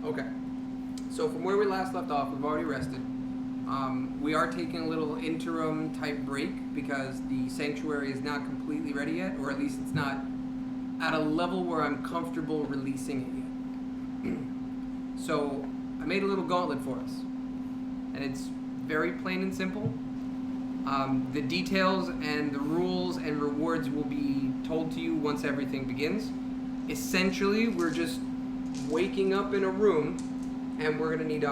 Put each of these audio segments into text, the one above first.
Okay. So from where we last left off, we've already rested. We are taking a little interim type break because the sanctuary is not completely ready yet, or at least it's not at a level where I'm comfortable releasing it yet. So I made a little gauntlet for us, and it's very plain and simple. The details and the rules and rewards will be told to you once everything begins. Essentially, we're just waking up in a room, and we're gonna need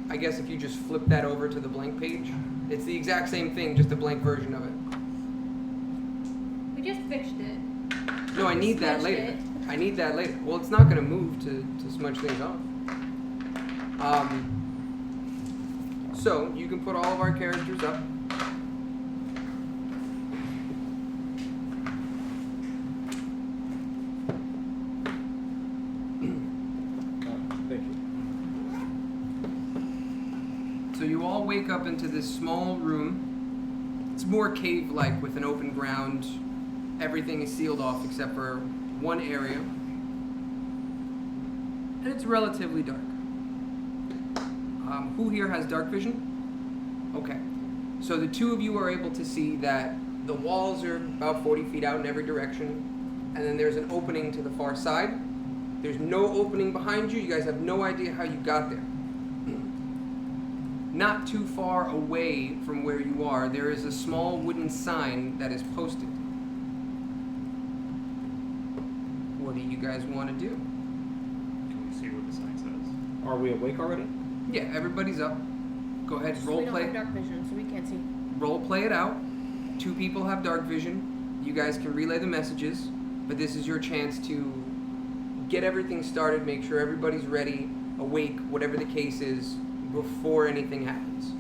I guess if you just flip that over to the blank page, it's the exact same thing, just a blank version of it. We just fixed it. No, I need that Smudged later. it. I need that later. Well, it's not gonna move to smudge things off. So you can put all of our characters up. Thank you. So you all wake up into this small room. It's more cave-like with an open ground. Everything is sealed off except for one area. And it's relatively dark. Who here has dark vision? Okay. So the two of you are able to see that the walls are about 40 feet out in every direction. And then there's an opening to the far side. There's no opening behind you. You guys have no idea how you got there. Not too far away from where you are, there is a small wooden sign that is posted. What do you guys want to do? Can we see what the sign says? Are we awake already? Yeah, everybody's up. Go ahead, We role don't play. have dark vision, so we can't see. Role play it out. Two people have dark vision. You guys can relay the messages, but this is your chance to get everything started, make sure everybody's ready, awake, whatever the case is, before anything happens.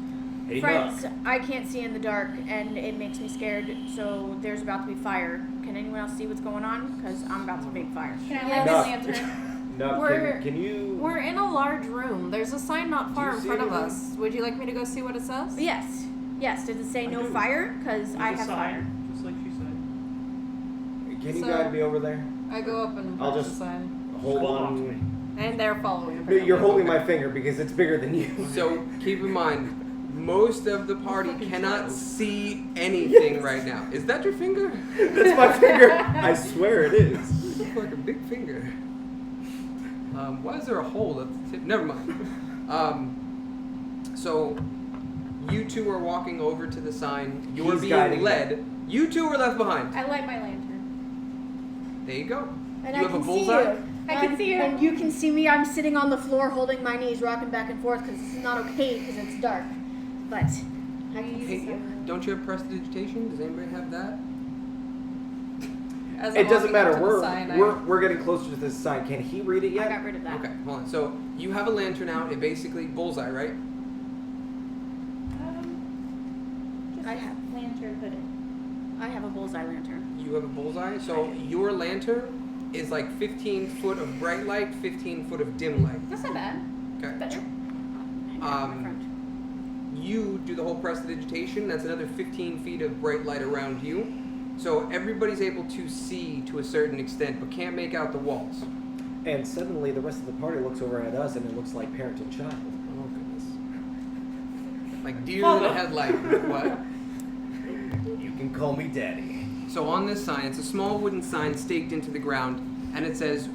Hey, Friends, Duck. I can't see in the dark, and it makes me scared. So there's about to be fire. Can anyone else see what's going on? Because I'm about to make fire. Can I Yes. light my Duck. lantern? No, We're- can you... We're in a large room. There's a sign not Do far you in see front of anything? us. Would you like me to go see what it says? Yes. Yes. Does it say I no do. fire? Because I There's a have fire. sign, just like she said. Can you So- guide me over there? I go up and I'll push just- the sign. Hold Hold on on. to me. And they're following. No, apparently. you're holding my finger because it's bigger than you. So keep in mind, most of the party cannot see anything right now. Is that your finger? That's my finger. I swear it is. You look like a big finger. Why is there a hole at the tip? Never mind. So you two are walking over to the sign. You're He's being guiding led. You two are left behind. I light my lantern. There you go. And You I have can a see bullseye? you. I can see you. And you can see me. I'm sitting on the floor holding my knees, rocking back and forth because this is not okay because it's dark. But I can Hey, see. don't you have prestidigitation? Does anybody have that? As I'm It doesn't walking up matter. to the sign, We're getting closer to this sign. Can he read it I yet? got rid of that. Okay, hold on. So you have a lantern out. It basically bullseye, right? Just I a have. lantern hooded. I have a bullseye lantern. You have a bullseye. So your lantern is like 15 foot of bright light, 15 foot of dim light. That's not bad. Okay. Better. My friend. You do the whole prestidigitation. That's another 15 feet of bright light around you. So everybody's able to see to a certain extent, but can't make out the walls. And suddenly the rest of the party looks over at us and it looks like parent and child. Oh goodness! Like deer in the headlight. What? You can call me daddy. So on this sign, it's a small wooden sign staked into the ground, and it says,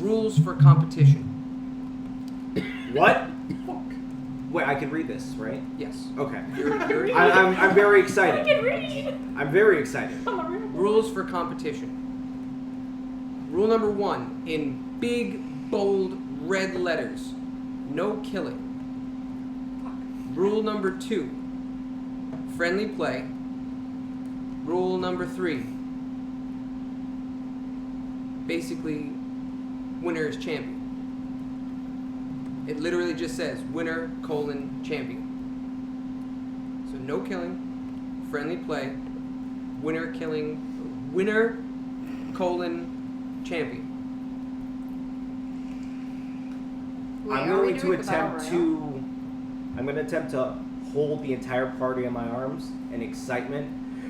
"Rules for competition." What? Wait, I can read this, right? Yes. Okay. You're- I'm very I excited. can read. I'm very excited. I'm a real Rules for competition. Rule number 1, in big, bold, red letters, no killing. Rule number 2, friendly play. Rule number 3, basically, winner is champion. It literally just says winner, champion. So no killing, friendly play, winner, champion. Wait, I'm are we going to doing the battle attempt royale? to. I'm going to attempt to hold the entire party in my arms in excitement.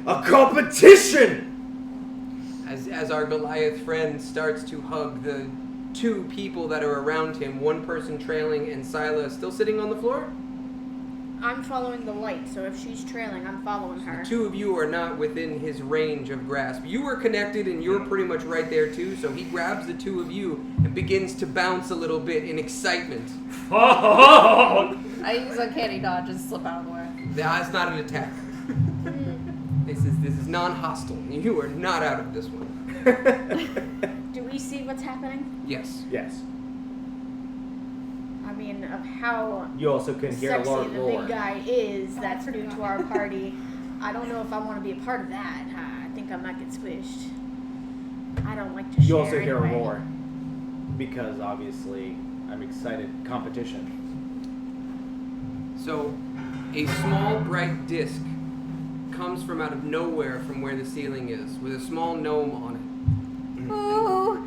A competition! As our Goliath friend starts to hug the two people that are around him, one person trailing and Scylla still sitting on the floor. I'm following the light, so if she's trailing, I'm following her. The two of you are not within his range of grasp. You are connected and you're pretty much right there too, so he grabs the two of you and begins to bounce a little bit in excitement. Oh! I use uncanny dodge and slip out of the way. That's not an attack. This is non-hostile. You are not out of this one. Do we see what's happening? Yes. Yes. I mean, of how You also can hear a sexy large the roar. big guy is that's new to our party. I don't know if I want to be a part of that. I think I might get squished. I don't like to share You also hear anyway. a roar. Because obviously, I'm excited. Competition. So, a small bright disc comes from out of nowhere from where the ceiling is, with a small gnome on it. Ooh,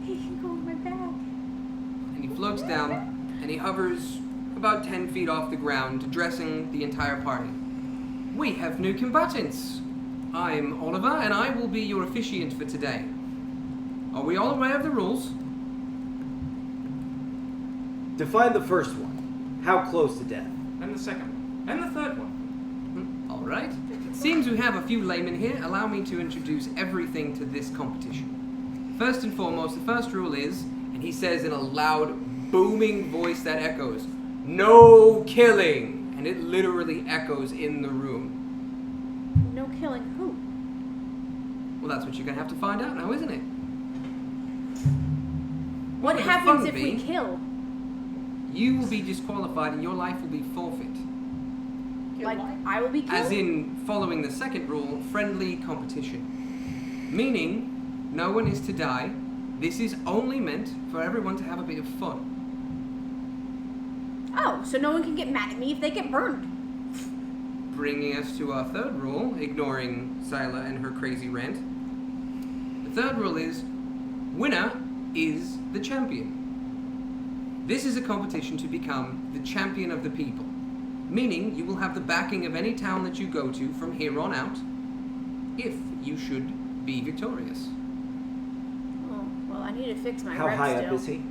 he can go in my bag. And he floats down, and he hovers about 10 feet off the ground, addressing the entire party. We have new combatants. I'm Oliver, and I will be your officiant for today. Are we all aware of the rules? Define the first one. How close to death? And the second one. And the third one. All right. Seems we have a few laymen here. Allow me to introduce everything to this competition. First and foremost, the first rule is, and he says in a loud, booming voice that echoes, no killing! And it literally echoes in the room. No killing who? Well, that's what you're going to have to find out now, isn't it? What will the happens fun if we be? kill? You will be disqualified and your life will be forfeit. Like, I will be killed? As in, following the second rule, friendly competition. Meaning, no one is to die. This is only meant for everyone to have a bit of fun. Oh, so no one can get mad at me if they get burned. Bringing us to our third rule, ignoring Scylla and her crazy rant. The third rule is, winner is the champion. This is a competition to become the champion of the people. Meaning, you will have the backing of any town that you go to from here on out, if you should be victorious. Oh, well, I need to fix my How rep high still. up is he?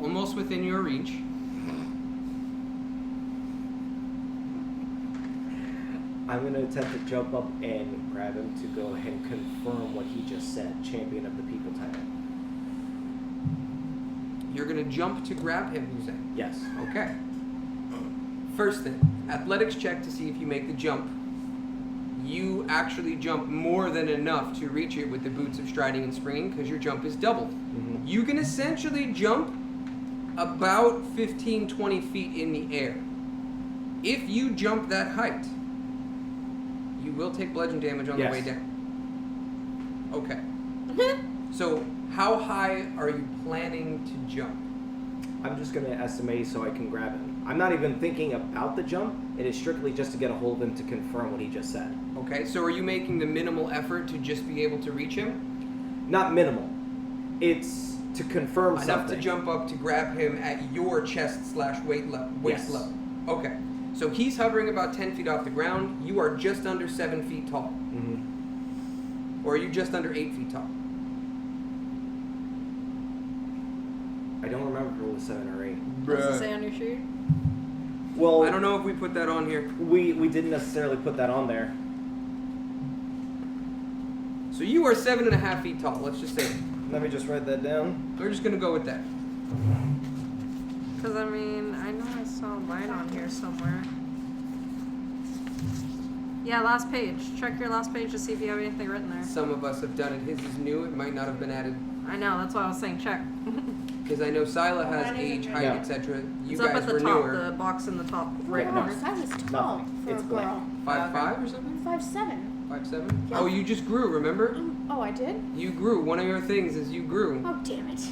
Almost within your reach. I'm going to attempt to jump up and grab him to go ahead and confirm what he just said. Champion of the people title. You're going to jump to grab him, you say? Yes. Okay. First thing, athletics check to see if you make the jump. You actually jump more than enough to reach it with the boots of striding and springing because your jump is doubled. Mm-hmm. You can essentially jump about 15-20 feet in the air. If you jump that height, you will take bludgeon damage on Yes. the way down. Okay. So, how high are you planning to jump? I'm just going to estimate so I can grab him. I'm not even thinking about the jump. It is strictly just to get a hold of him to confirm what he just said. Okay, so are you making the minimal effort to just be able to reach him? Not minimal. It's to confirm Enough something. to jump up to grab him at your chest/waist level. Yes. Okay, so he's hovering about 10 feet off the ground. You are just under 7 feet tall. Mm-hmm. Or are you just under 8 feet tall? I don't remember if it was 7 or 8. Does it say on your sheet? Well, I don't know if we put that on here. we didn't necessarily put that on there. So you are 7.5 feet tall, let's just say. Let me just write that down. We're just gonna go with that. Because, I mean, I know I saw light on here somewhere. Yeah, last page. Check your last page to see if you have anything written there. Some of us have done it. His is new. It might not have been added. I know, that's why I was saying check. Because I know Scylla has Mine isn't age, right. height, Yeah. etc. You It's guys up at the were top, newer. the box in the top right Yeah, Wow, corner. I was tall Nothing. for It's a blank. girl. 5'5" or something? 5'7". 5'7"? Yeah. Oh, you just grew, remember? Oh, I did? You grew. One of your things is you grew. Oh, damn it.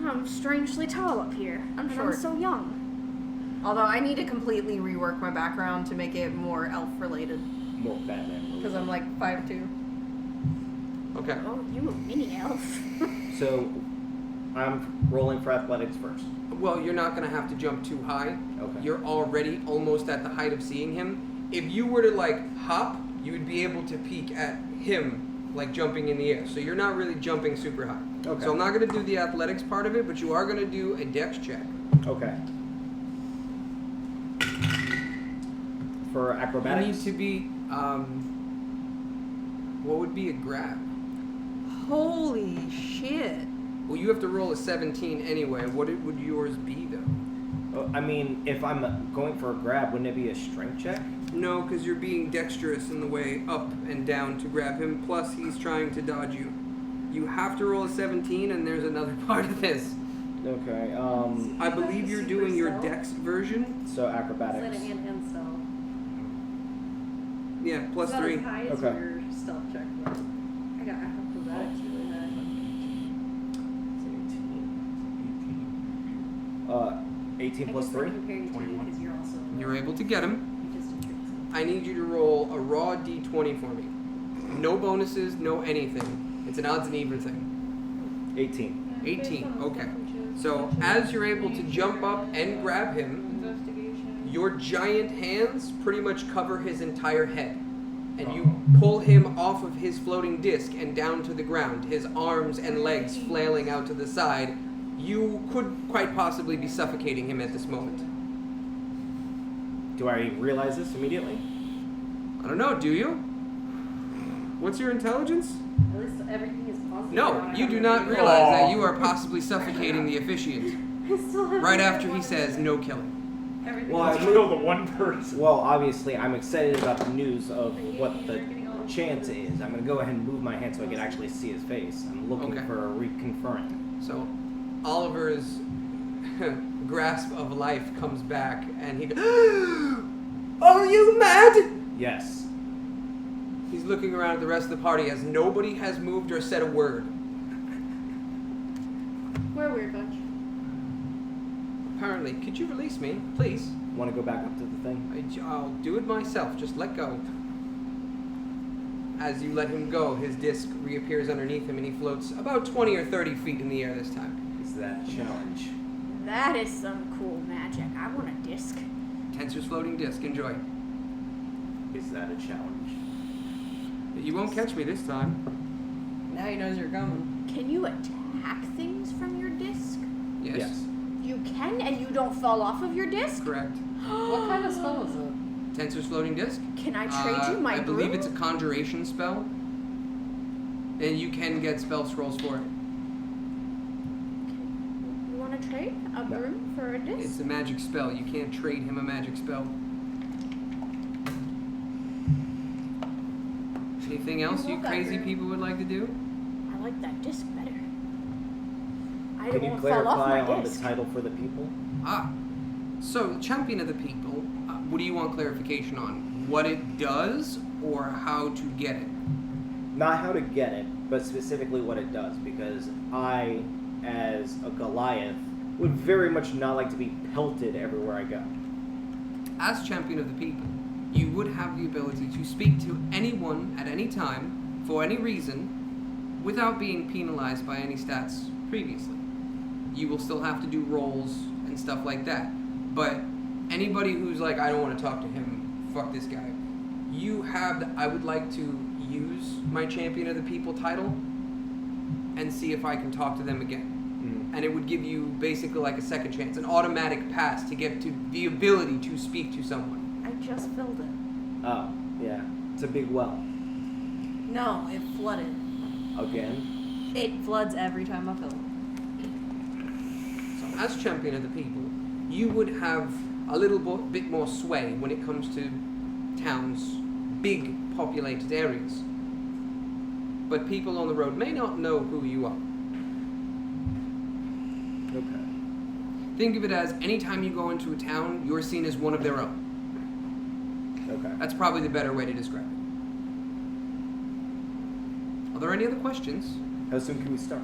I'm strangely tall up here. I'm and short. I'm so young. Although I need to completely rework my background to make it more elf related. More Batman. Because I'm like 5'2". Okay. Oh, you a mini elf. So, I'm rolling for athletics first. Well, you're not going to have to jump too high. Okay. You're already almost at the height of seeing him. If you were to, like, hop, you would be able to peek at him like jumping in the air. So you're not really jumping super high. Okay. So I'm not going to do the athletics part of it, but you are going to do a dex check. Okay. For You acrobatics? need to be, what would be a grab? Holy shit. Well, you have to roll a 17 anyway. What would yours be, though? Oh, I mean, if I'm going for a grab, wouldn't it be a strength check? No, because you're being dexterous in the way up and down to grab him, plus he's trying to dodge you. You have to roll a 17, and there's another part of this. Okay, I believe you're doing your dex version. so acrobatics. Sleight of hand and stealth. Yeah, plus It's not 3. as high as Okay. your stealth check was. I have acrobatics really high. 18 plus 3? 21. Because you're also. You're able to get him. You just increase it. I need you to roll a raw d20 for me. No bonuses, no anything. It's an odds and even thing. 18. 18, okay. So as you're able to jump up and grab him, your giant hands pretty much cover his entire head. And you pull him off of his floating disc and down to the ground, his arms and legs flailing out to the side. You could quite possibly be suffocating him at this moment. Do I realize this immediately? I don't know, do you? What's your intelligence? At least everything is positive. No, you do not realize that you are possibly suffocating the officiant I still have right my after he one. says no killing. Everything Well, is I Kill the one person. Well, obviously, I'm excited about the news of what the chance is. I'm going to go ahead and move my hand so I can actually see his face. I'm looking Okay. for a reconfirming. So Oliver's grasp of life comes back and he goes, "Are you mad?" Yes. He's looking around at the rest of the party as nobody has moved or said a word. We're a weird bunch. Apparently, could you release me, please? Want to go back up to the thing? I'll do it myself. Just let go. As you let him go, his disc reappears underneath him and he floats about 20 or 30 feet in the air this time. Is that a challenge? That is some cool magic. I want a disc. Tensor's floating disc. Enjoy. Is that a challenge? You won't catch me this time. Now he knows you're coming. Can you attack things from your disc? Yes. You can, and you don't fall off of your disc? Correct. What kind of spell is it? Tensor's floating disc. Can I trade you my I believe broom? it's a conjuration spell. And you can get spell scrolls for it. You want to trade a No. broom for a disc? It's a magic spell. You can't trade him a magic spell. Anything else I you love that crazy broom. people would like to do? I like that disc better. I Can don't you want to fall off clarify my on the disc. title for the people? So champion of the people. What do you want clarification on? What it does, or how to get it? Not how to get it, but specifically what it does, because I, as a Goliath, would very much not like to be pelted everywhere I go. As champion of the people, you would have the ability to speak to anyone at any time, for any reason, without being penalized by any stats previously. You will still have to do rolls and stuff like that. But anybody who's like, I don't want to talk to him, fuck this guy, you have the, I would like to use my champion of the people title and see if I can talk to them again. And it would give you basically like a second chance, an automatic pass to get to the ability to speak to someone. I just filled it. Oh, yeah. It's a big well. No, it flooded. Again. It floods every time I fill it. So as champion of the people, you would have a little bit more sway when it comes to towns, big populated areas. But people on the road may not know who you are. Okay. Think of it as anytime you go into a town, you're seen as one of their own. Okay. That's probably the better way to describe it. Are there any other questions? How soon can we start?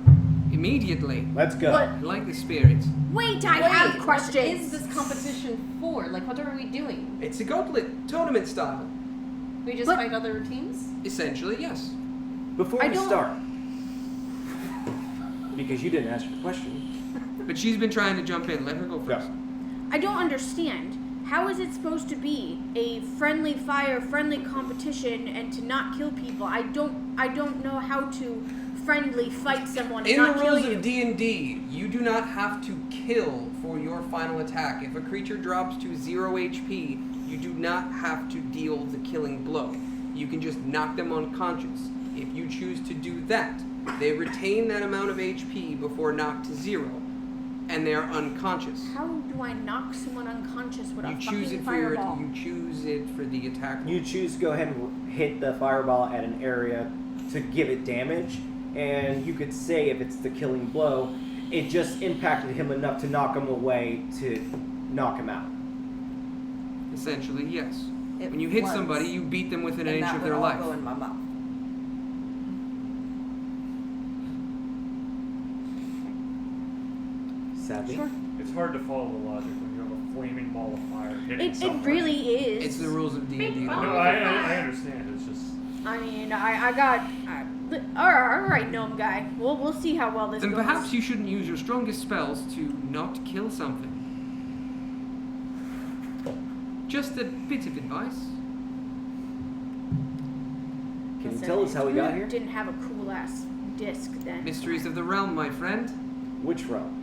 Immediately. Let's go. What? I like the spirit. Wait, I have questions. What is this competition for? Like, what are we doing? It's a gauntlet, tournament style. We just But- fight other teams? Essentially, yes. Before I we don't- start, because you didn't ask your question. But she's been trying to jump in. Let her go first. I don't understand. How is it supposed to be a friendly fire, friendly competition, and to not kill people? I don't I don't know how to friendly fight someone and In not the kill rules you. of D&D, you do not have to kill for your final attack. If a creature drops to 0 HP, you do not have to deal the killing blow. You can just knock them unconscious. If you choose to do that, they retain that amount of HP before knocked to 0, and they're unconscious. How do I knock someone unconscious with You a choose fucking it for your. fireball? You choose it for the attack. You choose to go ahead and hit the fireball at an area to give it damage, and you could say if it's the killing blow, it just impacted him enough to knock him away to knock him out. Essentially, yes. It When you hit floods, somebody, you beat them within an and inch that of would their all life. go in my mouth. Savvy? Sure. It's hard to follow the logic when you have a flaming ball of fire hitting It someone. really is. It's the rules of D&D. No, though. I understand. It's just. I mean, I got. All right, gnome guy. We'll see how well this Then goes. perhaps you shouldn't use your strongest spells to not kill something. Just a bit of advice. Can you Listen, tell us how we got here? Didn't have a cool ass disc then. Mysteries of the realm, my friend. Which realm?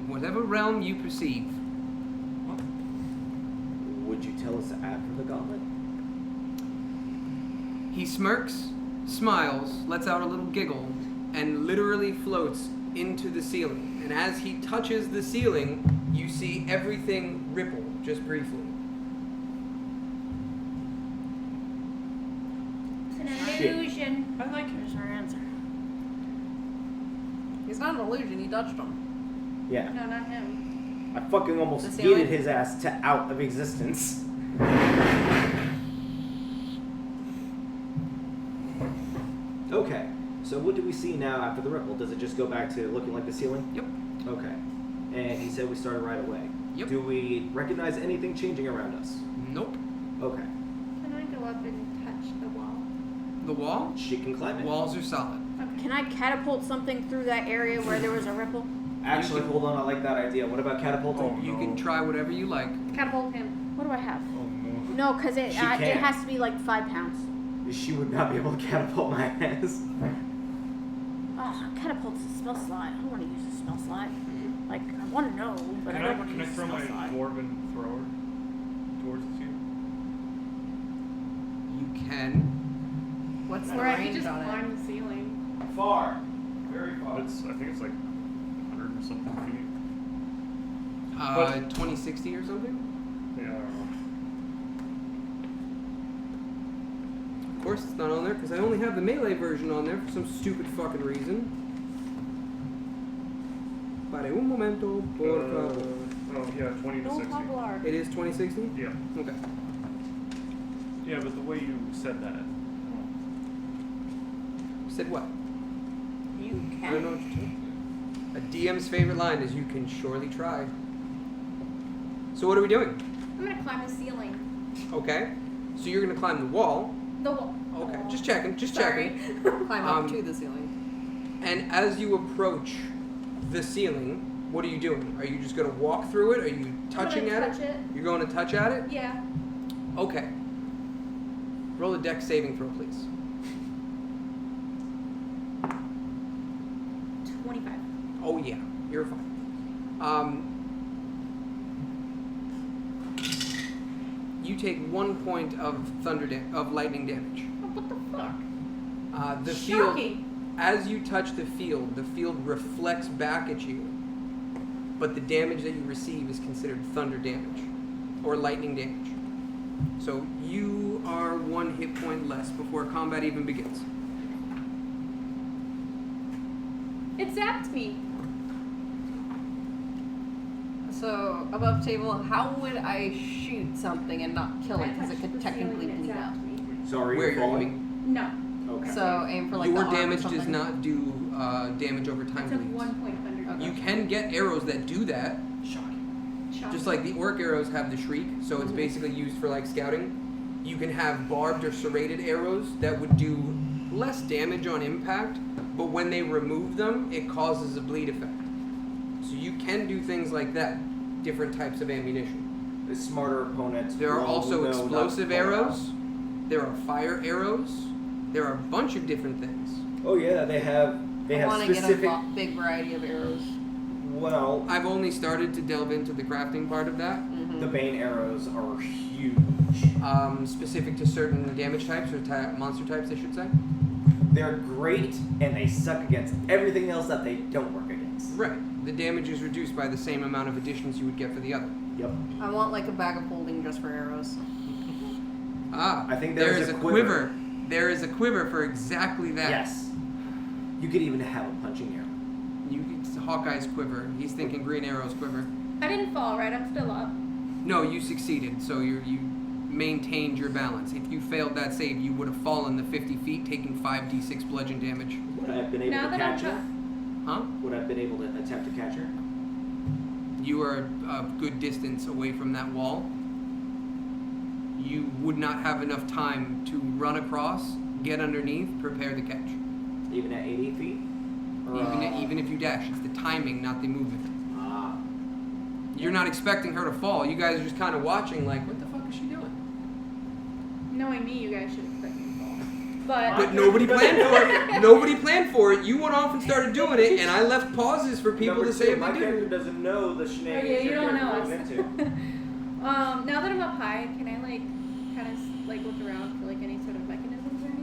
Whatever realm you perceive. Would you tell us after the gauntlet? He smirks, smiles, lets out a little giggle, and literally floats into the ceiling. And as he touches the ceiling, you see everything ripple, just briefly. It's an Shit. illusion. I like it. There's our answer. He's not an illusion. He touched him. Yeah. No, not him. I fucking almost The ceiling? yeeted his ass to out of existence. Okay, so what do we see now after the ripple? Does it just go back to looking like the ceiling? Yep. Okay. And he said we started right away. Yep. Do we recognize anything changing around us? Nope. Okay. Can I go up and touch the wall? The wall? She can climb it. Walls are solid. Can I catapult something through that area where there was a ripple? Actually, hold on, I like that idea. What about catapulting? Oh, You no. can try whatever you like. Catapult him. What do I have? Oh no. No, because it She it can't. has to be like 5 pounds. She would not be able to catapult my ass. Oh, catapult's a spell slot. I don't want to use a spell slot. Like, I want to know, but I don't want to Can I use a throw spell my slot. dwarven thrower towards you? You can. What's the Or I could range just on it? climb the ceiling. Far. Very far. I think it's like 100 or something feet. 2060 or something? Yeah, I don't know. Of course it's not on there because I only have the melee version on there for some stupid fucking reason. Pare un momento, por favor. Oh yeah, 20 to No 60. Pablar. It is 2060? Yeah. Okay. Yeah, but the way you said that. Said what? You I don't know can. what you're talking about. A DM's favorite line is, "You can surely try." So what are we doing? I'm gonna climb the ceiling. Okay. So you're gonna climb the wall. The wall. Okay. Oh. Just checking. Just Sorry. checking. Climb up to the ceiling. And as you approach the ceiling, what are you doing? Are you just gonna walk through it? Are you touching I'm gonna at touch it? it. You're going to touch at it? Yeah. Okay. Roll a dex saving throw, please. 25. Oh yeah, you're fine. You take 1 point of of lightning damage. Oh, what the fuck? The field, Shocking. as you touch the field reflects back at you, but the damage that you receive is considered thunder damage or lightning damage. So you are 1 hit point less before combat even begins. It zapped me. So above table, how would I shoot something and not kill it? Because it could technically bleed out. So are you Where you're falling? aiming? No. Okay. So aim for like Your the arm or damage does something. not do damage over time It's a bleeds. 1 point thunder. Okay. You can get arrows that do that, Shocking. just like the orc arrows have the shriek, so it's basically used for like scouting. You can have barbed or serrated arrows that would do less damage on impact, but when they remove them, it causes a bleed effect. So you can do things like that, different types of ammunition. The smarter opponents. There are will also know not to explosive fall out. arrows, there are fire arrows, There are a bunch of different things. Oh yeah, they have I want to get specific. a big variety of arrows. Well, I've only started to delve into the crafting part of that, the Bane arrows are huge. specific to certain damage types or monster types, I should say. They're great, and they suck against everything else that they don't work against. Right. The damage is reduced by the same amount of additions you would get for the other. Yep. I want like a bag of holding just for arrows. Ah, I think there there's is a a quiver. There is a quiver for exactly that. Yes. You could even have a punching arrow. It's Hawkeye's quiver. He's thinking Green Arrow's quiver. I didn't fall, right? I'm still up. No, you succeeded, so you maintained your balance. If you failed that save, you would have fallen the 50 feet, taking 5d6 bludgeon damage. Would I have been able Now to that I'm catch her? Huh? Would I have been able to attempt to catch her? You are a good distance away from that wall. You would not have enough time to run across, get underneath, prepare the catch. Even at 80 feet? Or, Even if you dash, it's the timing, not the movement. Ah. You're not expecting her to fall. You guys are just kind of watching, like, what the fuck is she doing? Knowing me, you guys should expect me to fall. But But nobody planned for it. Nobody planned for it. You went off and started doing it, and I left pauses for people Number to say two, if my they character do. doesn't know the oh, shenanigans yeah, you your don't know character us. went into. Now that I'm up high, can I like kind of like look around for like any sort of mechanisms or anything?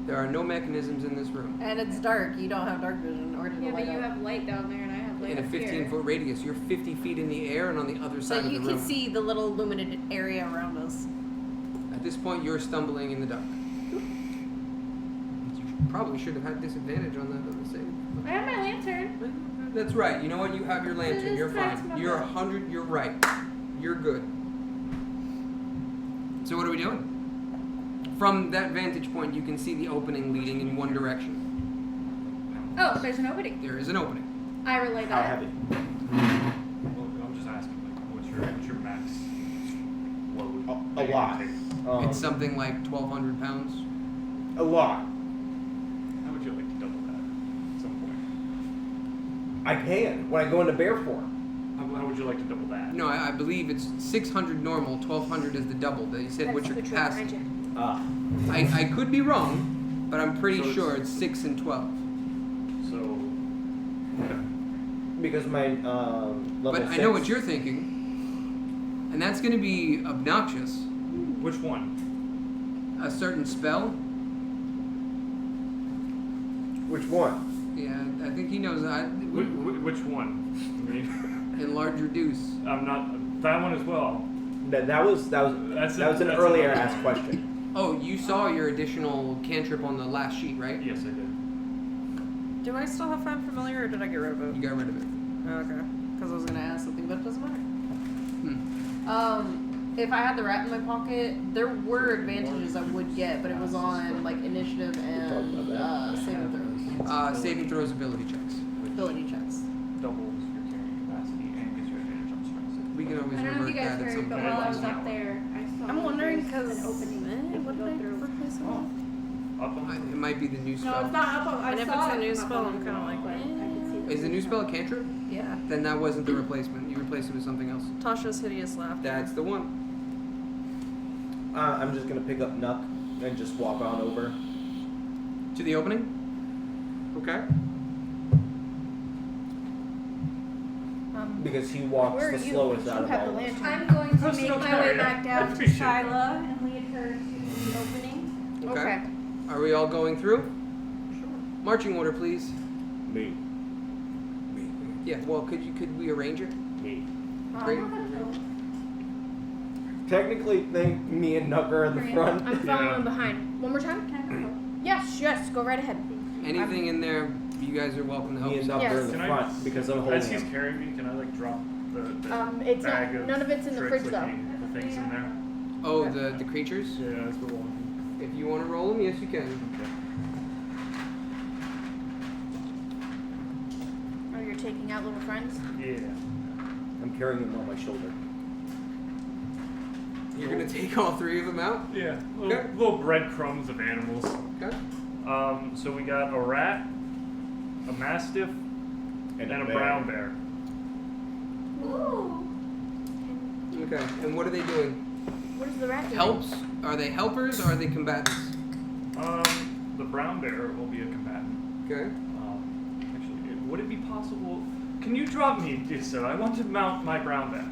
There are no mechanisms in this room. And it's dark. You don't have dark vision or did Yeah, the but light you up. have light down there, and I have light In a up here. 15-foot radius, you're 50 feet in the air and on the other So side of you the can room. see the little illuminated area around us. At this point, you're stumbling in the dark. You probably should have had disadvantage on that other save. I have my lantern. That's right. You know what? You have your lantern. Just You're touch fine. my You're butt. 100. You're right. You're good. So what are we doing? From that vantage point, you can see the opening leading in one direction. Oh, there's an opening. There is an opening. I relay How that. heavy? Well, I'm just asking, like, what's your max load? A that you lot. can take? It's something like 1,200 pounds. A lot. How would you like to double that at some point? I can when I go into bear form. How would you like to double that? No, I believe it's 600 normal, 1,200 is the double. That you said, That's what's your the truth capacity? behind you. Ah. I could be wrong, but I'm pretty So sure it's 6 and 12. So, okay. Because my level But 6. I know what you're thinking, and that's going to be obnoxious. Which one? A certain spell. Which one? Yeah, I think he knows. Which one? I mean, Enlarge reduce. I'm not that one as well. That was That's an that's earlier another asked one. question. Oh, you saw your additional cantrip on the last sheet, right? Yes, I did. Do I still have Find Familiar or did I get rid of it? You got rid of it. Okay. Because I was going to ask something, but it doesn't matter. Hmm. If I had the rat in my pocket, there were advantages I would get, but it was on like initiative and saving throws. Saving throws, ability checks. Ability checks. Doubles your carrying capacity and gives you advantage on strength. We can I always don't know if revert you guys that at heard, some but point. while I was up there, I saw. I'm wondering there's because an opening. what Go did I through. replace it Oh. with? Up on It might be the new No, spell. it's not up. I And if saw it's a it new up spell, on I'm the kinda wall, like, but I could see Is the new spell a cantrip? Yeah. Then that wasn't the replacement. You replaced it with something else. Tasha's hideous laughter. That's the one. I'm just gonna pick up Nuck and just walk on over. To the opening? Okay. Because he walks Where are the you? slowest You out of have all the of us. lantern. I'm going to Personal make my way carrier. back down to Appreciate it. Shyla and lead her to the opening. Okay. Are we all going through? Marching order, please. Me. Yeah. Well, could we arrange it? Me. Great. Technically, think me and Nuck are in the front. I'm following behind. One more time? Can I help? Yes, go right ahead. Anything in there, you guys are welcome to help. Me and yourself. Nuck are Yes. in the Can I- front because I'm holding As he's him. carrying me, can I like drop the It's bag not, of none of it's in the tricks, fridge like, though. The things in there? Oh, the creatures? Yeah, that's what one. If you want to roll them, yes, you can. Okay. Oh, you're taking out little friends? Yeah. I'm carrying him on my shoulder. You're gonna take all 3 of them out. Yeah. Okay. Little breadcrumbs of animals. Okay. So we got a rat, a mastiff, and a bear. brown bear. Ooh. Okay. And what are they doing? What is the rat doing? Helps? Are they helpers or are they combatants? The brown bear will be a combatant. Okay. Actually, would it be possible? Can you drop me, dear sir? I want to mount my brown bear.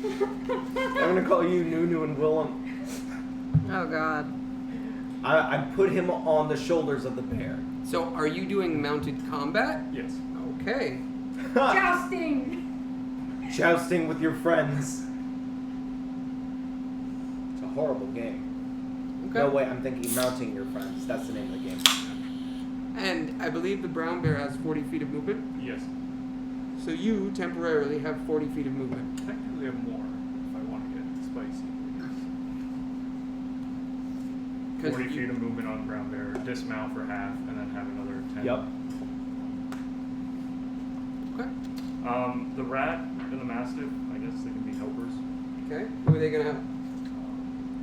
I'm gonna call you Nunu and Willem. Oh God. I put him on the shoulders of the bear. So, are you doing mounted combat? Yes. Okay. Jousting! Jousting with your friends. It's a horrible game. Okay. No, wait, I'm thinking mounting your friends. That's the name of the game. And I believe the brown bear has 40 feet of movement. Yes. So you temporarily have 40 feet of movement. Technically, I have more if I want to get spicy. 'Cause 40 you- feet of movement on brown bear, dismount for half, and then have another 10. Yep. Okay. The rat and the mastiff, I guess they can be helpers. Okay. Who are they gonna have?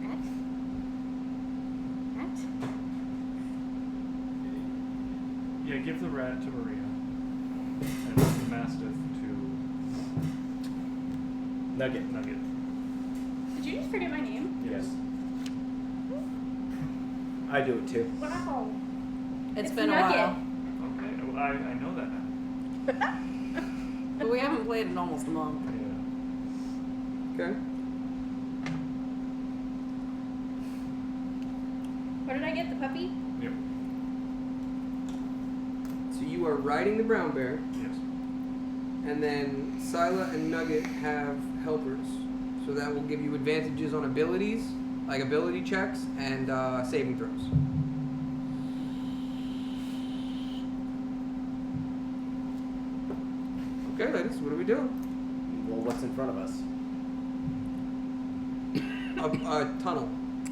Matt? Matt? Yeah, give the rat to Maria, and the mastiff to Nugget. Nugget. Did you just forget my name? Yes. I do it too. Wow. It's It's been Nugget. a while. Okay, well, I know that now. But we haven't played in almost a month. Yeah. Okay. What did I get? The puppy? Yep. So you are riding the brown bear, Yes. and then Scylla and Nugget have helpers. So that will give you advantages on abilities, like ability checks and saving throws. Okay, ladies, what are we doing? Well, what's in front of us? A tunnel.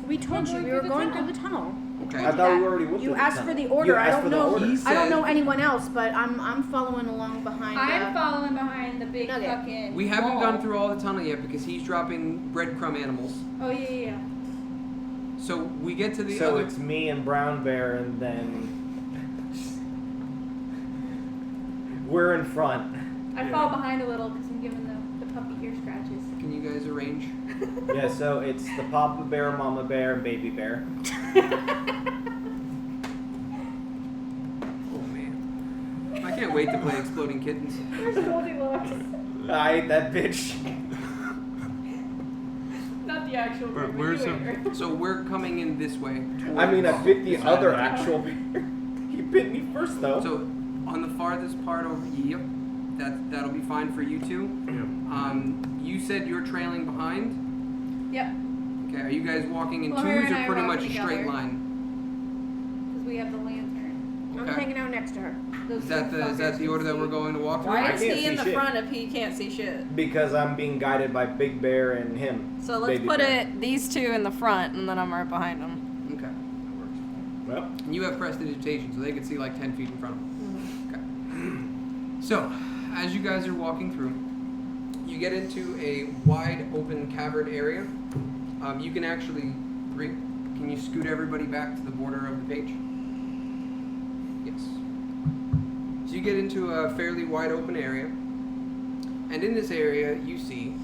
We told you we were going through the tunnel. Okay. I thought we already went You through the asked tunnel. for the order. You I asked don't for the know. order. He I don't know said- anyone else, but I'm following along behind. I'm following behind the big Nugget. fucking. We haven't wall. gone through all the tunnel yet because he's dropping breadcrumb animals. Oh yeah. So we get to the So other. it's me and Brown Bear, and then we're in front. I Yeah. fall behind a little because I'm giving the puppy ear scratches. Can you guys arrange? Yeah, so it's the Papa Bear, Mama Bear, and Baby Bear. Oh man, I can't wait to play Exploding Kittens. Where's Goldilocks? I ate that bitch. Not the actual. Where- bear, but where's you the- ate her. So we're coming in this way. I mean, I bit the Is that other an actual bear. He bit me first, though. So on the farthest part over. Yep, that'll be fine for you two. Yep. You said you're trailing behind. Yep. Okay, are you guys walking in Well, her twos and or I pretty walk much a straight together. line? Because we have the lantern. I'm Okay. hanging out next to her. Those Is that fuckers the order can that we're see. going to walk through? Why I is can't he see in the shit. front if he can't see shit? Because I'm being guided by Big Bear and him. So let's Baby put Bear. it these two in the front, and then I'm right behind them. Okay. That works. Well, And you have prestidigitation, so they can see like 10 feet in front of them. Okay. So, as you guys are walking through, you get into a wide open cavern area. You can actually can you scoot everybody back to the border of the page? Yes. So you get into a fairly wide open area, and in this area you see.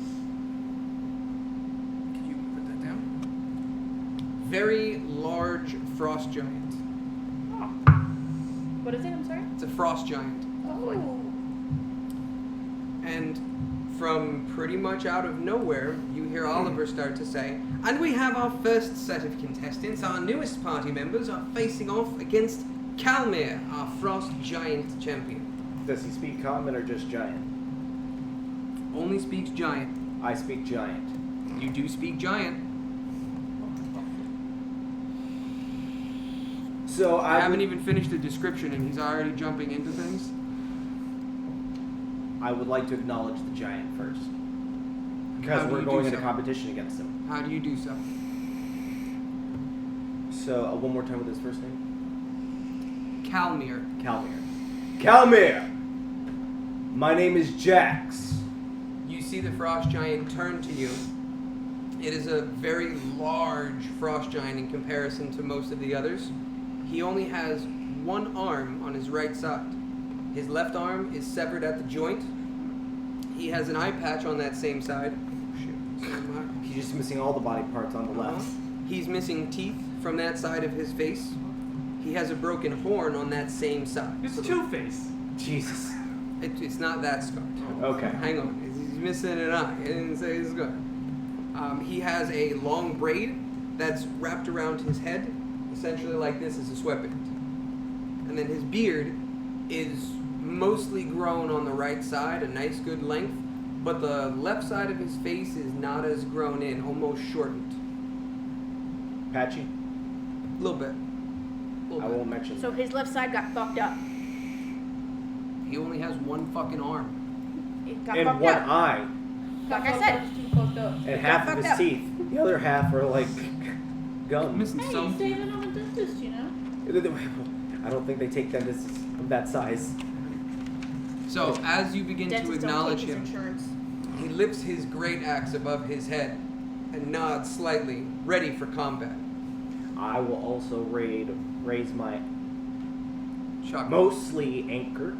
Could you put that down? Very large frost giant. What is it? I'm sorry. It's a frost giant. Oh. And from pretty much out of nowhere, you hear Oliver start to say, "And we have our first set of contestants. Our newest party members are facing off against Kalmir, our frost giant champion. does he speak common or just giant? Only speaks giant. I speak giant. You do speak giant. So I haven't would, even finished the description, and he's already jumping into things. I would like to acknowledge the giant first. How Because do we're you going do into so? competition against him. How do you do so? So, one more time with his first name? Kalmir. Kalmir. Kalmir! My name is Jax. You see the frost giant turn to you. It is a very large frost giant in comparison to most of the others. He only has one arm on his right side. His left arm is severed at the joint. He has an eye patch on that same side. Oh, shit. So am I. He's just missing all the body parts on the left. He's missing teeth from that side of his face, he has a broken horn on that same side. It's So Two-Face. Jesus. it's not that scarred. Okay. Hang on, he's missing an eye. I didn't say he's good. He has a long braid that's wrapped around his head, essentially like this as a sweatband. And then his beard is mostly grown on the right side, a nice good length, but the left side of his face is not as grown in, almost shortened. Patchy? A little bit. I won't mention. So his left side got fucked up. He only has one fucking arm. It got And fucked one up. eye. Like I said. Too fucked up. And half of fucked his up. teeth. The other half are like gums. Missing Hey, some. you saving on a dentist, you know? I don't think they take dentists of that size. So as you begin to Dentists don't acknowledge take his him, insurance. he lifts his great axe above his head and nods slightly, ready for combat. I will also raise my Shock. mostly anchor.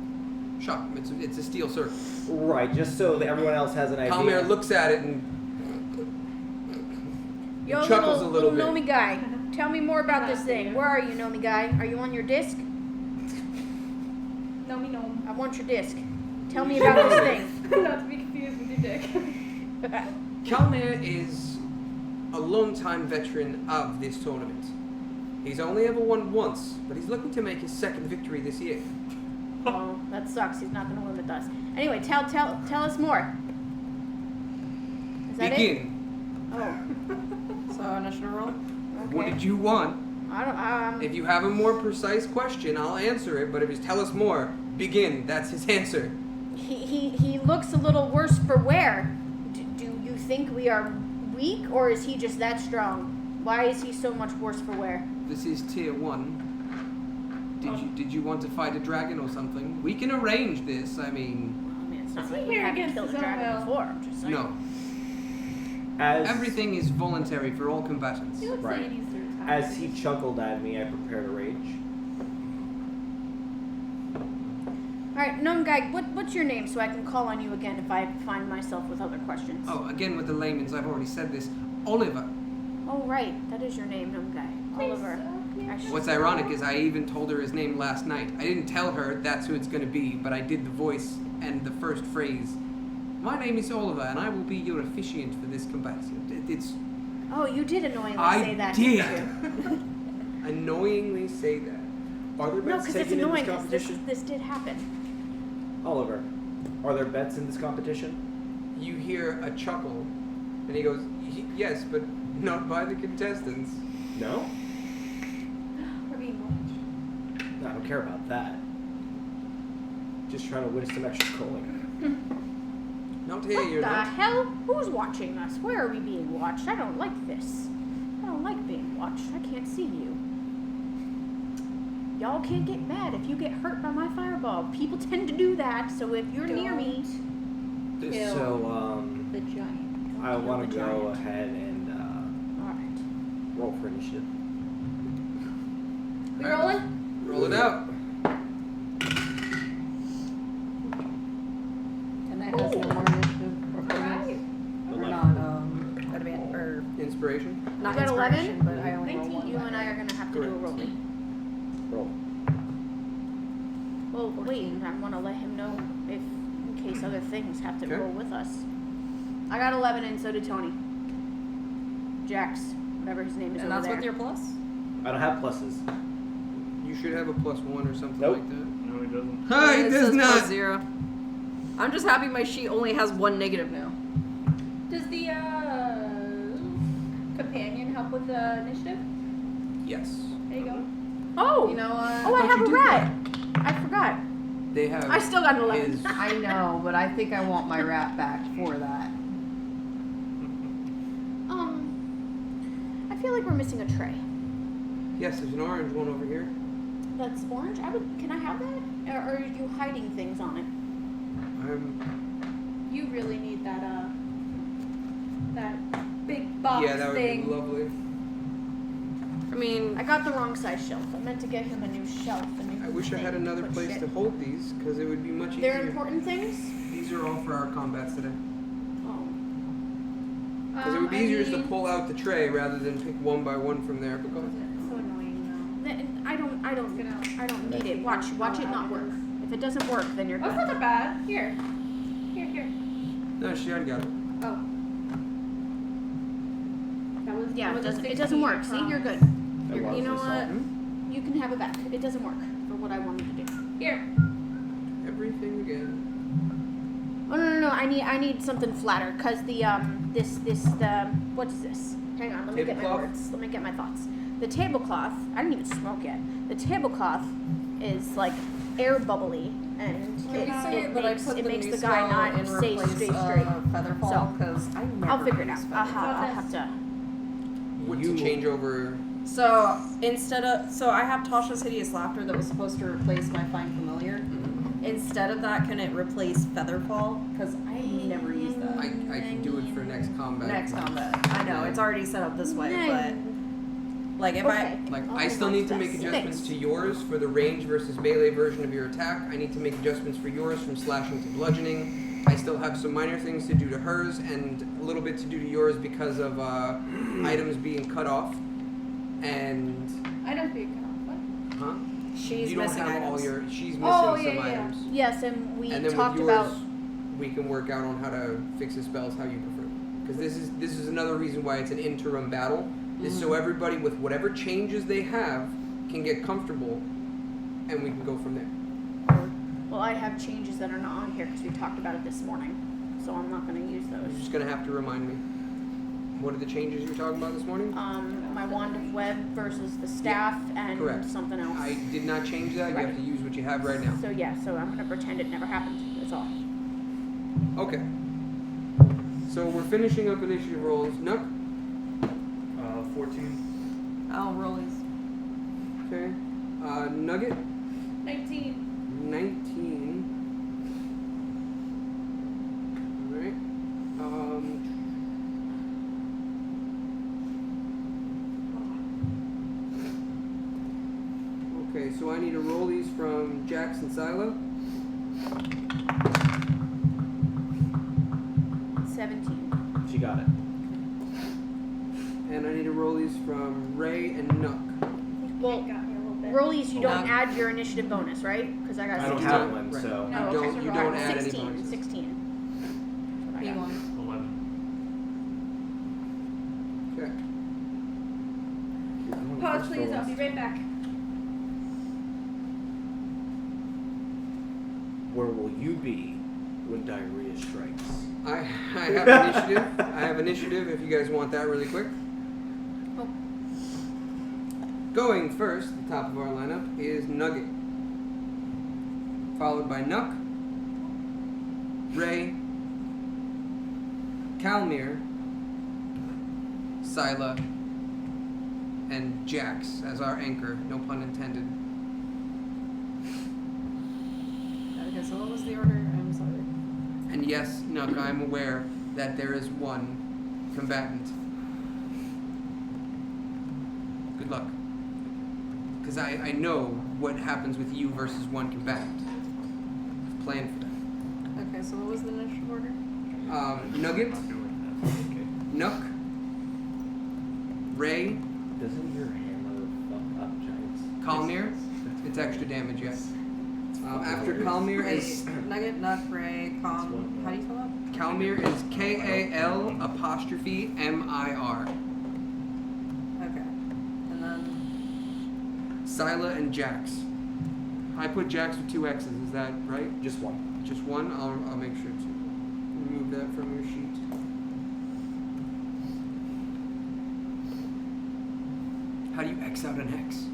Shock. It's a steel circle. Right, just so that everyone else has an idea. Calmer looks at it and Yo, chuckles little, a little bit. Nomi guy, tell me more about this Not thing. there. Where are you, Nomi guy? Are you on your disc? No, me no. I want your disc. Tell me about this thing. Not to be confused with your dick. Calmer is a long-time veteran of this tournament. He's only ever won once, but he's looking to make his second victory this year. Oh, that sucks. He's not going to win with us. Anyway, tell us more. Is that it? Begin. Oh, So initiative roll. okay. What did you want? I don't. If you have a more precise question, I'll answer it. But if you tell us more, begin. That's his answer. He looks a little worse for wear. Do you think we are weak, or is he just that strong? Why is he so much worse for wear? This is tier 1. Did you want to fight a dragon or something? We can arrange this. I mean, I mean, it's not Is like he we here haven't against killed a his own dragon will? before. I'm just saying. no. As Everything is voluntary for all combatants. He looks Right. like he needs to retire. As he chuckled at me, I prepared a rage. All right, Gnome guy, what's your name so I can call on you again if I find myself with other questions? Oh, again with the layman's, I've already said this. Oliver. Oh, right, that is your name, Gnome guy. Oliver. I should- What's ironic is I even told her his name last night. I didn't tell her that's who it's going to be, but I did the voice and the first phrase. My name is Oliver, and I will be your officiant for this combat. It's Oh, you did annoyingly I say that. did. Didn't you? annoyingly say that. Are there No, bets because it's taken in annoying this because competition? this did happen. Oliver, are there bets in this competition? You hear a chuckle, and he goes, "Yes, but not by the contestants." No? We're being watched. No, I don't care about that. Just trying to win some extra coin. Not here, What you're the not. hell? Who's watching us? Where are we being watched? I don't like this. I don't like being watched. I can't see you. Y'all can't get mad if you get hurt by my fireball. People tend to do that, so if you're near me... Kill So, the giant. I kill want the to go giant. ahead and Alright. roll for initiative. We rolling? Roll it out. And that has no more initiative or Alright. or not advan or Inspiration. not You got 11? inspiration, but I only roll 19. one. You and I are going to have to do a Correct. rolling. Roll. Well, wait, I want to let him know if, in case other things have to Okay. roll with us. I got 11 and so did Tony. Jax, whatever his name is And over that's there. with your plus? I don't have pluses. You should have a +1 or something Nope. like that. No, he doesn't. Hi, It it does says not. +0. I'm just happy my sheet only has one negative now. Does the companion help with the initiative? Yes. There you go. Oh! You know what? Oh, I Don't have you a do rat! I forgot. They have. I still got an 11. his- I know, but I think I want my rat back for that. I feel like we're missing a tray. Yes, there's an orange one over here. That's orange? Can I have that? Or are you hiding things on it? You really need that that big box Yeah, that would thing. be lovely. I mean, I got the wrong size shelf. I meant to get him a new shelf. A new I wish I had thing another put place shit. to hold these, because it would be much They're easier. important things? These are all for our combats today. Oh. Because it would be easier just to pull out the tray rather than pick one by one from there. But go ahead. I don't need it. Watch it not work. If it doesn't work, then you're Oh, it's not good. that bad. Here. No, she already got it. Oh. That was. Yeah, that was a it doesn't 16 work. See, you're good. That You was know assault. what? You can have it back. It doesn't work for what I wanted to do. Here. Everything again. Oh no. I need something flatter because the what's this? Hang on, let me get my Tablecloth? words. Let me get my thoughts. The tablecloth. I didn't even smoke yet. The tablecloth is like air bubbly and Can we say it that makes, I put it the makes new the guy spell not in stay replace straight. Featherfall? So, Because I never I'll figure it out. use I'll Featherfall. have to. What's You- the changeover? So I have Tasha's Hideous Laughter that was supposed to replace my Find Familiar. Instead of that, can it replace Featherfall? Because I never use that. I can do it for next combat. Next combat. I know it's already set up this way, but like if Okay. Like, I'll I still watch need to this. make adjustments Thanks. to yours for the range versus melee version of your attack. I need to make adjustments for yours from slashing to bludgeoning. I still have some minor things to do to hers and a little bit to do to yours because of items being cut off. And, I don't speak enough. What? huh? she's you don't missing have items. all your, she's missing Oh, some yeah, yeah. items. Yes, and we And then talked with yours, about. we can work out on how to fix the spells how you prefer. Because this is another reason why it's an interim battle. Is so everybody with whatever changes they have can get comfortable, and we can go from there. Well, I have changes that are not on here because we talked about it this morning, so I'm not going to use You're those. just gonna have to remind me. What are the changes you're talking about this morning? My wand of web versus the staff and correct. something else. I did not change that. You Right. have to use what you have right now. So yeah, so I'm gonna pretend it never happened. That's all. Okay. So we're finishing up initiative rolls. Nook. 14. Oh, rollies. Okay. Nugget. 19. 19. Alright. Okay, so I need to roll these from Jax and Silo. 17. She got it. And I need to roll these from Ray and Nook. Well, Got me a little bit. rollies, you don't No. add your initiative bonus, right? Because I got I don't 16. have one, Right. so. No, you don't add any 16. bonuses. 16. That's what I got. P1. 11. Okay. You're going Pause, first, please. I'll Roland. be right back. Where will you be when diarrhea strikes? I have initiative. I have initiative if you guys want that really quick. Oh. Going first, the top of our lineup is Nugget. Followed by Nook, Ray, Calmir, Sila, and Jax as our anchor, no pun intended. Okay, so what was the order? I'm sorry. And yes, Nook, I'm aware that there is one combatant. Good luck. Because I know what happens with you versus one combatant. I've planned for that. Okay, so what was the initial order? Nugget, Not doing that. Okay. Nook, Ray, Doesn't your hammer fuck up giants? Kalmir. It's extra damage, yes. After Kalmir is Nugget, Nuck, Ray, Calm. How do you spell that? Kalmir is KAL'Mir. Okay. And then. Sila and Jax. I put Jax with 2 X's, is that right? Just one. Just one? I'll make sure to remove that from your sheet. How do you X out an X?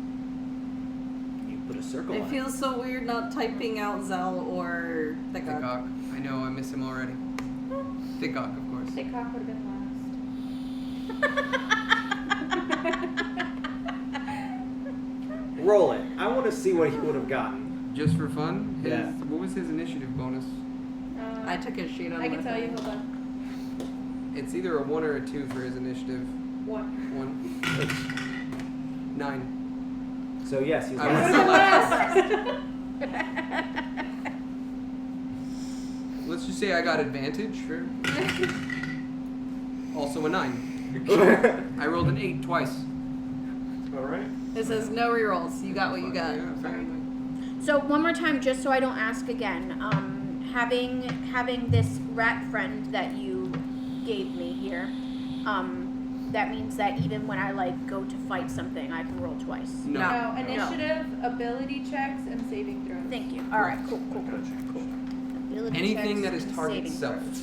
You put a circle It on feels so weird not typing out Zell or Thickok. Thickok. I know, I miss him already. Thickok, of course. Thick cock would have been it. Roll it. I want to see what he would have gotten. Just for fun? Yeah. What was his initiative bonus? last. I took his sheet on I can my tell you. thing. Hold on. It's either a 1 or a 2 for his initiative. 1. 1. 9. So yes, he's I got was- it. Let's just say I got advantage. Sure. Also a 9. I rolled an 8 twice. All right. It says no rerolls. You got what you got. Yeah, apparently. So one more time, just so I don't ask again. Having this rat friend that you gave me here, that means that even when I like go to fight something, I can roll twice. No. No, initiative, ability checks, and saving throws. Thank you. All right, cool. Gotta change. Ability Anything checks that is and target saving self. throws.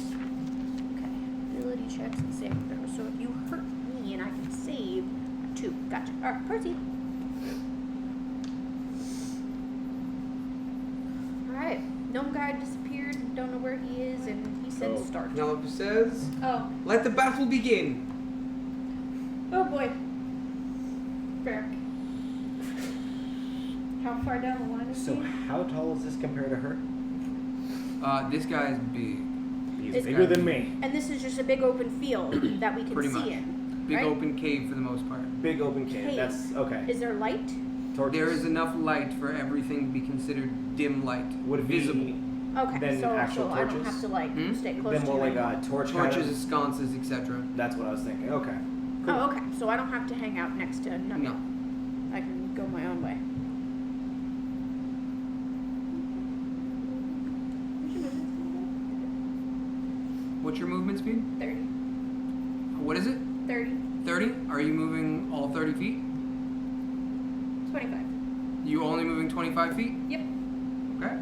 Okay, ability checks and saving throws. So if you hurt me and I can save 2, gotcha. All right, proceed. All right, gnome guy disappeared. Don't know where he is, and he said start. Penelope says, Oh. "Let the battle begin." Oh boy. Fair. How far down the line is So he? how tall is this compared to her? This guy's big. He's Is- bigger than me. And this is just a big open field that we can Pretty see much. in. Big Right. open cave for the most part. Big open cave. Cave. That's okay. Is there light? Torches. There is enough light for everything to be considered dim light. Would it visible. be Okay, Then so actual I don't torches? have to like Hmm? stay close then to more you like anymore. a torch Torches, kind of? sconces, etc. That's what I was thinking. Okay. Oh, okay. So I don't have to hang out next to none. No. I can go my own way. What's your movement speed? 30. What is it? 30. 30? Are you moving all 30 feet? 25. You only moving 25 feet? Yep. Okay.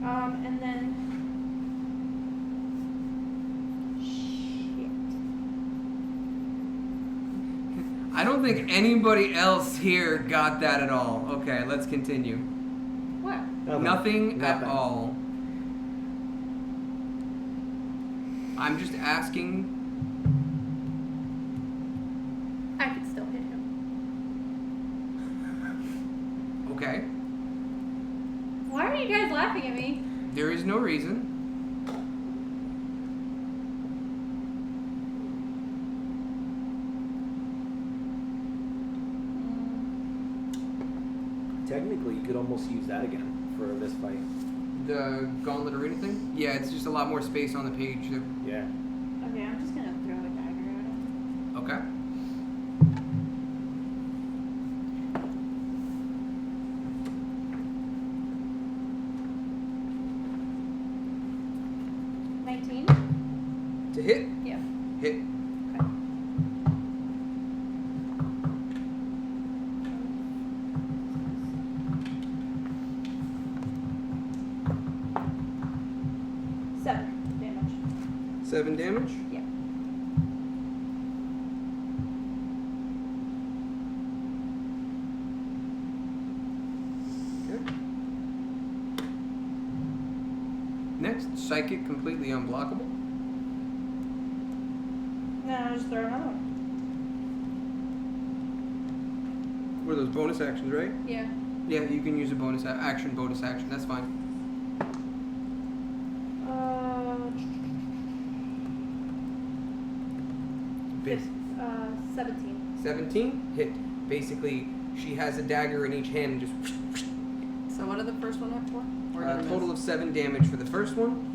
And then. Shit. I don't think anybody else here got that at all. Okay, let's continue. What? Nothing at Nothing. all. I'm just asking. I could still hit him. Okay. Why are you guys laughing at me? There is no reason. Technically, you could almost use that again for this fight. The Gauntlet Arena thing? Yeah, it's just a lot more space on the page. Yeah. Okay, I'm just gonna throw a dagger at him. Okay. To hit? Yeah. Hit. Okay. Seven damage. 7 damage? Yeah. Okay. Next, Psychic, completely unblockable. No, just throw another one. What are those bonus actions, right? Yeah. Yeah, you can use a bonus bonus action. That's fine. Big. 17. 17, hit. Basically, she has a dagger in each hand and just So what did the first one hit for? Or did a I total miss? of 7 damage for the first one.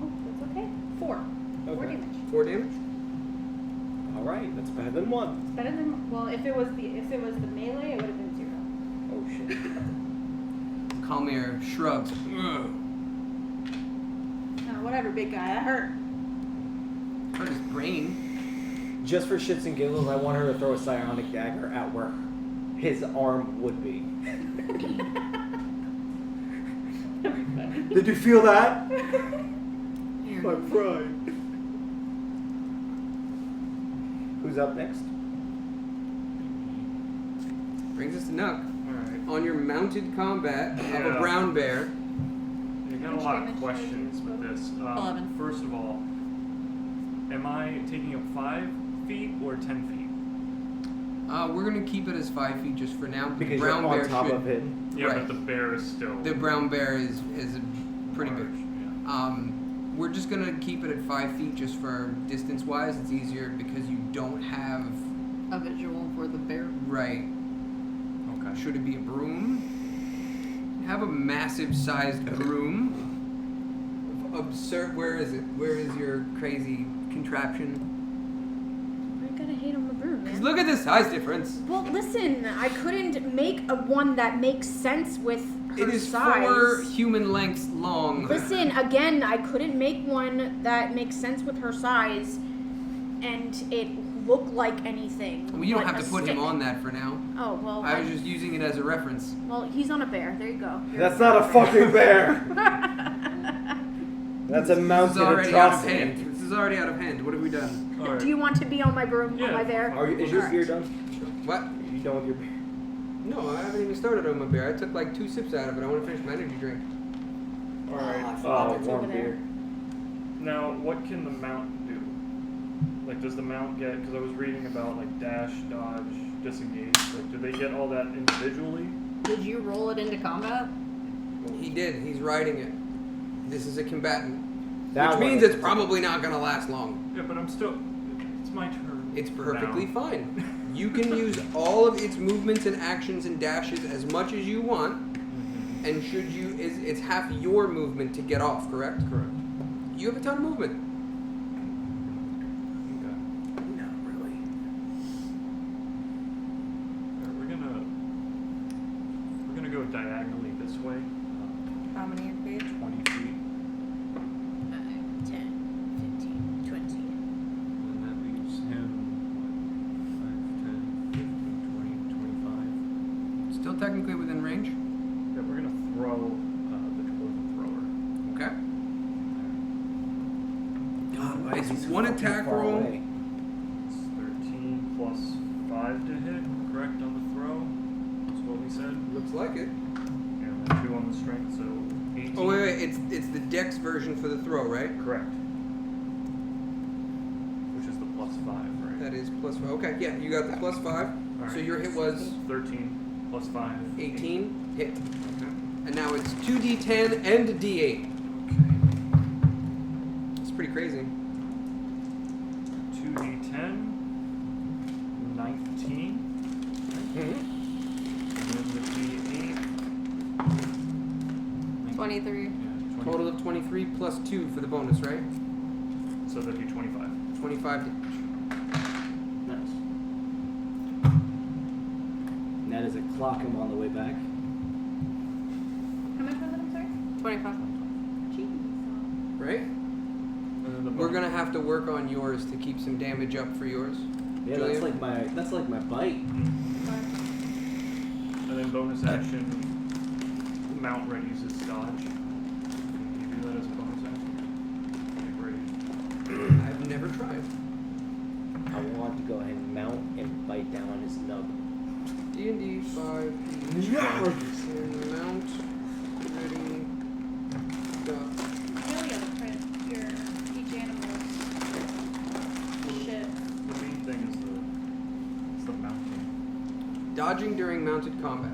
Oh, that's okay. 4. 4 Okay. damage. 4 damage. All right, that's better than 1. It's better than, well, if it was the melee, it would have been 0. Oh shit. Kalmir shrugs. Ugh. Oh, whatever, big guy. That hurt. Hurt his brain. Just for shits and giggles, I want her to throw a psionic dagger at where his arm would be. Did you feel that? Here. My pride. Who's up next? Brings us to Nuck. Alright. On your mounted combat of a Yeah. brown bear. I got a Which lot damage of questions did I with do? this. 11. First of all, am I taking up 5 feet or 10 feet? We're gonna keep it as 5 feet just for now. Because the brown you're on bear top should. of it. Yeah, Right. but the bear is still. The brown bear is pretty large, big. Yeah. We're just gonna keep it at 5 feet just for distance wise. It's easier because you don't have A visual for the bear. right. Okay. Should it be a broom? Have a massive sized broom. Absurd. Where is it? Where is your crazy contraption. I gotta hate on the broom, 'Cause man. look at the size difference. Well, listen, I couldn't make a one that makes sense with her It is size. 4 human lengths long. Listen, again, I couldn't make one that makes sense with her size, and it looked like anything. Well, you don't but have a to put stick. him on that for now. Oh well. I was just using it as a reference. Well, he's on a bear. There you go. That's not a fucking bear. That's a This is mounted already out of atrocity. hand. This is already out of hand. What have we done? All right. Do you want to be on my broom, on Yeah. my bear? Is your beer done? What? Are you done with your beer? No, I haven't even started on my beer. I took like 2 sips out of it. I want to finish my energy drink. All right. I forgot Oh, that's warm over there. beer. Now, what can the mount do? Like, does the mount get? Because I was reading about like dash, dodge, disengage. Like, do they get all that individually? Did you roll it into combat? He did. He's riding it. This is a combatant. That Which one means is- it's probably not going to last long. Yeah, but I'm still. It's my turn. It's for perfectly now. fine. You can use all of its movements and actions and dashes as much as you want, Mhm. and it's half your movement to get off, correct? Correct. You have a ton of movement. Okay. Not really. Alright, we're gonna go diagonally this way. How many feet? 20 feet. 10, 15, 20. And that leaves him, what, 5, 10, 15, 20, 25. Still technically within range. Yeah, we're gonna throw the dwarven thrower. Okay. God, It's he's one fucking attack far roll. away. It's 13 plus 5 to hit, correct, on the throw? That's what we said. Looks like it. And then 2 on the strength, so 18. Oh wait, it's the dex version for the throw, right? Correct. Which is the plus 5, right? That is plus 5. Okay, yeah, you got the plus 5. Alright. So your hit was 13 plus 5. 18 hit, Okay. and now it's 2d10 and a d8. Okay. It's pretty crazy. 2d10, 19, Mhm. and then the d8. 23. Yeah, 20. Total of 23 plus 2 for the bonus, right? So that'd be 25. 25 damage. Nice. And that is a clock him on the way back. How much was it? I'm sorry. 25. Right? And then the We're bonus. gonna have to work on yours to keep some damage up for yours. Yeah, Julian? that's like my bite. And then bonus action, mount readies its dodge. Can you do that as a bonus action? Okay, great. I've never tried. I want to go ahead and mount and bite down on his nub. D&D 5. Yeah. And mount. Ready. Go. You really gotta print your each animal's shit. The main thing is the mounting. Dodging during mounted combat.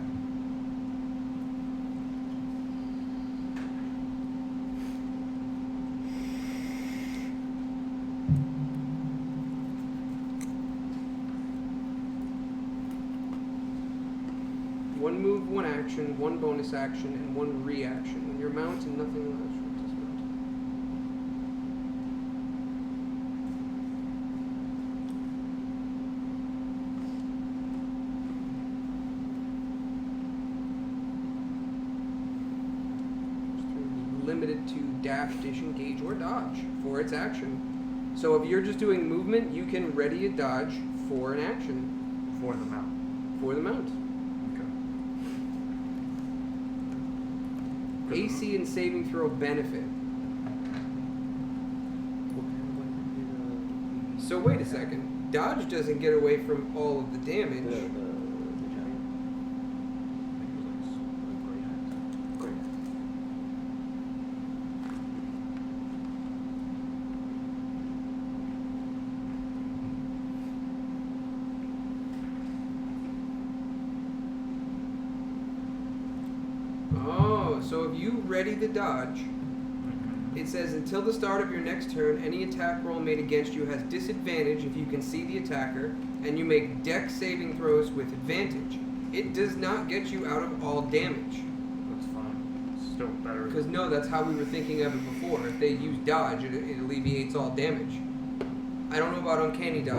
One move, one action, one bonus action, and one reaction. When you're mounted, nothing else dismount. Limited to dash, disengage, or dodge for its action. So if you're just doing movement, you can ready a dodge for an action For the mount. for the mount. Okay. AC and saving throw benefit. So wait a second. Dodge doesn't get away from all of the The damage. giant. Great. Oh, so if you ready the dodge, it says until the start of your next turn, any attack roll made against you has disadvantage if you can see the attacker, and you make dex saving throws with advantage. It does not get you out of all damage. That's fine. It's still better. Because no, that's how we were thinking of it before. If they use dodge, it alleviates all damage. I don't know about uncanny dodge.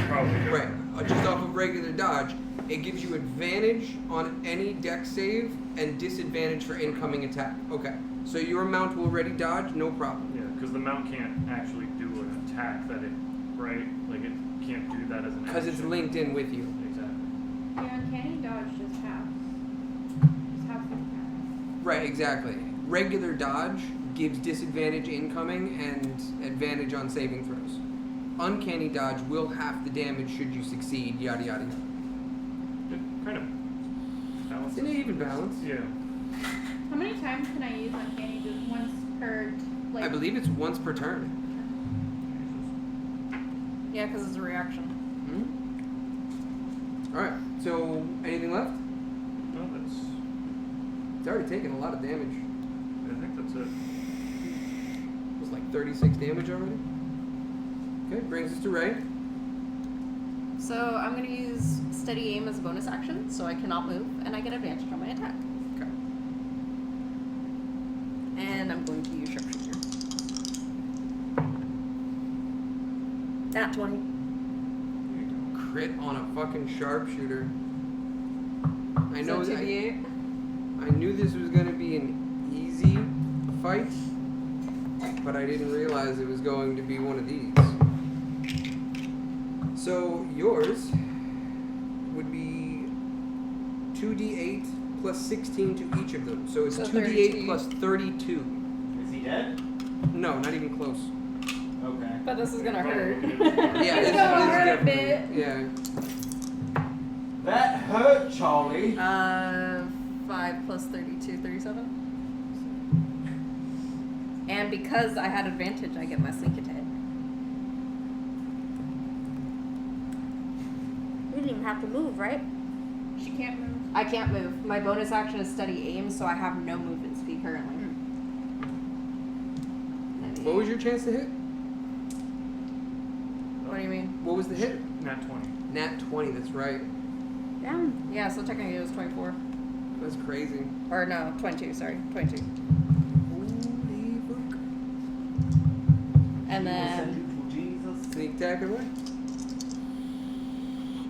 Probably. Right. Just off of regular dodge, it gives you advantage on any dex save and disadvantage for incoming attack. Okay. So your mount will already dodge, no problem. Yeah, because the mount can't actually do an attack that it, right? Like it can't do that as an Because it's action. linked in with you. Exactly. Yeah, uncanny dodge just half. Just half the attack. Right, exactly. Regular dodge gives disadvantage incoming and advantage on saving throws. Uncanny dodge will half the damage should you succeed, yada yada yada. It kind of balances. It's an even balance. Yeah. How many times can I use uncanny? Just once per, like. I believe it's once per turn. Yeah, because it's a reaction. Hmm? Alright, so anything left? No, that's. It's already taken a lot of damage. I think that's it. It was like 36 damage already. Okay, brings us to Ray. So I'm going to use steady aim as a bonus action, so I cannot move, and I get advantage on my attack. Okay. And I'm going to use sharpshooter. Nat 20. Crit on a fucking sharpshooter. I know So that 2d8. I knew this was gonna be an easy fight, but I didn't realize it was going to be one of these. So yours would be 2d8 plus 16 to each of them. So it's So 2d8 32. plus 32. Is he dead? No, not even close. Okay. But this is going to hurt. Yeah, It's this gonna is hurt a definitely. bit. Yeah. That hurt, Charlie. 5 plus 32, 37. And because I had advantage, I get my sneak attack. You didn't even have to move, right? She can't move. I can't move. My bonus action is steady aim, so I have no movement speed currently. What was your chance to hit? What do you mean? What was the hit? Nat 20. Nat 20. That's right. Down. Yeah, so technically it was 24. That's crazy. Or no, 22, sorry. 22. Holy fuck. And We'll then, send you to Jesus. Sneak attack away.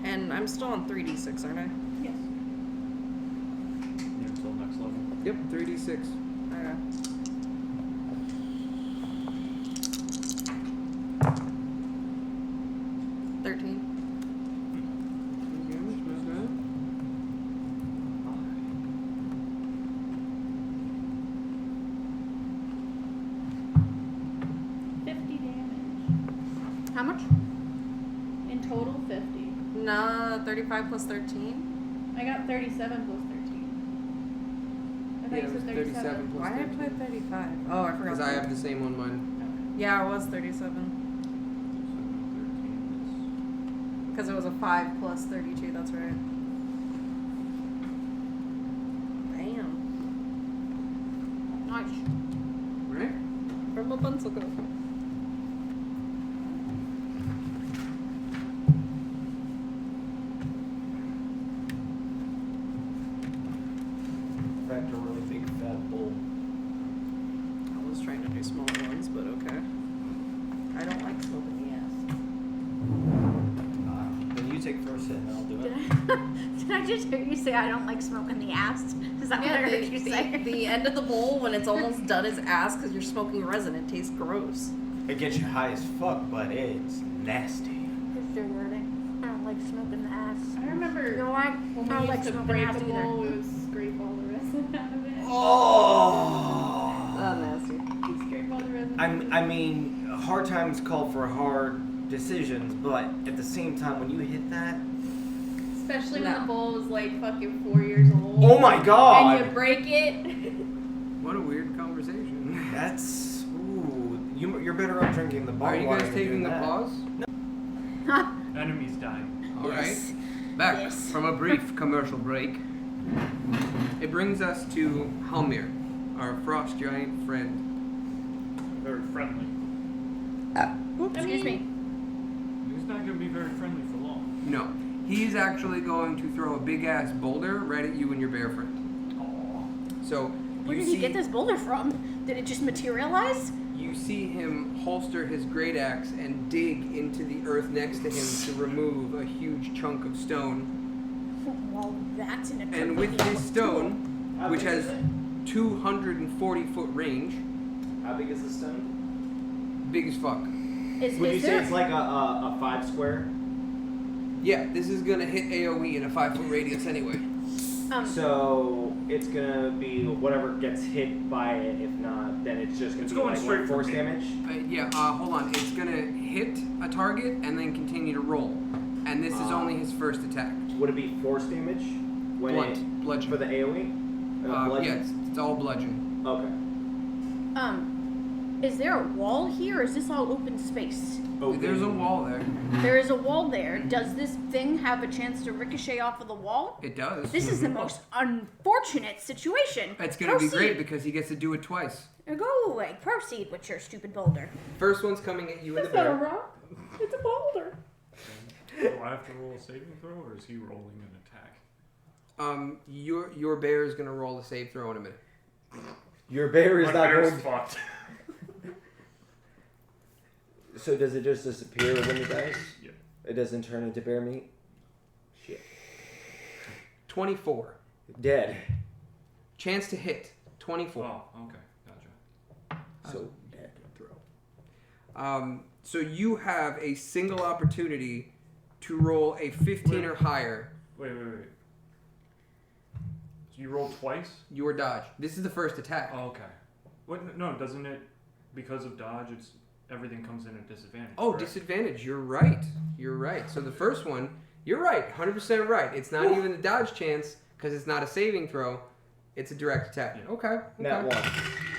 and I'm still on 3d6, aren't I? Yes. Yeah, until next level. Yep, 3d6. Okay. $13. Damage, not bad. 50 damage. How much? In total, 50. No, 35 plus 13. I got 37 plus 13. I thought Yeah, you it was said 37 plus Why did I 13. play 35? Oh, I forgot. Because I have the same on mine. Yeah, it was 37. Because it was a 5 plus 32, that's right. Damn. Nice. Right? From a pencil go. In fact, a really big fat bull. I was trying to do smaller ones, but okay. I don't like smoking the ass. Then you take first hit and I'll do Did it. I, did I just hear you say I don't like smoking the ass? Is that what I heard you say? the end of the bowl when it's almost done is ass because you're smoking resin. It tastes gross. It gets you high as fuck, but it's nasty. It's your wording. I don't like smoking the ass. I remember You know why? when I don't we like used to smoking break ass a either. bowl, we would scrape all the resin out of it. Oh. Nasty. You scrape all the resin. I mean, hard times call for hard decisions, but at the same time, when you hit that, Especially when No. the bowl was like fucking 4 years old. oh my god, And you break it. What a weird conversation. that's ooh. You're better off drinking the bottled Are you water guys than doing taking the that. pause? Enemies dying. Alright. Yes. Back Yes. from a brief commercial break. It brings us to Halmir, our frost giant friend. Very friendly. Oops, excuse me. He's not going to be very friendly for long. No. He's actually going to throw a big ass boulder right at you and your bear friend. Aww. So Where you did see he get this boulder from? Did it just materialize? You you see him holster his great axe and dig into the earth next to him to remove a huge chunk of stone. Well, that's an And with this stone, which big has is 240-foot range, How big is the stone? big as fuck. Is Would you say there it's like a 5 square? Yeah, this is gonna hit AoE in a 5-foot radius anyway. So it's gonna be whatever gets hit by it. If not, then it's just gonna It's be going like straight what, for force me. damage. Hold on. It's gonna hit a target and then continue to roll. And this is only his first attack. Would it be force damage? When Blunt. Bludgeon. for the AOE? Bludgeon? Yeah, it's all bludgeon. Okay. Is there a wall here, or is this all open space? Open. There's a wall there. There is a wall there. Does this thing have a chance to ricochet off of the wall? It does. This is the most unfortunate situation. It's gonna be Proceed. great because he gets to do it twice. Go away. Proceed with your stupid boulder. First one's coming at you in the It's not a bear. rock. It's a boulder. Do I have to roll a saving throw, or is he rolling an attack? Your bear is gonna roll a save throw in a minute. Your bear is My not bear's going. fucked. So does it just disappear when it dies? Yeah. It doesn't turn into bear meat. Shit. 24. Dead. Chance to hit. 24. Oh, okay, gotcha. So dead. So you have a single opportunity to roll a 15 or higher. Wait. So you roll twice? Your dodge. This is the first attack. Oh, okay. What? No, doesn't it? Because of dodge, it's everything comes in at disadvantage. Oh, correct? disadvantage. You're right. You're right. So the first one, you're right. 100% right. It's not even a dodge chance because it's not a saving throw. It's a direct attack. Yeah. Okay. Nat 1.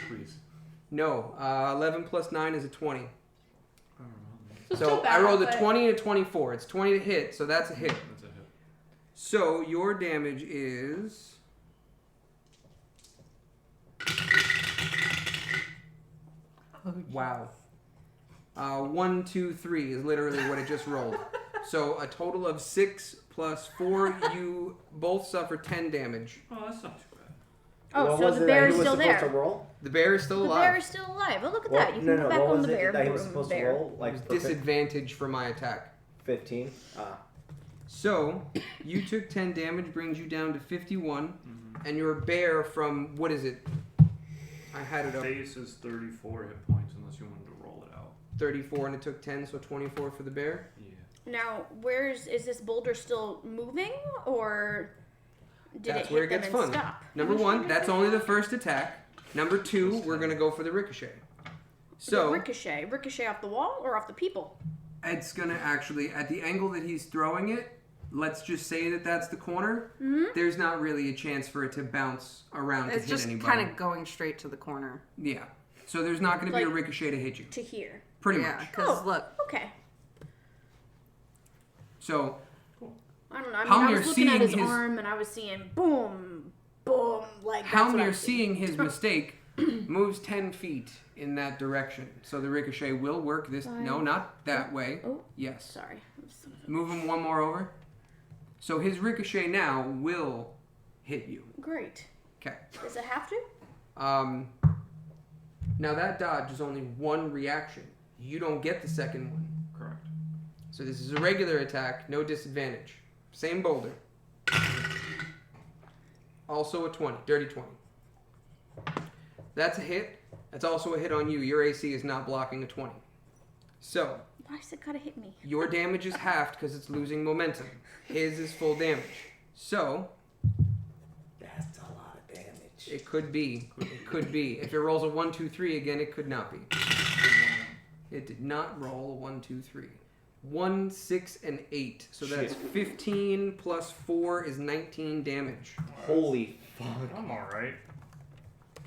Please. No. 11 plus 9 is a 20. I don't know. So Still bad, I rolled a but- 20 and a 24. It's 20 to hit, so that's a hit. That's a hit. So your damage is... Wow. 1, 2, 3 is literally what it just rolled. So a total of 6 plus 4, you both suffer 10 damage. Oh, that's not too bad. Oh, What so was the it bear that is he was still supposed there. to roll? The bear is still The alive. bear is still alive. Oh, look at that. You can no, go back what on was the it bear. that he was supposed bear. to roll? It Like was perfect? disadvantage for my attack. 15. So you took 10 damage, brings you down to 51, Mm-hmm. and your bear from, what is it? I had it up. Base is 34 hit points unless you wanted to roll it out. 34 and it took 10, so 24 for the bear. Yeah. Now, is this boulder still moving, or did That's it where hit it gets them and fun. stop? Number one, that's only the first attack. Number two, we're gonna go for the ricochet. So Ricochet off the wall or off the people? it's gonna actually, at the angle that he's throwing it, let's just say that that's the corner. Mm-hmm. There's not really a chance for it to bounce around It's to just hit anybody. kind of going straight to the corner. Yeah. So there's not gonna be a Like- ricochet to hit you. To here. Pretty Yeah, much. because Oh. look, Okay. So I don't know. I mean, I Halmir was looking at his, seeing his- arm and I was seeing boom, boom, like that's what I Halmir was seeing his mistake moves 10 feet in that direction. So the ricochet will work this. No, not that way. Oh. Yes. Sorry. Move him one more over. So his ricochet now will hit you. Great. Okay. Does it have to? Now that dodge is only one reaction. You don't get the second one. Correct. So this is a regular attack, no disadvantage. Same boulder. Also a 20, dirty 20. That's a hit. That's also a hit on you. Your AC is not blocking a 20. So Why does it gotta hit me? your damage is halved because it's losing momentum. His is full damage. So That's a lot of damage. it could be. It could be. If it rolls a 1, 2, 3 again, it could not be. It did not roll a 1, 2, 3. 1, 6, and 8. So that's Shit. 15 plus 4 is 19 damage. Holy fuck. I'm alright.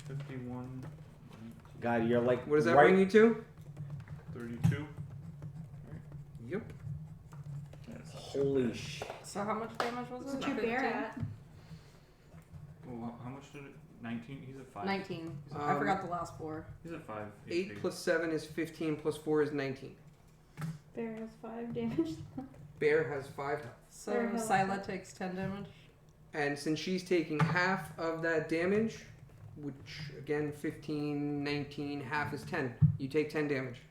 51, God, you're like. What does that right- bring you to? 32. Yep. That's Holy shit. so how much damage was it? What's your bear at? Well, how much did it? 19? He's at 5. 19. I forgot the last four. He's at 5. 8 plus 7 is 15 plus 4 is 19. Bear has 5 damage. Bear has 5 health. So Very helpful. Scylla takes 10 damage. And since she's taking half of that damage, which again 15, 19, half is 10. You take 10 damage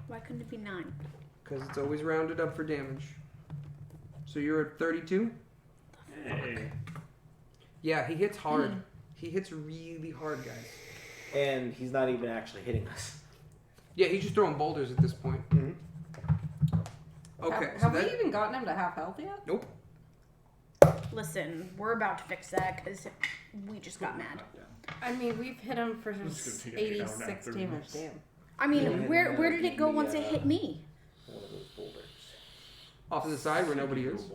Why couldn't it be 9? because it's always rounded up for damage. So you're at 32. Hey. Yeah, he hits hard. He hits really hard, guys. And he's not even actually hitting us. Yeah, he's just throwing boulders at this point. Mhm. Okay, Have so we that, even gotten him to half health yet? nope. Listen, we're about to fix that because we just got mad. I mean, we've hit him for This is gonna take an hour and a half, 86 30 damage. minutes. Damn. I mean, Yeah. where did it go The, once it hit me? One of those boulders. Off to the side where nobody is.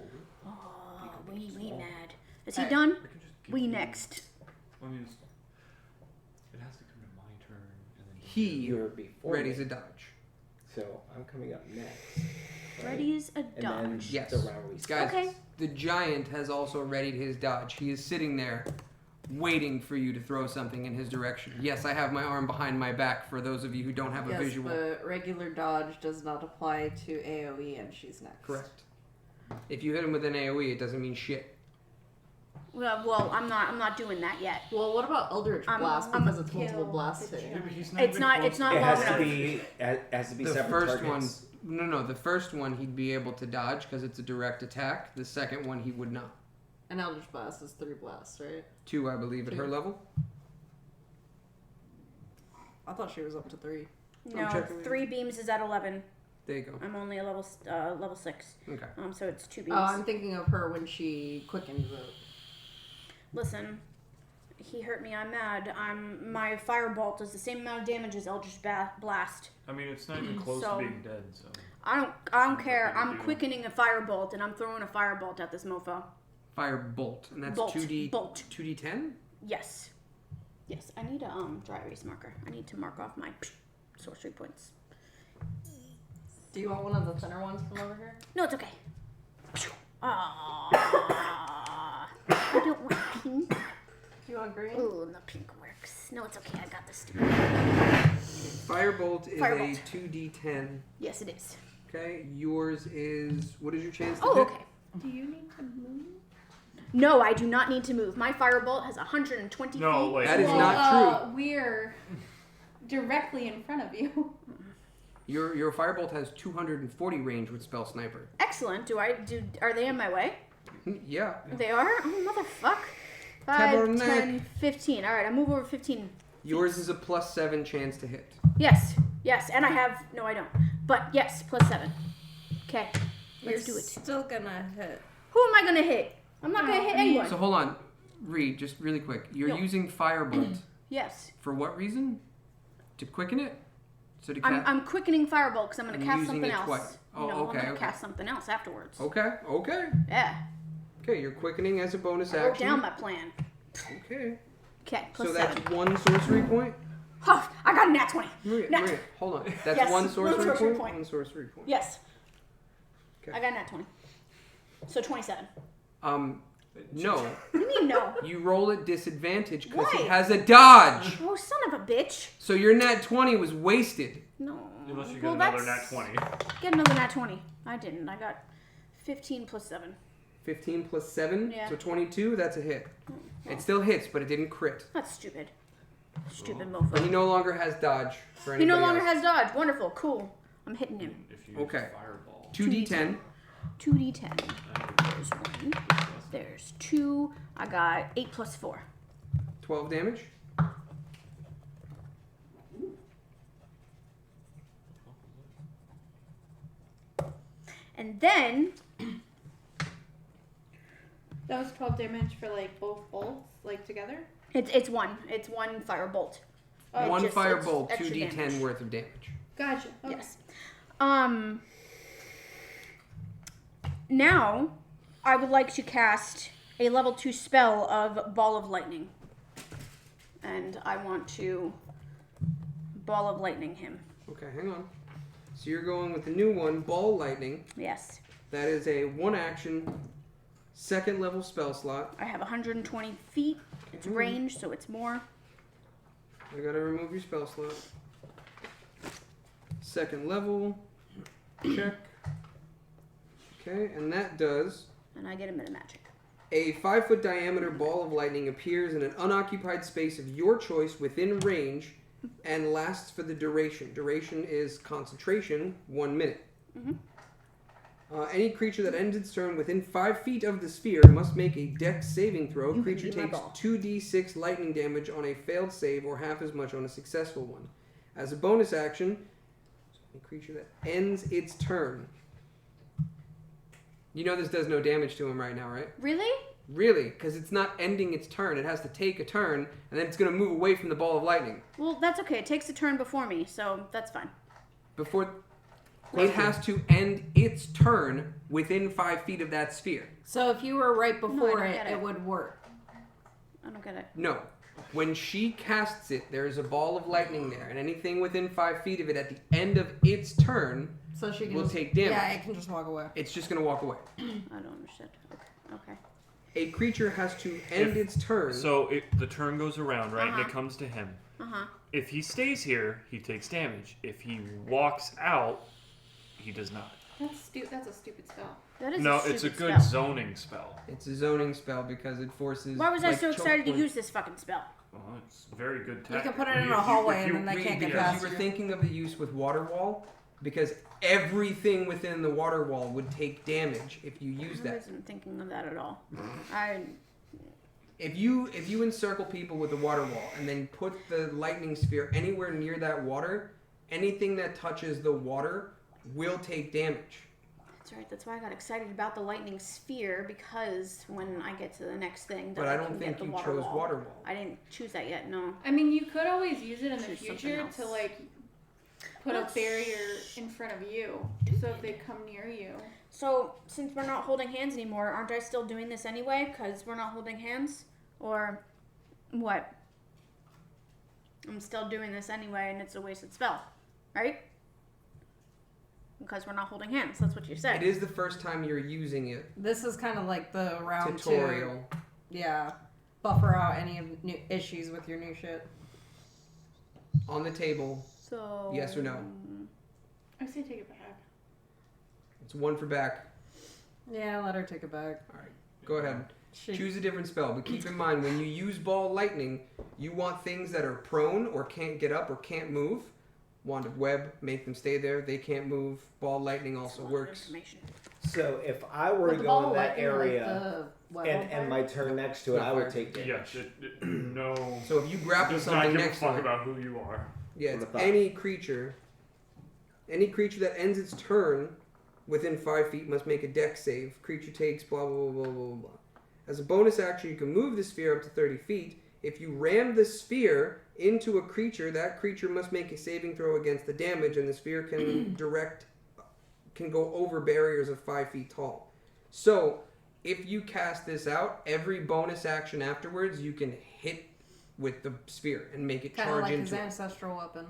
Oh, we mad. Is he Alright. done? I can just give We you- next. I mean, it has to come to my turn, and then He You're before readies me. a dodge. So I'm coming up next. right? Ready's a And then dodge. Yes. the round we Guys, Okay. the giant has also readied his dodge. He is sitting there waiting for you to throw something in his direction. Yes, I have my arm behind my back for those of you who don't have a Yes, visual. the regular dodge does not apply to AoE, and she's next. Correct. If you hit him with an AoE, it doesn't mean shit. Well, I'm not doing that yet. Well, what about Eldritch Blast I'm because it's multiple kill blasts the hitting Yeah, him? but he's not It's even not. close It's not It long has enough. to be. Has to be The separate first targets. one, no, the first one he'd be able to dodge because it's a direct attack. The second one he would not. An Eldritch Blast is 3 blasts, right? 2, I believe, at her 2. level. I thought she was up to 3. No, checking. 3 beams is at 11. There you go. I'm only a level 6. Okay. So it's 2 beams. Oh, I'm thinking of her when she quickens it. Listen, he hurt me. I'm mad. My firebolt does the same amount of damage as Eldritch Blast. I mean, it's not even close So- to being dead, so. I don't care. Nothing to I'm do. quickening a firebolt and I'm throwing a firebolt at this mofo. Fire bolt, and that's Bolt. 2d Bolt. 2d10. Yes. Yes. I need a dry erase marker. I need to mark off my sorcery points. Do you want one of the thinner ones from over here? No, it's okay. Ah, I don't want pink. Do you want green? Oh, the pink works. No, it's okay. I got this. Stupid. Firebolt is Firebolt. a 2d10. Yes, it is. Okay, yours is. What is your chance to Oh, hit? okay. Do you need to move? No, I do not need to move. My firebolt has 120 No, feet. wait. That is Well, not We're directly in front of you. Your firebolt has 240 range with spell sniper. Excellent. Are they in my way? Yeah. They are? Oh, motherfuck. 5, Tabernacle. 10, 15. All right, I move over 15. Yours is a +7 chance to hit. Yes. Yes, and I have... No, I don't. But yes, +7. Okay, let's do You're it. still gonna hit. Who am I going to hit? I'm not going to hit anyone. So hold on, Reed, just really quick. You're No. using firebolt Yes. for what reason? To quicken it? So to I'm quickening firebolt because I'm going to I'm cast using something it else. twice. Oh, no, okay, I'm going to okay. cast something else afterwards. Okay. Yeah. Okay, you're quickening as a bonus I wrote action. down my plan. Okay. Okay, So +7. that's 1 sorcery point. Oh, I got a nat 20. Maria, Nat- Maria, hold on. That's Yes, 1 one sorcery, sorcery point. point. 1 sorcery point. Yes. Okay. I got a nat 20. So 27. No. What do you mean no? You roll at disadvantage because he Why? has a dodge. Oh, son of a bitch. So your nat 20 was wasted. No. Unless you get Well, another nat that's- 20. Get another nat 20. I didn't. I got 15 plus 7. 15 plus 7, Yeah. so 22, that's a hit. It still hits, but it didn't crit. That's stupid. Stupid But he mofo. no longer has dodge for He no anybody longer else. has dodge. Wonderful. Cool. I'm hitting him. If you Okay. use fireball. 2d10. 2d10. There's 1. There's 2. I got 8 plus 4. 12 damage. And then, That was 12 damage for like both bolts, like together. it's 1. It's 1 firebolt. Oh, One just- firebolt, it's extra 2d10 damage. worth of damage. Gotcha. Okay. Yes. Now, I would like to cast a level 2 spell of Ball of Lightning. And I want to Ball of Lightning him. Okay, hang on. So you're going with the new one, Ball Lightning. Yes. That is a 1-action, 2nd level spell slot. I have 120 feet. It's range, so it's more. I gotta remove your spell slot. 2nd level. Check. Okay, and that does And I get a minute magic. A 5-foot diameter ball of lightning appears in an unoccupied space of your choice within range and lasts for the duration. Duration is concentration, 1 minute. Any creature that ends its turn within 5 feet of the sphere must make a dex saving throw. You can Creature beat my takes ball. 2d6 lightning damage on a failed save or half as much on a successful one. As a bonus action, a creature that ends its turn. You know this does no damage to him right now, right? Really? Really, because it's not ending its turn. It has to take a turn, and then it's going to move away from the ball of lightning. Well, that's okay. It takes a turn before me, so that's fine. It has to end its turn within 5 feet of that sphere. So if you were right before don't it, get it it. would work. I don't get it. No. When she casts it, there is a ball of lightning there, and anything within 5 feet of it at the end of its turn So she can will just, take damage. Yeah, it can just walk away. It's just going to walk away. I don't understand. Okay. A creature has to end its turn. So the turn goes around, right? And it Uh-huh. comes to him. Uh-huh. If he stays here, he takes damage. If he walks out, he does not. That's a stupid spell. That is No, a it's a stupid good spell. zoning spell. It's a zoning spell because it forces. Why was I like, so choke excited to points. use this fucking spell? Well, it's very good You tactic. can put it in If a you- hallway if you- and then they can't get because past you were you. thinking of the use with water wall, because everything within the water wall would take damage if you use I that. wasn't thinking of that at all. If you encircle people with the water wall and then put the lightning sphere anywhere near that water, anything that touches the water will take damage. That's right. That's why I got excited about the lightning sphere, because when I get to the next thing, But then I can don't get think the you water chose wall. water wall. I didn't choose that yet. No. I mean, you could always use it in the Choose something future else. to like put a barrier in front of you, so if they come near you. So since we're not holding hands anymore, aren't I still doing this anyway? Because we're not holding hands, or what? I'm still doing this anyway, and it's a wasted spell, right? Because we're not holding hands. That's what you said. It is the first time you're using it. This is kind of like the round Tutorial. Yeah. Buffer out any of new issues with your new shit. On the table, So yes or no? I say take it back. It's 1 for back. Yeah, let her take it back. Alright, go ahead. She, Choose a different spell, but keep in mind when you use ball lightning, you want things that are prone or can't get up or can't move. Wand of web, make them stay there. They can't move. Ball lightning also works. Information. So if I were With to the go ball in that lightning, like area the web and on my fire? turn next to it, I would take damage. Yes, no. So if you grapple Does not something give a next fuck to it, about who you are. yeah, What it's about- any creature that ends its turn within 5 feet must make a dex save. Creature takes blah blah blah blah blah blah. As a bonus action, you can move the sphere up to 30 feet. If you ram the sphere into a creature, that creature must make a saving throw against the damage, and the sphere can can go over barriers of 5 feet tall. So, if you cast this out, every bonus action afterwards, you can hit with the sphere and make it Kind of charge like his into it. ancestral weapon.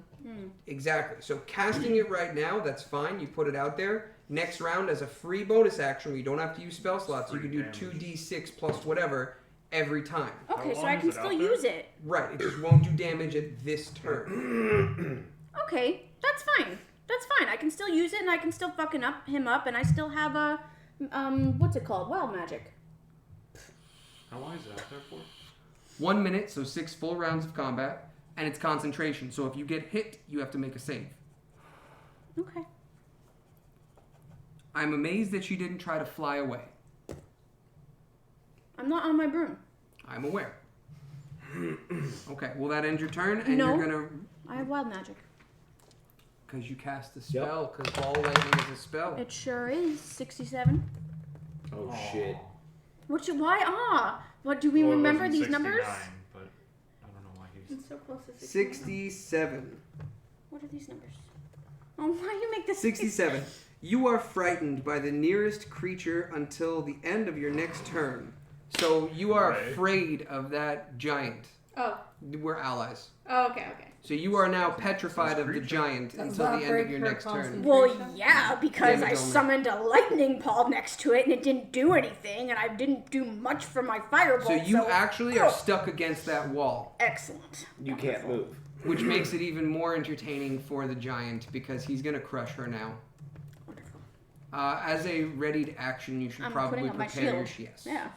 Exactly. So casting it right now, that's fine. You put it out there. Next round, as a free bonus action, where you don't have to use spell slots, you Free can do damage. 2d6 plus whatever every time. Okay, so long I is can it still out there? use it. Right. It just won't do damage at this turn. Okay, that's fine. That's fine. I can still use it, and I can still fucking up him up, and I still have a what's it called? Wild magic. How long is it out there for? 1 minute, so 6 full rounds of combat, and it's concentration. So if you get hit, you have to make a save. Okay. I'm amazed that she didn't try to fly away. I'm not on my broom. I'm aware. Okay, will that end your turn? And No. you're gonna, I have wild magic. because you cast a spell, because ball lightning is a spell. It sure is 67. Oh shit. Why? What do we Well, it remember wasn't these numbers? 69, but I don't know why he's. It's so close to 67. What are these numbers? Oh, why do you make this? 67. You are frightened by the nearest creature until the end of your next turn. So you are Right. afraid of that giant. Oh. We're allies. Oh, okay. So you are now petrified Sounds of the creepy. giant Does until that the end break of your her next turn. concentration? Well, yeah, because Damage I only. summoned a lightning ball next to it, and it didn't do anything, and I didn't do much for my firebolt. So you actually are stuck against that wall, Excellent. You can't move. which makes it even more entertaining for the giant because he's going to crush her now. Wonderful. As a readied action, you should I'm probably putting up my prepare your shield. yes. Yeah.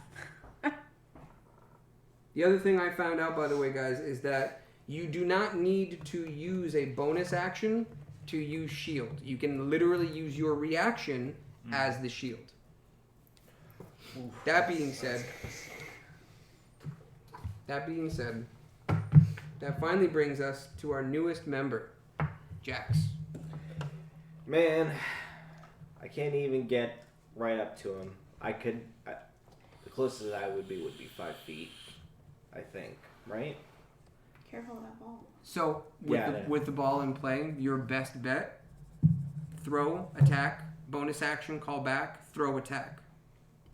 The other thing I found out, by the way, guys, is that you do not need to use a bonus action to use shield. You can literally use your reaction as the shield. That being said, that finally brings us to our newest member, Jax. Man, I can't even get right up to him. The closest I would be 5 feet, I think, right? Careful of that ball. So, Yeah, with the ball in play, your best bet, throw, attack, bonus action, call back, throw, attack.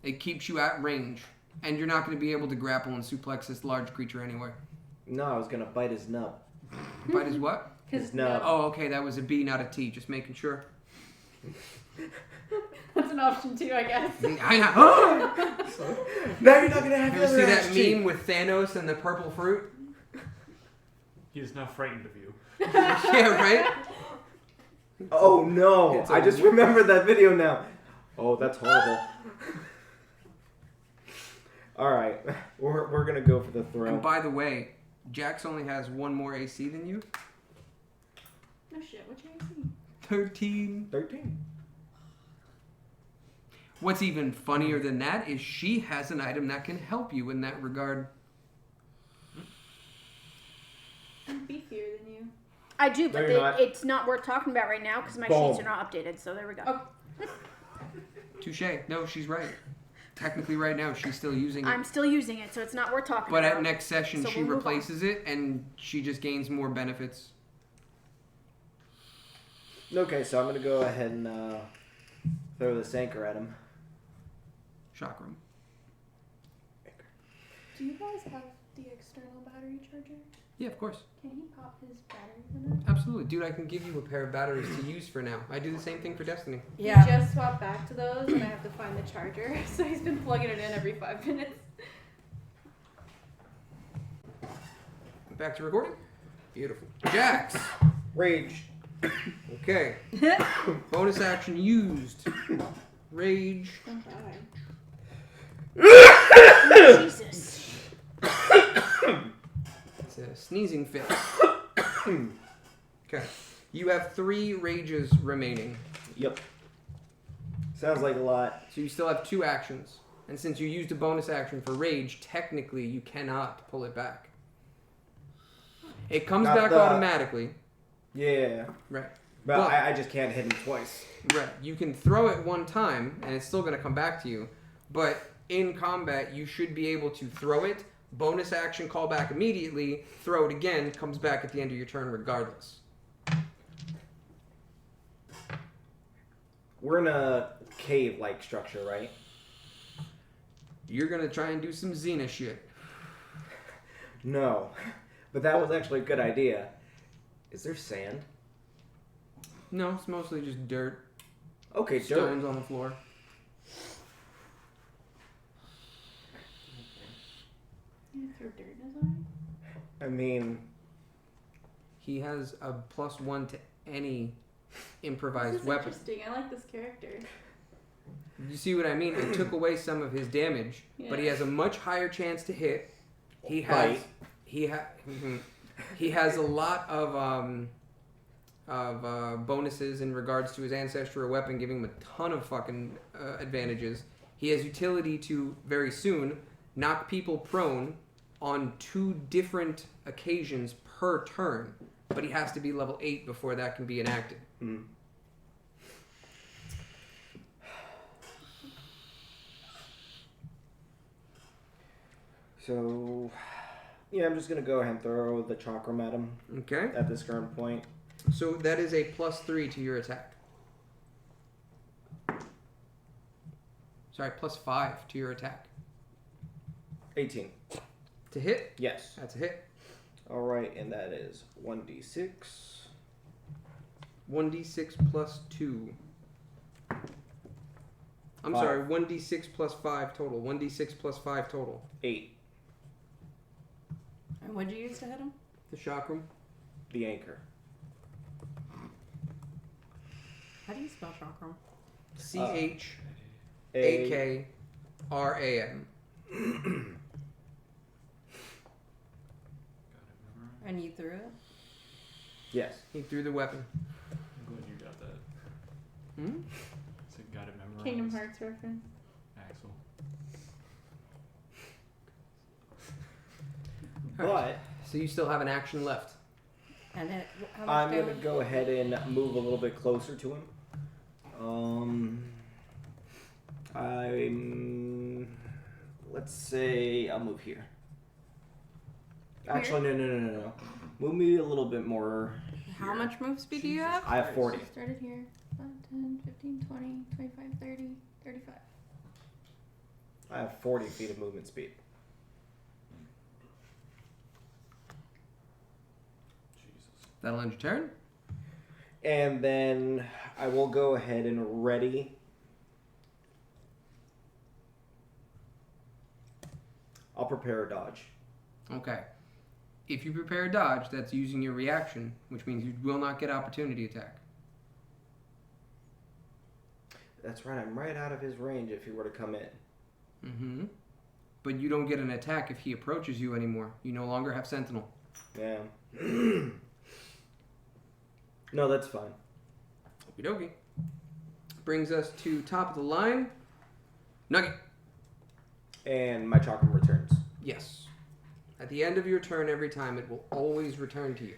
It keeps you at range, and you're not going to be able to grapple and suplex this large creature anyway. No, I was gonna bite his nub. Bite is what? His nub. Oh, okay, that was a B, not a T. Just making sure. That's an option too, I guess. I know. Now you're not gonna have You your ever see other that ass cheek. meme with Thanos and the purple fruit? He is now frightened of you. Yeah, right? Oh no! It's I just over. remembered that video now. Oh, that's horrible. All right, we're gonna go for the throw. And by the way, Jax only has one more AC than you. No shit, what's your AC? 13. 13. What's even funnier than that is she has an item that can help you in that regard. I'm beefier than you. I do, but No, you're not. it's not worth talking about right now because my Boom. sheets are not updated. So there we go. Oh. Touche. No, she's right. Technically, right now, she's still using it. I'm still using it, so it's not worth talking But about. at next session, So she we'll move replaces it, and she just gains more benefits. Okay, so I'm gonna go ahead and throw this anchor at him. Chakram. Do you guys have the external battery charger? Yeah, of course. Can he pop his batteries in it? Absolutely. Dude, I can give you a pair of batteries to use for now. I do the same thing for Destiny. Yeah. He just swapped back to those and I have to find the charger. So he's been plugging it in every 5 minutes. Back to recording? Beautiful. Jax! Rage. Okay. Bonus action used. Rage. Don't die. Jesus. It's a sneezing fit. Okay. You have 3 rages remaining. Yep. Sounds like a lot. So you still have 2 actions. And since you used a bonus action for rage, technically you cannot pull it back. It comes Not back the- automatically. Yeah. Right. But But- I just can't hit him twice. Right. You can throw it one time and it's still going to come back to you. But in combat, you should be able to throw it, bonus action, call back immediately, throw it again, comes back at the end of your turn regardless. We're in a cave-like structure, right? You're going to try and do some Xena shit. No. But that was actually a good idea. Is there sand? No, it's mostly just dirt. Okay, dirt. Stones on the floor. You throw dirt in his eye? I mean, He has a +1 to any This improvised is weapon. interesting. I like this character. You see what I mean? It took away some of his damage, but he Yeah. has a much higher chance to hit. He Bite. has he has a lot of bonuses in regards to his ancestral weapon, giving him a ton of fucking advantages. He has utility to very soon knock people prone on 2 different occasions per turn, but he has to be level 8 before that can be enacted. so yeah, I'm just gonna go ahead and throw the chakram at him Okay? at this current point. So that is a +3 to your attack. Sorry, +5 to your attack. 18. To hit? Yes. That's a hit. All right, and that is 1d6. 1d6 plus 2. I'm 5. sorry, 1d6 plus 5 total. 1d6 plus 5 total. 8. And what'd you use to hit him? The chakram. The anchor. How do you spell chakram? CHAKRAM. And you threw it? Yes. He threw the weapon. I'm glad you got that. Hmm? So you got it memorized. Kingdom Hearts reference. Axel. But So you still have an action left. And it, how much I'm gonna damage? go ahead and move a little bit closer to him. Let's say I'll move here. Actually, no. Move me a little bit more. How much move speed do you have? I have 40. Started here. 5, 10, 15, 20, 25, 30, 35. I have 40 feet of movement speed. Jesus. That'll end your turn. And then I will go ahead and ready. I'll prepare a dodge. Okay. If you prepare a dodge, that's using your reaction, which means you will not get opportunity attack. That's right, I'm right out of his range if he were to come in. Mm-hmm. But you don't get an attack if he approaches you anymore. You no longer have Sentinel. Yeah. No, that's fine. Okie dokie. Brings us to top of the line. Nugget. And my chakram returns. Yes. At the end of your turn, every time, it will always return to you.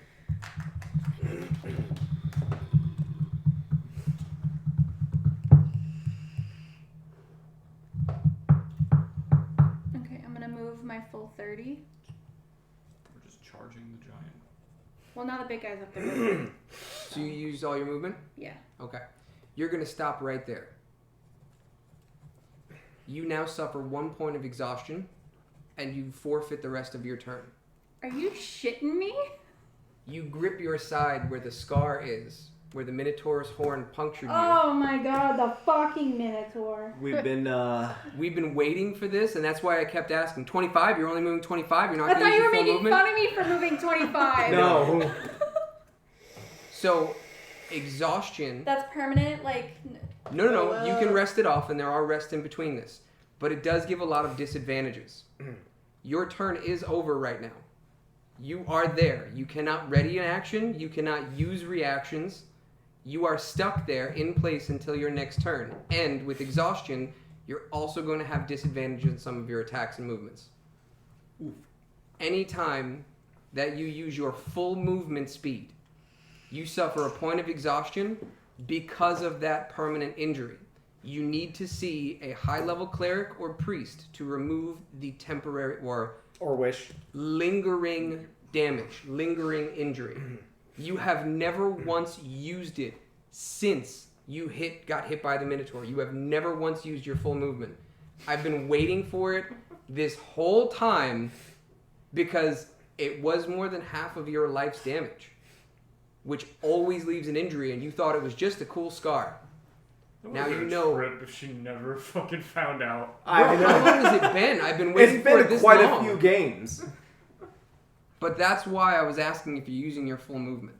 Okay, I'm gonna move my full 30. We're just charging the giant. Well, now the big guy's up there. So you used all your movement? Yeah. Okay. You're going to stop right there. You now suffer 1 point of exhaustion, and you forfeit the rest of your turn. Are you shitting me? You grip your side where the scar is, where the Minotaur's horn punctured you. Oh my god, the fucking Minotaur. We've been, We've been waiting for this, and that's why I kept asking. 25? You're only moving 25? You're not I going to thought use you were your full making movement? fun of me for moving 25. No. So, exhaustion... That's permanent, like... No. You can rest it off, and there are rests in between this. But it does give a lot of disadvantages. Your turn is over right now. You are there. You cannot ready an action. You cannot use reactions. You are stuck there in place until your next turn. And with exhaustion, you're also going to have disadvantage in some of your attacks and movements. Anytime that you use your full movement speed, you suffer a point of exhaustion because of that permanent injury. You need to see a high-level cleric or priest to remove the temporary or wish. lingering damage, lingering injury. You have never once used it since you got hit by the Minotaur. You have never once used your full movement. I've been waiting for it this whole time because it was more than half of your life's damage, which always leaves an injury, and you thought it was just a cool scar. That Now would've you been a know. trip if she never fucking found out. I Bro, know. how long has it been? I've been waiting It's for it been this quite long. a few games. But that's why I was asking if you're using your full movement.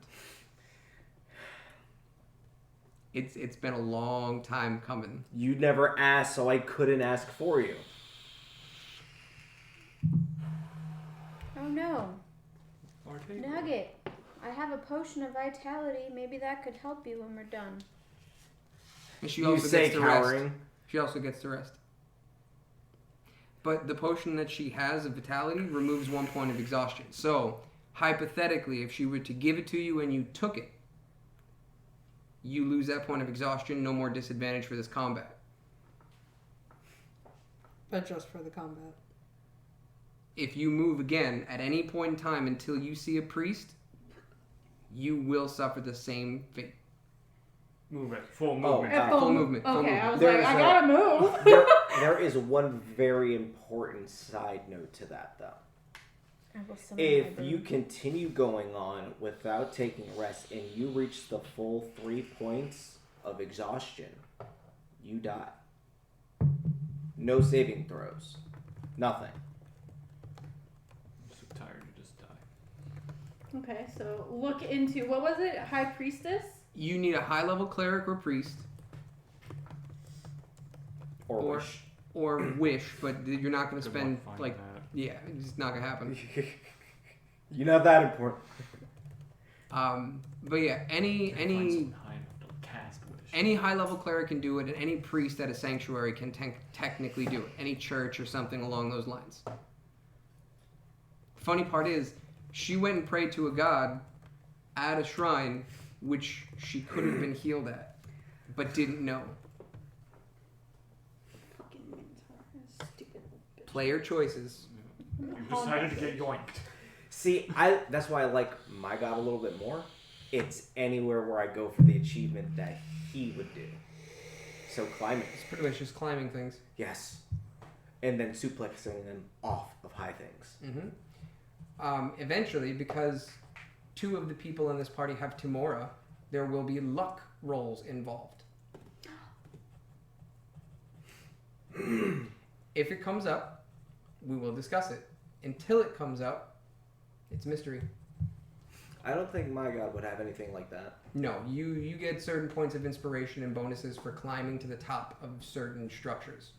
It's been a long time coming. You never asked, so I couldn't ask for you. Oh no. Partake. Nugget, I have a potion of vitality. Maybe that could help you when we're done. And she You also say gets to rest. cowering. She also gets to rest. But the potion that she has of vitality removes 1 point of exhaustion. So, hypothetically, if she were to give it to you and you took it, you lose that point of exhaustion, no more disadvantage for this combat. But just for the combat. If you move again at any point in time until you see a priest, you will suffer the same fate. Movement. Full movement. Ah. Full movement. Full Okay, I movement. was There's like, I a- gotta move. There is one very important side note to that, though. I will summon my If bird. you continue going on without taking a rest and you reach the full 3 points of exhaustion, you die. No saving throws. Nothing. I'm so tired to just die. Okay, so look into, what was it? High Priestess? You need a high-level cleric or priest, Or Or- wish. or wish, but you're not going to Good luck spend, finding like, that. yeah, it's just not going to happen. You're not that important. But yeah, Find any something high enough to cast wish. any high level cleric can do it, and any priest at a sanctuary can technically do it. Any church or something along those lines. Funny part is, she went and prayed to a god at a shrine, which she could have been healed at, but didn't know. Fucking Minotaur, stupid bitch. Player choices. You decided to get yoinked. See, that's why I like my god a little bit more. It's anywhere where I go for the achievement that he would do. So climbing. It's pretty much just climbing things. Yes. And then suplexing them off of high things. Eventually, because 2 of the people in this party have Timora, there will be luck rolls involved. If it comes up, we will discuss it. Until it comes up, it's mystery. I don't think my god would have anything like that. No, you get certain points of inspiration and bonuses for climbing to the top of certain structures.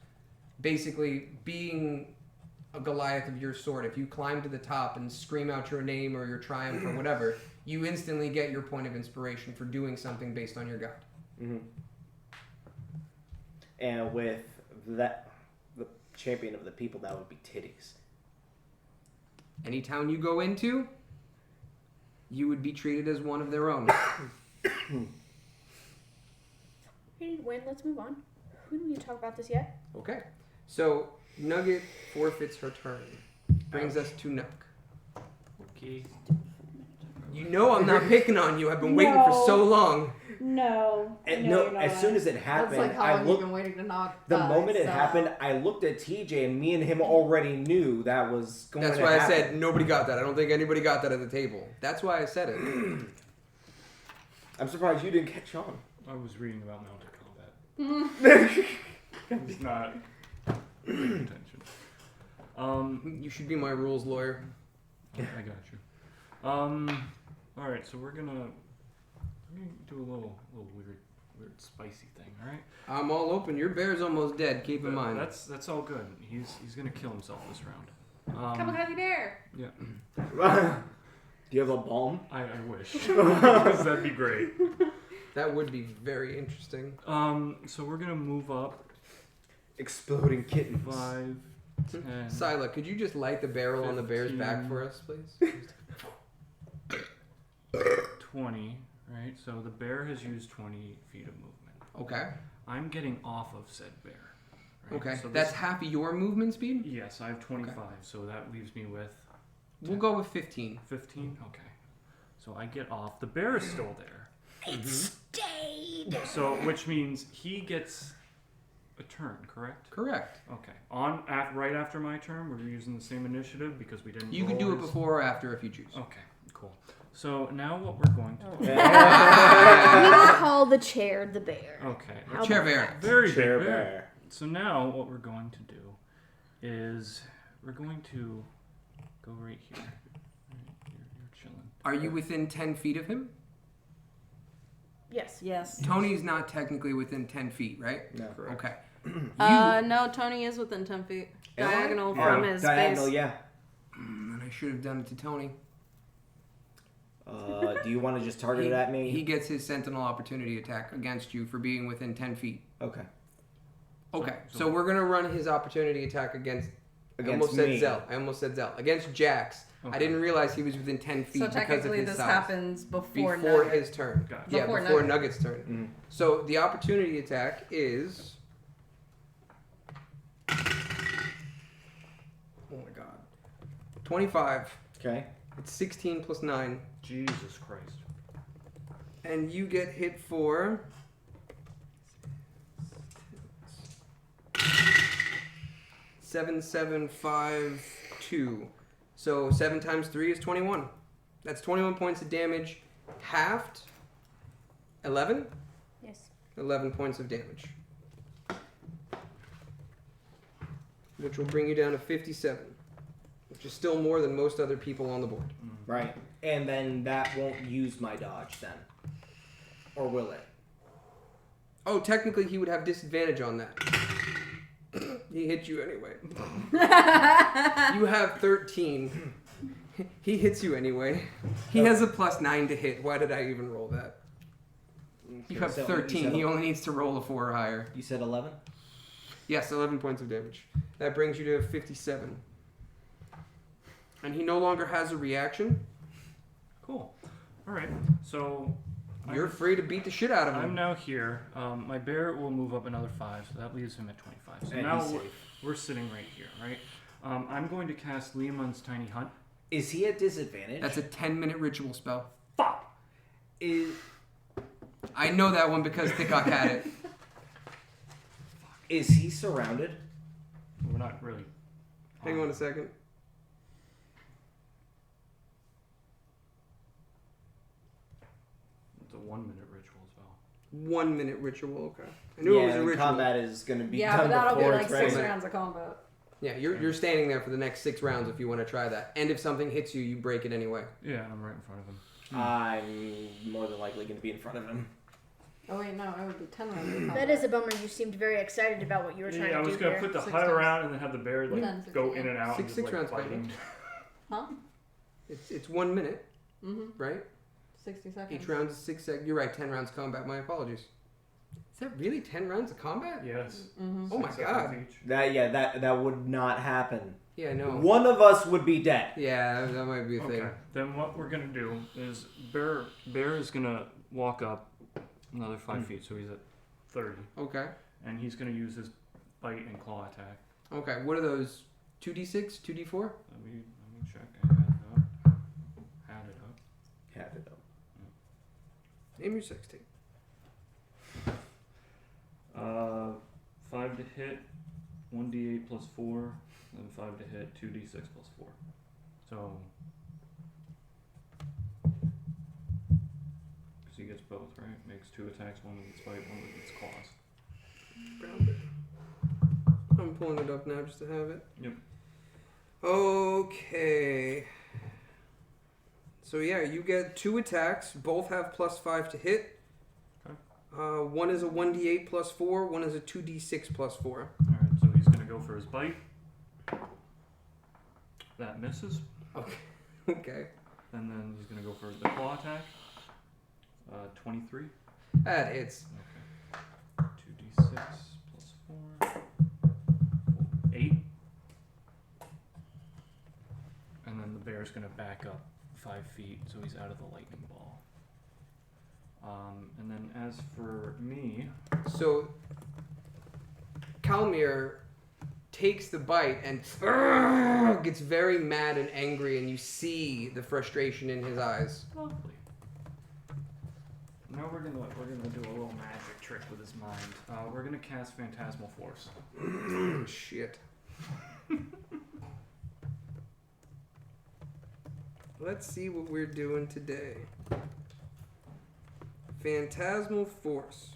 Basically, being a Goliath of your sort, if you climb to the top and scream out your name or your triumph or whatever, you instantly get your point of inspiration for doing something based on your god. Mm-hmm. And with that, the champion of the people, that would be Titties. Any town you go into, you would be treated as one of their own. Hey, Win, let's move on. We don't need to talk about this yet. Okay. So, Nugget forfeits her turn. Brings us to Nook. Okay. You know I'm not picking on you. I've been waiting for so long. No. And no, no, as soon as it That's happened, like how I long you've looked. been waiting to knock. The moment it so- happened, I looked at TJ, and me and him already knew that was going That's to why happen. I said nobody got that. I don't think anybody got that at the table. That's why I said it. I'm surprised you didn't catch on. I was reading about mounted combat. I was not paying attention. You should be my rules lawyer. I got you. All right, so we're gonna do a little weird spicy thing. All right. I'm all open. Your bear's almost dead. Keep in mind. That's all good. He's gonna kill himself this round. Kamikaze bear. Yeah. Do you have a balm? I wish. Because that'd be great. That would be very interesting. So we're gonna move up Exploding kittens. 5, 10. Sila, could you just light the barrel on the bear's back 15. for us, please? 20, right? So the bear has used 20 feet of movement. Okay. I'm getting off of said bear. Right? Okay. So That's this, half of your movement speed? yes, I have 25, so that leaves me with We'll go with 15. 15. Okay. So I get off. The bear is still there. It stayed. So which means he gets a turn, correct? Correct. Okay. Right after my turn, we're using the same initiative because we didn't. You can roll do it his- before or after if you choose. Okay. Cool. So now what we're going to do. We will call the chair the bear. Okay. How Chair about bear. that? Very Chair big bear. bear. So now what we're going to do is we're going to go right here. Right, you're chilling. Are you within 10 feet of him? Yes. Yes. Tony's not technically within 10 feet, right? No. Okay. No, Tony is within 10 feet. Am I? Diagonal Yeah. from his Diagonal, base. yeah. And I should have done it to Tony. Do you want to just target it at me? He gets his sentinel opportunity attack against you for being within 10 feet. Okay. Okay, so we're going to run his opportunity attack against I Against almost said me. Zell. I almost said Zell. Against Jax. I Okay. didn't realize he was within 10 feet So because of technically his this size. happens before Before Nugget. his turn. Gotcha. Yeah, Before before Nugget. Nugget's turn. Mhm. So the opportunity attack is... Oh my god. 25. Okay. It's 16 plus 9. Jesus Christ. And you get hit for... 7,752. So 7 times 3 is 21. That's 21 points of damage. Halved. 11? Yes. 11 points of damage. Which will bring you down to 57. Which is still more than most other people on the board. Right. And then that won't use my dodge then. Or will it? Oh, technically he would have disadvantage on that. He hit you anyway. You have 13 He hits you anyway. He has a +9 to hit. Why did I even roll that? You have So 13. He only needs to roll a 4 or higher. You said 11? Yes, 11 points of damage. That brings you to 57. And he no longer has a reaction. Cool. All right. So You're free to beat the shit out of I'm him. now here. My bear will move up another 5, so that leaves him at 25. So And now he's we're, safe. we're sitting right here, right? I'm going to cast Leomon's Tiny Hunt. Is he at disadvantage? That's a 10-minute ritual spell. Fuck! Is I know that one because Thickcock had it. is he surrounded? We're not really. Hang on a second. It's a 1-minute ritual spell. 1 minute ritual. Okay. I knew it was a the ritual. combat is going to be Yeah, done but that'll be before like it's 6 ready. rounds of combat. Yeah, you're standing there for the next 6 rounds if you want to try that. And if something hits you, you break it anyway. Yeah, and I'm right in front of him. I'm more than likely going to be in front of him. Oh wait, no, it would be 10 rounds of combat. That is a bummer. You seemed very excited about what you were trying Yeah, I to was do gonna here. put the 6 hut times. around and then have the bear like Then go 50, in and out. Six- and six just, rounds like, combat. biting. Huh? It's 1 minute, Mm-hmm. right? 60 seconds. Each round is 6 seconds. You're right, 10 rounds combat. My apologies. Is that really 10 rounds of combat? Yes. Mm-hmm. Oh my 6 seconds God. each. That would not happen. Yeah, no. One of us would be dead. Yeah, that might be a thing. Okay. Then what we're gonna do is Bear is gonna walk up another 5 feet, so he's at 30, Okay. and he's gonna use his bite and claw attack. Okay. What are those? 2d6? 2d4? Let me check. I had it up. Had it up. Had it up. Name your sex tape. 5 to hit, 1d8 plus 4, then 5 to hit, 2d6 plus 4. So he gets both, right? Makes 2 attacks, one with its bite, one with its claws. Brown bit. I'm pulling it up now just to have it. Yep. Okay. So yeah, you get 2 attacks. Both have +5 to hit. Okay. One is a 1d8 plus 4. One is a 2d6 plus 4. Alright, so he's gonna go for his bite. That misses. Okay. Okay. And then he's gonna go for the claw attack. 23. That hits. Okay. 2d6 plus 4. 8. And then the bear's gonna back up 5 feet, so he's out of the lightning ball. And then as for me, So Kalmir takes the bite and gets very mad and angry, and you see the frustration in his eyes. lovely. Now we're gonna do a little magic trick with his mind. We're gonna cast Phantasmal Force. Shit. Let's see what we're doing today. Phantasmal Force.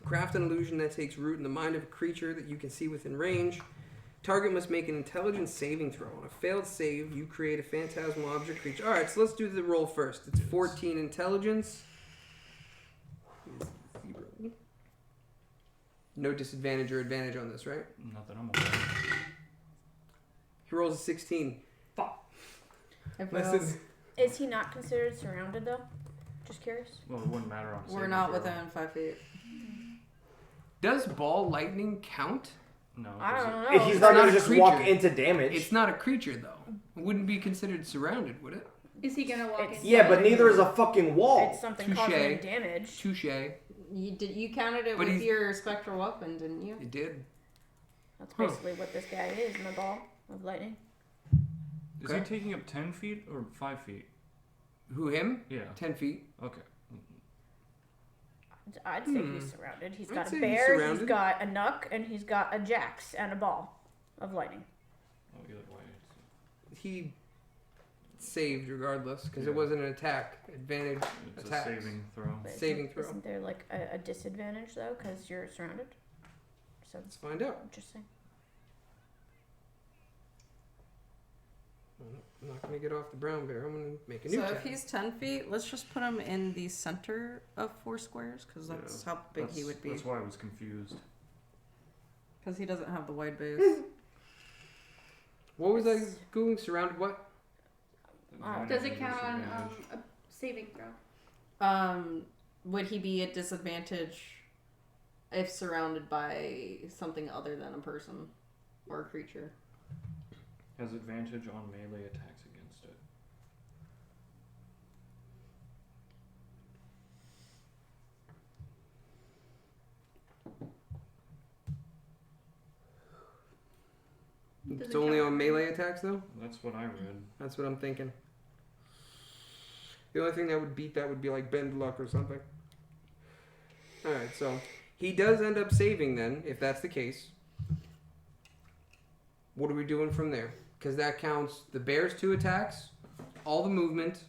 Craft an illusion that takes root in the mind of a creature that you can see within range. Target must make an intelligence saving throw. On a failed save, you create a phantasmal object creature. Alright, so let's do the roll first. It's 14 intelligence. 0. No disadvantage or advantage on this, right? Not that I'm aware of. He rolls a 16. If Listen, Is he not considered surrounded though? Just curious. Well, it wouldn't matter on a we're saving not throw. within 5 feet. does ball lightning count? No. it I doesn't. don't know. He's It's not not going a to just creature. walk into damage. It's not a creature, though. It wouldn't be considered surrounded, would it? Is he gonna walk It's- in? Yeah, but neither is a fucking wall. It's something Touche. causing him damage. Touche. You counted it But with he's- your spectral weapon, didn't you? It did. That's basically what this guy is in the ball of lightning. Is Okay. he taking up 10 feet or 5 feet? Who, him? Yeah. 10 feet. Okay. I'd say he's surrounded. He's I'd got say a he's bear, surrounded. he's got a Nuck, and he's got a Jax and a ball of lightning. Oh, either way. He saved regardless, because Yeah. it wasn't an attack. Advantage. It's Attacks. a saving throw. But Saving throw. Isn't there like a disadvantage though, because you're surrounded? So Let's find out. interesting. I'm not going to get off the brown bear. I'm going to make a new So tab. if he's 10 feet, let's just put him in the center of 4 squares, because that's how big he would be. That's why I was confused. Because he doesn't have the wide base. What was I Googling? Surrounded what? Does it count on a saving throw? Would he be at disadvantage if surrounded by something other than a person or a creature? Has advantage on melee attacks against it. Does It's it only count? on melee attacks though. That's what I read. That's what I'm thinking. The only thing that would beat that would be like bend luck or something. Alright, so he does end up saving then, if that's the case. What are we doing from there? Because that counts the bear's 2 attacks, all the movement,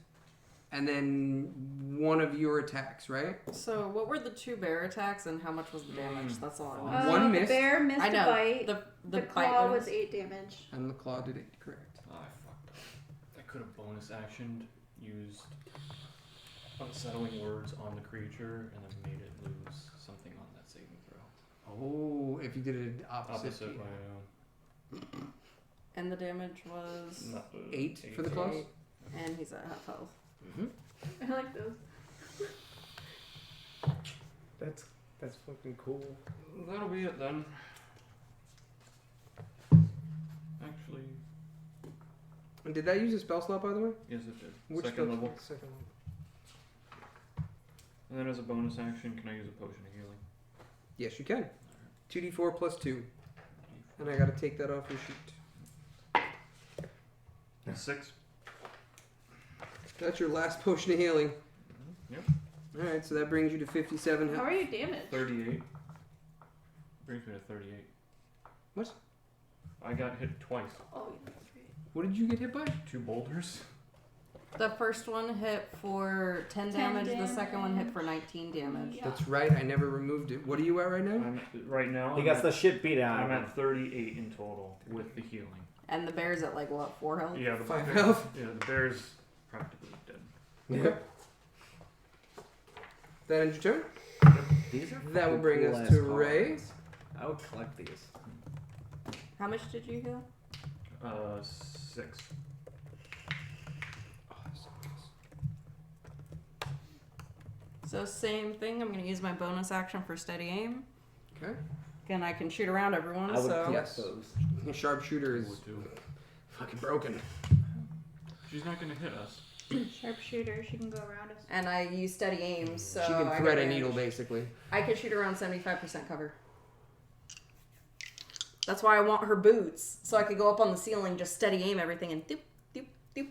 and then one of your attacks, right? So, what were the 2 bear attacks and how much was the damage? That's all I want. One The missed. bear missed I know. a bite. The The bite claw one was 8 damage. And the claw did it, correct. Oh, I fucked up. I could have bonus actioned, used unsettling words on the creature, and then made it lose something on that saving throw. Oh, if you did it opposite. Opposite way. And the damage was. Not 8 for the claws? 8. And he's at half health. Mm-hmm. I like those. That's fucking cool. That'll be it then. Actually, And did that use a spell slot, by the way? yes, it did. Which Second spell level. slot? Second level. And then as a bonus action, can I use a potion of healing? Yes, you can. 2d4 plus 2. And I gotta take that off your sheet. 6. That's your last potion of healing. Yep. Alright, so that brings you to 57 How health. are you damaged? 38. Brings me to 38. What? I got hit twice. Oh, yeah, that's right. What did you get hit by? 2 boulders. The first one hit for 10 damage, the second one hit for 19 damage. Yeah. That's right, I never removed it. What are you at right now? Right now, He I'm gets at, the shit beat out I'm of him. at 38 in total with the healing. And the bear's at like what, 4 health? Yeah, the 5 bear- health. Yeah, the bear's practically dead. Okay. That ends your turn. These are That will fucking bring us cool-ass to Ray. cards. I would collect these. How much did you heal? 6. So same thing, I'm gonna use my bonus action for steady aim. Okay. And I can shoot around everyone, I would so... collect Yes. those. Sharpshooter is Would do. fucking broken. She's not gonna hit us. Sharpshooter, she can go around us. And I use steady aim, so She can I thread a get needle, range. basically. I can shoot around 75% cover. That's why I want her boots, so I could go up on the ceiling, just steady aim everything, and doop, doop, doop.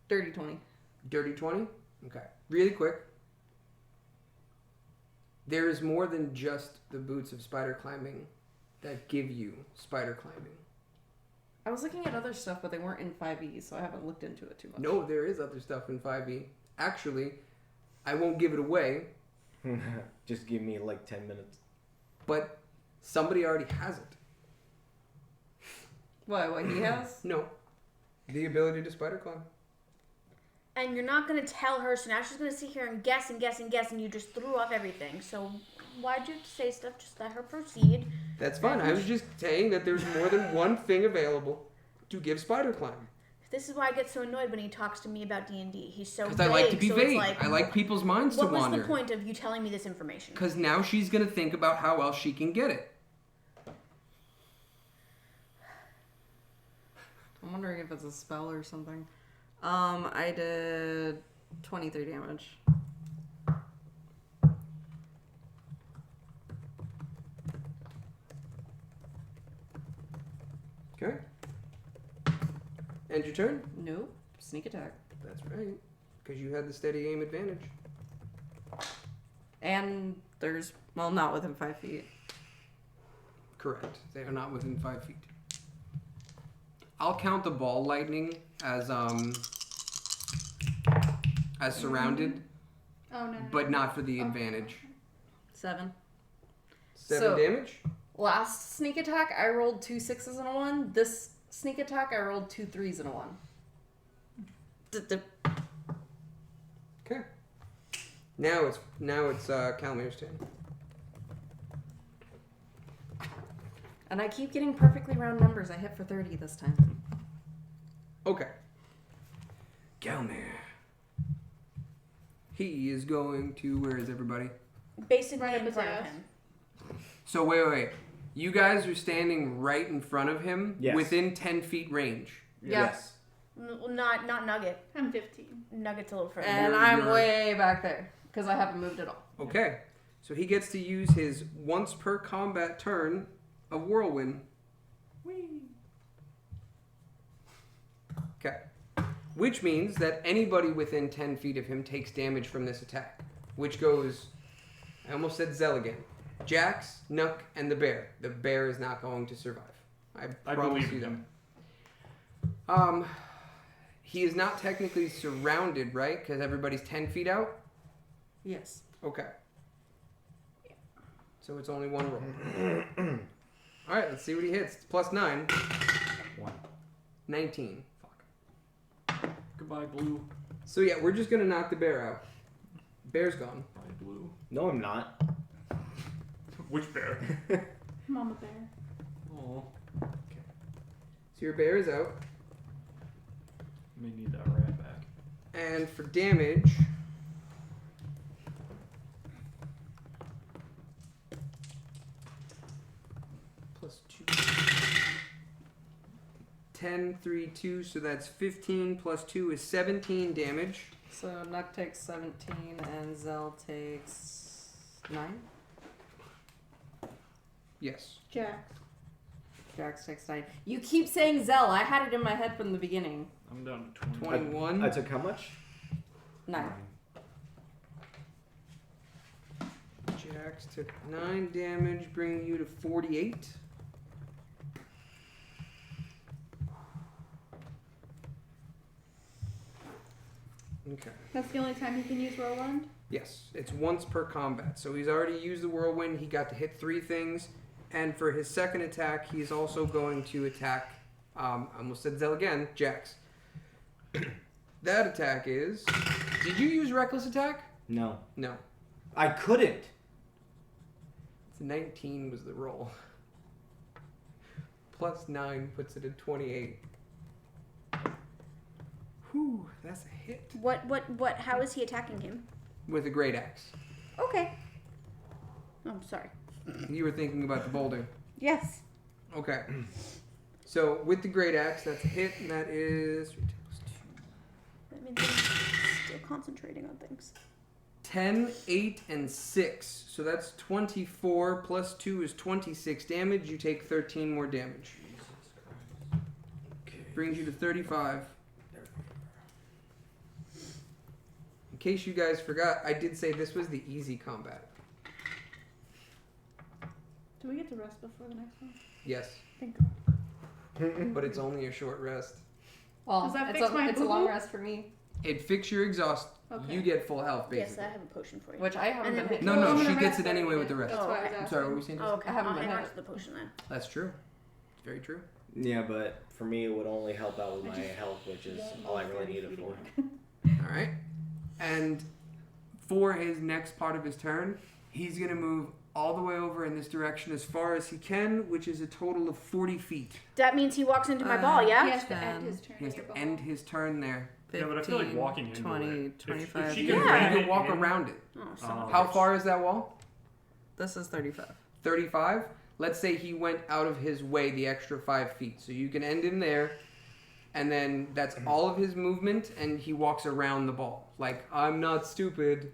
30-20. Dirty 20? Okay. Really quick. There is more than just the boots of spider climbing that give you spider climbing. I was looking at other stuff, but they weren't in 5e, so I haven't looked into it too much. No, there is other stuff in 5e. Actually, I won't give it away, Just give me like 10 minutes. but somebody already has it. What he has? No. The ability to spider climb. And you're not gonna tell her, so now she's gonna sit here and guess and guess and guess, and you just threw off everything. So why'd you have to say stuff? Just let her proceed. That's fine. I was just saying that there's more than one thing available to give spider climb. This is why I get so annoyed when he talks to me about D&D. He's so vague. Because I like to be so vague. It's like, I like people's minds what to was wander. the point of you telling me this information? Because now she's going to think about how else she can get it. I'm wondering if it's a spell or something. I did 23 damage. Okay. End your turn. Nope. Sneak attack. That's right. Because you had the steady aim advantage. And there's, well, not within 5 feet. Correct. They are not within 5 feet. I'll count the ball lightning as surrounded, Oh, no. but not for the advantage. 7. 7 So- damage? Last sneak attack, I rolled 2 6s and a 1. This sneak attack, I rolled 2 3s and a 1. Okay. Now it's Calamir's turn. And I keep getting perfectly round numbers. I hit for 30 this time. Okay. Gelmir. He is going to. Where is everybody? Basically Right up in his front of ass. him. So wait. You guys are standing right in front of him, Yes. within 10 feet range. Yes. Not Nugget. I'm 15. Nugget's a little further. And You're- I'm you're- way back there because I haven't moved at all. Okay. So he gets to use his once per combat turn of Whirlwind. Okay. Which means that anybody within 10 feet of him takes damage from this attack. Which goes, I almost said Zell again. Jax, Nook, and the bear. The bear is not going to survive. I I promise believe you him. that. He is not technically surrounded, right? Because everybody's 10 feet out? Yes. Okay. So it's only one roll. Alright, let's see what he hits. It's plus 9. 1. 19. Goodbye, blue. So yeah, we're just gonna knock the bear out. Bear's gone. Bye, blue. No, I'm not. Which bear? Mama bear. Oh, So your bear is out. may need that rat back. And for damage... plus 2. 10, 3, 2, so that's 15 plus 2 is 17 damage. So Nuck takes 17 and Zell takes 9. Yes. Jax. Jax takes 9. You keep saying Zell. I had it in my head from the beginning. I'm down to 20. 21. I took how much? 9. Jax took 9 damage, bringing you to 48. Okay. That's the only time he can use Whirlwind? Yes, it's once per combat. So he's already used the whirlwind. He got to hit 3 things. And for his second attack, he's also going to attack, I almost said Zell again, Jax. That attack is... Did you use Reckless Attack? No. No. I couldn't. It's 19 was the roll. Plus 9 puts it at 28. Whew, that's a hit. How is he attacking him? With a great axe. Okay. Oh, I'm sorry. You were thinking about the boulder. Yes. Okay. So with the great axe, that's a hit, and that is That means I'm still concentrating on things. 10, 8, and 6. So that's 24 plus 2 is 26 damage. You take 13 more damage. Brings you to 35. In case you guys forgot, I did say this was the easy combat. Do we get to rest before the next one? Yes, Thank God. but it's only a short rest. Well, Does that it's fix a, my it's a long boo-boo? rest for me, It fixes your exhaust. Okay. You get full health, Yes, basically. I have a potion for you. which I haven't And been then- hitting. No, Well, I'm no, she gonna gets rest it anyway with the already. rest. That's why I okay. was I'm asking. sorry, what were we saying? Oh, okay. I haven't I'll been hang on hit. to the potion then. That's true. It's very true. Yeah, but for me, it would only help out with my health, which is all I really need it for. All right. And for his next part of his turn, he's going to move all the way over in this direction as far as he can, which is a total of 40 feet. That means he walks into my ball, yeah? He has to end his turn. He has at your to ball. end his turn there. Yeah, but I feel like walking into 20, it. If 25. she You can Yeah. ram can it walk in- around it. Oh, so How far is that wall? This is 35. 35. Let's say he went out of his way the extra 5 feet. So you can end him there, and then that's all of his movement, and he walks around the ball. Like, I'm not stupid.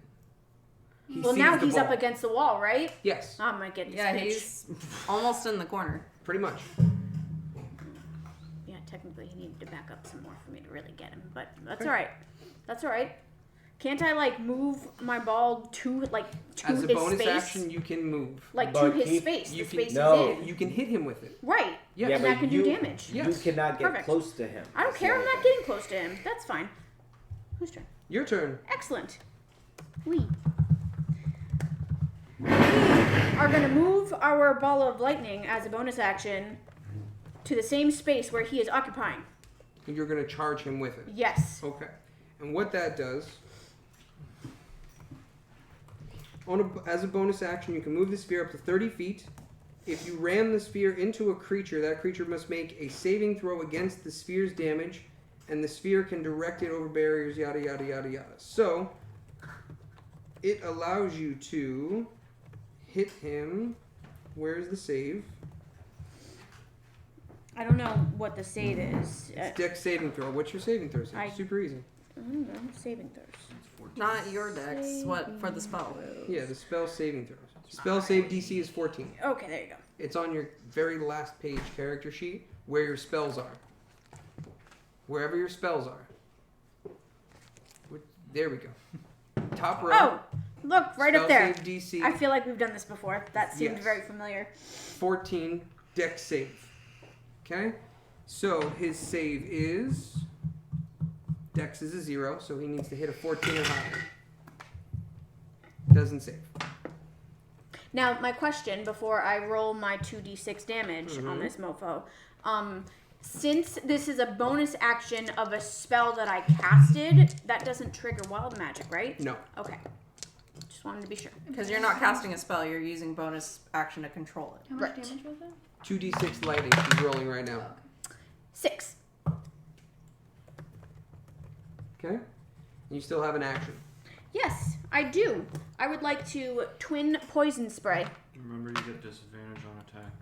He well, sees now the he's ball. up against the wall, right? Yes, I'm gonna get this Yeah, bitch. he's almost in the corner. pretty much. Yeah, technically he needed to back up some more for me to really get him, but that's Okay. alright. That's alright. Can't I like move my ball to As a his bonus space? action, you can move. Like But to his he- space. you The can- space No. he's in. You can hit him with it. Right. Yes. Yeah, And but that can do you- damage. Yes. You cannot get Perfect. close to him. I don't That's the care, I'm only not thing. getting close to him. That's fine. Whose turn? Your turn. Excellent. We are gonna move our ball of lightning as a bonus action to the same space where he is occupying. And you're going to charge him with it. Yes. Okay. And what that does, as a bonus action, you can move the sphere up to 30 feet. If you ram the sphere into a creature, that creature must make a saving throw against the sphere's damage, and the sphere can direct it over barriers, yada yada yada yada. So, it allows you to hit him. Where's the save? I don't know what the save is. It's dex saving throw. What's your saving throw? Super easy. I don't know. Saving throws. Not your dex. What for the spell? Yeah, the spell saving throws. Spell save DC is 14. Okay, there you go. It's on your very last page character sheet where your spells are. Wherever your spells are. There we go. Top row. Oh, look, right spell up there. Save DC I feel like we've done this before. That seemed Yes. very familiar. 14 dex save. Okay? So his save is dex is a 0, so he needs to hit a 14 or higher. Doesn't save. Now, my question before I roll my 2d6 damage on this mofo, since this is a bonus action of a spell that I casted, that doesn't trigger wild magic, right? No. Okay. Just wanted to be sure. Because you're not casting a spell, you're using bonus action to control it. How much Right. damage was that? 2d6 lightning she's rolling right now. 6. Okay? You still have an action. Yes, I do. I would like to twin poison spray. Remember, you get disadvantage on attack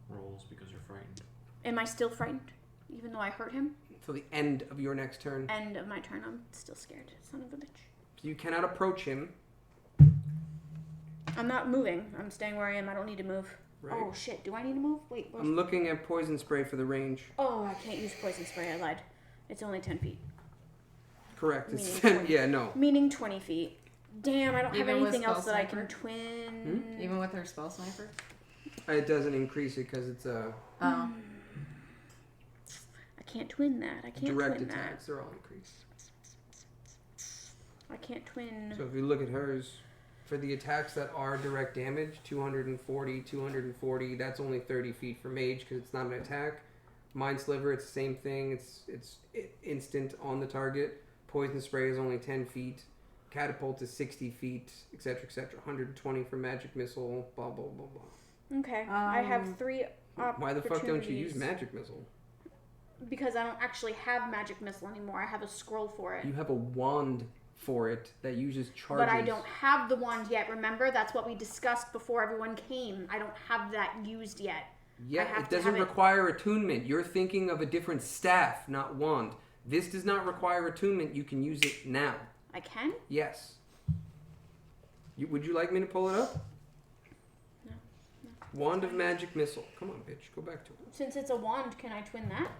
rolls because you're frightened. Am I still frightened? Even though I hurt him? Till the end of your next turn. End of my turn, I'm still scared. Son of a bitch. You cannot approach him. I'm not moving. I'm staying where I am. I don't need to move. Right. Oh, shit. Do I need to move? Wait. Where's... I'm looking at poison spray for the range. Oh, I can't use poison spray. I lied. It's only 10 feet. Correct. It's Meaning 10, yeah, no. Meaning 20 feet. Damn, I don't have Even with anything else spell that I can sniper? twin. Even with her spell sniper? It doesn't increase it because it's a Oh. I can't twin that. I can't direct twin attacks. They're all increased. that. I can't twin. So if you look at hers, for the attacks that are direct damage, 240, that's only 30 feet for mage because it's not an attack. Mind Sliver, it's the same thing. It's instant on the target. Poison Spray is only 10 feet. Catapult is 60 feet, etc., etc. 120 for Magic Missile, blah, blah, blah, blah. Okay. I have 3 opportunities. Why the fuck don't you use Magic Missile? Because I don't actually have Magic Missile anymore. I have a scroll for it. You have a wand for it that uses charges. But I don't have the wand yet. Remember? That's what we discussed before everyone came. I don't have that used yet. Yeah, I have it to doesn't have it- require attunement. You're thinking of a different staff, not wand. This does not require attunement. You can use it now. I can? Yes. Would you like me to pull it up? No. Wand of Magic Missile. Come on, bitch. Go back to it. Since it's a wand, can I twin that?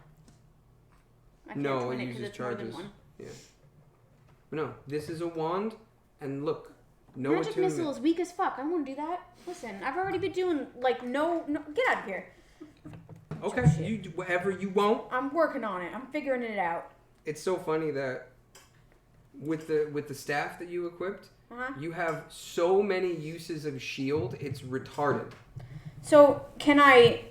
I can't No, twin it it because uses it's more than charges. one. Yeah. But no, this is a wand, and look, no Magic attunement. Missile is weak as fuck. I won't do that. Listen, I've already been doing, like, no, get out of here. Okay, Shit. you do whatever you want. I'm working on it. I'm figuring it out. It's so funny that with the staff that you equipped, Uh-huh. you have so many uses of shield. It's retarded. So, can I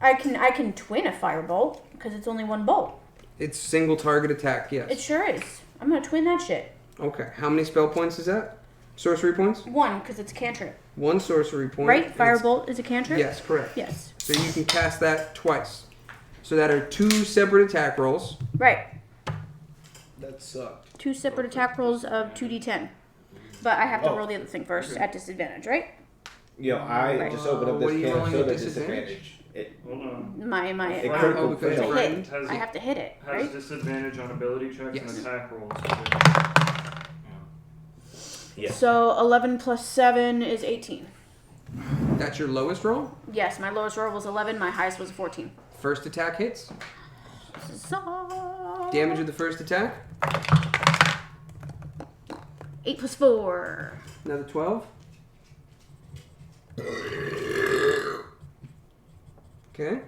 can twin a firebolt, because it's only one bolt. It's single target attack. Yes. It sure is. I'm gonna twin that shit. Okay. How many spell points is that? Sorcery points? 1, because it's cantrip. 1 sorcery point. Right? It's- Firebolt is a cantrip? Yes, correct. Yes. So you can cast that twice. So that are 2 separate attack rolls. Right. That sucked. 2 separate attack rolls of 2d10. But I have to Oh. roll the other thing first at disadvantage, right? Yo, I just opened up What this are you can of rolling at soda disadvantage? disadvantage. It, Hold on. My it Right. critical Oh, because failed. it's hit. frightened. Has, I have to hit it, has right? disadvantage on ability checks Yes. and attack rolls. Yeah. So 11 plus 7 is 18. That's your lowest roll? Yes, my lowest roll was 11. My highest was 14. First attack hits. So... Damage of the first attack. 8 plus 4. Another 12. Okay.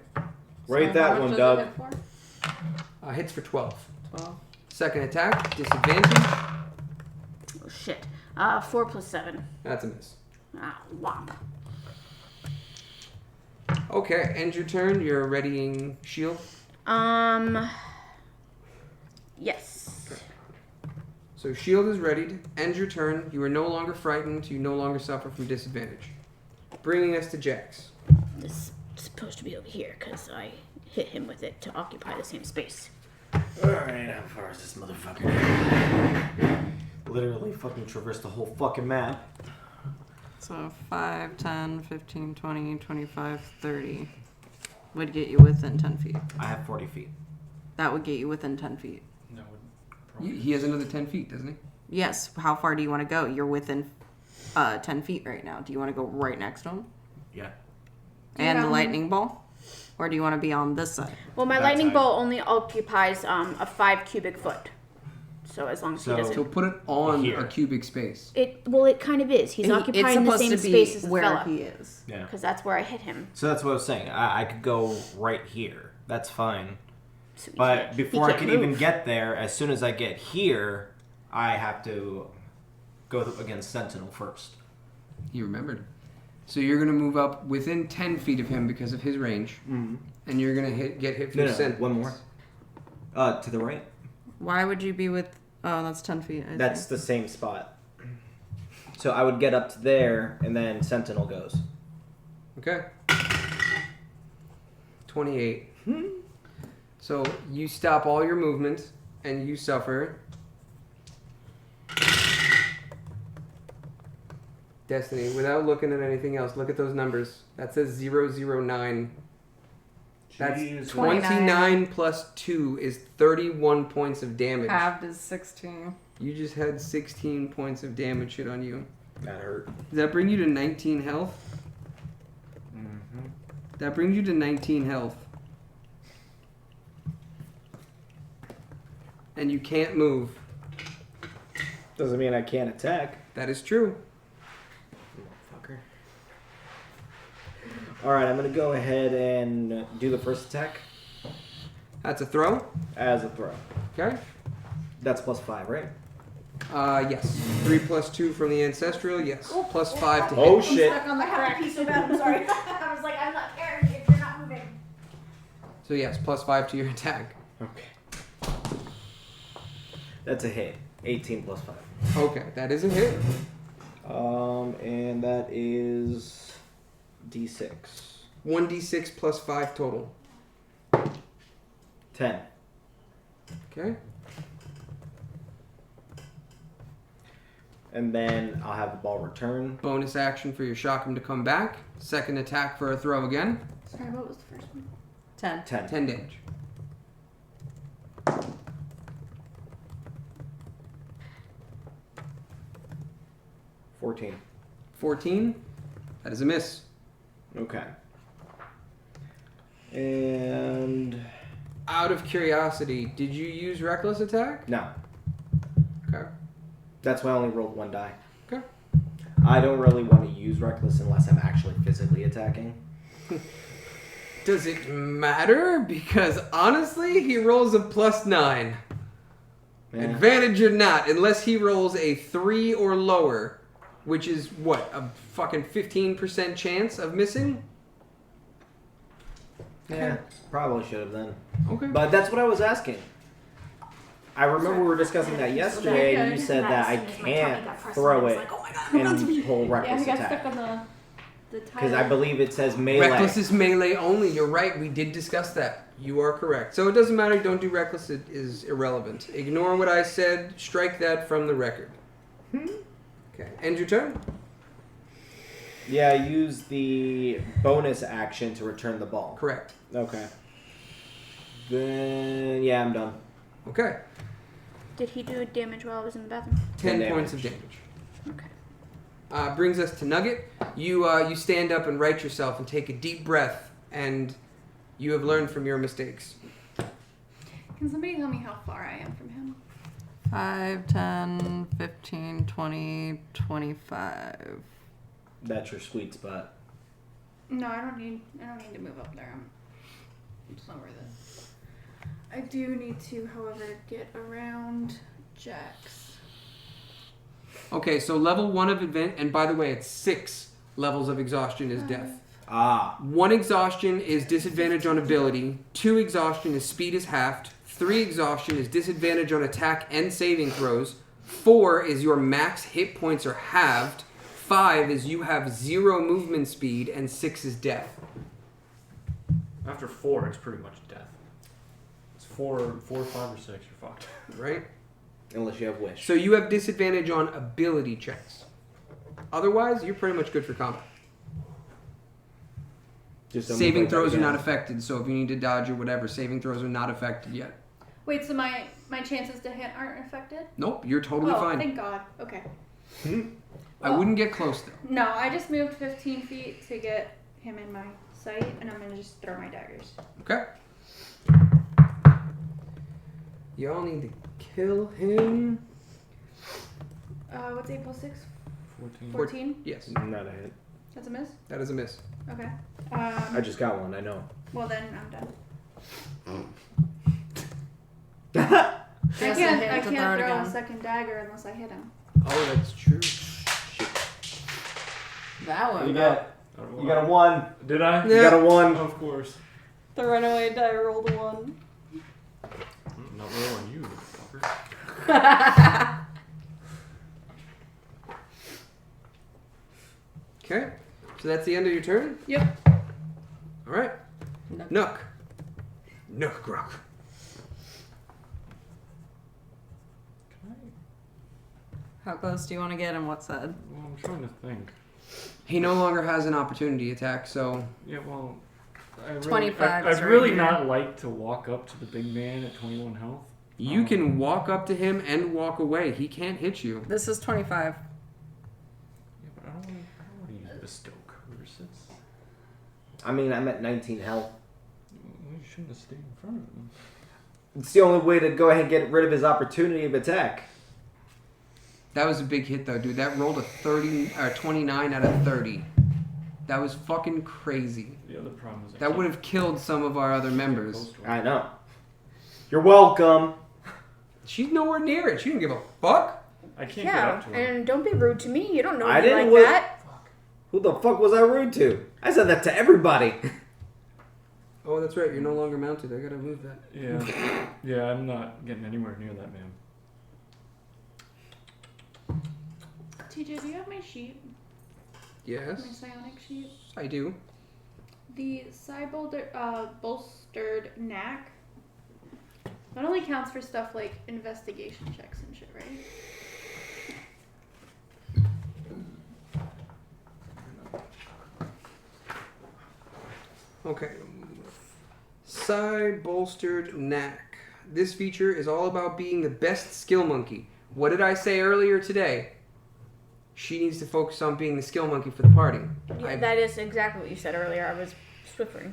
Rate So that how one, much Doug. does it hit for? Hits for 12. 12. Second attack, disadvantage. Oh, shit. 4 plus 7. That's a miss. Ah, whomp. Okay, end your turn. You're readying shield. Yes. So shield is readied. End your turn. You are no longer frightened. You no longer suffer from disadvantage. Bringing us to Jax. is supposed to be over here because I hit him with it to occupy the same space. Alright, how far is this motherfucker? Literally fucking traversed the whole fucking map. So 5, 10, 15, 20, 25, 30 would get you within 10 feet. I have 40 feet. That would get you within 10 feet. That would probably He has another 10 feet, doesn't he? Yes. How far do you want to go? You're within 10 feet right now. Do you want to go right next to him? Yeah. And the Yeah. lightning ball? Or do you want to be on this side? Well, my That lightning side. bolt only occupies a 5 cubic foot. So as long as So- he So doesn't, put it on Here. a cubic space. it kind of is. He's occupying it's the supposed same to space be as the where fella. he is. Yeah. Because that's where I hit him. So that's what I was saying. I could go right here. That's fine. So he But can't- he before I can't could move. even get there, as soon as I get here, I have to go against Sentinel first. He remembered. So you're going to move up within 10 feet of him because of his range, Mm-hmm. and you're going to get hit from No, the no, center. one more. To the right. Why would you be with... Oh, that's 10 feet. I That's think. the same spot. So I would get up to there, and then Sentinel goes. Okay. 28. So you stop all your movement, and you suffer. Destiny, without looking at anything else, look at those numbers. That says 009. That's Jeez, 29 plus 2 is 31 points of damage. Halved is 16. You just had 16 points of damage hit on you. That hurt. Does that bring you to 19 health? Mm-hmm. That brings you to 19 health. And you can't move. Doesn't mean I can't attack. That is true. Motherfucker. Alright, I'm gonna go ahead and do the first attack That's a throw. as a throw. Okay. That's +5, right? Yes. 3 plus 2 from the ancestral. Yes. Plus 5 to hit. Oh shit. on the correct. I so bad. I'm sorry. I was like, I'm not caring if you're not moving. So yes, plus 5 to your attack. Okay. That's a hit. 18 +5. Okay, that is a hit. And that is D6. 1d6 plus 5 total. 10. Okay. And then I'll have the ball return. Bonus action for your Shockham to come back. Second attack for a throw again. Sorry, what was the first one? 10. 10. 10 damage. $14. 14. That is a miss. Okay. And Out of curiosity, did you use reckless attack? no. Okay. That's why I only rolled 1 die. Okay. I don't really want to use reckless unless I'm actually physically attacking. Does it matter? Because honestly, he rolls a +9. Yeah. Advantage or not, unless he rolls a 3 or lower, which is what, a fucking 15% chance of missing? Yeah, probably should have then. Okay. But that's what I was asking. I remember we were discussing that yesterday, and you said that I can't throw it and pull Yeah, reckless he got stuck attack. on the title. Because I believe it says melee. Reckless is melee only. You're right. We did discuss that. You are correct. So it doesn't matter. Don't do reckless. It is irrelevant. Ignore what I said. Strike that from the record. Okay. End your turn. Yeah, I use the bonus action to return the ball. Correct. Okay. Then, yeah, I'm done. Okay. Did he do damage while I was in the bathroom? 10 10 points of damage. Okay. Brings us to Nugget. You stand up and right yourself and take a deep breath, and you have learned from your mistakes. Can somebody tell me how far I am from him? 5, 10, 15, 20, 25. That's your sweet spot. No, I don't need to move up there. It's not worth it. I do need to, however, get around Jax. Okay, so level 1 of event, and by the way, it's 6 levels of exhaustion is death. Ah. 1 exhaustion is disadvantage on ability. 2 exhaustion is speed is halved. 3 exhaustion is disadvantage on attack and saving throws. 4 is your max hit points are halved. 5 is you have 0 movement speed, and 6 is death. After 4, it's pretty much death. It's 4, 5, or 6, you're fucked. Right? Unless you have wish. So you have disadvantage on ability checks. Otherwise, you're pretty much good for combat. Just don't Saving move like that throws are again. not affected, so if you need to dodge or whatever, saving throws are not affected yet. Wait, so my chances to hit aren't affected? Nope, you're totally oh, fine. thank God. Okay. I wouldn't get close though. No, I just moved 15 feet to get him in my sight, and I'm gonna just throw my daggers. Okay. Y'all need to kill him. What's 8 plus 6? 14. 14? Yes, Not a hit. That's a miss? that is a miss. Okay. I just got one. I know. Well, then I'm done. Just I a can't, hit I to can't throw it throw a again. second dagger unless I hit him. Oh, that's true. That one. You got I don't know you why. got a 1. Did I? Yeah. You got a 1. Of course. The runaway die rolled a 1. Not roll on you, fucker. Okay, so that's the end of your turn? Yep. Alright. Nook. Nook Grok. How close do you want to get and what said? Well, I'm trying to think. He no longer has an opportunity attack, so Yeah, well, I really, 25 is I'd right really here. not like to walk up to the big man at 21 health. you can walk up to him and walk away. He can't hit you. This is 25. Yeah, but I don't want to use bestow curses. I mean, I'm at 19 health. Well, you shouldn't have stayed in front of him. It's the only way to go ahead and get rid of his opportunity of attack. That was a big hit though, dude. That rolled a 29 out of 30. That was fucking crazy. The other problem is I That can't would have killed some of our other get members. close to him. I know. You're welcome. She's nowhere near it. She didn't give a fuck. I can't get Yeah, up to him. and don't be rude to me. You don't know I me didn't like wa- that. Who the fuck was I rude to? I said that to everybody. Oh, that's right. You're no longer mounted. I gotta move that. Yeah. Yeah, I'm not getting anywhere near that man. TJ, do you have my sheet? Yes, My psionic sheet? I do. The bolstered knack. That only counts for stuff like investigation checks and shit, right? Okay. Psi bolstered knack. This feature is all about being the best skill monkey. What did I say earlier today? She needs to focus on being the skill monkey for the party. Yeah, that is exactly what you said earlier. I was swiffering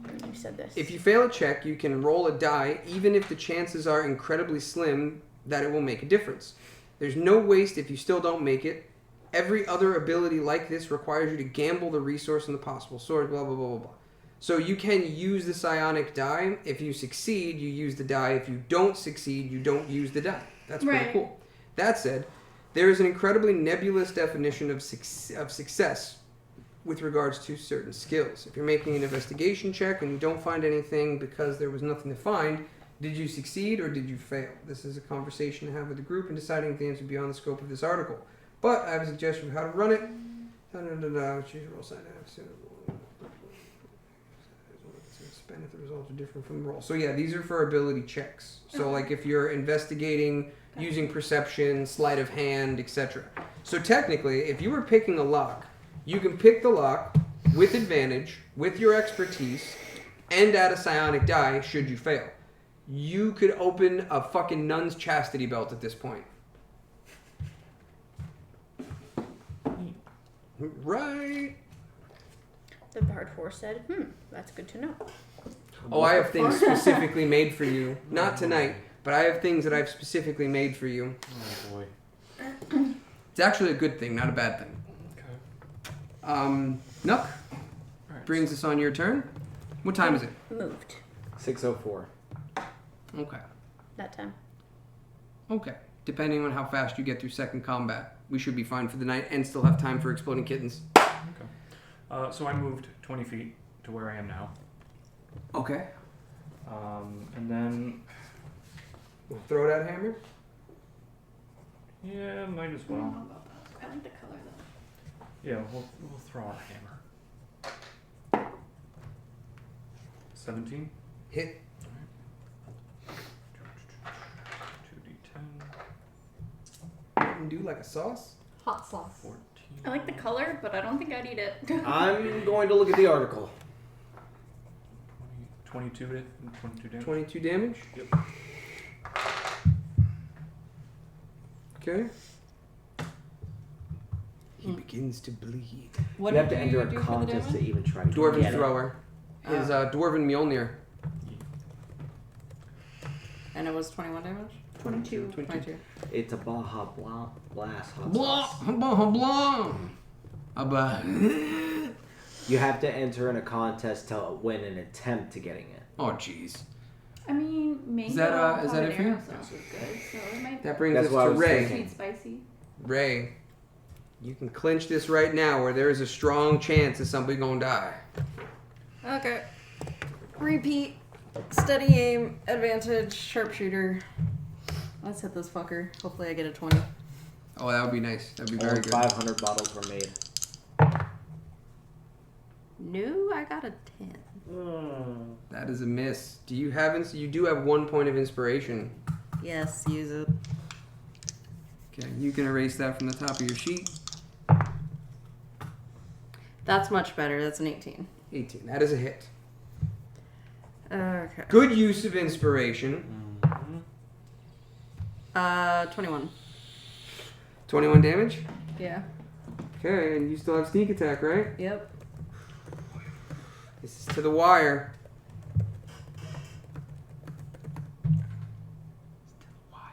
when you said this. If you fail a check, you can roll a die, even if the chances are incredibly slim that it will make a difference. There's no waste if you still don't make it. Every other ability like this requires you to gamble the resource and the possible sword, blah, blah, blah, blah, blah. So you can use the psionic die. If you succeed, you use the die. If you don't succeed, you don't use the die. That's pretty Right. cool. That said, there is an incredibly nebulous definition of success with regards to certain skills. If you're making an investigation check and you don't find anything because there was nothing to find, did you succeed or did you fail? This is a conversation to have with the group in deciding if the answer beyond the scope of this article. But I have a suggestion of how to run it. Choose a roll sign. Spend if the results are different from the roll. So yeah, these are for ability checks. So like if you're investigating using perception, sleight of hand, etc. So technically, if you were picking a lock, you can pick the lock with advantage, with your expertise, and add a psionic die should you fail. You could open a fucking nun's chastity belt at this point. Right. The Bard Force said, that's good to know. Oh, I have things specifically made for you. Not tonight, but I have things that I've specifically made for you. Oh boy. It's actually a good thing, not a bad thing. Okay. Nook, Alright. brings us on your turn. What time is it? Moved 6:04. Okay. that time. Okay. Depending on how fast you get through second combat, we should be fine for the night and still have time for exploding kittens. Okay. So I moved 20 feet to where I am now. Okay. And then, We'll throw that hammer. yeah, might as I don't know well. about that. I like the color though. Yeah, we'll throw out a hammer. 17. Hit. 2d10. You can do like a sauce. Hot sauce. 14. I like the color, but I don't think I'd eat it. I'm going to look at the article. 22 damage. 22 damage. Yep. Okay. He begins to bleed. What you have did to enter do a for the contest to damage? even try to Dwarven get it. thrower. His dwarven Mjolnir. And it was 21 damage? 22. 22. It's a Baja Blast hot Blah, sauce. blah, blah. Abba. You have to enter in a contest to win an attempt to getting it. Oh, jeez. I mean, mango Is that it for you? habanero sauce is good, so it might That brings That's us what I to was Ray. thinking. sweet spicy. Ray, you can clinch this right now where there is a strong chance that somebody's gonna die. Okay. Repeat. Steady aim. Advantage. Sharpshooter. Let's hit this fucker. Hopefully I get a 20. Oh, that would be nice. That'd be very Only good. 500 bottles were made. No, I got a 10. That is a miss. Do you have? You do have 1 point of inspiration. Yes, use it. Okay, you can erase that from the top of your sheet. That's much better. That's an 18. 18. That is a hit. Okay. Good use of inspiration. 21. 21 damage. Yeah. Okay, and you still have sneak attack, right? Yep. This is to the wire.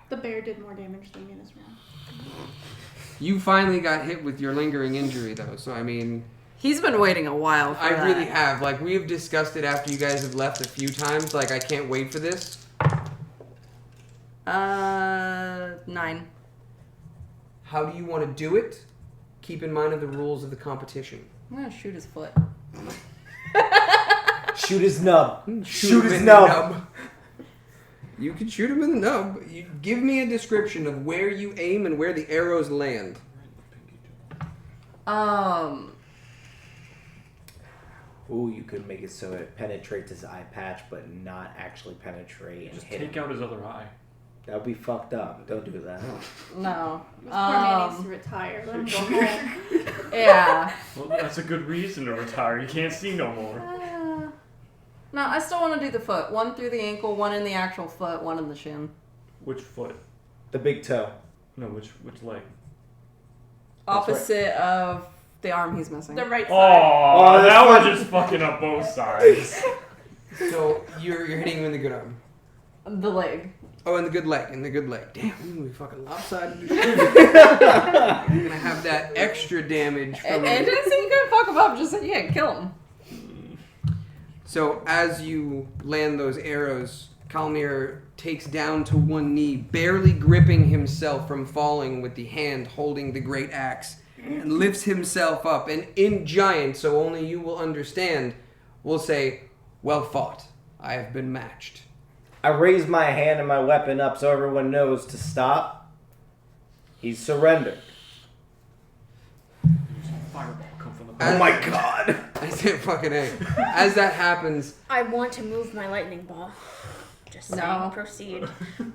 The bear did more damage than me this round. You finally got hit with your lingering injury, though. So I mean, He's been waiting a while for I that. really have. Like we have discussed it after you guys have left a few times. Like I can't wait for this. 9. How do you want to do it? Keep in mind of the rules of the competition. I'm gonna shoot his foot. Shoot his nub. Shoot him his in nub. the nub. You can shoot him in the nub. You give me a description of where you aim and where the arrows land. Ooh, you could make it so it penetrates his eye patch, but not actually penetrate and Just hit take him. out his other eye. That would be fucked up. Don't do that. No. This poor man needs to retire. Let him go home. Yeah. Well, that's a good reason to retire. You can't see no more. No, I still want to do the foot. 1 through the ankle, 1 in the actual foot, 1 in the shin. Which foot? The big toe. No, which leg? Opposite of the arm he's missing. The right Oh, side. now that's we're just fucking up both sides. So you're hitting him in the good arm. The leg. Oh, in the good leg. In the good leg. Damn, I'm gonna be fucking lopsided. You're gonna have that extra damage from And didn't say you couldn't fuck him up, just said you can't kill him. So as you land those arrows, Kalmir takes down to one knee, barely gripping himself from falling with the hand holding the great axe, and lifts himself up, and in giant, so only you will understand, will say, "Well fought. I have been matched." I raise my hand and my weapon up so everyone knows to stop. He's surrendered. Fireball come from the Oh my god! I said fucking A. As that happens, I want to move my lightning ball. Just saying, No. proceed.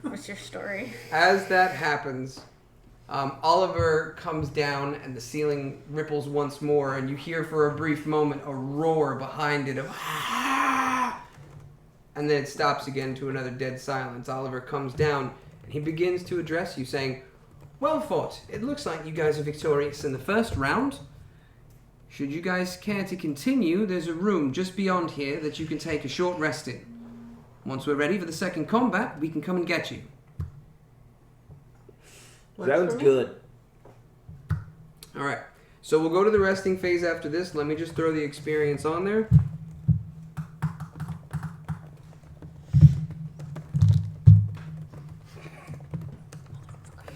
What's your story? As that happens, Oliver comes down and the ceiling ripples once more, and you hear for a brief moment a roar behind it of and then it stops again to another dead silence. Oliver comes down and he begins to address you, saying, "Well fought. It looks like you guys are victorious in the first round. Should you guys care to continue, there's a room just beyond here that you can take a short rest in. Once we're ready for the second combat, we can come and get you." Sounds good. All right. So we'll go to the resting phase after this. Let me just throw the experience on there. I'm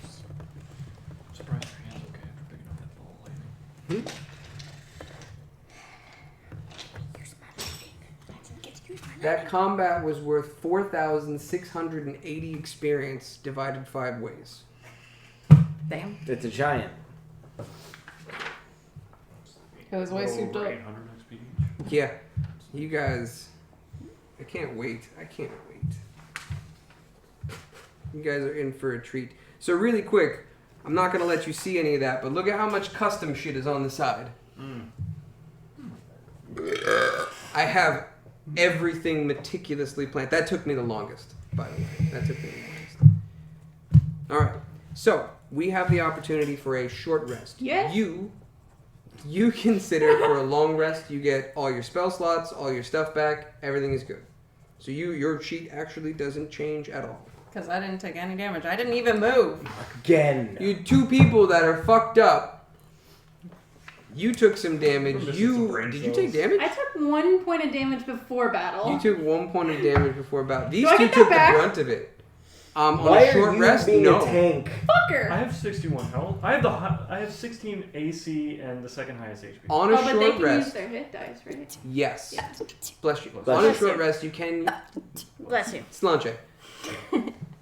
surprised your hand's okay after picking up that ball of lightning. That combat was worth 4,680 experience divided 5 ways. Damn. It's a giant. It was way Roll souped over up. 800 XP each. Yeah. You guys I can't wait. I can't wait. You guys are in for a treat. So really quick, I'm not gonna let you see any of that, but look at how much custom shit is on the side. I have everything meticulously planned. That took me the longest, by the way. That took me the longest. All right. So we have the opportunity for a short rest. Yes. You consider for a long rest, you get all your spell slots, all your stuff back. Everything is good. So your sheet actually doesn't change at all. Because I didn't take any damage. I didn't even move. Again. You had two people that are fucked up. You took some damage. We're missing some brain Did you take cells. damage? I took 1 point of damage before battle. You took 1 point of damage before battle. These Do I two get that took the back? brunt of it. On Why a short are you rest, being no. a tank? Fucker. I have 61 health. I have 16 AC and the second highest HP. On a Oh, but they short can rest, use their hit dice, right? yes. Yeah. Bless you. Bless On a you. short rest, you can. Bless you. Slanche.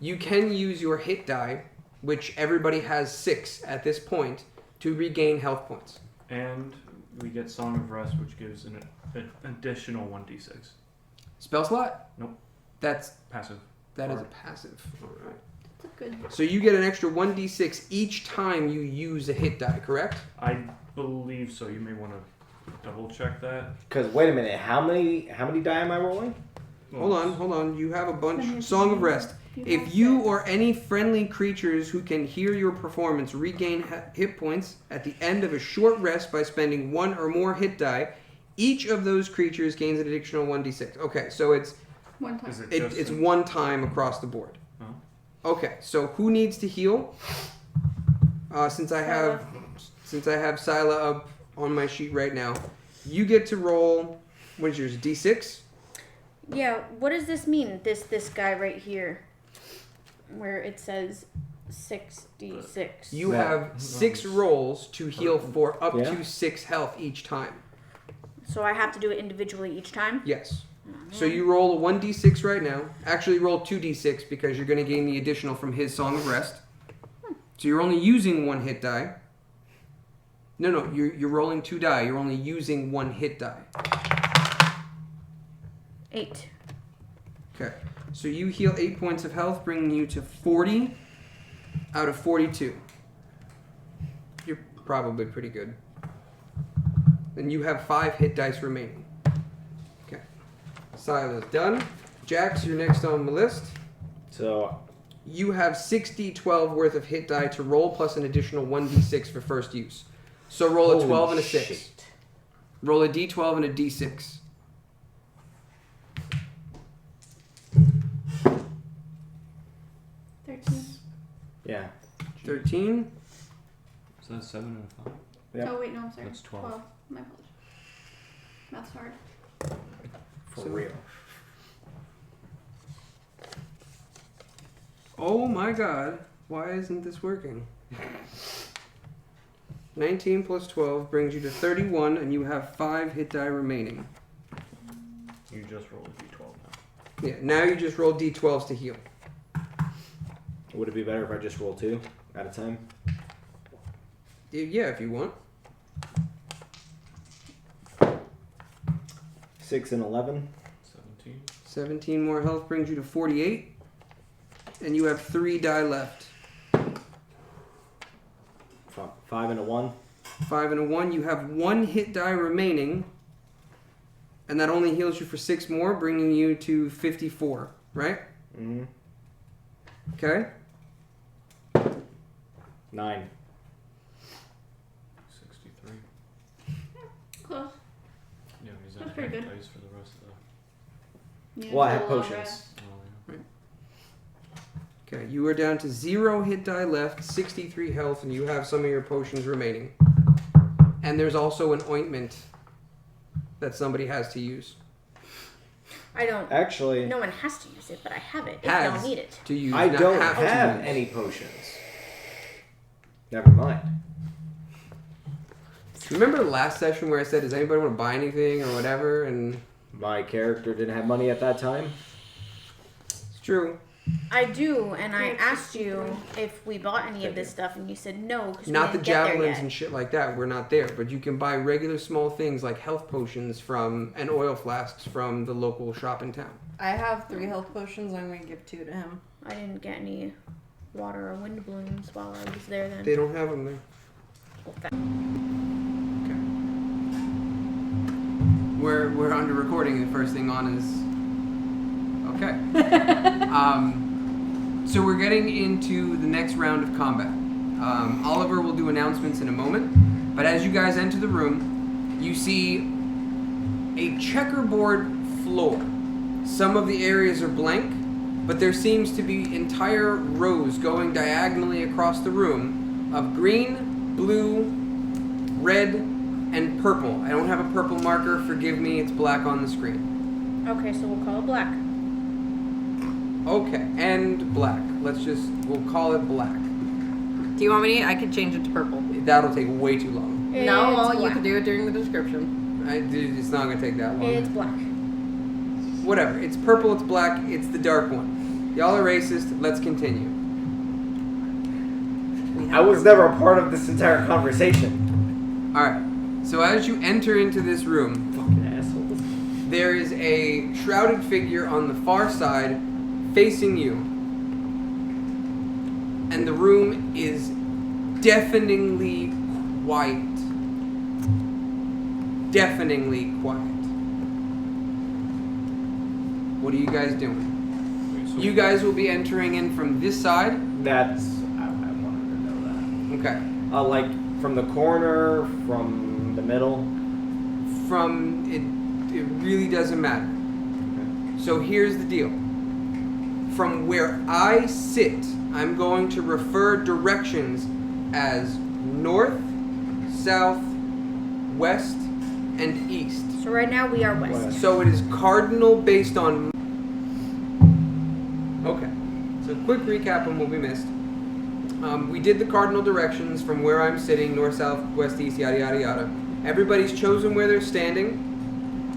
You can use your hit die, which everybody has 6 at this point, to regain health points. And we get Song of Rest, which gives an additional 1d6. Spell slot? Nope. That is Passive. a passive. All right. That's good. So you get an extra 1d6 each time you use a hit die, correct? I believe so. You may want to double check that. Because wait a minute, how many die am I rolling? Hold on. You have a bunch. Mhm. Song of Rest. have If you 6. or any friendly creatures who can hear your performance regain hit points at the end of a short rest by spending 1 or more hit die, each of those creatures gains an additional 1d6. Okay, so it's 1 time. Is it it, just it's an- one time across the board. Oh. Okay, so who needs to heal? Since I have Scylla up on my sheet right now, you get to roll. What is yours? D6. Yeah, what does this mean? This guy right here, where it says 66. You Yeah. have 6 rolls to heal for up Yeah. to 6 health each time. So I have to do it individually each time. Yes. So you roll a 1d6 right now. Actually, roll 2d6 because you're going to gain the additional from his Song of Rest. So you're only using 1 hit die. No, you're rolling 2 die. You're only using 1 hit die. 8. Okay. So you heal 8 points of health, bringing you to 40 out of 42. You're probably pretty good. And you have 5 hit dice remaining. Okay. Sila's done. Jax, you're next on the list. So You have 6d12 worth of hit die to roll plus an additional 1d6 for first use. So roll a holy 12 and a 6. shit. Roll a d12 and a d6. Yeah. 13. So that's 7 and a 5. Yep. Oh wait, no, I'm sorry. That's 12. My apologies. Math's hard. For So- real. Oh my god. Why isn't this working? 19 plus 12 brings you to 31, and you have 5 hit die remaining. You just roll a d12 now. Yeah, now you just roll d12s to heal. Would it be better if I just roll 2 at a time? Yeah, if you want. 6 and 11. 17. 17 more health brings you to 48, and you have 3 die left. 5 and a 1. 5 and a 1. You have 1 hit die remaining, and that only heals you for 6 more, bringing you to 54, right? Mm-hmm. Okay? 9. 63. Close. Yeah, he's That's at pretty hit good. dice for the rest of the. Yeah, Well, I it's have a long potions. rest. Oh, yeah. Okay, you are down to 0 hit die left, 63 health, and you have some of your potions remaining. And there's also an ointment that somebody has to use. I don't. Actually, No one has to use it, but I have it. If I Has don't need it. to use. I not don't have to have use. any potions. Never mind. Remember the last session where I said, does anybody want to buy anything or whatever? And My character didn't have money at that time. it's true. I do, and I Okay, asked you 63. if we bought any of this stuff, and you said no because Not the we didn't get there javelins yet. and shit like that. We're not there, but you can buy regular small things like health potions from and oil flasks from the local shop in town. I have 3 health potions. I'm gonna give 2 to him. I didn't get any water or wind balloons while I was there. Then. They don't have them there. Okay. We're under recording. The first thing on is okay. So we're getting into the next round of combat. Oliver will do announcements in a moment, but as you guys enter the room, you see a checkerboard floor. Some of the areas are blank, but there seems to be entire rows going diagonally across the room of green, blue, red, and purple. I don't have a purple marker, forgive me, it's black on the screen. Okay, so we'll call it black. Okay, and black. We'll call it black. Do you want me to? I could change it to purple. That'll take way too long. No, It's you black. could do it during the description. It's not gonna take that long. It's black. Whatever, it's purple, it's black, it's the dark one. Y'all are racist, let's continue. I was never a part of this entire conversation. Alright, so as you enter into this room, Fucking assholes. there is a shrouded figure on the far side facing you. And the room is deafeningly quiet. Deafeningly quiet. What are you guys doing? You guys will be entering in from this side. That's. I wanted to know that. Okay. Like from the corner, from the middle. From it really doesn't matter. So here's the deal. From where I sit, I'm going to refer directions as north, south, west, and east. So right now we are west. So it is cardinal based on. Okay. So quick recap on what we missed. We did the cardinal directions from where I'm sitting, north, south, west, east, yada yada yada. Everybody's chosen where they're standing,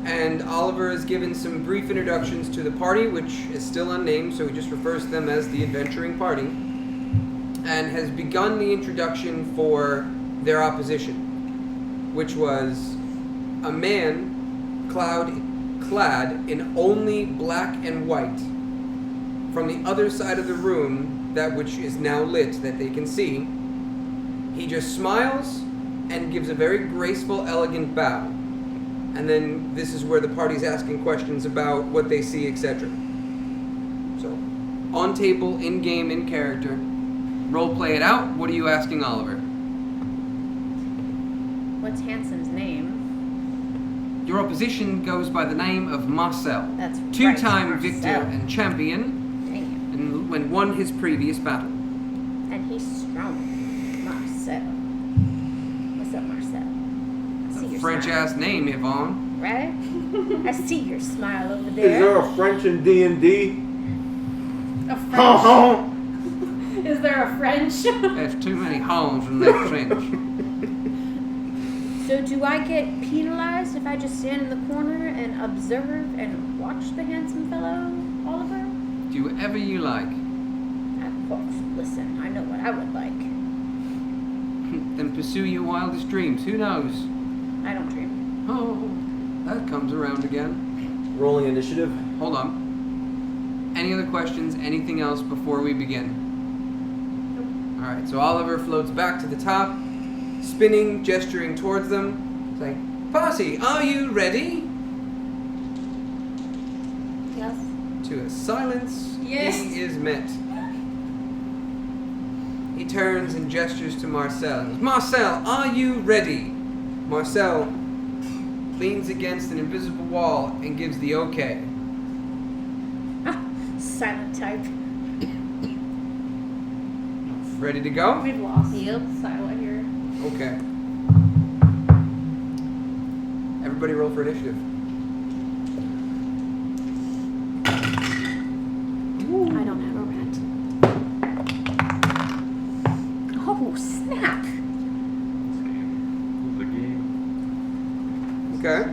and Oliver has given some brief introductions to the party, which is still unnamed, so he just refers to them as the adventuring party, and has begun the introduction for their opposition, which was a man clad in only black and white. From the other side of the room, that which is now lit, that they can see, he just smiles and gives a very graceful, elegant bow. And then this is where the party's asking questions about what they see, etc. So, on table, in game, in character, role play it out. What are you asking Oliver? What's Hanson's name? Your opposition goes by the name of Marcel. That's right, Two-time Marcel. victor and champion, Damn. and when won his previous battle. And he's strong. Marcel. What's up, Marcel? I see your French smile. ass name, Yvonne. Right? I see your smile over Is there. there a French in D&D? A French. Is there a French? There's too many holes in that French. So do I get penalized if I just stand in the corner and observe and watch the handsome fellow, Oliver? Do whatever you like. Of course. Listen, I know what I would like. Then pursue your wildest dreams. Who knows? I don't dream. Oh, that comes around again. Rolling initiative. Hold on. Any other questions? Anything else before we begin? Alright, so Oliver floats back to the top, spinning, gesturing towards them. It's like, Posse, are you ready? Yes. To a silence, Yes. he is met. He turns and gestures to Marcel. Marcel, are you ready? Marcel leans against an invisible wall and gives the okay. Silent type. Ready to go? We've lost Yep. Sila here. Okay. Everybody roll for initiative. I don't have a rat. Oh, snap. The game. Okay.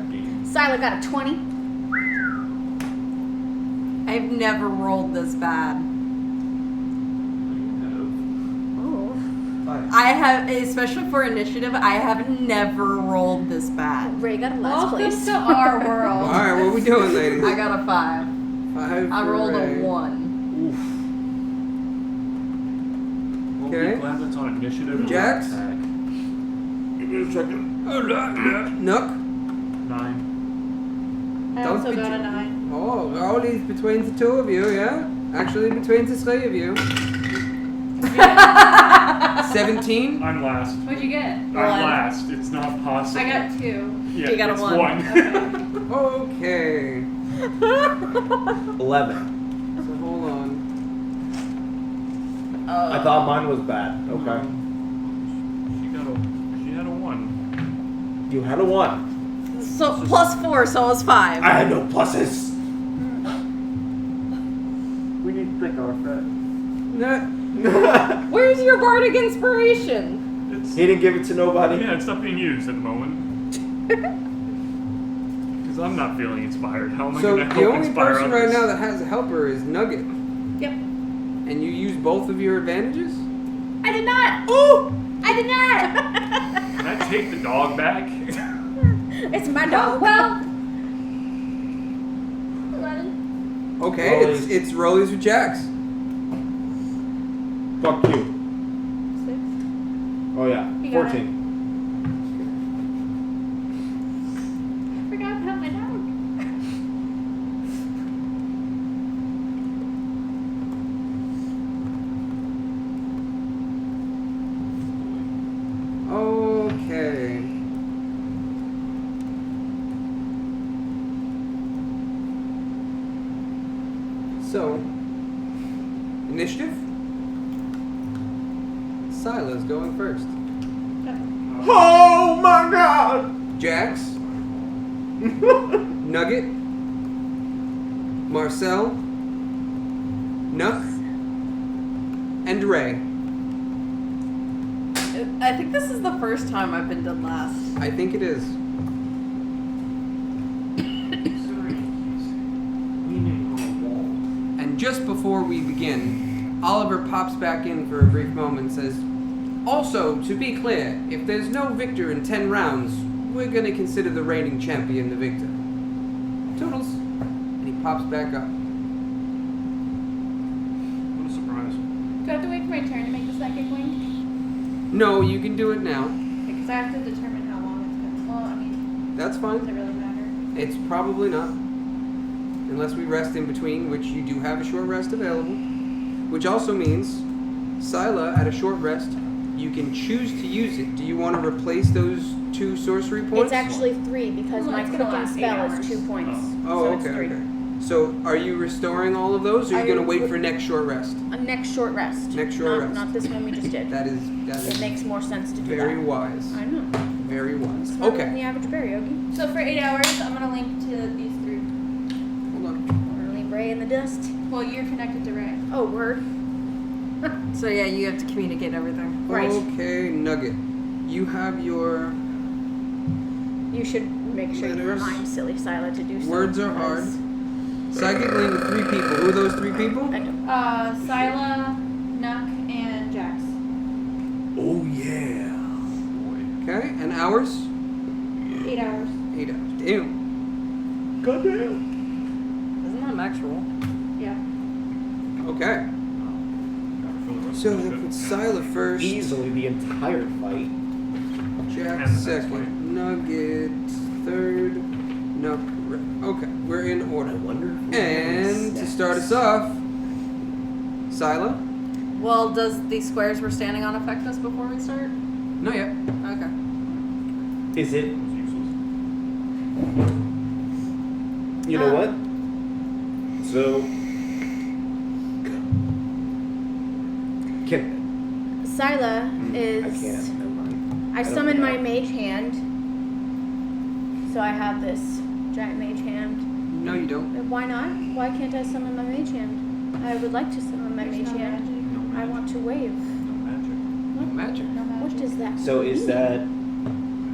Sila got a 20. I've never rolled this bad. I have, especially for initiative, I have never rolled this bad. Ray got a last Welcome place. to our world. All right, what are we doing, ladies? I got a 5. 5. I for rolled Ray. a 1. We'll Okay. be glad that's on initiative. and Jax? attack. Give me a second. Nook. 9. I Don't also be got a too- 9. Oh, rollies between the two of you, yeah? Actually, between the 3 of you. 17. I'm last. What'd you get? I'm One. last. It's not possible. I got 2. Yeah, You got a it's 1. 1. Okay. 11. So hold on. I thought mine was bad. Okay. She had a 1. You had a 1. So plus 4, so it was 5. I had no pluses. We need to think about that. Nah. Where's your bardic inspiration? It's He didn't give it to nobody. yeah, it's not being used at the moment. Because I'm not feeling inspired. How am I So going to the help only inspire person others? right now that has a helper is Nugget. Yep. And you use both of your advantages? I did not. Ooh, I did not. Can I take the dog back? It's my Oh, dog. well. 11. Okay, Rollies. it's rollies with Jax. Fuck you. 6. Oh yeah. You got 14. I forgot about my dog. Okay. So, initiative? Sila's going first. Oh my god! Jax, Nugget, Marcel, Nuck, and Ray. I think this is the first time I've been done last. I think it is. And just before we begin, Oliver pops back in for a brief moment and says, also, to be clear, if there's no victor in 10 rounds, we're going to consider the reigning champion the victor. Toodles. And he pops back up. What a surprise. Do I have to wait for my turn to make the psychic wing? No, you can do it now. Because I have to determine how long it's going to. Well, I mean, That's does fine. it really matter? It's probably not. Unless we rest in between, which you do have a short rest available. Which also means, Sila, at a short rest, you can choose to use it. Do you want to replace those 2 sorcery points? It's actually 3 because Well, my it's gonna cooking last 8 spell hours. is 2 points. Oh, so okay, it's 3. okay. So, are you restoring all of those, or are you I going to wait would- for next short rest? A next short rest. Next short not, rest. Not this one we just did. That It is makes more sense to do very that. wise. I know. Very wise. Smarter than Okay. the average berry, Yogi. So for 8 hours, I'm going to link to these 3. Hold on. We're gonna leave Ray in the dust. Well, you're connected to Ray. Oh, word. So yeah, you have to communicate everything. Right. Okay, Nugget. You have your You should make sure you Letters. remind silly Sila to do so. Words are hard. because psychic link with 3 people. Who are those 3 people? I don't. Sila, Nuck, and Jax. Oh yeah. Okay, and hours? 8 hours. 8 hours. Damn. Goddamn. Isn't that max roll? Yeah. Okay. So that puts Sila first. Easily the entire fight. Jack And the next second. fight. Nugget third. Nuck. Okay, we're in I order. wonder if we And to have start us snacks. off, Sila? Well, does the squares we're standing on affect us before we start? Not yet. Okay. Is it? It was useless. You know what? So. Can Sila is. I can't. Never mind. I don't summon know. my mage hand. So I have this giant mage hand. No, you don't. Why not? Why can't I summon my mage hand? I would like to summon my There's mage no hand. magic. I want to wave. No magic. No magic. No magic. What does that So is mean? that?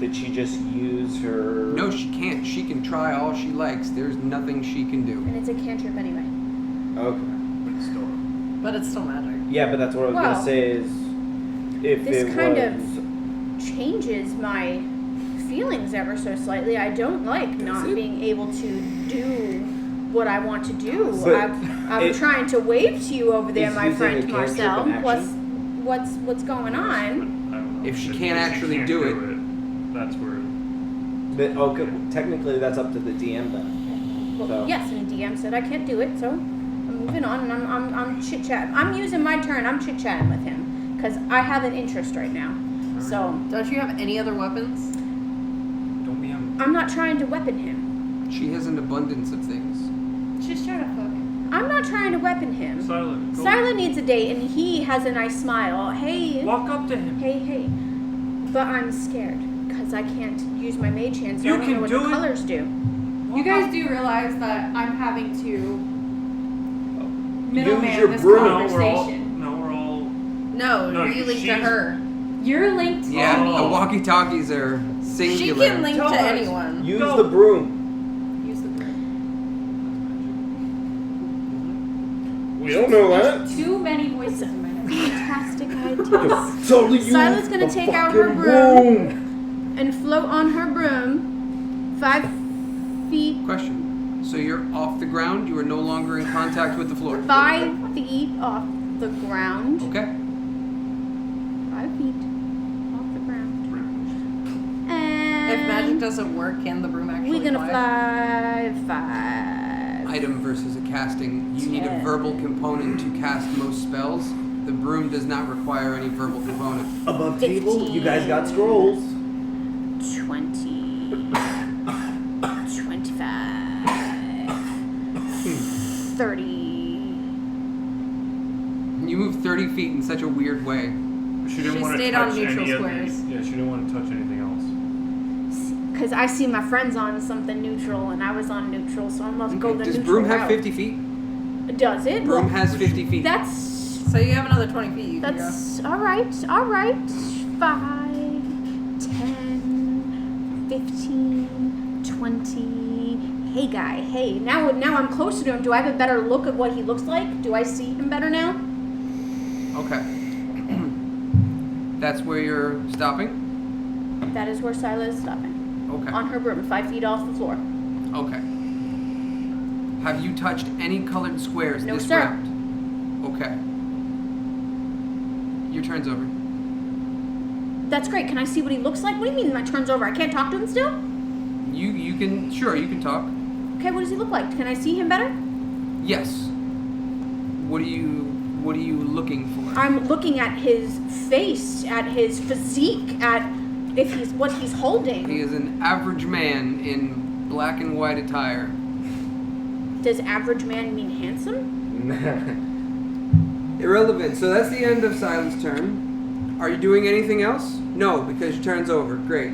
Did she just use her? No, she can't. She can try all she likes. There's nothing she can do. And it's a cantrip anyway. Okay. But it's still. But it's still magic. Yeah, but that's what I was Well- gonna say is if This it kind was, of changes my feelings ever so slightly. I don't like not it? being able to do what I want to do. But I'm trying to wave to you over there, Is my using friend a cantrip Marcel. an What's going But on? I don't know. If she If can't she actually can't do it. that's where. but okay, technically that's up to the DM then. Well, So- yes, and DM said I can't do it, so I'm moving on, and I'm chit chatting. I'm using my turn. I'm chit chatting with him because I have an interest right now. So Don't you have any other weapons? Don't we have? I'm not trying to weapon him. She has an abundance of things. She's trying to fuck. I'm not trying to weapon him. Silent. Go. Silent needs a date, and he has a nice smile. Hey, Walk up to him. hey. But I'm scared because I can't use my mage hand, so You I don't can know what do the it. colors do. You guys do realize that I'm having to Use middleman your this broom. conversation. We're all. No, No, you link to she's- her. You're linked. Yeah, Oh. the walkie-talkies are She singular. can link Tell to us. anyone. Use Go. the broom. Use the broom. We don't know that. Too many voices in my head. Fantastic idea. Totally use Silent's gonna the take out her fucking broom and float on her broom 5 feet, Question. So you're off the ground. You are no longer in contact with the floor. 5 feet off the ground. Okay. 5 feet off the ground. And If magic doesn't work, can the broom actually we're gonna fly? fly 5. Item versus a casting. You need a 10. verbal component to cast most spells. The broom does not require any verbal component. Above table, you guys got scrolls. 20, 25, 30. You move 30 feet in such a weird way. She didn't She want to stayed touch on neutral any squares. Of the, yeah, she didn't want to touch anything else. Because I see my friends on something neutral, and I was on neutral, so I must go the Does neutral broom have route. 50 feet? Does it? Broom Well, has 50 feet. that's So you have another 20 feet. You can go. that's all right. 5, 10, 15, 20. Hey guy, hey. Now I'm closer to him. Do I have a better look at what he looks like? Do I see him better now? Okay. That's where you're stopping? That is where Sila is stopping. Okay. On her broom, 5 feet off the floor. Okay. Have you touched any colored squares No, this sir. round? Okay. Your turn's over. That's great. Can I see what he looks like? What do you mean my turn's over? I can't talk to him still? You can you can talk. Okay, what does he look like? Can I see him better? Yes. What are you looking for? I'm looking at his face, at his physique, at if he's what he's He holding. is an average man in black and white attire. Does average man mean handsome? Irrelevant. So that's the end of Silent's turn. Are you doing anything else? No, because your turn's over. Great.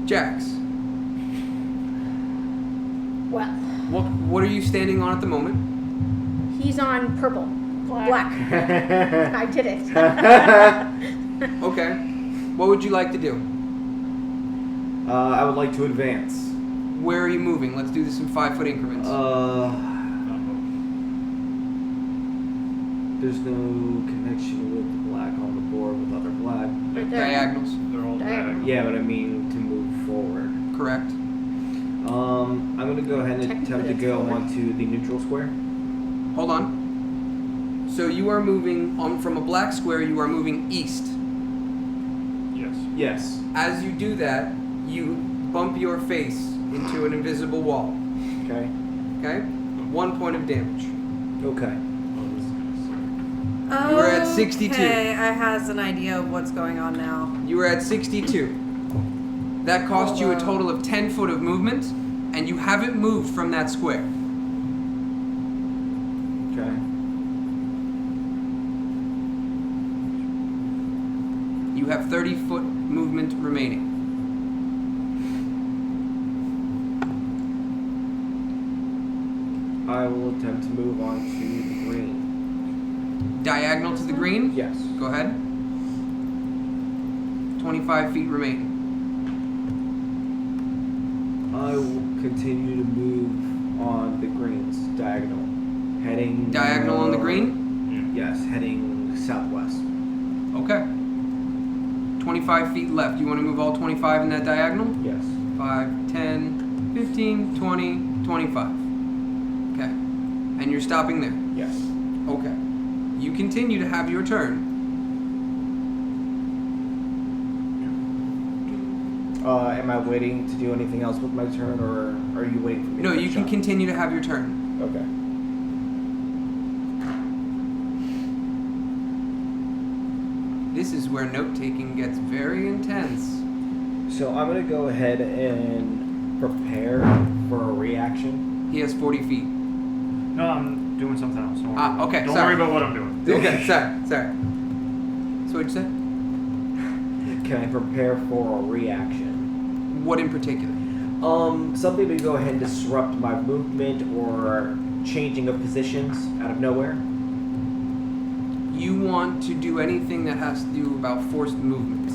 Jax, Well, what are you standing on at the moment? he's on purple. Black. I did it. Okay. What would you like to do? I would like to advance. Where are you moving? Let's do this in 5-foot increments. There's no connection with the black on the board with other black. Right there. Diagonals. They're all Diagonal. diagonal. Yeah, but I mean to move forward. Correct. I'm gonna go ahead and attempt to Technically, go it's forward. onto the neutral square. Hold on. So you are moving on from a black square. You are moving east. Yes. Yes. As you do that, you bump your face into an invisible wall. Okay. Okay? 1 point of damage. Okay. You were at 62. Okay, I has an idea of what's going on now. You were at 62. That cost you a Wow. total of 10 foot of movement, and you haven't moved from that square. Okay. You have 30 foot movement remaining. I will attempt to move on to the green. Diagonal to the green? Yes. Go ahead. 25 feet remaining. I will continue to move on the greens diagonal. Heading Diagonal on the green? Yes, heading southwest. Okay. 25 feet left. You want to move all 25 in that diagonal? Yes. 5, 10, 15, 20, 25. Okay. And you're stopping there? Yes. Okay. You continue to have your turn. Am I waiting to do anything else with my turn, or are you waiting for me? No, to you can shot? continue to have your turn. Okay. This is where note-taking gets very intense. So I'm gonna go ahead and prepare for a reaction. He has 40 feet. No, I'm doing something else. Don't worry. Ah, okay, Don't sorry. worry about what I'm doing. Okay, sorry. So what'd you say? Can I prepare for a reaction? What in particular? Something to go ahead and disrupt my movement or changing of positions out of nowhere. You want to do anything that has to do about forced movements.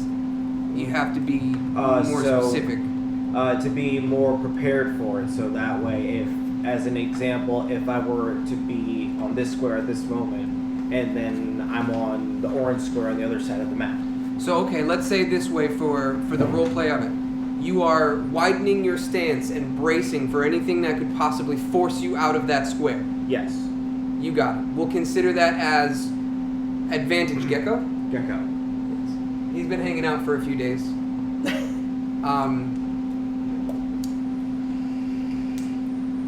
You have to be more specific. To be more prepared for it, so that way, if, as an example, if I were to be on this square at this moment, and then I'm on the orange square on the other side of the map. So okay, let's say it this way for the role play of it. You are widening your stance and bracing for anything that could possibly force you out of that square. Yes. You got it. We'll consider that as advantage, Gecko. Gecko. He's been hanging out for a few days.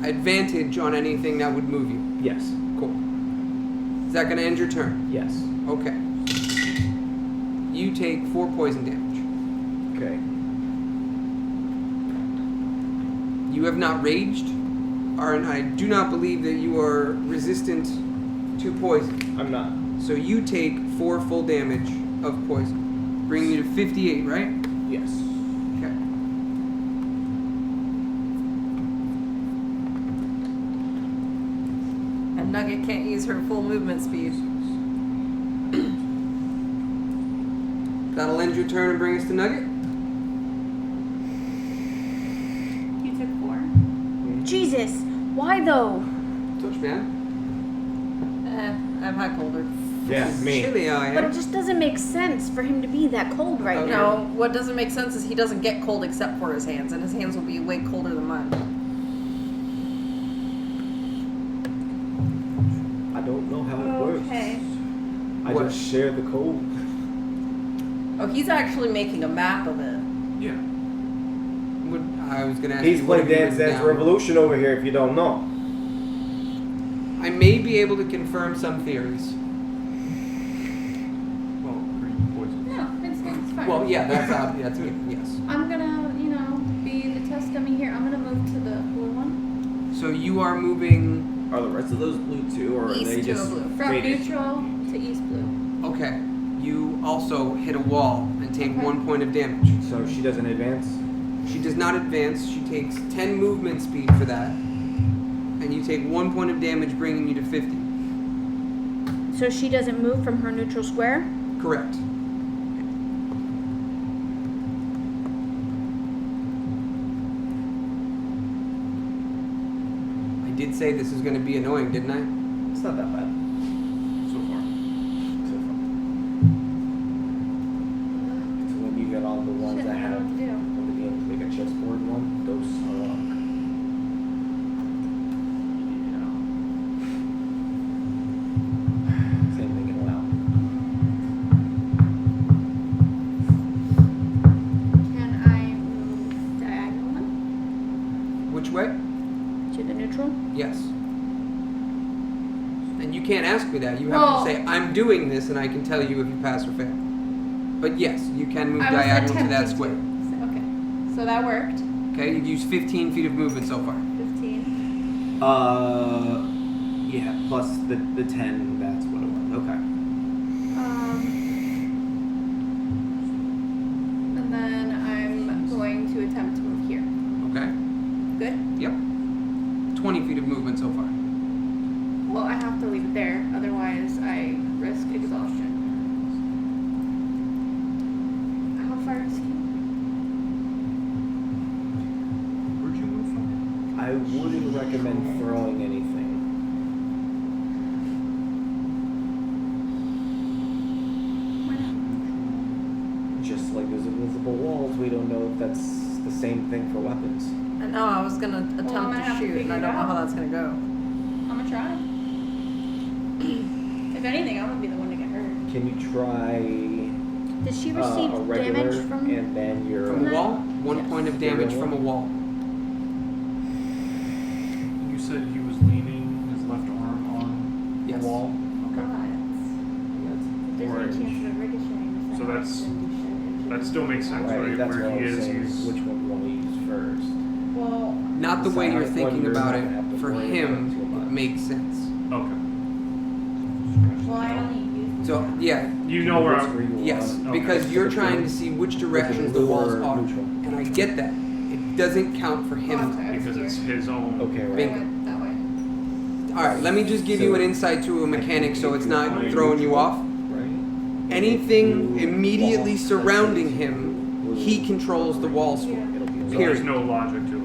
Advantage on anything that would move you. Yes. Cool. Is that going to end your turn? Yes. Okay. You take 4 poison damage. Okay. You have not raged, and I do not believe that you are resistant to poison. I'm not. So you take 4 full damage of poison, bringing you to 58, right? Yes. Okay. And Nugget can't use her full movement speed. That'll end your turn and bring us to Nugget. You took 4. Jesus, why though? Touch, man. I've had colder. Yeah, me. Chilly, I But am. it just doesn't make sense for him to be that cold right Okay. now. No, what doesn't make sense is he doesn't get cold except for his hands, and his hands will be way colder than mine. I don't know how it works. Okay. I What? just share the code. Oh, he's actually making a map of it. Yeah. I was going to ask He's you what playing have you Dance written Dance down. Revolution over here if you don't know. I may be able to confirm some theories. Well, green poison. No, it's fine. Well, yeah, that's me, yes. I'm gonna, be the test dummy here. I'm gonna move to the blue one. So you are moving, Are the rest of those blue too, or are East they to just a blue. From faded? neutral to east blue. okay. You also hit a wall and take Okay. 1 point of damage. So she doesn't advance? She does not advance. She takes 10 movement speed for that. And you take 1 point of damage, bringing you to 50. So she doesn't move from her neutral square? Correct. I did say this is going to be annoying, didn't I? It's not that bad. So far. So far. So when you get all the ones Shit, that I don't have know what to do. when the game's like a chessboard one, those are on. Same thing in WoW. Can I move diagonally? Which way? To the neutral? Yes. And you can't ask me that. You have Well- to say, I'm doing this, and I can tell you if you pass or fail. But yes, you can move I was diagonal to that attempting square. to. Okay. So that worked. Okay, you've used 15 feet of movement so far. 15. Yeah, plus the 10, that's what it was. Okay. And then I'm going to attempt to move here. Okay? Good? Yep. 20 feet of movement so far. Well, I have to leave it there, otherwise I risk exhaustion. How far is he? Where'd you move from? I wouldn't recommend throwing anything. multiple walls, we don't know if that's the same thing for weapons. And no, I was gonna attempt gonna to have to shoot, and I figure don't it know how out. that's gonna go. I'm gonna try. If anything, I'm gonna be the one to get hurt. Can you try Did she receive a regular damage from? and then your From a that? wall, 1 Yes. point of damage from a wall. You said he was leaning his left arm on Yes. the wall. Okay. There's Right. no chance of ricocheting. So that still makes sense, Right, right? that's Where what I he was is, saying. he's Which one you want to use first? Well, Not the way Decide you're which one thinking you're about not it. gonna have to For worry about him, too much. it makes sense. okay. well, I only use. So yeah, You know where Which I'm. where you yes, want. Okay. because you're trying to see which directions the Blue walls or are, neutral? and I get that. It doesn't count for him. Because it's his own. Okay, I right. Bingo. went that way. All right, let me just give you an insight to a mechanic, so it's not throwing you off. Right. Anything If you immediately walk, surrounding that's him, blue, he controls the walls for. Yeah. It'll be So Period. there's no logic to it.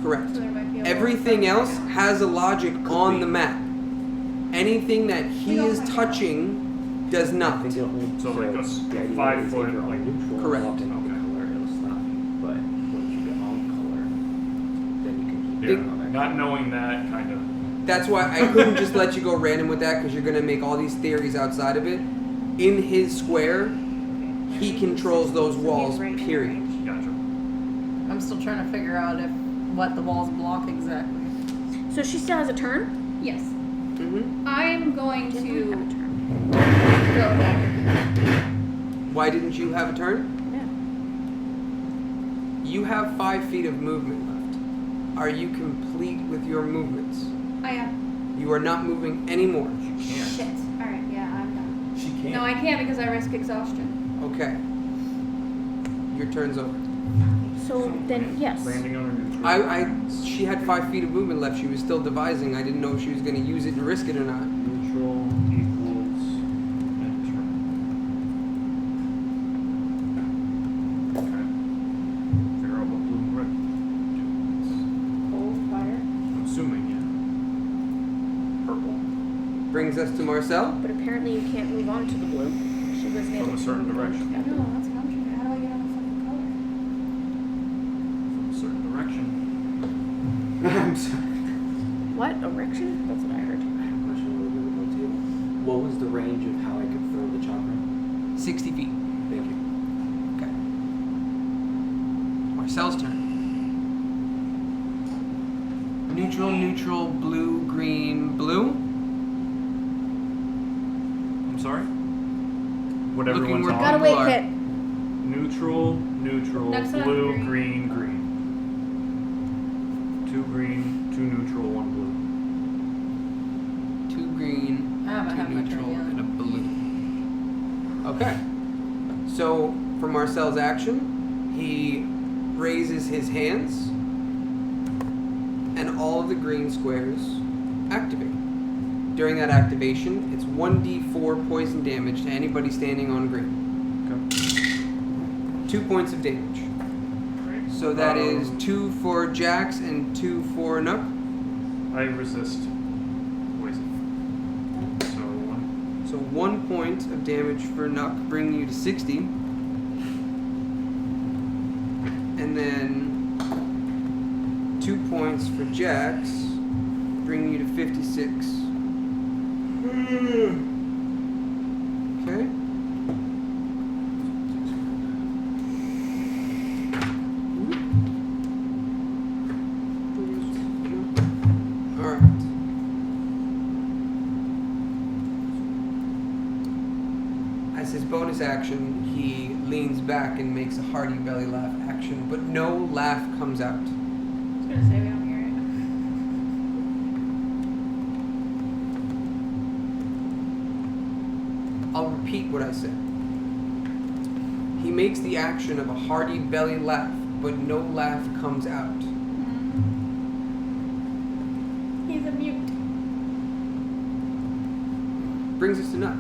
Correct. So there might be a Everything little else something has a logic on be. the map. Anything that he We is don't find out. touching does I not. think it'll need So like a the idea 5 is if foot, you're on like- neutral, Correct. locked into the Okay. color, it'll stop you. But once you get on color, then you can keep Yeah. going on that Not color. knowing that kind of. That's why I couldn't just let you go random with that because you're gonna make all these theories outside of it. In his square, he controls those walls. Period. Gotcha. I'm still trying to figure out if what the walls block exactly. So she still has a turn. Yes. Mm-hmm. I'm going Doesn't to have a turn. go back. Why didn't you have a turn? Yeah. You have 5 feet of movement left. Are you complete with your movements? I am. You are not moving anymore. She can't. Shit. Alright, yeah, I'm done. She can't. No, I can't because I risk exhaustion. Okay. Your turn's over. So then, yes. Landing on her neutral. She had 5 feet of movement left. She was still devising. I didn't know if she was going to use it and risk it or not. Neutral equals enter. Okay. Figure out what blue and red do. Cold fire. I'm assuming, yeah. Purple. Brings us to Marcel. But apparently you can't move on to the blue. She wasn't able From a to certain move on. direction. I know, that's what I'm trying to. How do I get on the fucking color? From a certain direction. I'm sorry. What? Erection? That's what I heard. I have a question a little bit about too. What was the range of how I could throw the chakra? 60 feet. Thank you. Okay. Marcel's turn. Neutral, neutral, blue, green, blue. I'm sorry? What Looking everyone's where- on. Gotta wait, Blue. Kit. Neutral, neutral, Next one, blue, green. green, green. 2 green, 2 neutral, 1 blue. 2 green, I haven't 2 had my neutral, turn yet. and a blue. Okay. So, for Marcel's action, he raises his hands, and all of the green squares activate. During that activation, it's 1d4 poison damage to anybody standing on green. Okay. 2 points of damage. So that is 2 for Jax and 2 for Nook. I resist poison. So 1. So 1 point of damage for Nook, bringing you to 60. And then 2 points for Jax, bringing you to 56. Okay. Alright. As his bonus action, he leans back and makes a hearty belly laugh action, but no laugh comes out. I was gonna say we don't hear it. I'll repeat what I said. He makes the action of a hearty belly laugh, but no laugh comes out. He's a mute. Brings us to Nuck.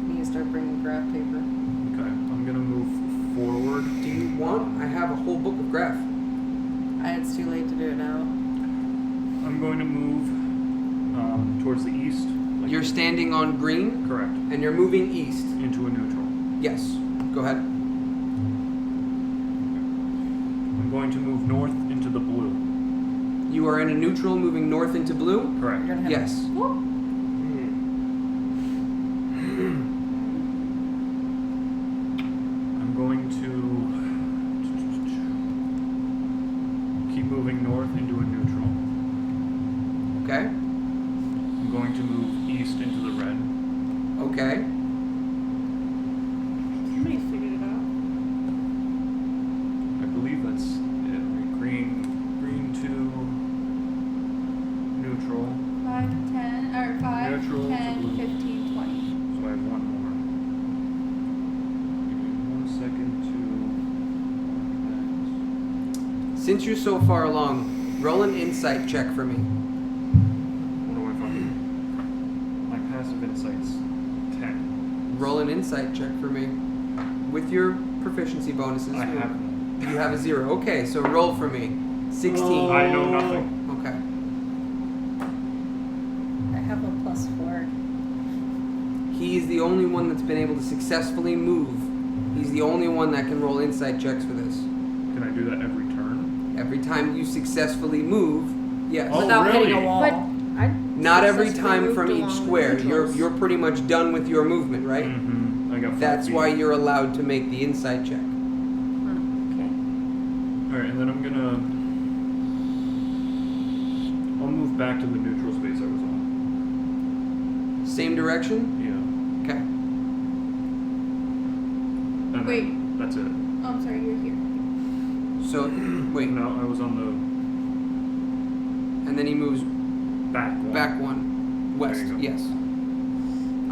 You need to start bringing graph paper. Okay, I'm gonna move forward. Do you want? I have a whole book of graph. It's too late to do it now. I'm going to move towards the east. Like, You're standing on green, correct. and you're moving east. Into a neutral. Yes. Go ahead. I'm going to move north into the blue. You are in a neutral, moving north into blue. Correct. You're gonna have Yes. I'm going to keep moving north into a neutral. Okay. I'm going to move east into the red. Okay. Somebody figured it out. I believe that's it. Right? Green to neutral. 5, 10, or 5, Neutral to 10, blue. 15, 20. So I have one more. Give me 1 second to. Since you're so far along, roll an insight check for me. What do I find? My passive insight's 10. Roll an insight check for me. With your proficiency bonuses. I have none. You have a 0. Okay, so roll for me. 16. I know nothing. Okay. I have a +4. He's the only one that's been able to successfully move. He's the only one that can roll insight checks for this. Can I do that every turn? Every time you successfully move, yes. Oh, Without hitting a really? wall. But I Not every successfully time moved from each along square. neutrals. You're pretty much done with your movement, right? Mm-hmm. I got 4 That's feet. why you're allowed to make the insight check. Okay. Alright, and then I'm gonna. I'll move back to the neutral space I was on. Same direction? Yeah. Okay. And Wait. then that's it. Oh, I'm sorry, you're here. So, wait. No, I was on And then he moves the back one. back one. West. There you go. Yes.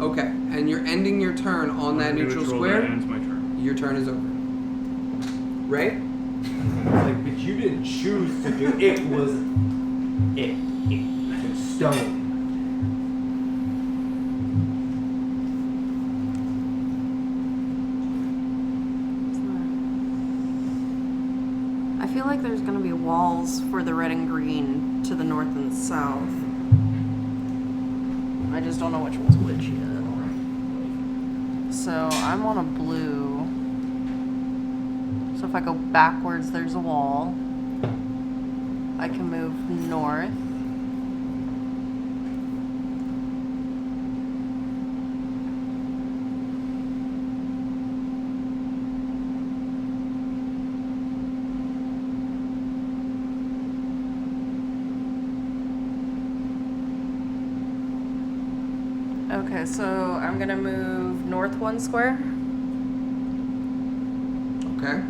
Okay. And you're ending your turn on that neutral square. That ends my turn. Your turn is over. Right? Like, but you didn't choose to do it. It was it. It's in stone. I feel like there's gonna be walls for the red and green to the north and south. I just don't know which one's which yet. So I'm on a blue. So if I go backwards, there's a wall. I can move north. Okay, so I'm gonna move north 1 square. Okay.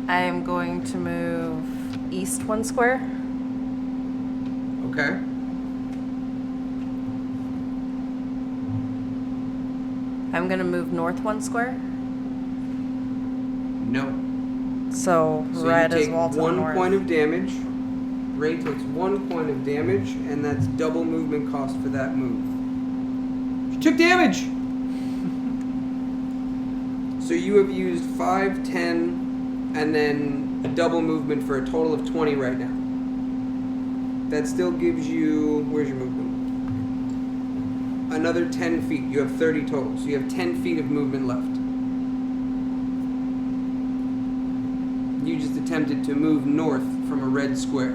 I am going to move east 1 square. Okay. I'm gonna move north 1 square. No. So, So red you is take wall to the 1 north. point of damage. Ray takes 1 point of damage, and that's double movement cost for that move. You took damage! So you have used 5, 10, and then a double movement for a total of 20 right now. That still gives you... Where's your movement? Another 10 feet. You have 30 total. So you have 10 feet of movement left. You just attempted to move north from a red square.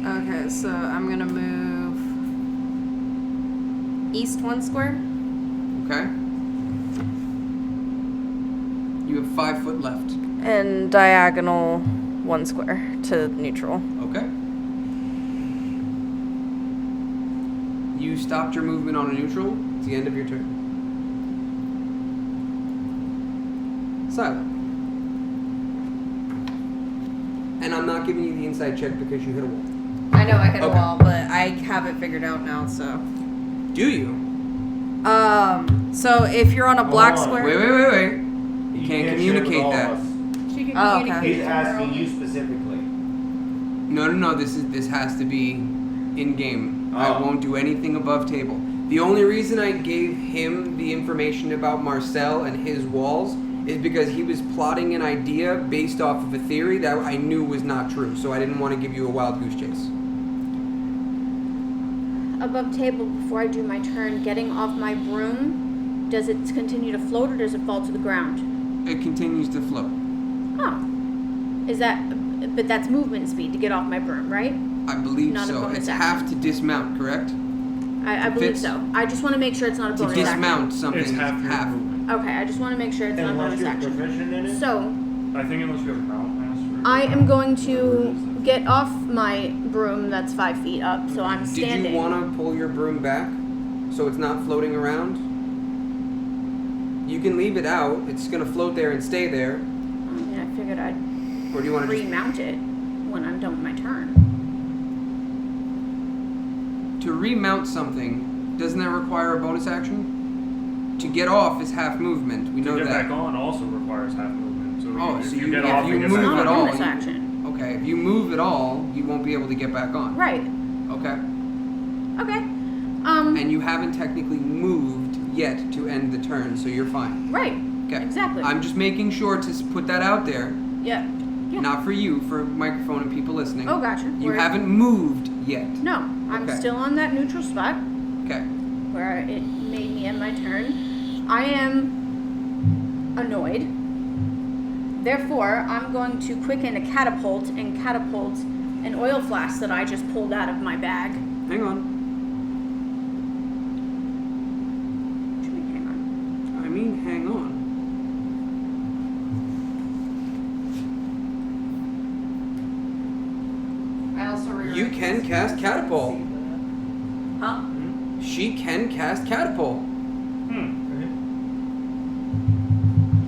Okay, so I'm gonna move east 1 square. Okay? You have 5 foot left. And diagonal 1 square to neutral. Okay. You stopped your movement on a neutral. It's the end of your turn. Silent. And I'm not giving you the inside check because you hit a wall. I know I hit Okay. a wall, but I have it figured out now, so. Do you? So if you're on a black Hold on. square. Wait. You can't share with communicate all that. of us. She can Oh, okay. communicate He's to her asking only. you specifically. No. This has to be in game. I Oh. won't do anything above table. The only reason I gave him the information about Marcel and his walls is because he was plotting an idea based off of a theory that I knew was not true, so I didn't want to give you a wild goose chase. Above table, before I do my turn, getting off my broom, does it continue to float or does it fall to the ground? It continues to float. Oh. Is that, but that's movement speed to get off my broom, right? I believe Not a so. bonus It's action. half to dismount, correct? I It believe fits. so. I just want to make sure it's not a To bonus action. dismount something It's is half your half. movement. Okay, I just want to make sure it's not a Unless bonus you're action. proficient in it. So, I think unless you have Mount Master. I am going to get off my broom that's 5 feet up, so I'm standing. Did you want to pull your broom back so it's not floating around? You can leave it out. It's going to float there and stay there. I mean, I figured I'd Or do you want to just... remount it when I'm done with my turn. To remount something, doesn't that require a bonus action? To get off is half movement. We know To get that. back on also requires half movement. So Oh, if so you you- get if off you and get move back Not at a on, all, bonus you- action. Okay, if you move at all, you won't be able to get back on. Right. Okay. Okay. And you haven't technically moved yet to end the turn, so you're fine. Right. Okay. Exactly. I'm just making sure to put that out there. Yeah. Yeah. Not for you, for microphone and people listening. Oh, gotcha. You Word. haven't moved yet. No, I'm Okay. still on that neutral spot Okay. where it made me end my turn. I am annoyed. Therefore, I'm going to quicken a catapult and catapult an oil flask that I just pulled out of my bag. Hang on. What do you mean, hang on? I mean, hang on. I also You can cast catapult. Huh? She can cast catapult.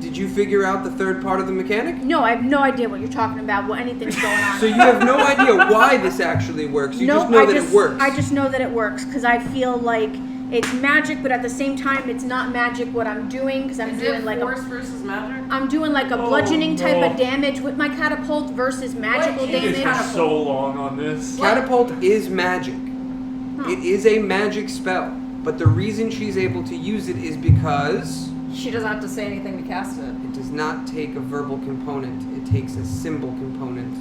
Did you figure out the third part of the mechanic? No, I have no idea what you're talking about, what anything's going on. So you have no idea why this actually works. You no, just know I that just, it works. I just know that it works because I feel like it's magic, but at the same time, it's not magic what I'm doing because I'm Is doing it like force versus magic? I'm doing like a Oh, bludgeoning type no. of damage with my catapult versus magical What You is guys damage. spent so long on this. Catapult is magic. Huh. It is a magic spell. But the reason she's able to use it is because She doesn't have to say anything to cast it. it does not take a verbal component. It takes a symbol component.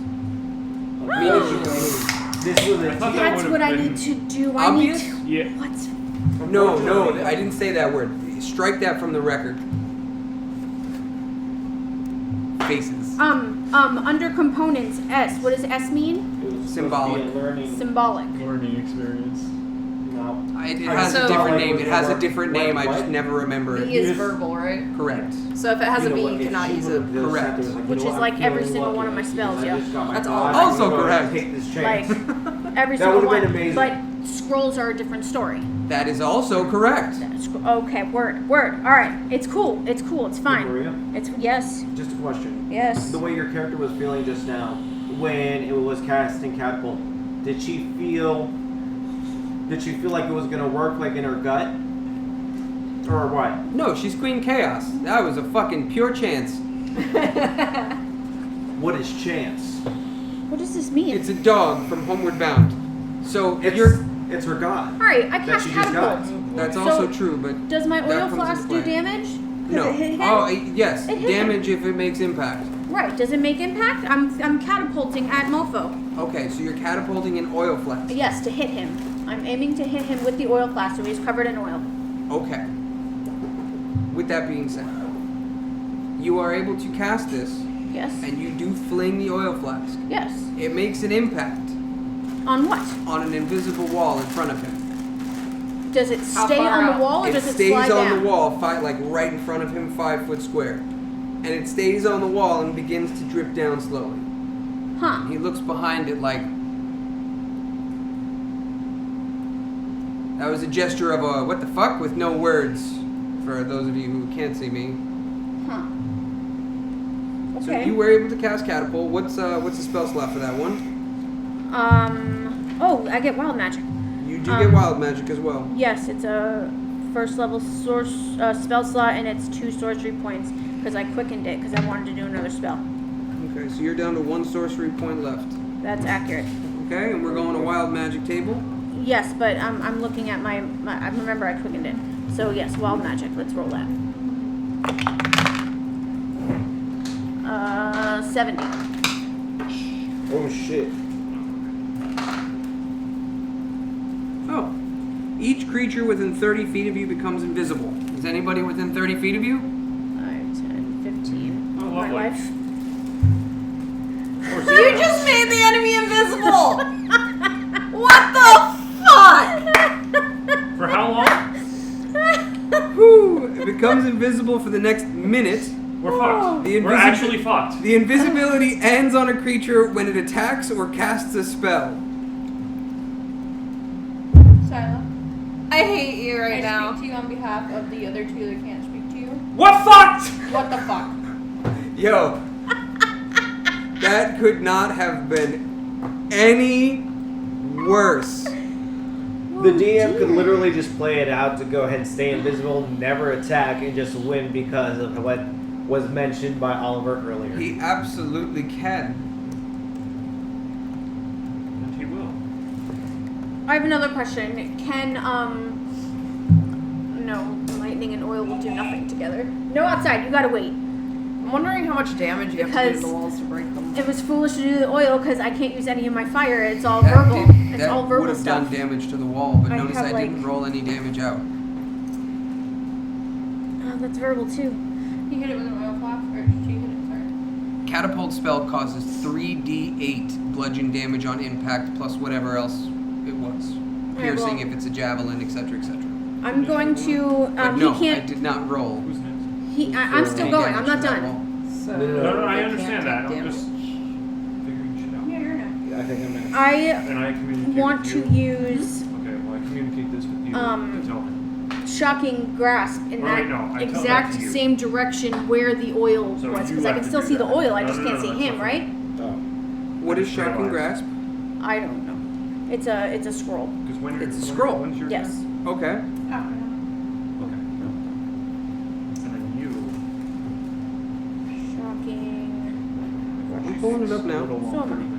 This was I a thought that That's would've what I been need to do. obvious? I need to. Yeah. What? No, I didn't say that word. Strike that from the record. Faces. Under components, S. What does S mean? It was Symbolic. supposed to be a learning. Symbolic. Learning experience. No. It I has a so- different Like, name. It has a different what- name. I what? just never remember B it. is Yes. verbal, right? Correct. So if it has a B, know what, you if cannot she use would've it. just Correct. sat there and was Which you know, is I'm like every feeling single one of lucky my spells, because I yeah. just got my That's dodge. all. I'm Also gonna correct. Take this Like chance. every That single would've one. been amazing. But scrolls are a different story. That is also correct. Okay, word. All right, it's cool. It's cool. It's fine. Maria, It's yes, just a question. yes. The way your character was feeling just now, when it was casting catapult, did she feel like it was gonna work, like in her gut, or what? No, she's Queen Chaos. That was a fucking pure chance. What is chance? What does this mean? It's a dog from Homeward Bound. So It's you're. it's her god. All right, I that cast she just got. catapult. That's So- also true, but Does my That oil comes flask into do play. damage? 'Cause no. it hit him? Oh, yes. It hit him. Damage if it makes impact. Right. Does it make impact? I'm catapulting at Mofo. Okay, so you're catapulting an oil flask. Yes, to hit him. I'm aiming to hit him with the oil flask, so he's covered in oil. Okay. With that being said, you are able to cast this, Yes. and you do fling the oil flask. Yes. It makes an impact On what? on an invisible wall in front of him. Does it How stay far on out? the wall or It does it stays slide on down? the wall, like right in front of him, 5 foot square. And it stays on the wall and begins to drip down slowly. Huh. He looks behind it like. That was a gesture of a what the fuck with no words for those of you who can't see me. Huh. So Okay. you were able to cast catapult. What's the spell slot for that one? Oh, I get wild magic. You do get wild magic as well. Yes, it's a first level source spell slot, and it's 2 sorcery points because I quickened it because I wanted to do another spell. Okay, so you're down to 1 sorcery point left. That's accurate. Okay, and we're going to wild magic table. Yes, but I'm looking at my I remember I quickened it. So yes, wild magic. Let's roll that. 70. Oh shit. Oh. Each creature within 30 feet of you becomes invisible. Is anybody within 30 feet of you? 5, 10, 15. Oh, My lovely. life. You just made the enemy invisible! What the fuck? For how long? Whew. It becomes invisible for the next minute. We're fucked. The We're actually fucked. The invisibility ends on a creature when it attacks or casts a spell. Sila, I hate you right I now. speak to you on behalf of the other two that can't speak to you. What fucked? What the fuck? Yo. That could not have been any worse. The DM could literally just play it out to go ahead and stay invisible, never attack, and just win because of what was mentioned by Oliver earlier. He absolutely can. And he will. I have another question. Can, no, lightning and oil will do nothing together. No outside, you gotta wait. I'm wondering how much damage you have to do to Because the walls to break them. It was foolish to do the oil because I can't use any of my fire. It's all That verbal. did- It's that all would verbal have stuff. done damage to the wall, but I notice have, I didn't like- roll any damage out. Oh, that's verbal too. He hit it with an oil flask, or she hit it, sorry. Catapult spell causes 3d8 bludgeon damage on impact plus whatever else it was. Piercing well- if it's a javelin, etc., etc. I'm going to. But no, he I can't. did not roll. Who's next? I'm still any going. I'm damage not to that done. wall. So No, no, No, I they can't understand that. take I'm just damage. figuring shit out. Yeah, you're not. I think I'm next. I And I communicate want with to you. use Okay, well I communicate this with you to tell him. shocking grasp in Right, that no, I tell that exact to you. same direction where the oil So was, you because I have can to still do see the that. oil. I No, just no, can't no, see that's him, not right? Oh. What is just shocking realized. grasp? I don't know. It's a scroll. Because when It's a when- scroll. When's your Yes. turn? Okay. After him. Okay. And then you. Shocking. I'm pulling it up now. A little So longer am I. than-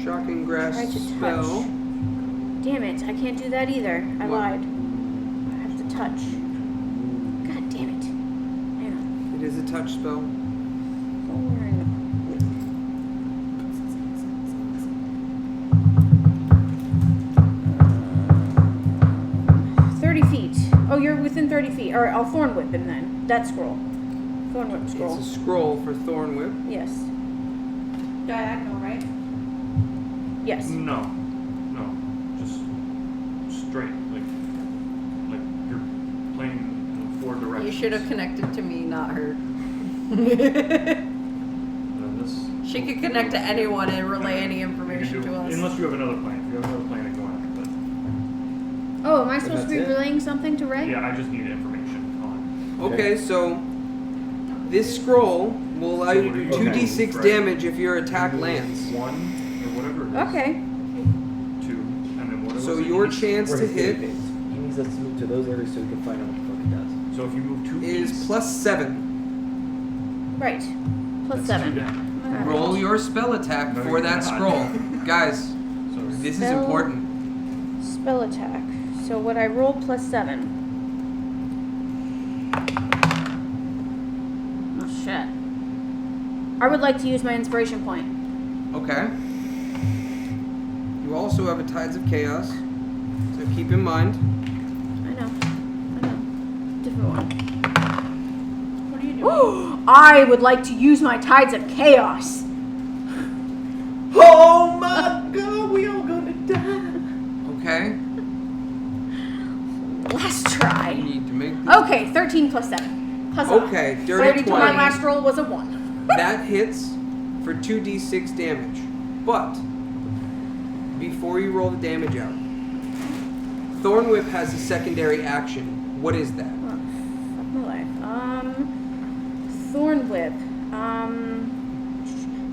Shocking grasp Try to spell. touch. Damn it! I can't do that either. I What? lied. I have to touch. God damn it! Hang on. It is a touch spell. Thorn. 30 feet. Oh, you're within 30 feet. Or I'll thorn whip him then. That scroll. Thorn whip scroll. It's a scroll for Thorn Whip. Yes. Diagonal, right? Yes. No, no, just straight, like you're playing in 4 directions. You should have connected to me, not her. This. She could connect to anyone and relay any You can information do- to us. Unless you have another plan. If you have another plan, to go after. Oh, am I supposed to be that's it? relaying something to But Ray? yeah, I just need information on. Okay, so this scroll will allow you to do Okay. 2d6 Right. damage if your attack You move lands. 1 or whatever it is. Okay. 2, and then what So was it? your You- chance Where to his hit He needs us to move to those areas so we can find out what the fuck it does. So if you move 2 is feet, plus 7. Right. Plus that's 2 7. down. Alright. Roll your spell attack No, for you're that not. scroll. Guys, So this is Spell- important. Spell attack. So what I roll plus 7. Oh shit. I would like to use my inspiration point. Okay. You also have a Tides of Chaos, so keep in mind. I know. Different one. What are you doing? I would like to use my Tides of Chaos. Oh my god, we all gonna die. Okay. Last You try. need to make. Okay, 13 plus 7. Huzzah. Okay, dirty 32. My 20. last roll was a 1. That hits for 2d6 damage. But before you roll the damage out, Thorn Whip has a secondary action. What is that? Oh, fuck my life. Thorn Whip.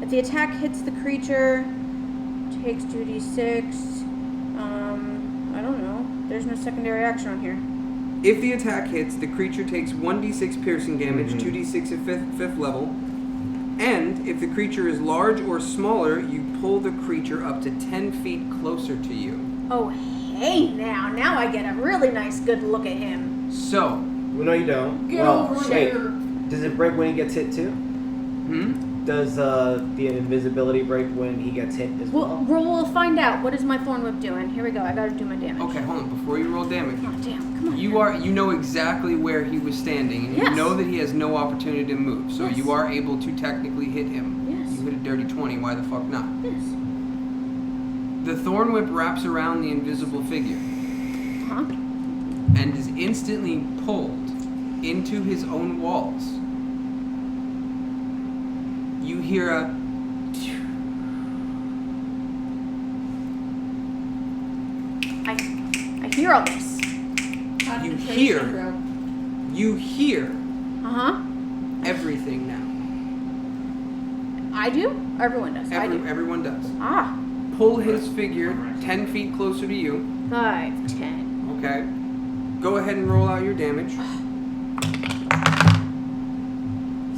If the attack hits the creature, takes 2d6. I don't know. There's no secondary action on here. If the attack hits, the creature takes 1d6 piercing damage, 2d6 at 5th level. And if the creature is large or smaller, you pull the creature up to 10 feet closer to you. Oh, Hey, now I get a really nice good look at him. So, Well, no, you don't. Get well, over wait. here. Does it break when he gets hit too? Does the invisibility break when he gets hit as well? We'll find out. What is my thorn whip doing? Here we go. I gotta do my damage. Okay, hold on. Before you roll damage, Oh, damn. Come on. you know exactly where he was standing, and you Yes. know that he has no opportunity to move. So Yes. you are able to technically hit him. Yes. You hit a dirty 20. Why the fuck not? Yes. The thorn whip wraps around the invisible figure Huh? and is instantly pulled into his own walls. You hear a I hear all this. Concentration, bro. you hear Uh-huh. everything now. I do? Everyone does. I do. Everyone does. Ah. Pull his figure 10 feet closer to you. 5, 10. Okay. Go ahead and roll out your damage.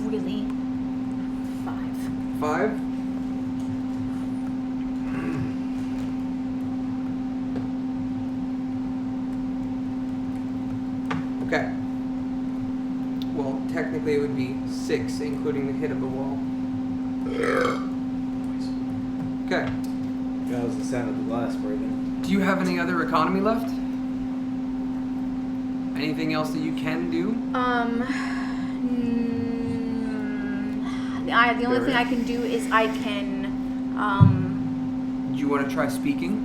Really? 5. 5. Okay. Well, technically it would be 6, including the hit of the wall. Okay. That was the sound of the glass breaking. Do you have any other economy left? Anything else that you can do? The only thing I can do is I can, Do you want to try speaking?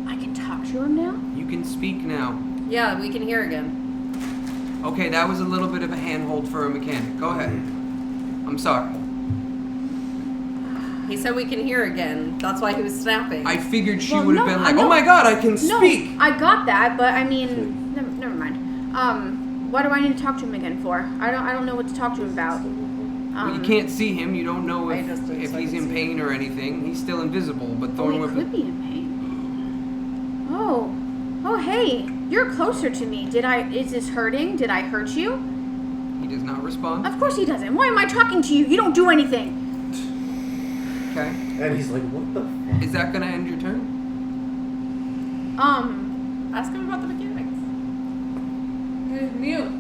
I can talk to him now? You can speak now. Yeah, we can hear again. Okay, that was a little bit of a handhold for a mechanic. Go ahead. I'm sorry. He said we can hear again. That's why he was snapping. I figured she Well, would have no, been I like, know. "Oh my god, I can No, speak." I got that, but I mean, never mind. What do I need to talk to him again for? I don't know what to talk to him about. Well, you can't see him. You don't know I if, just did, if so I he's can in see pain or anything. He's still invisible, but Oh, he Thornwhip. could be in pain. Oh, hey, you're closer to me. Is this hurting? Did I hurt you? He does not respond. Of course he doesn't. Why am I talking to you? You don't do anything. Okay. And he's like, what the fuck? Is that gonna end your turn? Ask him about the mechanics. He's mute.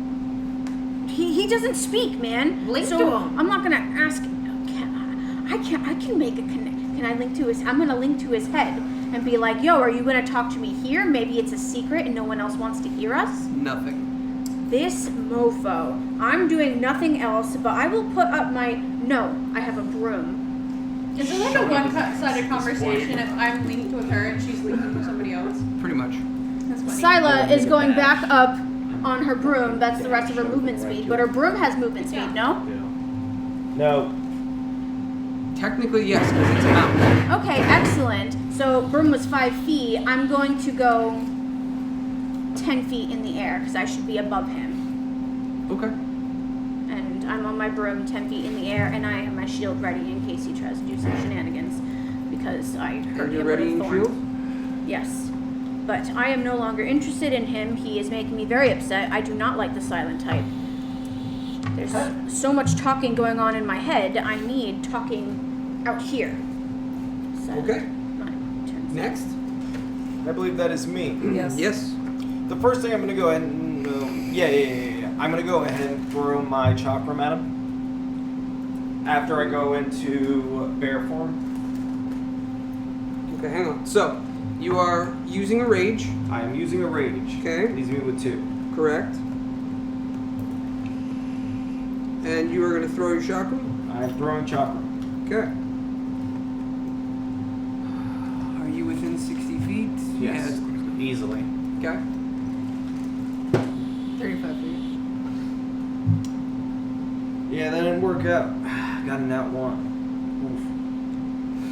He doesn't speak, man. Link so to him. I'm not gonna ask. I can make a connect. Can I link to his? I'm gonna link to his head and be like, "Yo, are you gonna talk to me here? Maybe it's a secret and no one else wants to hear us." Nothing. This mofo. I'm doing nothing else, but I will put up my. No, I have a broom. Is it like a one-sided conversation if I'm linked with her and she's linked with somebody else? Pretty much. That's funny. Scylla is going back up on her broom. That's the rest of her movement speed, but her broom has movement speed. No. No. Technically, yes, because it's a mount. Okay, excellent. So broom was 5 feet. I'm going to go 10 feet in the air because I should be above him. Okay. And I'm on my broom 10 feet in the air, and I have my shield ready in case he tries to do some shenanigans because I heard And you're him ready with in a thorn. shield? Yes. But I am no longer interested in him. He is making me very upset. I do not like the silent type. There's so much talking going on in my head. I need talking out here. So, Okay. my turn. Next. I believe that is me. Yes. Yes. The first thing I'm gonna go ahead and yeah. I'm gonna go ahead and throw my chakram at him. After I go into bear form, Okay, hang on. So, you are using a rage, I am using a rage. Okay. Leaves me with 2. correct? And you are going to throw your chakra? I am throwing chakram. Okay. Are you within 60 feet? Yes. Easily. Okay. 35 feet. Yeah, that didn't work out. Got a nat 1.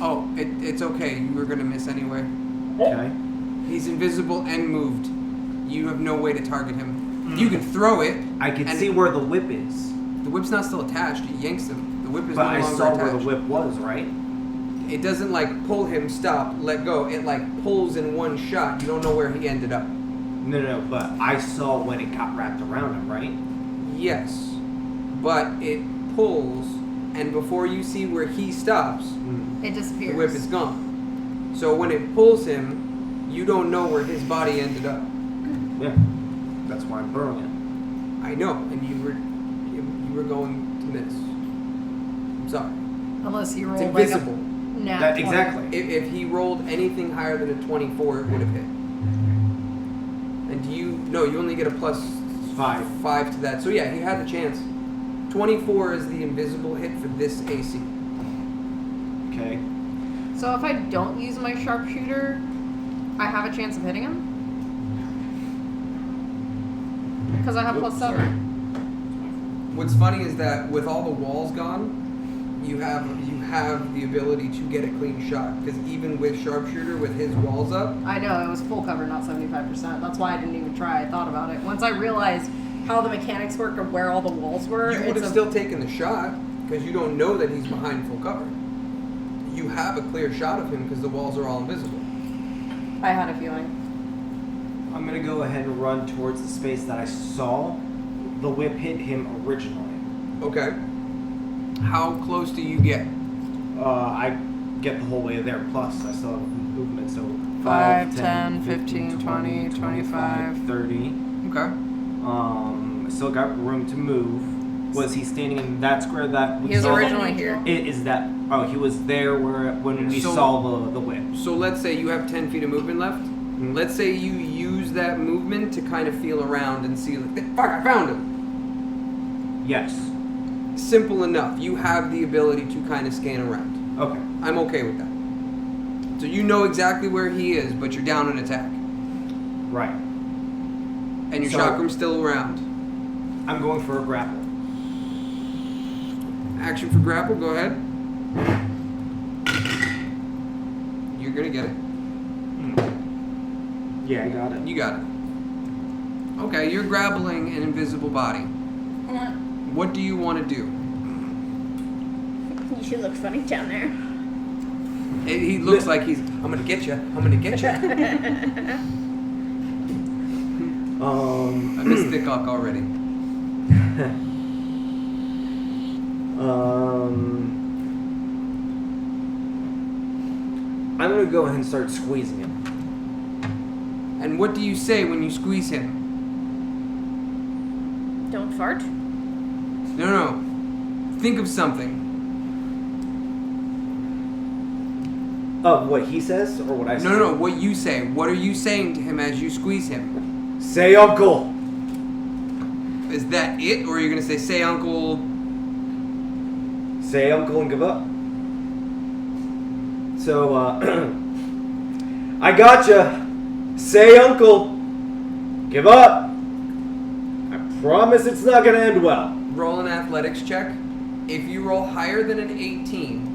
Oh, it's okay. You were going to miss anyway. Oof. Okay. He's invisible and moved. You have no way to target him. You can throw it. I can And- see where the whip is. The whip's not still attached. It yanks him. The whip is But no I longer saw attached. where the whip was, right? It doesn't like pull him, stop, let go. It like pulls in one shot. You don't know where he ended up. No, but I saw when it got wrapped around him, right? Yes, but it pulls, and before you see where he stops, It the disappears. whip is gone. So when it pulls him, You don't know where his body ended up. Yeah. That's why I'm burrowing it. I know, and you were going to miss. I'm sorry. Unless you It's roll like invisible. a nat That 20. exactly. If he rolled anything higher than a 24, it would have hit. And you only get a plus 5 to that. So yeah, he had the chance. 24 is the invisible hit for this AC. Okay. So if I don't use my sharpshooter, I have a chance of hitting him? Because I have Oops, plus 7. What's funny is that with all the walls gone, you have the ability to get a clean shot. Because even with sharpshooter, with his walls up, I know, it was full cover, not 75%. That's why I didn't even try. I thought about it. Once I realized how the mechanics work of where all the walls were, you would have still taken the shot because you don't know that he's behind full cover. You have a clear shot of him because the walls are all invisible. I had a feeling. I'm gonna go ahead and run towards the space that I saw the whip hit him originally. Okay. How close do you get? I get the whole way there. Plus, I still have movement, so 5, 10, 15, 20, 25. 30. Okay. Still got room to move. Was he standing in that square that we He was saw? originally here. Is that? Oh, he was there when we So- saw the whip. So let's say you have 10 feet of movement left. Let's say you use that movement to kind of feel around and see, like, fuck, I found him. Yes. Simple enough. You have the ability to kind of scan around. Okay. I'm okay with that. So you know exactly where he is, but you're down an attack. Right. And your So- chakrama's still around. I'm going for a grapple. Action for grapple, go ahead. You're gonna get it. Yeah, I got it. You got it. Okay, you're grappling an invisible body. What do you want to do? You should look funny down there. He looks like he's, I'm gonna get you. I'm gonna get you. I missed the cock already. I'm gonna go ahead and start squeezing him. And what do you say when you squeeze him? Don't fart. No. Think of something. Of what he says or what I say? No. What you say. What are you saying to him as you squeeze him? Say uncle. Is that it, or are you gonna say uncle? Say uncle and give up. So, I gotcha. Say uncle. Give up. I promise it's not gonna end well. Roll an athletics check. If you roll higher than an 18,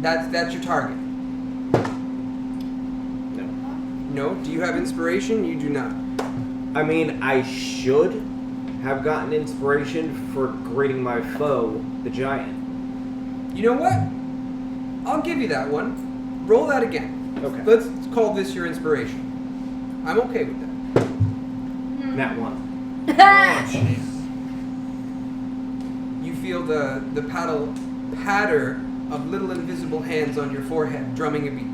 that's your target. No. No? Do you have inspiration? You do not. I mean, I should have gotten inspiration for greeting my foe, the giant. You know what? I'll give you that one. Roll that again. Okay. Let's call this your inspiration. I'm okay with that. That one. You feel the patter of little invisible hands on your forehead drumming a beat.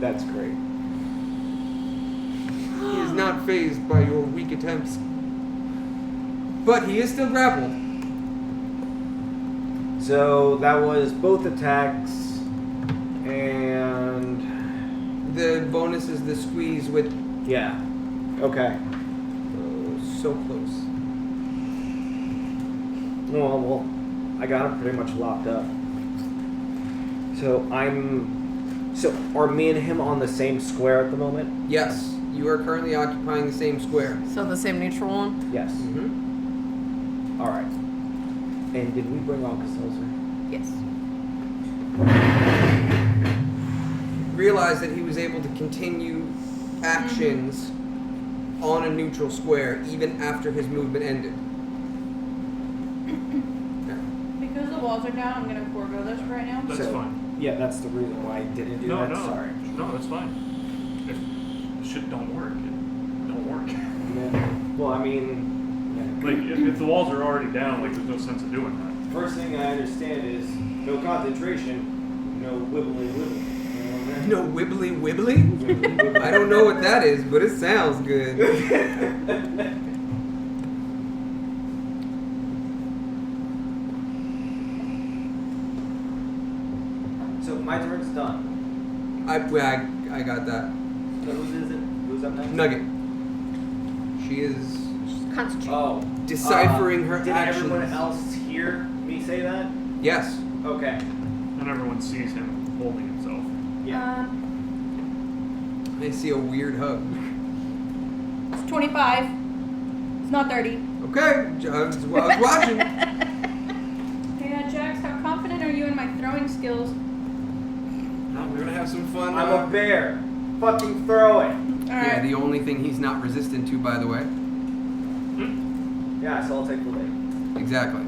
That's great. He is not fazed by your weak attempts. But he is still grappled. So that was both attacks, and The bonus is the squeeze with yeah. Okay. so close. Well, I got him pretty much locked up. So are me and him on the same square at the moment? Yes, you are currently occupying the same square. So the same neutral one? Yes. Mm-hmm. All right. And did we bring Alka-Seltzer? Yes. Realize that he was able to continue actions on a neutral square even after his movement ended. Because the walls are down, I'm gonna forego this right now. That's So- fine. Yeah, that's the reason why I didn't do that. Sorry. No, that's fine. If shit don't work, it don't work. Yeah. Well, I mean, yeah. Like, if the walls are already down, like, there's no sense of doing that. first thing I understand is no concentration, no wibbly wibbly. No wibbly wibbly? I don't know what that is, but it sounds good. So my turn's done. I got that. So whose is it? Who's up next? Nugget. She is Concentrate. Oh. deciphering her Did actions. everyone else hear me say that? Yes. Okay. And everyone sees him holding himself. Yeah. I see a weird hug. It's 25. It's not 30. Okay, I was watching. Hey, Jax, how confident are you in my throwing skills? We're gonna have some fun. I'm a bear. Fucking throw it. Yeah, Alright. the only thing he's not resistant to, by the way. Yeah, so I'll take the lead. Exactly.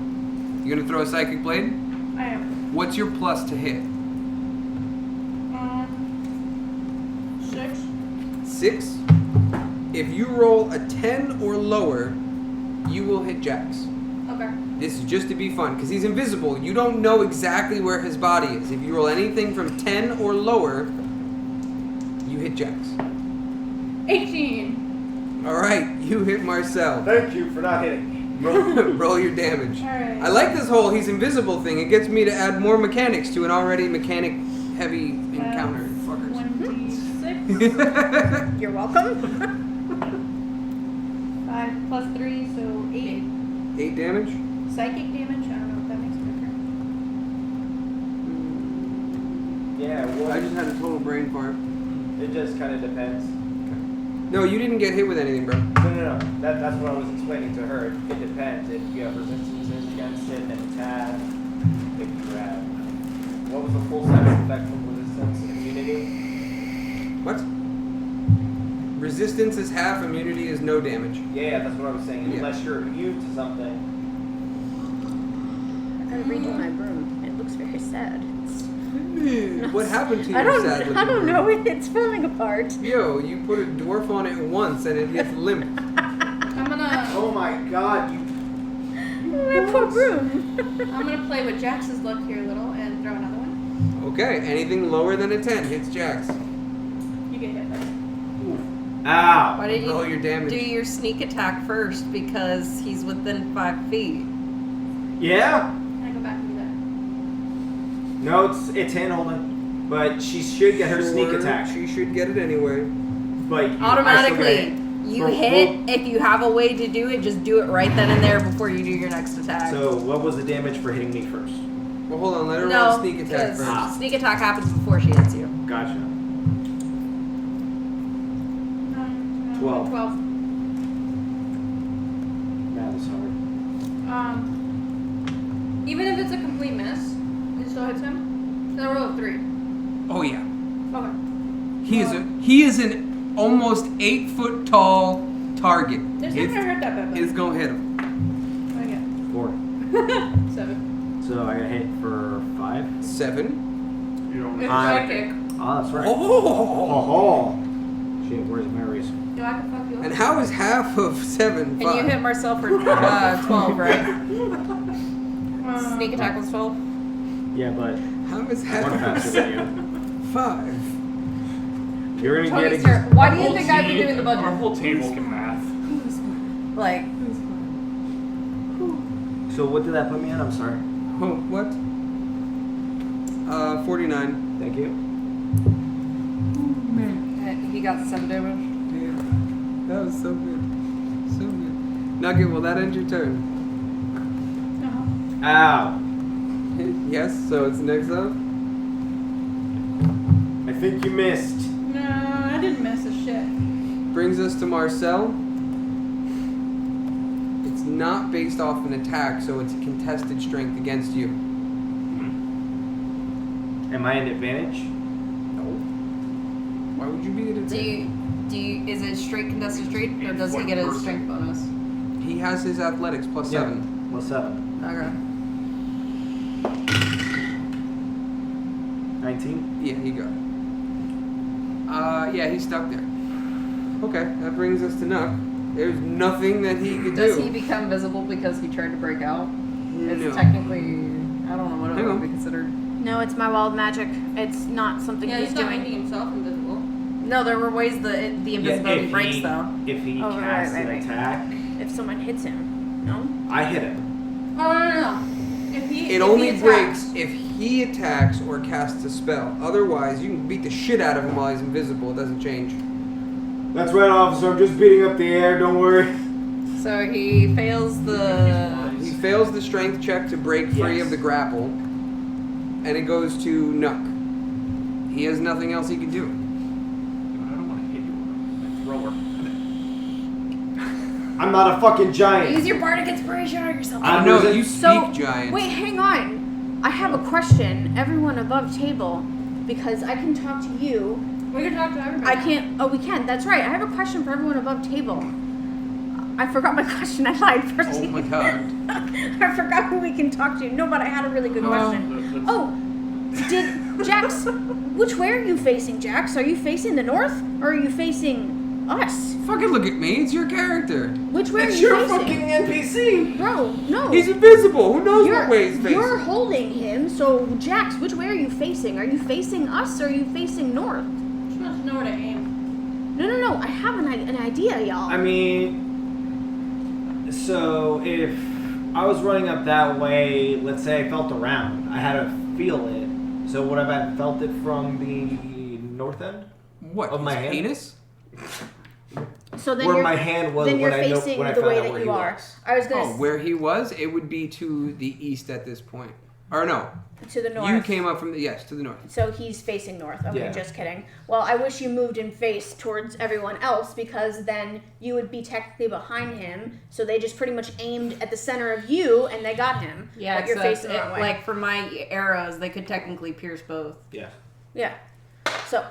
You gonna throw a psychic blade? I am. What's your plus to hit? 6. 6. If you roll a 10 or lower, you will hit Jax. Okay. This is just to be fun, because he's invisible. You don't know exactly where his body is. If you roll anything from 10 or lower, you hit Jax. 18. Alright, you hit Marcel. Thank you for not hitting me. Roll your damage. Alright. I like this whole he's invisible thing. It gets me to add more mechanics to an already mechanic heavy encounter. Fuckers. 26. You're welcome. 5 plus 3, so 8. 8 damage? Psychic damage? I don't know if that makes a difference. Yeah, well, I just had a total brain fart. it just kind of depends. No, you didn't get hit with anything, bro. No. That's what I was explaining to her. It depends if you have resistances against it, an attack, if you have. What was the full set effect from resistance? Immunity? What? Resistance is half, immunity is no damage. Yeah, that's what I was saying. Yeah. Unless you're immune to something. I gotta redo my room. It looks very sad. What happened to I your don't. sad I looking don't room? know. It's falling apart. Yo, you put a dwarf on it once and it gets limp. I'm gonna Oh my god, you. My poor room. I'm gonna play with Jax's luck here a little and throw another one. Okay, anything lower than a 10 hits Jax. You get hit. Ow! Why did Roll you your damage. do your sneak attack first? Because he's within 5 feet. Yeah? Can I go back and do that? No, it's hand holding. But she should get her sneak Sure, attack. She should get it anyway. But you Automatically, you Well, hit. If you have a way to do it, just do it right then and there before you do your next attack. So, what was the damage for hitting me first? Well, hold on, let her no, roll sneak attack 'cause first. sneak attack happens before she hits you. Gotcha. 9, 12. 12. That was hard. Even if it's a complete miss, it still hits him. Then roll a 3. Oh yeah. Okay. He is an almost 8 foot tall target. It's not gonna hurt that bad. It's gonna hit him. What do I 4. get? 7. So, I got hit for 5. 7. You don't. It's I- psychic. Oh, that's right. Oh! Oh! Shit, where's my raise? Do I can fuck you up? And how is half of 7 And 5? you hit Marcel for 12, right? Um, Sneak attack was 12. Yeah, but How is I'm half one of faster 7 than 5? You're gonna get Tony's it. turn. Why do you Whole think I've been team- doing the Our budget? whole table can math. Like, So, what did that put me at? I'm sorry. Oh, what? 49. Thank you. he got 7 damage. Yeah. That was so good. So good. Nugget, will that end your turn? Uh-huh. Ow! Yes, so it's next up. I think you missed. No, I didn't miss a shit. Brings us to Marcel. It's not based off an attack, so it's a contested strength against you. Am I an advantage? No. Why would you be at advantage? Is it straight contested straight, or does he get a strength bonus? He has his athletics plus 7. Plus 7. Okay. 19? Yeah, he got it. Yeah, he's stuck there. Okay, that brings us to Nuck. There's nothing that he could Does do. he become visible because he tried to break out? It's No. technically, I don't know what it Hang would on. be considered. No, it's my wild magic. It's not something Yeah, he's he's not doing. making himself invisible. No, there were ways that the invisibility breaks though. If he Oh, right, casts right, an right. attack, If someone hits him, no. I hit him. Oh no. If he It if only he breaks attacks, if he attacks or casts a spell. Otherwise, you can beat the shit out of him while he's invisible. It doesn't change. That's right, officer. I'm just beating up the air. Don't worry. So he fails the. He fails the strength check to break free Yes. of the grapple, and it goes to Nuck. He has nothing else he can do. I don't want to hit you. I'm a thrower. I'm not a fucking giant. Use your bardic inspiration on yourself. I I'm know losing- you speak So, giant. wait, hang on. I have a question. Everyone above table, because I can talk to you. we can talk to everybody. I can't. Oh, we can. That's right. I have a question for everyone above table. I forgot my question. I lied first. Oh my god. I forgot who we can talk to. No, but I had a really good question. Oh, did Jax? Which way are you facing, Jax? Are you facing the north or are you facing us? Fucking look at me. It's your character. Which way It's are you your facing? fucking NPC. Bro, no. He's invisible. Who knows what way he's facing? You're holding him, so Jax, which way are you facing? Are you facing us or are you facing north? She wants to know where to aim. No. I have an idea, y'all. I mean, so if I was running up that way, let's say I felt around, I had to feel it. So would I have felt it from the north end? What? Of my his hand? penis? So then Where you're, my hand was then when you're I know facing when I the found way out that where you he are. was. I was gonna Oh, where he was? It would be to the east at this point. Or no, to the north. you came up from the yes to the north. So he's facing north. Okay, Yeah. just kidding. Well, I wish you moved and faced towards everyone else because then you would be technically behind him. So they just pretty much aimed at the center of you and they got him. Yeah, but you're except facing the wrong way. like for my arrows, they could technically pierce both. Yeah. Yeah. So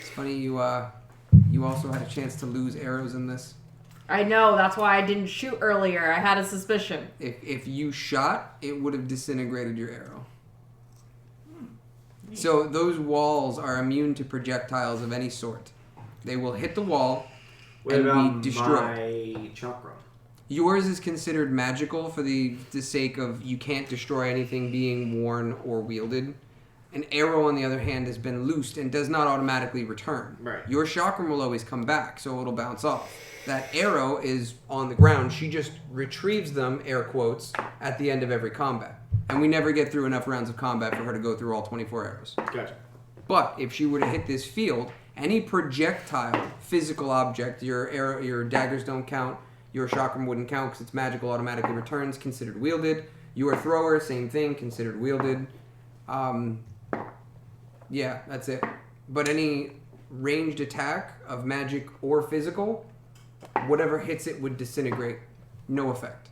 It's funny you also had a chance to lose arrows in this. I know, that's why I didn't shoot earlier. I had a suspicion. If you shot, it would have disintegrated your arrow. So those walls are immune to projectiles of any sort. They will hit the wall What and about be destroyed. my chakra? Yours is considered magical for the sake of you can't destroy anything being worn or wielded. An arrow, on the other hand, has been loosed and does not automatically return. Right. Your chakram will always come back, so it'll bounce off. That arrow is on the ground. She just retrieves them, air quotes, at the end of every combat. And we never get through enough rounds of combat for her to go through all 24 arrows. Gotcha. But if she were to hit this field, any projectile, physical object, your arrow, your daggers don't count, your chakram wouldn't count because it's magical, automatically returns, considered wielded. Your thrower, same thing, considered wielded. Yeah, that's it. But any ranged attack of magic or physical, whatever hits it would disintegrate. No effect.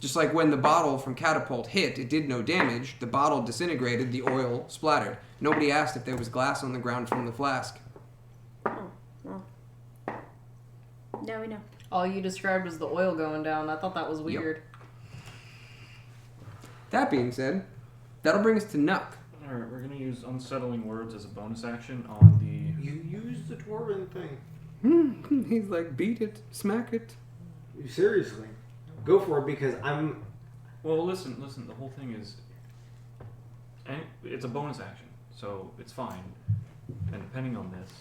Just like when the bottle from Catapult hit, it did no damage. The bottle disintegrated, the oil splattered. Nobody asked if there was glass on the ground from the flask. now we know. All you described was the oil going down. I thought that was weird. That being said, that'll bring us to Nuck. Alright, we're gonna use unsettling words as a bonus action on the. You used the dwarven thing. He's like, beat it, smack it. Seriously. Go for it because I'm. Well, listen. The whole thing is, it's a bonus action, so it's fine. And depending on this,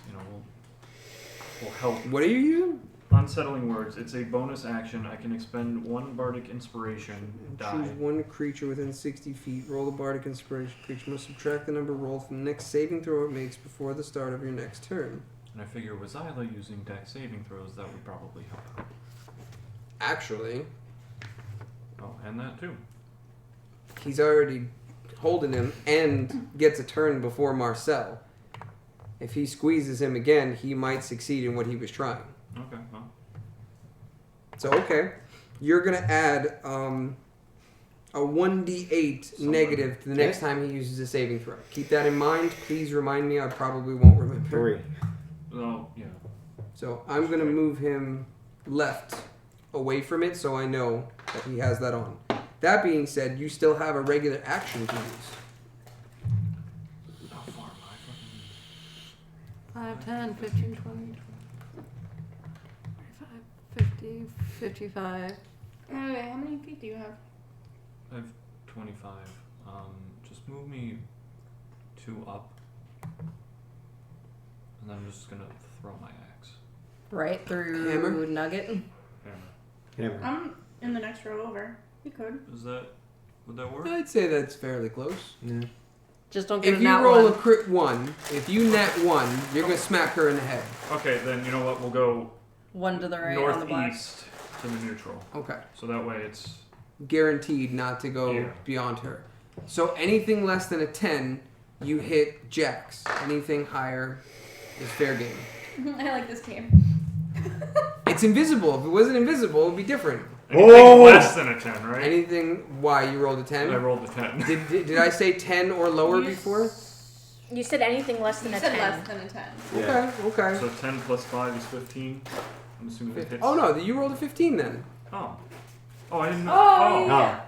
we'll help. What are you using? Unsettling words. It's a bonus action. I can expend one bardic inspiration die. Choose one creature within 60 feet. Roll the bardic inspiration. Creature must subtract the number rolled from the next saving throw it makes before the start of your next turn. And I figure with Zyla using dex saving throws, that would probably help out. Actually, Oh, and that too. he's already holding him and gets a turn before Marcel. If he squeezes him again, he might succeed in what he was trying. Okay, well. So, okay. You're going to add a 1d8 negative to the next time he uses a saving throw. Keep that in mind. Please remind me. I probably won't remember. 3. Oh, yeah. So I'm going to move him left away from it so I know that he has that on. That being said, you still have a regular action to use. How far am I? 5, 10, 15, 20, 25, 50, 55. Okay, how many feet do you have? I have 25. Just move me 2 up. And then I'm just gonna throw my axe. Right through Hammer? Nugget. Hammer. I'm in the next row over. You could. Would that work? I'd say that's fairly close. Yeah. Just don't get If a you nat roll one. a crit 1, if you net 1, you're gonna smack her in the head. Okay, then you know what? We'll go One to the right on the black. northeast to the neutral. Okay. So that way it's Guaranteed not to go Yeah. beyond her. So anything less than a 10, you hit Jax. Anything higher is fair game. I like this game. It's invisible. If it wasn't invisible, it would be different. anything less than a 10, right? Anything? Why you rolled a 10? I rolled a 10. Did I say 10 or lower You before? You said anything less than You a said 10. less than a 10. Yeah. Okay. So 10 plus 5 is 15. I'm assuming it hits. Oh no, you rolled a 15 then. Oh. Oh, I didn't know. Oh, yeah.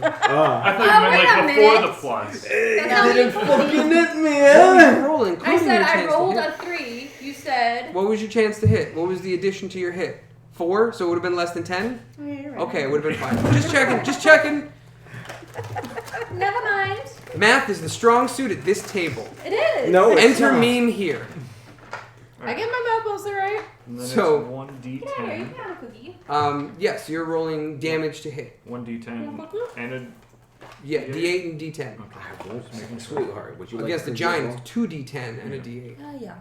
I thought you meant wait like a before minute. the plus. That's how you fucking hit me, What were you rolling? I Including said your I chance to rolled hit. a 3. You said. What was your chance to hit? What was the addition to your hit? 4, so it would have been less than 10? Oh, yeah, you're right. Okay, it would have been fine. Just checking, just checking. Never mind. Math is the strong suit at this table. It is. No, it's Enter not. meme here. I get my math mostly right. And then So- it's 1d10. Yeah, you can have a cookie. Yes, you're rolling damage to hit. 1d10 and a. Yeah, D8 and D10. Okay. Sweetheart, would you like Against to the do as giant, well? it's 2D10 and a D8. Yeah.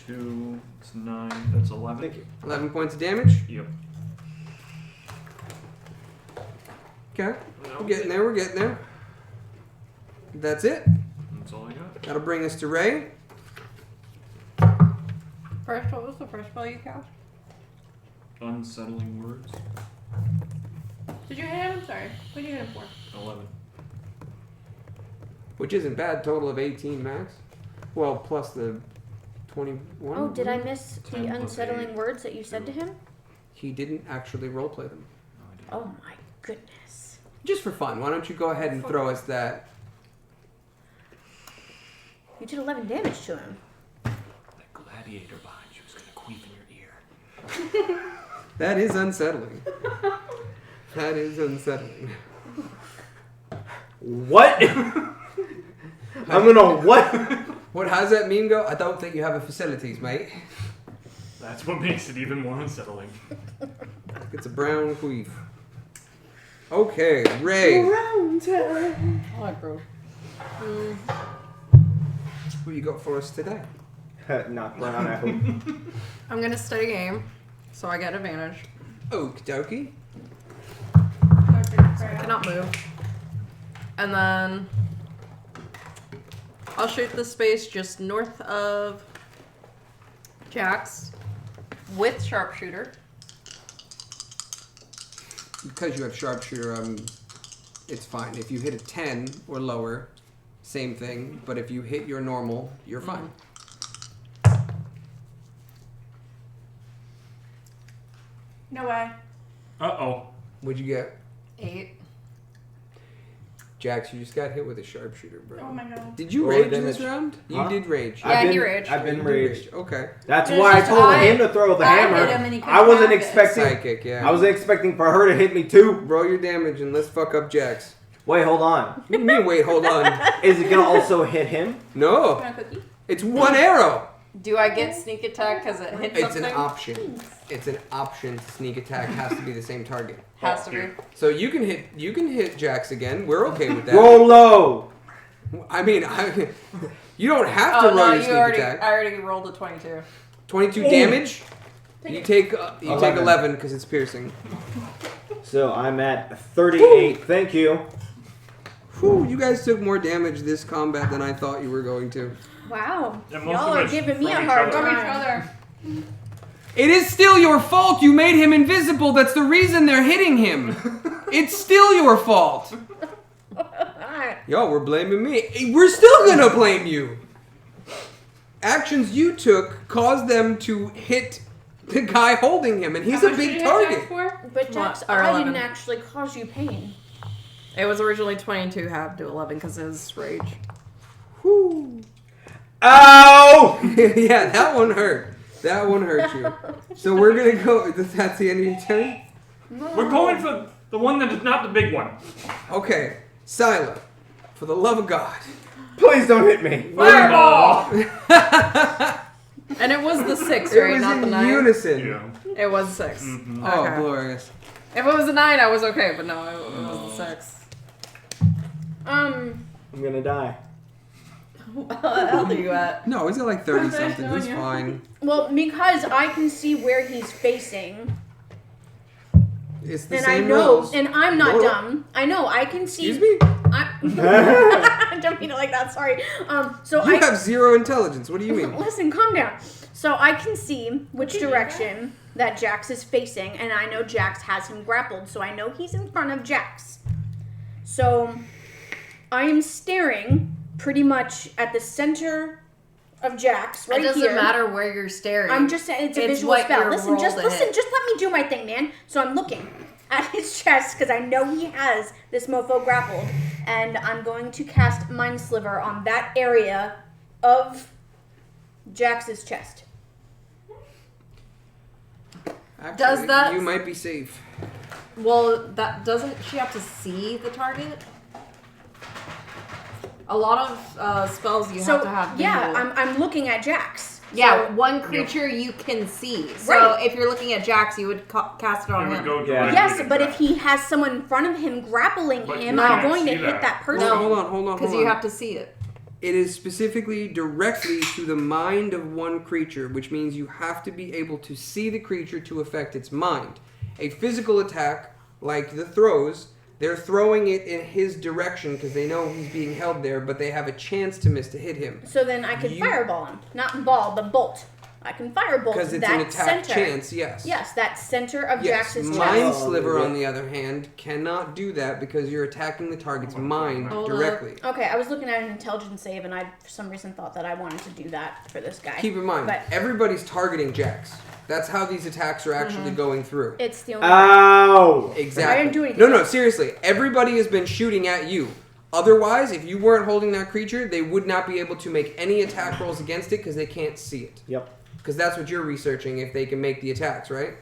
2, it's 9, that's 11. Thank you. 11 points of damage. Yep. Okay, we're getting there, we're getting there. That's it. That's all I got. That'll bring us to Ray. First, what was the first spell you cast? Unsettling words. Did you hit him? I'm sorry. What did you hit him for? 11. Which isn't bad, total of 18 max. Well, plus the 21. Oh, did I miss 10 the plus unsettling 8. words that you said to him? He didn't actually roleplay them. No, I didn't. Oh my goodness. Just for fun, why don't you go ahead and throw us that? You did 11 damage to him. That gladiator behind you is gonna queef in your ear. That is unsettling. That is unsettling. What? I'm gonna what? What? How's that meme go? I don't think you have a facilities, mate. That's what makes it even more unsettling. It's a brown queef. Okay, Ray. Oh, bro. Who you got for us today? Knock Brown out. I'm gonna study game, so I get advantage. Okie dokie. I cannot move. And then I'll shoot the space just north of Jax with sharpshooter. Because you have sharpshooter, it's fine. If you hit a 10 or lower, same thing. But if you hit your normal, you're fine. No way. Uh-oh. What'd you get? 8. Jax, you just got hit with a sharpshooter, bro. Oh my god. Did you Roll rage in this damage. round? You Huh? did rage. Yeah, I've he been, raged. I've been You did raged. rage. Okay. That's It was why I just told him to throw the I hammer. hit him and he couldn't I wasn't grab it. expecting. Psychic, yeah. I wasn't expecting for her to hit me too. Roll your damage and let's fuck up Jax. Wait, hold on. What do you mean, wait, hold on? Is it gonna also hit him? No. Want a cookie? It's one arrow. Do I get sneak attack because it hits It's something? an option. It's an option. Sneak attack has to be the same target. Has to be. So you can hit Jax again. We're okay with that. Roll low. I mean, you don't have to Oh roll no, your you sneak already. attack. I already rolled a 22. 22 damage. You take 11. 11 because it's piercing. So I'm at 38. Thank you. Whew, you guys took more damage this combat than I thought you were going to. Wow. And most Y'all of are it's giving me a from each hard other. From each time. other. It is still your fault. You made him invisible. That's the reason they're hitting him. It's still your fault. Yo, we're blaming me. We're still gonna blame you. Actions you took caused them to hit the guy holding him, and he's How a much did big you hit target. Jax for? But Jax, What? Or I 11. didn't actually cause you pain. It was originally 22, halved to 11 because of his rage. Whew. Ow! Yeah, that one hurt. That one hurt you. So we're gonna go. That's the end of your turn. We're going for the one that is not the big one. Okay, Sila, for the love of God. Please don't hit me. Fireball! And it was the 6, It right? was Not the in 9? unison. It was 6. Mm-hmm. Oh, Okay. glorious. If it was a 9, I was okay, but no, it was the 6. I'm gonna die. How old are you at? No, he's at like 30 something. No, He's yeah. fine. Well, because I can see where he's facing, It's the and I same know, rolls. and I'm not Roll. dumb. I know I can see. Excuse me? I don't mean it like that. Sorry. So You I have 0 intelligence. What do you mean? listen. Calm down. So I can see which direction that Jax is facing, and I know Jax has him grappled. So I know he's in front of Jax. So I am staring pretty much at the center of Jax right It doesn't here. matter where you're staring. I'm just saying it's a It's visual what spell. your Listen, just roll to listen, hit. just let me do my thing, man. So I'm looking at his chest because I know he has this mofo grappled, and I'm going to cast Mind Sliver on that area of Jax's chest. Actually, Does that- You might be safe. Well, that doesn't she have to see the target? A lot of spells you So have to have. yeah, visual. I'm looking at Jax. Yeah, So- one creature you can see. So Right. if you're looking at Jax, you would cast it on It would him. go Yeah. directly Yes, to but that. if he has someone in front of him grappling But him, you I'm can't going to see hit that. that person. No. Hold on. Because you have to see it. It is specifically directly to the mind of one creature, which means you have to be able to see the creature to affect its mind. A physical attack, like the throws, they're throwing it in his direction because they know he's being held there, but they have a chance to miss to hit him. So then I can You- fireball him, not ball, but bolt. I can firebolt Because it's that an attack center. chance, yes. Yes, that center of Yes, Jax's Mind chest. Sliver, Oh, on the other hand, cannot do that because you're attacking the target's mind Hold up. directly. Okay, I was looking at an intelligence save, and I for some reason thought that I wanted to do that for this guy. Keep in mind, But- everybody's targeting Jax. That's how these attacks are actually going through. It's the only. Ow! Exactly. I didn't do anything. No, seriously. Everybody has been shooting at you. Otherwise, if you weren't holding that creature, they would not be able to make any attack rolls against it because they can't see it. Yep. Because that's what you're researching, if they can make the attacks, right?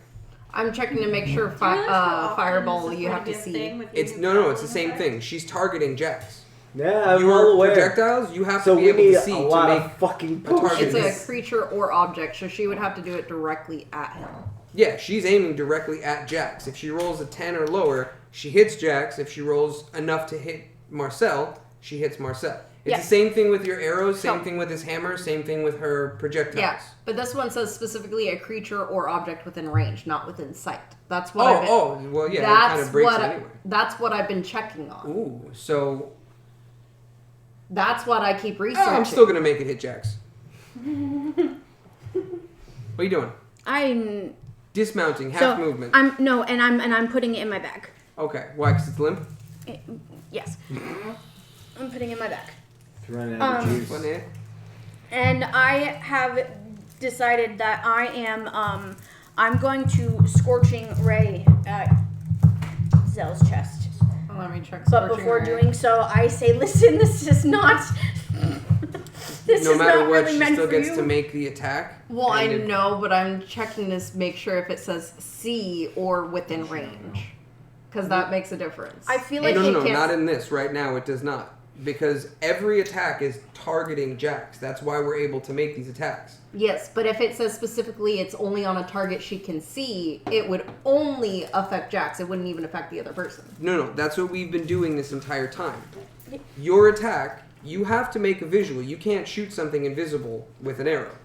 I'm checking to make sure Do you realize how often fireball this is you going have to be a see. thing with It's using no, it's the fireball same effect? thing. She's targeting Jax. Yeah, I'm Your well aware. projectiles, you have So to be we able need to a see to lot make. of fucking a target. potions. It's a Yes. creature or object, so she would have to do it directly at him. Yeah, she's aiming directly at Jax. If she rolls a 10 or lower, she hits Jax. If she rolls enough to hit Marcel, she hits Marcel. It's Yeah. the same thing with your arrows, same So- thing with his hammer, same thing with her projectiles. Yeah, but this one says specifically a creature or object within range, not within sight. That's what. I've been, Well, yeah, that kind of breaks it anyway. That's what I've been checking on. Ooh, so That's what I keep researching. I'm still gonna make it hit Jax. What are you doing? I'm Dismounting, half so movement. I'm putting it in my bag. Okay, why? Because it's limp. Yes, I'm putting it in my bag. Running out of juice. What, eh? And I have decided that I am I'm going to scorching ray at Zell's chest. Let me check. But Scorching before Ray. doing so, I say, listen, this is not. This No is matter not what, really she meant still for gets you. to make the attack. Well, I And if- know, but I'm checking to make sure if it says see or within range, because that makes a difference. I feel like No, it no, can't. not in this. Right now, it does not. Because every attack is targeting Jax. That's why we're able to make these attacks. Yes, but if it says specifically it's only on a target she can see, it would only affect Jax. It wouldn't even affect the other person. No, that's what we've been doing this entire time. Your attack, you have to make a visual. You can't shoot something invisible with an arrow.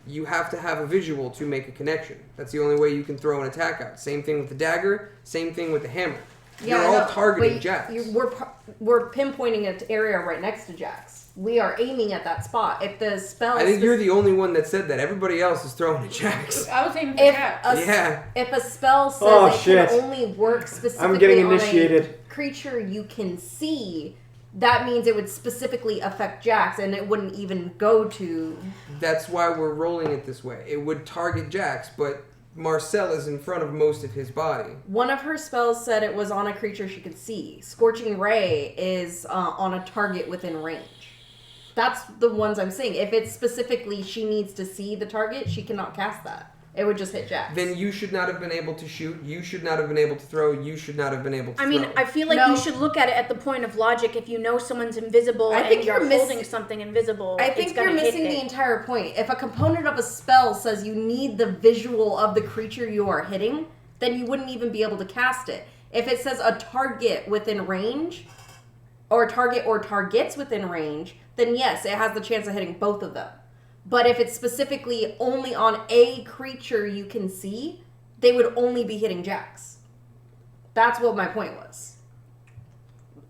You have to have a visual to make a connection. That's the only way you can throw an attack out. Same thing with the dagger, same thing with the hammer. You're I all know, targeting but Jax. We're pinpointing an area right next to Jax. We are aiming at that spot. If the spell, I think you're the only one that said that. Everybody else is throwing at Jax. I was aiming for if Jax. if a spell says Oh, it shit. can only work specifically I'm getting on initiated. a creature you can see, that means it would specifically affect Jax, and it wouldn't even go to. That's why we're rolling it this way. It would target Jax, but Marcel is in front of most of his body. One of her spells said it was on a creature she could see. Scorching Ray is on a target within range. That's the ones I'm saying. If it's specifically she needs to see the target, she cannot cast that. It would just hit Jax. Then you should not have been able to shoot. You should not have been able to throw. You should not have been able to I mean, throw. I feel like No. you should look at it at the point of logic. If you know someone's invisible I and think you're you're holding something invisible, I it's think gonna you're hit missing it. the entire point. If a component of a spell says you need the visual of the creature you are hitting, then you wouldn't even be able to cast it. If it says a target within range, or target or targets within range, then yes, it has the chance of hitting both of them. But if it's specifically only on a creature you can see, they would only be hitting Jax. That's what my point was.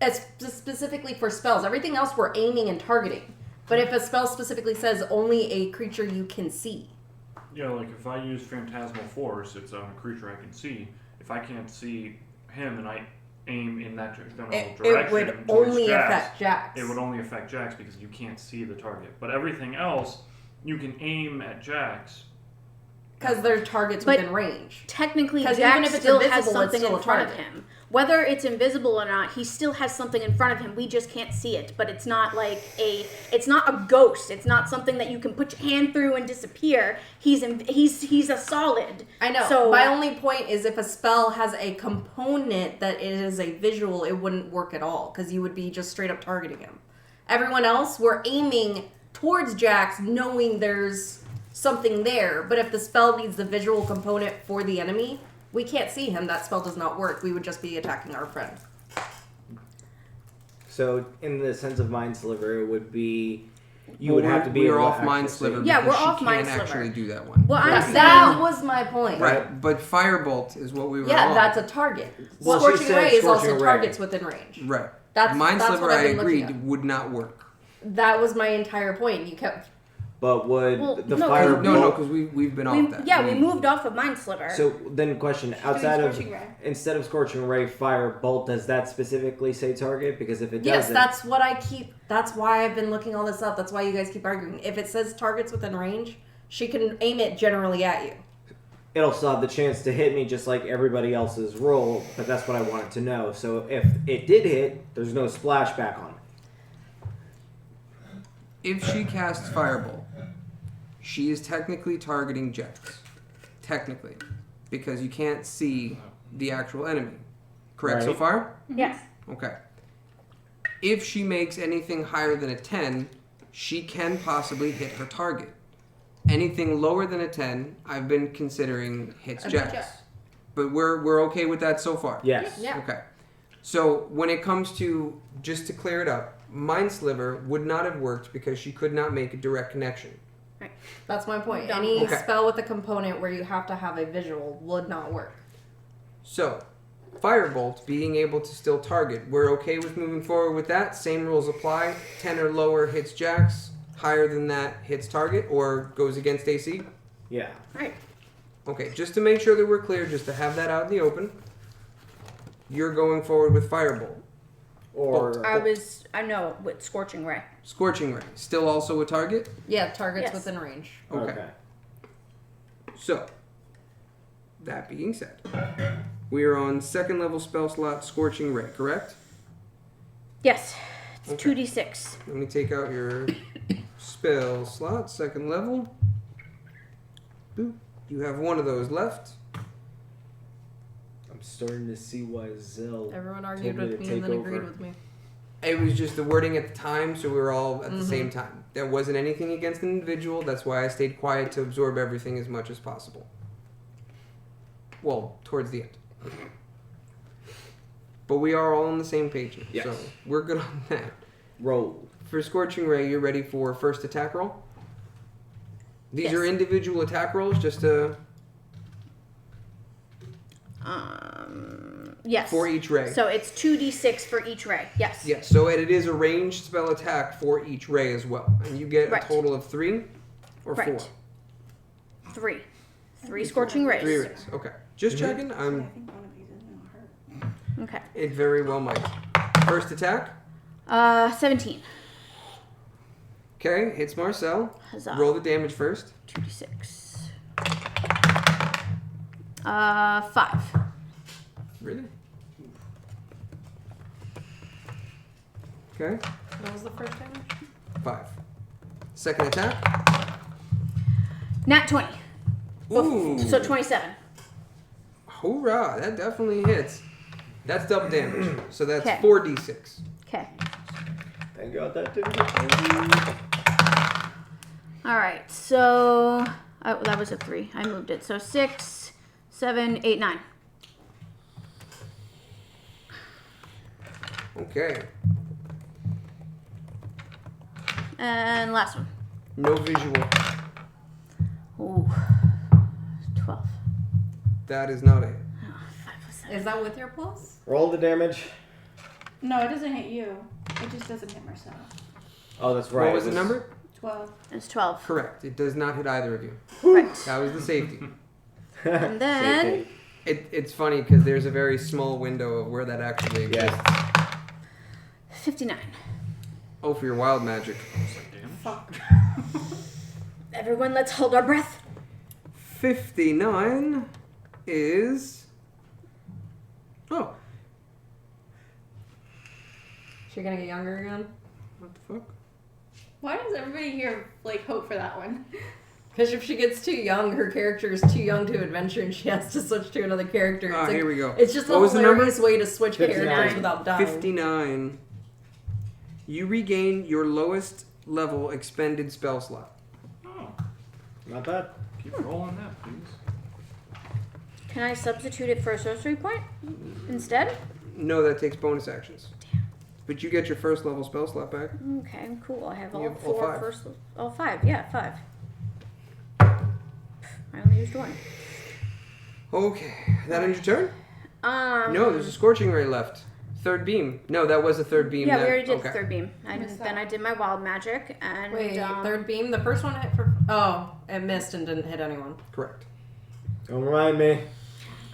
As specifically for spells, everything else we're aiming and targeting. But if a spell specifically says only a creature you can see, Yeah, like if I use Phantasmal Force, it's on a creature I can see. If I can't see him and I aim in that general it direction would towards only Jax, affect Jax. it would only affect Jax because you can't see the target. But everything else, you can aim at Jax. Because they're targets But- within range. Technically, 'Cause Jax even if it's still has invisible, it's something still in a front of target. him. Whether it's invisible or not, he still has something in front of him. We just can't see it. But it's not like it's not a ghost. It's not something that you can put your hand through and disappear. He's a solid. I know. So My only point is if a spell has a component that it is a visual, it wouldn't work at all because you would be just straight up targeting him. Everyone else, we're aiming towards Jax knowing there's something there. But if the spell needs the visual component for the enemy, we can't see him. That spell does not work. We would just be attacking our friend. So, in the sense of Mind Sliver, it would be you would have to be We're able to off Mind actually Sliver. see. Yeah, because we're off she Mind can't Sliver. actually do that one. Well, I'm That, saying that was my point. Right, but Firebolt is what we were Yeah, on. that's a target. Well, she Scorching said Ray is Scorching also Ray. targets within range. Right. That's Mind that's Sliver, what I've I been looking agreed, at. would not work. That was my entire point. You kept. But would Well, the no, Firebolt... No, because we've been off that. we moved off of Mind Sliver. So, then question, outside of... Scorching Ray. Instead of Scorching Ray, Firebolt, does that specifically say target? Because if it Yes, doesn't... that's what I keep. That's why I've been looking all this up. That's why you guys keep arguing. If it says targets within range, she can aim it generally at you. It'll still have the chance to hit me just like everybody else's roll, but that's what I wanted to know. So if it did hit, there's no splashback on it. If she casts Firebolt, she is technically targeting Jax. Technically. Because you can't see the actual enemy. Correct so Right. far? yes. Okay. If she makes anything higher than a 10, she can possibly hit her target. Anything lower than a 10, I've been considering hits Jax. Jax. But we're okay with that so far? Yes. Yeah. Okay. So when it comes to, just to clear it up, Mind Sliver would not have worked because she could not make a direct connection. That's my point. Done. Any Okay. spell with a component where you have to have a visual would not work. So, Firebolt being able to still target, we're okay with moving forward with that. Same rules apply. 10 or lower hits Jax. Higher than that hits target or goes against AC. Yeah. Right. Okay, just to make sure that we're clear, just to have that out in the open, you're going forward with Firebolt. Or... I know with Scorching Ray. Scorching Ray, still also a target? Yeah, targets Yes. within range. Okay. So, that being said, we are on second level spell slot Scorching Ray, correct? Yes. It's Okay. 2d6. Let me take out your spell slot, second level. Boop. You have one of those left. I'm starting to see why Zell... Everyone argued Told me with to me and then take agreed over. with me. It was just the wording at the time, so we were all at the Mm-hmm. same time. There wasn't anything against an individual. That's why I stayed quiet to absorb everything as much as possible. Well, towards the end. But we are all on the same page now, Yes. so we're good on that. Roll. For Scorching Ray, you're ready for first attack roll? These Yes. are individual attack rolls, just to... Yes. For each ray. So it's 2d6 for each ray. Yes. Yes, so it is a ranged spell attack for each ray as well. And you get Right. a total of 3 or Right. 4? 3. 3 Scorching Rays. 3 rays, okay. Just checking, Okay. it very well might. First attack, 17. okay, hits Marcel. Huzzah. Roll the damage first. 2d6. 5. Really? Okay, What was the first damage? 5. Second attack, Nat 20. Ooh. So 27. Hoorah! That definitely hits. That's double damage. So that's 'Kay. 4d6. Okay. Thank God that didn't hit. All right. So that was a 3. I moved it. So 6, 7, 8, 9. Okay. And last one. No visual. Ooh. 12. That is not it. 5 plus 7. Is that with your plus? Roll the damage. No, it doesn't hit you. It just doesn't hit Marcella. Oh, that's right. What was it the number? 12. It's 12. Correct. It does not hit either of you. Right. That was the safety. And then Safety. It's funny because there's a very small window of where that actually exists. Yeah. 59. Oh, for your wild magic. Damn. Fuck. Everyone, let's hold our breath. 59 is... Oh, She's gonna get younger again? what the fuck? Why does everybody here like hope for that one? Because if she gets too young, her character is too young to adventure and she has to switch to another character. Ah, It's, here we go. it's just What a was the number? hilarious way to switch 59. characters without dying. 59. You regain your lowest level expended spell slot. Oh, Not bad. keep rolling that, please. Can I substitute it for a sorcery point instead? No, that takes bonus actions. But you get your first level spell slot back. Okay, cool. I have You all have all 4 5. first. All 5. Yeah, 5. I only used 1. Okay, that ends your turn? No, there's a scorching ray left. Third beam. No, that was a third beam. Yeah, that, we already did okay. the third beam. Missed Then that. I did my wild magic and Wait, third beam? The first one hit for... Oh, it missed and didn't hit anyone. Correct. Don't remind me.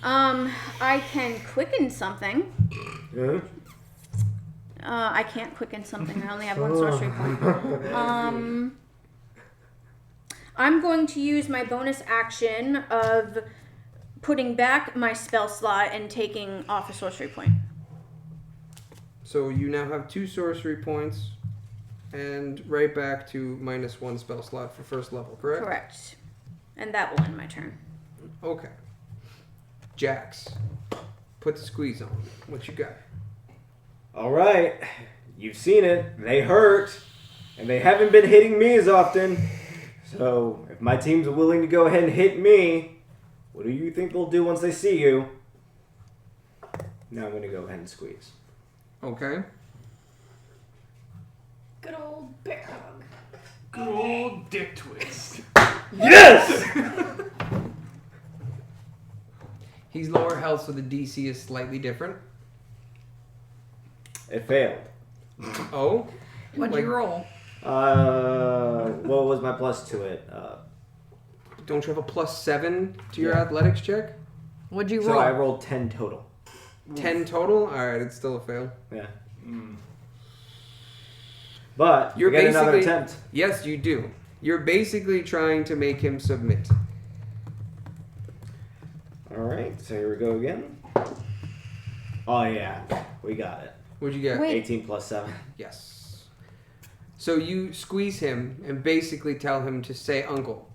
I can quicken something. Yeah. I can't quicken something. I only have 1 sorcery point. I'm going to use my bonus action of putting back my spell slot and taking off a sorcery point. So you now have 2 sorcery points and right back to -1 spell slot for first level, correct? Correct. And that will end my turn. Okay. Jax, put the squeeze on. What you got? All right. You've seen it. They hurt. And they haven't been hitting me as often. So, if my team's willing to go ahead and hit me, what do you think they'll do once they see you? Now I'm going to go ahead and squeeze. Okay. Good old bear hug. Good old dick twist. Yes! He's lower health, so the DC is slightly different. It failed. Oh? What'd Like- you roll? What was my plus to it? Don't you have a +7 to your Yeah. athletics check? What'd you So roll? I rolled 10 total. 10 total? Alright, it's still a fail. Yeah. Mm. But You're you get another basically- attempt. Yes, you do. You're basically trying to make him submit. Alright, so here we go again. Oh yeah, we got it. What'd you get? Wait. 18 plus 7. Yes. So you squeeze him and basically tell him to say uncle.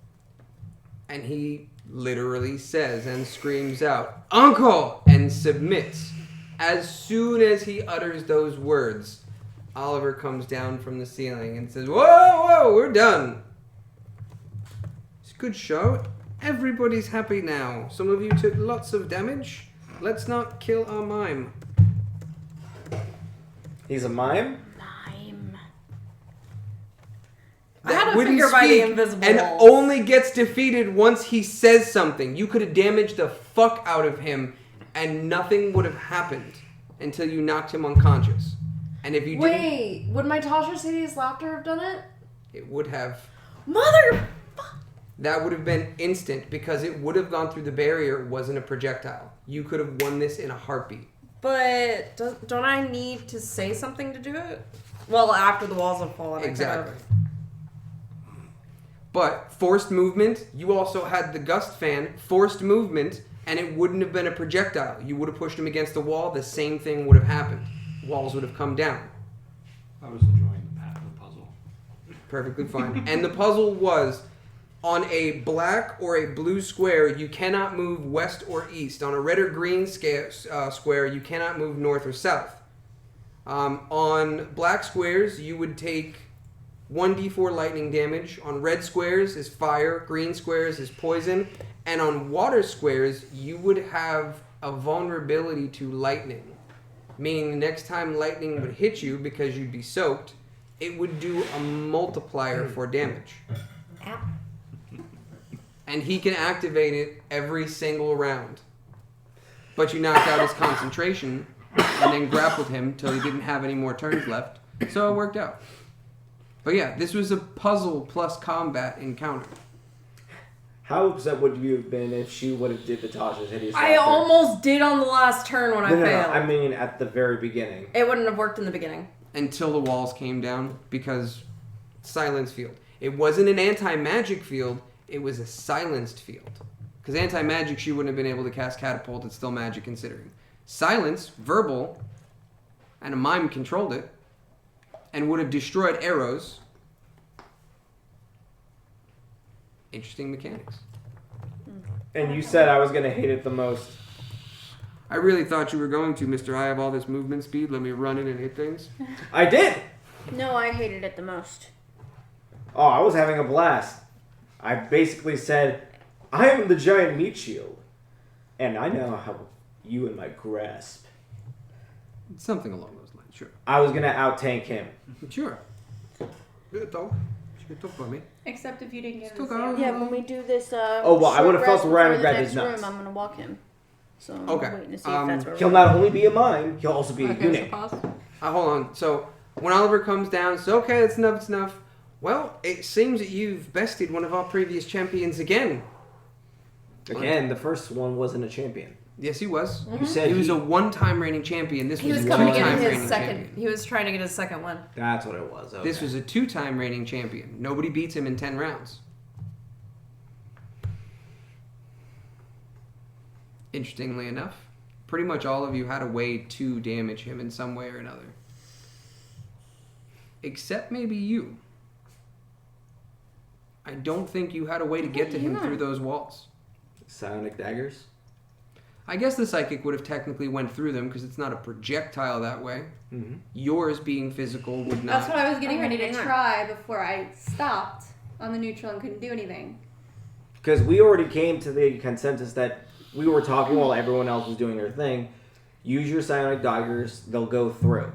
And he literally says and screams out, "Uncle!" and submits. As soon as he utters those words, Oliver comes down from the ceiling and says, "Whoa, whoa, we're done. It's a good show. Everybody's happy now. Some of you took lots of damage. Let's not kill our mime." He's a mime? Mime. I had That a wouldn't figure by the speak invisible and walls. only gets defeated once he says something. You could have damaged the fuck out of him and nothing would have happened until you knocked him unconscious. And if you didn't, Wait, would my Tasha Sadie's laughter have done it? it would have. Mother... That would have been instant because it would have gone through the barrier. It wasn't a projectile. You could have won this in a heartbeat. But don't I need to say something to do it? Well, after the walls have fallen, Exactly. But forced movement, you also had the gust fan, forced movement, and it wouldn't have been a projectile. You would have pushed him against the wall, the same thing would have happened. Walls would have come down. I was enjoying the puzzle. Perfectly fine. And the puzzle was, On a black or a blue square, you cannot move west or east. On a red or green square, you cannot move north or south. On black squares, you would take 1d4 lightning damage. On red squares is fire. Green squares is poison. And on water squares, you would have a vulnerability to lightning. Meaning the next time lightning would hit you, because you'd be soaked, it would do a multiplier for damage. Ow. And he can activate it every single round. But you knocked out his concentration and then grappled him till he didn't have any more turns left. So it worked out. But yeah, this was a puzzle plus combat encounter. How upset would you have been if she would have did the Tasha's hideous I laughter? almost did on the last turn when I No, failed. I mean at the very beginning. It wouldn't have worked in the beginning. Until the walls came down, because silence field. It wasn't an anti-magic field, it was a silenced field. Because anti-magic, she wouldn't have been able to cast catapult, it's still magic considering. Silence, verbal, and a mime controlled it, and would have destroyed arrows. Interesting mechanics. And you said I was gonna hate it the most. I really thought you were going to, Mr. I have all this movement speed, let me run in and hit things. I did! No, I hated it the most. Oh, I was having a blast. I basically said, I am the giant meat shield. And I know how you in my grasp. Something along those lines, sure. I was gonna out-tank him. Sure. Good talk. Good talk for me. Except if you didn't get Still his got Yeah, when we do this, Oh, well, I short would've felt rest around before and the grabbed next his nuts. room, I'm gonna walk him. So I'm Okay, waiting to see if that's where He'll we're not only be a mime, he'll also be a Okay, so eunuch. pause. Hold on. So when Oliver comes down, says, okay, it's enough, it's enough. Well, it seems that you've bested one of our previous champions again. Again, the first one wasn't a champion. Yes, he was. You said He was a one-time reigning champion. This He was was a coming to two-time get his reigning second. champion. He was trying to get his second one. That's what it was. Okay. This was a two-time reigning champion. Nobody beats him in 10 rounds. Interestingly enough, pretty much all of you had a way to damage him in some way or another. Except maybe you. I don't think you had a way to get to him through those walls. Psionic daggers. I guess the psychic would have technically went through them because it's not a projectile that way. Mm-hmm. Yours being physical would not. That's what I was getting ready to hang on. try before I stopped on the neutral and couldn't do anything. Because we already came to the consensus that we were talking while everyone else was doing their thing. Use your psionic daggers; they'll go through.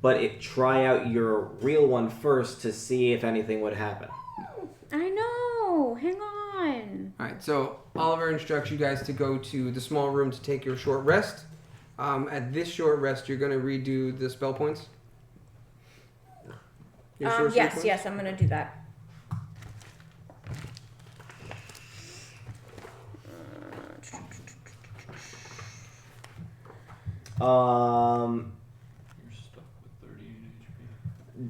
But try out your real one first to see if anything would happen. I know. Hang on. Alright, so Oliver instructs you guys to go to the small room to take your short rest. At this short rest, you're going to redo the spell points? Your sorcery Yes, points? yes, I'm gonna do that. You're stuck with 38 HP.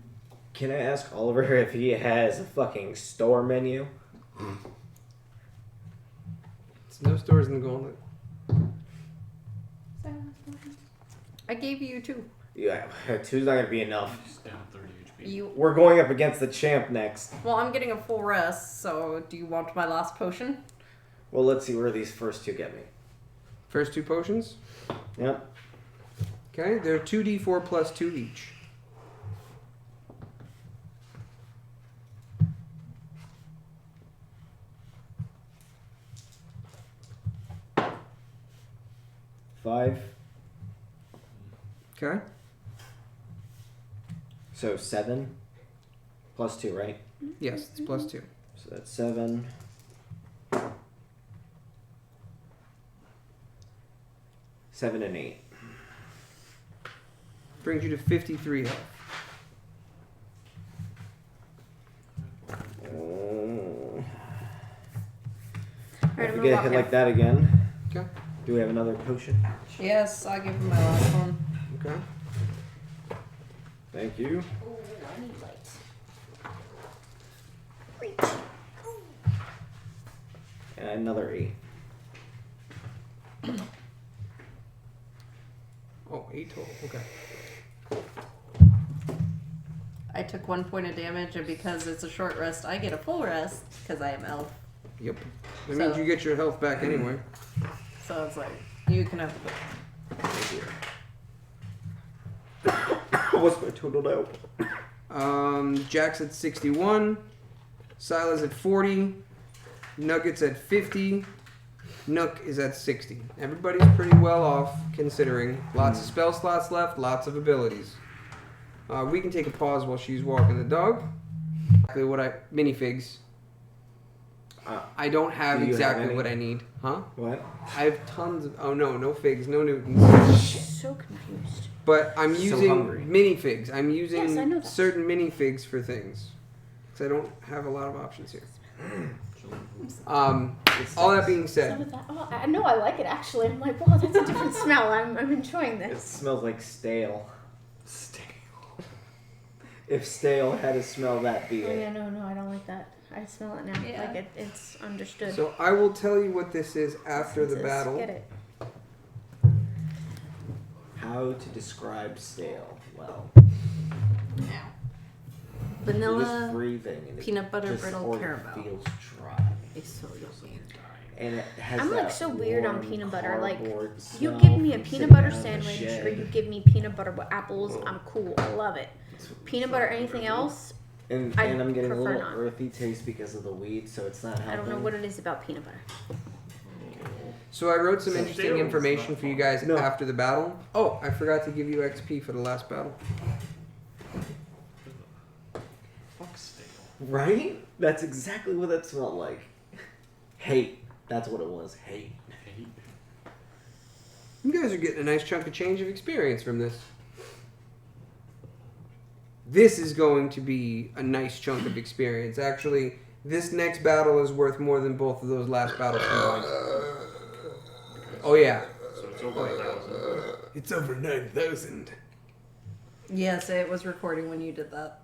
Can I ask Oliver if he has a fucking store menu? It's no stores in the gauntlet. I gave you 2. Yeah, two's not gonna be enough. He's down 30 HP. You. We're going up against the champ next. Well, I'm getting a full rest. So, do you want my last potion? Well, let's see where these first two get me. First two potions. Yep. Okay, they're 2d4 plus 2 each. Five. Okay? So 7 plus 2, right? Yes, it's plus 2. So that's 7. 7 and 8. Brings you to 53 health. Oh. Alright, If I'm we gonna get walk hit him. like that again, Okay? do we have another potion? Yes, I'll give him my last one. Okay. Thank you. Oh, I need light. And another 8. Oh, 8 total. Okay. I I took 1 point of damage, and because it's a short rest, I get a full rest because I am elf. Yep. That means you get your health back anyway. So it's like, you can have the What's my total now? Jack's at 61. Silas at 40. Nuggets at 50. Nook is at 60. Everybody's pretty well off, considering. Lots of spell slots left, lots of abilities. We can take a pause while she's walking the dog. Exactly what minifigs. I don't have Do you have exactly any? what I need. Huh? What? I have tons of... Oh, no figs, no Newtons. So confused. But I'm So using hungry. minifigs. I'm using Yes, I know that. certain minifigs for things. Because I don't have a lot of options here. All that being So said, with that, I know I like it actually. I'm like, wow, that's a different smell. I'm enjoying It this. smells like stale. Stale. If stale had a smell, that'd be Oh it. yeah, no, I don't like that. I smell it now. Yeah. Like it's understood. so I will tell you what this is after the Senses, battle. Get it? How to describe stale? Well, you're just vanilla breathing and peanut butter just brittle order caramel. feels dry. is so yummy. And it has I'm like that so weird on warm peanut butter. Like cardboard you smell give me a from peanut sitting butter out in the sandwich or shed. you give me peanut butter with apples, I'm cool. I love it. Peanut butter, anything else? And I I'm getting a prefer little not. earthy taste because of the weed, so it's not helping. I don't know what it is about peanut butter. So I wrote some So interesting stale is information not for you fun. guys No. after the battle. Oh, I forgot to give you XP for the last battle. Fuck stale. Right? That's exactly what that smelled like. Hate. That's what it was. Hate. Hate. You guys are getting a nice chunk of change of experience from this. This is going to be a nice chunk of experience. Actually, this next battle is worth more than both of those last battles combined. Oh yeah. So it's over 1,000. It's over 9,000. Yes, it was recording when you did that.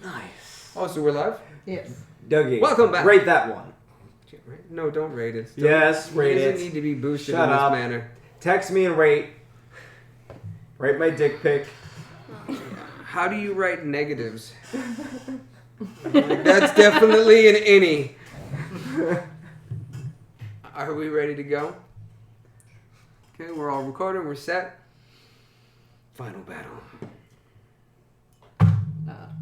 Nice. Oh, so we're live? Yes. Dougie. Welcome back. Rate that one. No, don't rate it. Yes, rate It it. doesn't need to be boosted Shut in this up. manner. Text me and rate. Rate my dick pic. How do you write negatives? That's definitely an any. Are we ready to go? Okay, we're all recording. We're set. Final battle.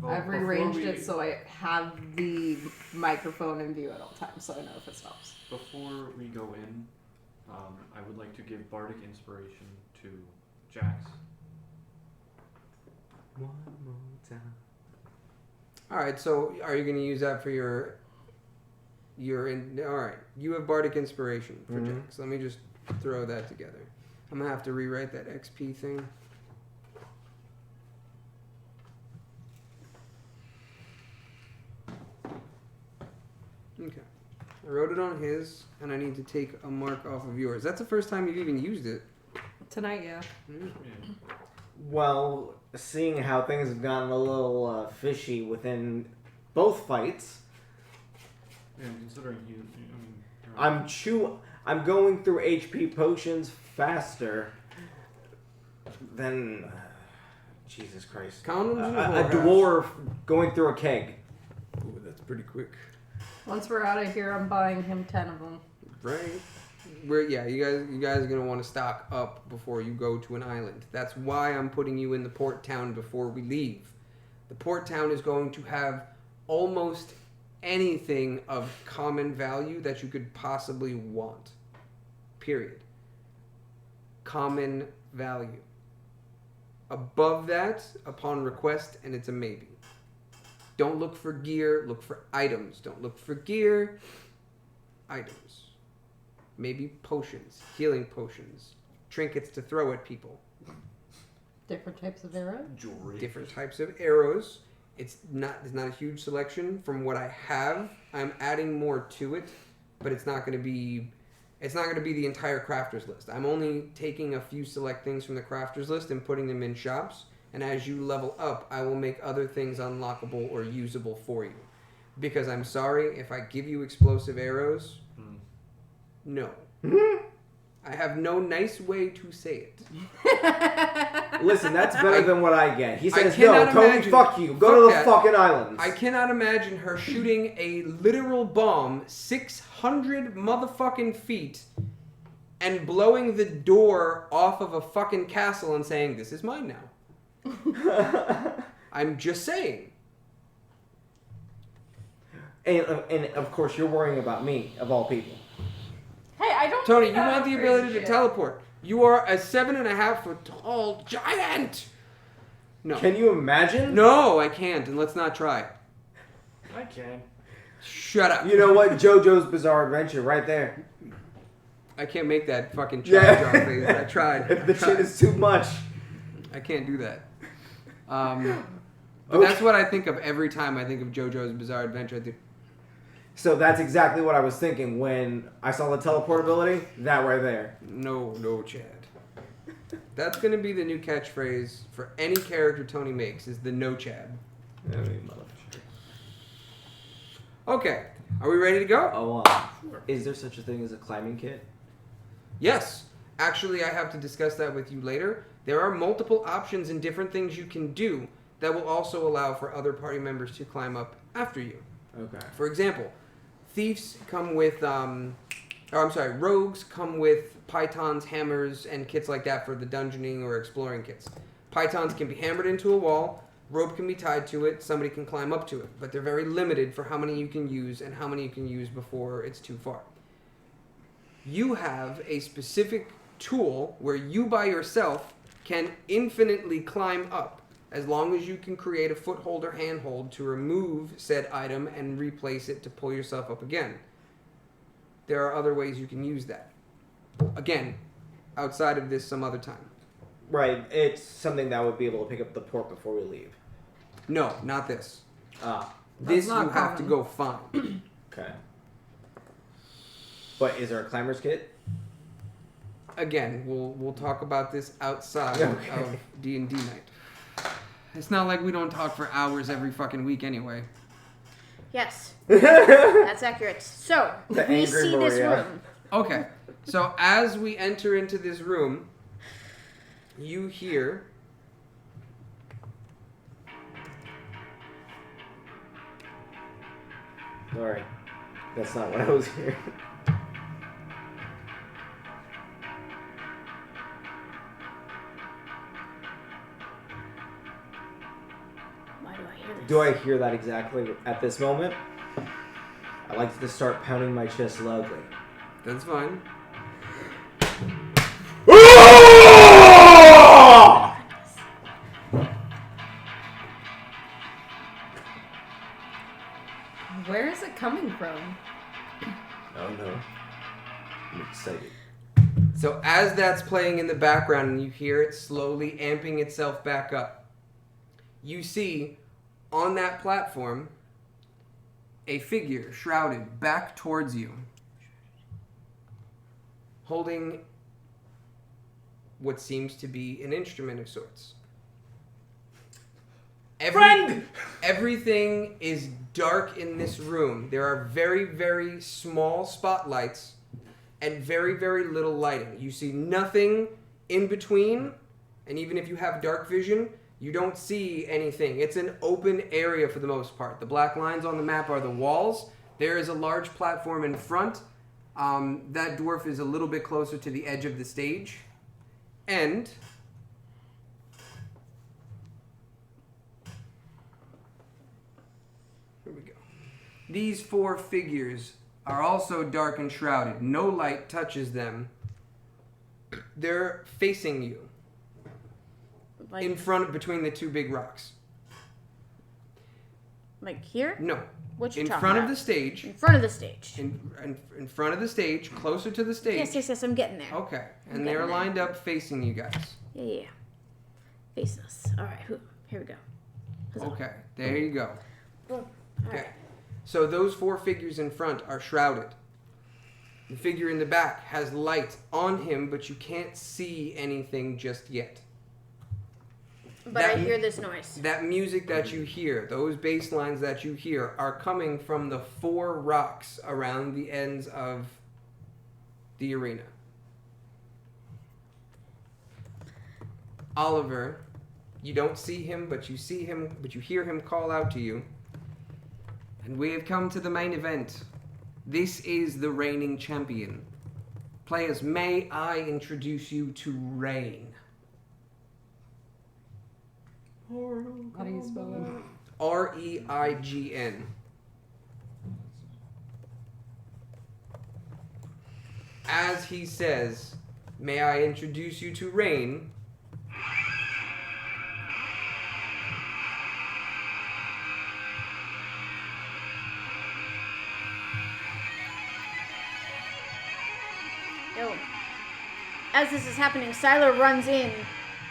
Well, I've before rearranged we- it so I have the microphone in view at all times, so I know if it stops. Before we go in, I would like to give bardic inspiration to Jax. One more time. All right. So, are you going to use that for your? All right. You have bardic inspiration for Mhm. Jax. Let me just throw that together. I'm gonna have to rewrite that XP thing. Okay. I wrote it on his, and I need to take a mark off of yours. That's the first time you've even used it. Tonight, yeah. Mm. Yeah. Well, seeing how things have gotten a little fishy within both fights, And considering you, I'm going through HP potions faster than Jesus Christ. Condoms in a A whorehouse. dwarf going through a keg. Ooh, that's pretty quick. Once we're out of here, I'm buying him 10 of them. Right. You guys are gonna want to stock up before you go to an island. That's why I'm putting you in the port town before we leave. The port town is going to have almost anything of common value that you could possibly want. Period. Common value. Above that, upon request, and it's a maybe. Don't look for gear, look for items. Don't look for gear, items. Maybe potions, healing potions, trinkets to throw at people, Different types of arrows? jewelry. different types of arrows. There's not a huge selection from what I have. I'm adding more to it, but it's not going to be the entire crafters list. I'm only taking a few select things from the crafters list and putting them in shops. And as you level up, I will make other things unlockable or usable for you. Because I'm sorry, if I give you explosive arrows, Hmm. no. I have no nice way to say it. Listen, that's better than what I get. He I says, cannot no, Tony, imagine- fuck you. Go fuck to the that. fucking islands. I cannot imagine her shooting a literal bomb 600 motherfucking feet and blowing the door off of a fucking castle and saying, "This is mine now." I'm just saying. and of course, you're worrying about me, of all people. Hey, I don't. Tony, do you that want the crazy ability to shit. teleport. You are a 7.5 foot tall giant. No. Can you imagine? No, I can't, and let's not try. I can. Shut up. You know what? JoJo's Bizarre Adventure, right there. I can't make that fucking Yeah. jaw face. I tried. The chin is too much. I can't do that. But Okay. that's what I think of every time I think of JoJo's Bizarre Adventure. I think, So that's exactly what I was thinking when I saw the teleport ability. That right there. no, Chad. That's gonna be the new catchphrase for any character Tony makes. Is the no Chad. I mean, motherfucker. Okay, are we ready to go? Oh, is there such a thing as a climbing kit? Yes. Actually, I have to discuss that with you later. There are multiple options and different things you can do that will also allow for other party members to climb up after you. Okay. For example, thieves come with, rogues come with pythons, hammers, and kits like that for the dungeoning or exploring kits. Pythons can be hammered into a wall, rope can be tied to it, somebody can climb up to it, but they're very limited for how many you can use and how many you can use before it's too far. You have a specific tool where you by yourself can infinitely climb up as long as you can create a foothold or handhold to remove said item and replace it to pull yourself up again. There are other ways you can use that. Again, outside of this some other time. Right. It's something that would be able to pick up the port before we leave. No, not this. Ah. This you not have to common. go find. Okay. But is there a climber's kit? Again, we'll talk about this outside Okay. of D&D night. It's not like we don't talk for hours every fucking week anyway. Yes, that's accurate. So The we angry see this Maria. room. Okay, so as we enter into this room, you hear Sorry. That's not what I was hearing. Why do I hear this? Do I hear that exactly at this moment? I like to start pounding my chest loudly. that's fine. Where is it coming from? Oh no. I'm excited. So as that's playing in the background and you hear it slowly amping itself back up, you see on that platform a figure shrouded back towards you, holding what seems to be an instrument of sorts. Friend! Everything is dark in this room. There are very, very small spotlights and very, very little lighting. You see nothing in between, and even if you have dark vision, you don't see anything. It's an open area for the most part. The black lines on the map are the walls. There is a large platform in front. That dwarf is a little bit closer to the edge of the stage. And here we go. These four figures are also dark and shrouded. No light touches them. They're facing you Like, in front between the two big rocks. like here? No. What you In talking front about? of the stage. In front of the stage. In front of the stage, closer to the stage. Yes, I'm getting there. Okay. And I'm they're getting there. lined up facing you guys. Yeah. Facing us. All right, here we go. Huzzah. Okay. There you go. Boom. All Okay. right. So those four figures in front are shrouded. The figure in the back has light on him, but you can't see anything just yet. But I That- hear this noise. That music that you hear, those bass lines that you hear, are coming from the four rocks around the ends of the arena. Oliver, you don't see him, but you see him, but you hear him call out to you. And we have come to the main event. This is the reigning champion. Players, may I introduce you to Rain? How do you spell it? Reign. As he says, may I introduce you to Rain? Yo. As this is happening, Siler runs in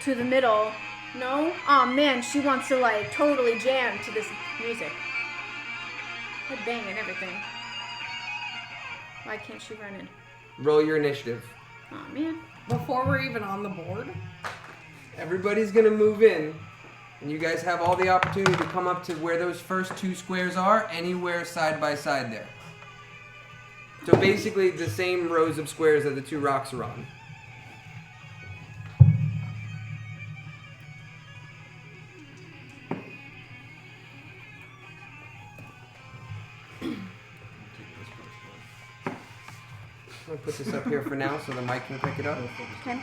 to the middle. No? Oh man, she wants to like totally jam to this music. Head bang and everything. Why can't she run in? Roll your initiative. Oh man. Before we're even on the board? Everybody's gonna move in, and you guys have all the opportunity to come up to where those first 2 squares are, anywhere side by side there. So basically the same rows of squares that the 2 rocks are on. I'm gonna put this up here for now so the mic can pick it up. Okay.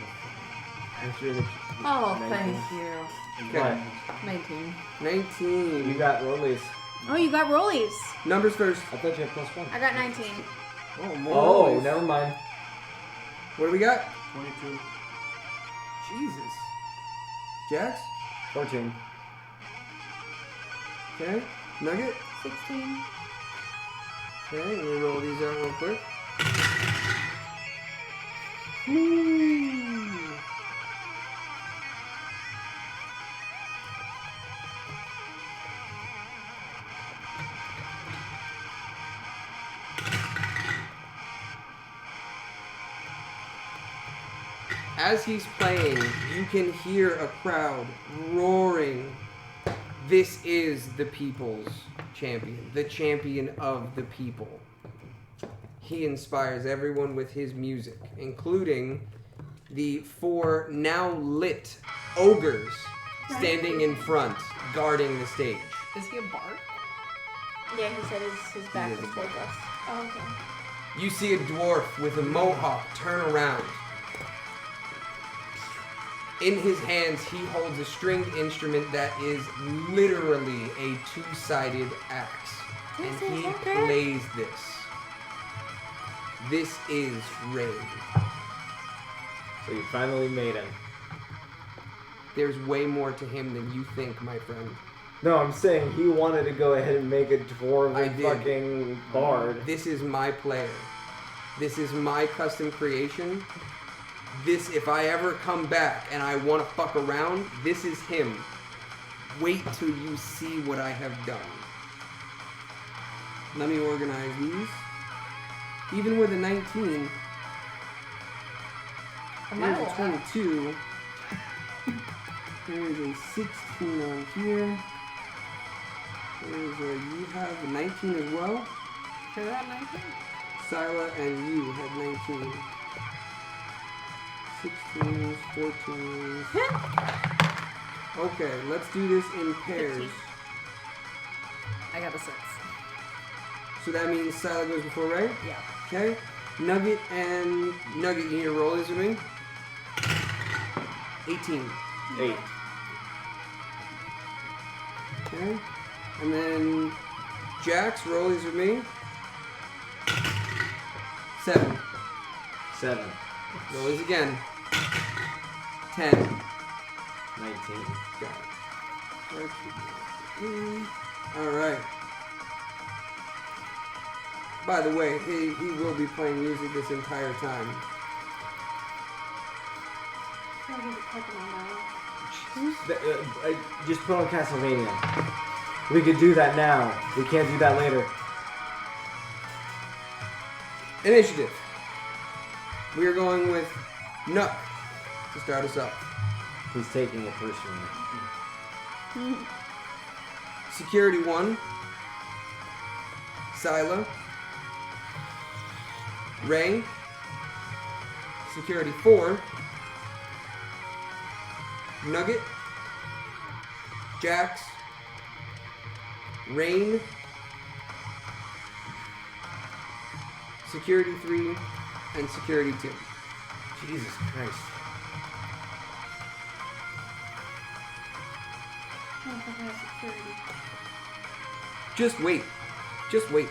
Oh, thank you. Okay. 19. 19. You got rollies. Oh, you got rollies. Numbers first. I thought you had +1. I got 19. Oh, more Oh, rollies. never mind. What do we got? 22. Jesus. Jax? 14. Okay. Nugget? 16. Okay, let me roll these out real quick. As he's playing, you can hear a crowd roaring. This is the people's champion, the champion of the people. He inspires everyone with his music, including the 4 now lit ogres standing in front, guarding the stage. Is he a bard? Yeah, he said his back is was a towards us. Oh, okay. You see a dwarf with a mohawk turn around. In his hands, he holds a stringed instrument that is literally a 2-sided axe. And he plays this. This is Rain. So you finally made him. There's way more to him than you think, my friend. No, I'm saying he wanted to go ahead and make a I dwarven did. fucking bard. This is my player. This is my custom creation. This, if I ever come back and I want to fuck around, this is him. Wait till you see what I have done. Let me organize these. Even with a 19, there's a 22. There's a 16 on here. There's a, you have a 19 as well. Who had 19? Sila and you had 19. 16s, 14s. Okay, let's do this in pairs. I got a 6. So that means Sila goes before Ray? Yeah. Okay. Nugget and Nugget, you need to roll this with me. 18. 8. Okay. And then Jax, roll these with me. 7. 7. Roll these again. 10. 19. Got it. Alright. By the way, he will be playing music this entire time. Just put on Castlevania. We could do that now. We can't do that later. Initiative. We are going with Nuck to start us up. He's taking it personally. Security 1. Sila. Ray. Security 4. Nugget, Jax, Rain, Security 3, and Security 2. Jesus Christ. I don't think I have security. Just wait. Just wait.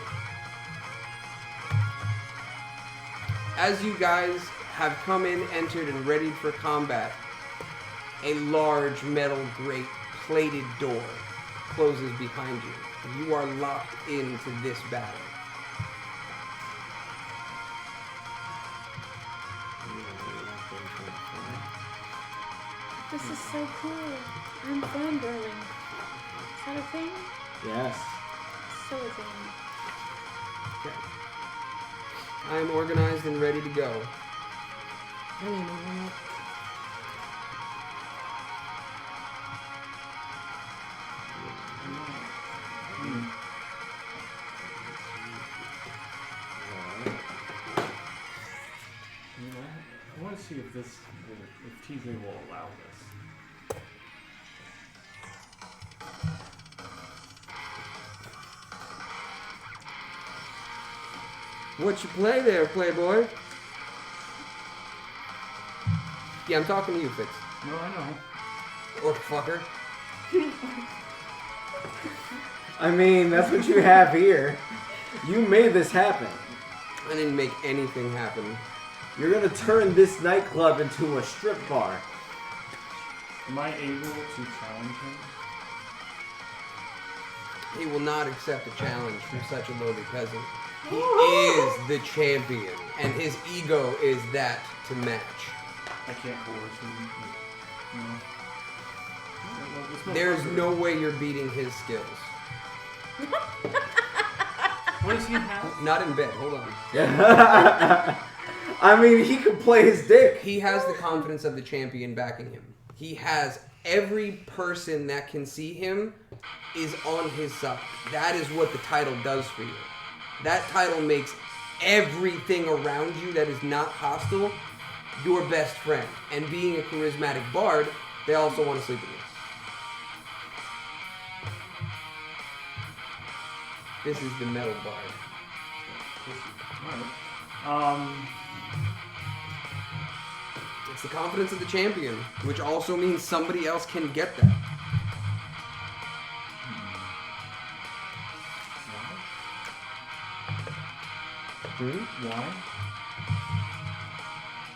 As you guys have come in, entered, and readied for combat, a large metal grate plated door closes behind you. You are locked into this battle. This is so cool. I'm fangirling. Is that a thing? Yes. So a thing. Okay. I am organized and ready to go. I don't know. I want to see if if TJ will allow this. What you play there, Playboy? Yeah, I'm talking to you, Fitz. No, I know. Or fucker. I mean, that's what you have here. You made this happen. I didn't make anything happen. You're gonna turn this nightclub into a strip bar. Am I able to challenge him? He will not accept a challenge from such a lowly peasant. He is the champion, and his ego is that to match. I can't coerce him. No. Well, it's no There's fun. no way you're beating his skills. What does he have? Not in bed, hold on. I mean, he could play his dick. He has the confidence of the champion backing him. He has every person that can see him is on his side. That is what the title does for you. That title makes everything around you that is not hostile your best friend. And being a charismatic bard, they also want to sleep with you. This is the metal bard. Alright. It's the confidence of the champion, which also means somebody else can get that. Why?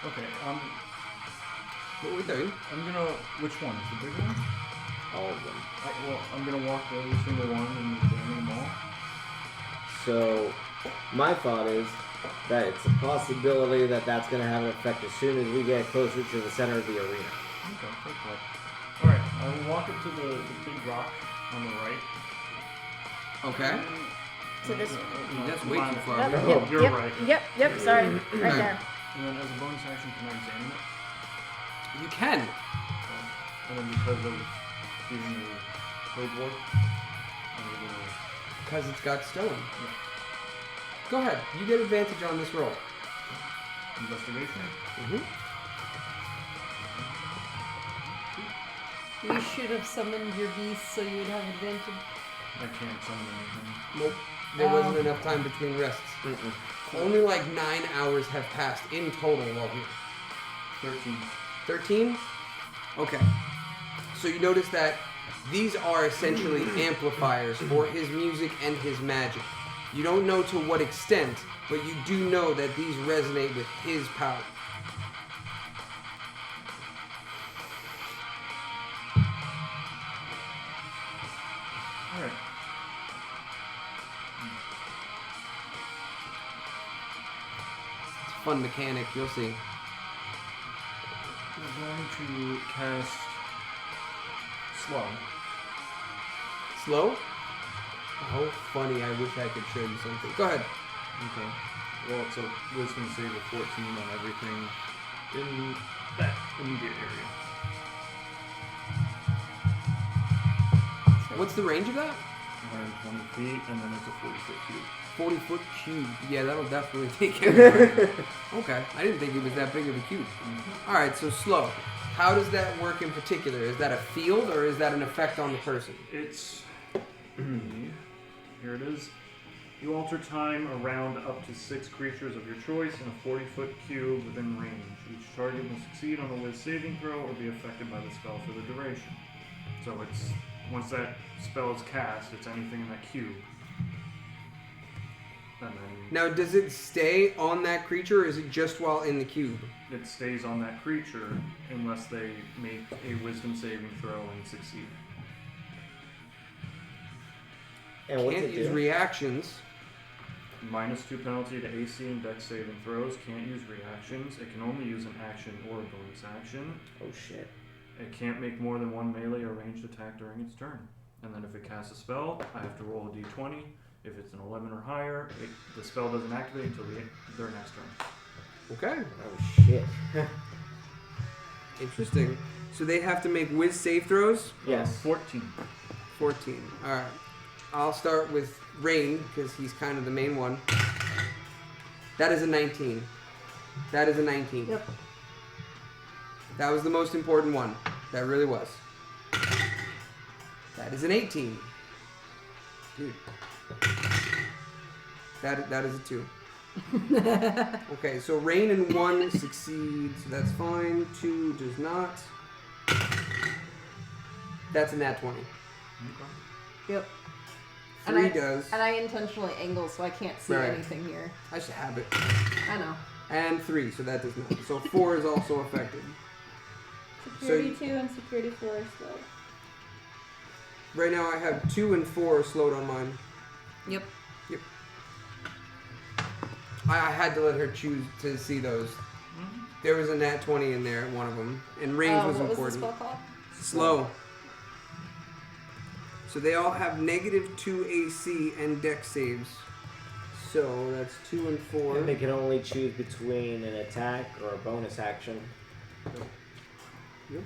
Okay, What are we doing? I'm gonna. Which one? The big one? All of them. I'm gonna walk every single one and examine them all. So, my thought is that it's a possibility that that's going to have an effect as soon as we get closer to the center of the arena. Okay, good call. Alright, I will walk up to the big rock on the right. Okay. To this. That's way too far. Yep, No, yep, you're yep, right. Yep, yep, sorry. Right there. And then as a bonus action, can I examine it? You can. And then because of being a code ward, I'm gonna. Because it's got stone. Go ahead. You get advantage on this roll. Investigation? Mm-hmm. You should have summoned your beast so you would have advantage. I can't summon anything. Nope. There wasn't enough time between rests. Only like 9 hours have passed in total while here. 13. 13? Okay. So you notice that these are essentially amplifiers for his music and his magic. You don't know to what extent, but you do know that these resonate with his power. Alright. It's a fun mechanic, you'll see. We're going to cast Slow. Slow? How funny, I wish I could show you something. Go ahead. Okay. Well, it's a wisdom save of 14 on everything in that immediate area. What's the range of that? 120 feet, and then it's a 40-foot cube. 40-foot cube. Yeah, that'll definitely take it. Okay. I didn't think it was that big of a cube. Alright, so slow. How does that work in particular? Is that a field or is that an effect on the person? It's here it is. You alter time around up to 6 creatures of your choice in a 40-foot cube within range. Each target will succeed on a Wiz saving throw or be affected by the spell for the duration. So it's once that spell is cast, it's anything in that cube. And then Now, does it stay on that creature or is it just while in the cube? it stays on that creature unless they make a Wisdom saving throw and succeed. And what's Can't it use do? reactions. -2 penalty to AC and Dex saving throws. Can't use reactions. It can only use an action or a bonus action. Oh shit. It can't make more than 1 melee or ranged attack during its turn. And then if it casts a spell, I have to roll a d20. If it's an 11 or higher, the spell doesn't activate until their next turn. Okay. Oh shit. Interesting. So they have to make Wiz save throws? Yes. 14. 14. Alright. I'll start with Rain, because he's kind of the main one. That is a 19. That is a 19. Yep. That was the most important one. That really was. That is an 18. Dude. That is a 2. Okay, so Rain and 1 succeeds. So that's fine. 2 does not. That's a nat 20. Yep. 3 does. And I intentionally angle so I can't see Right. anything here. I should have it. I know. And 3, so that does not. So 4 is also affected. Security 2 and security 4 are slow. Right now I have 2 and 4 slowed on mine. Yep. I had to let her choose to see those. There was a nat 20 in there, one of them. And range was what important. was the spell called? Slow. So they all have -2 AC and Dex saves. So that's 2 and 4. And they can only choose between an attack or a bonus action. Yep.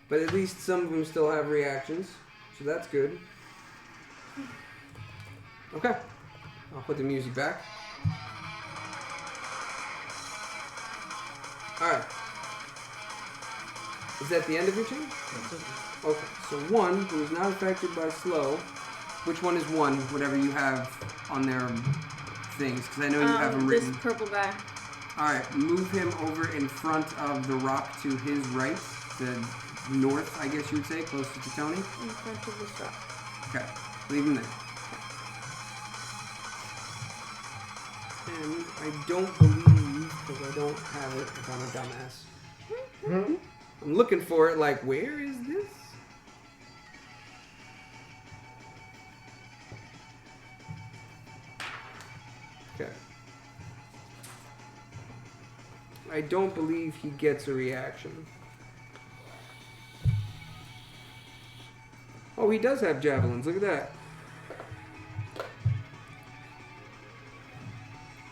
But at least some of them still have reactions, so that's good. Okay. I'll put the music back. Alright. Is that the end of your turn? Okay, so 1, who is not affected by slow. Which one is 1? Whatever you have on their things, because I know you have them This written. purple guy. Alright, move him over in front of the rock to his right, the north, I guess you would say, closer to Tony. In front of this rock. Okay, leave him there. And I don't believe, because I don't have it, if I'm a dumbass. I'm looking for it, like, where is this? Okay. I don't believe he gets a reaction. Oh, he does have javelins. Look at that.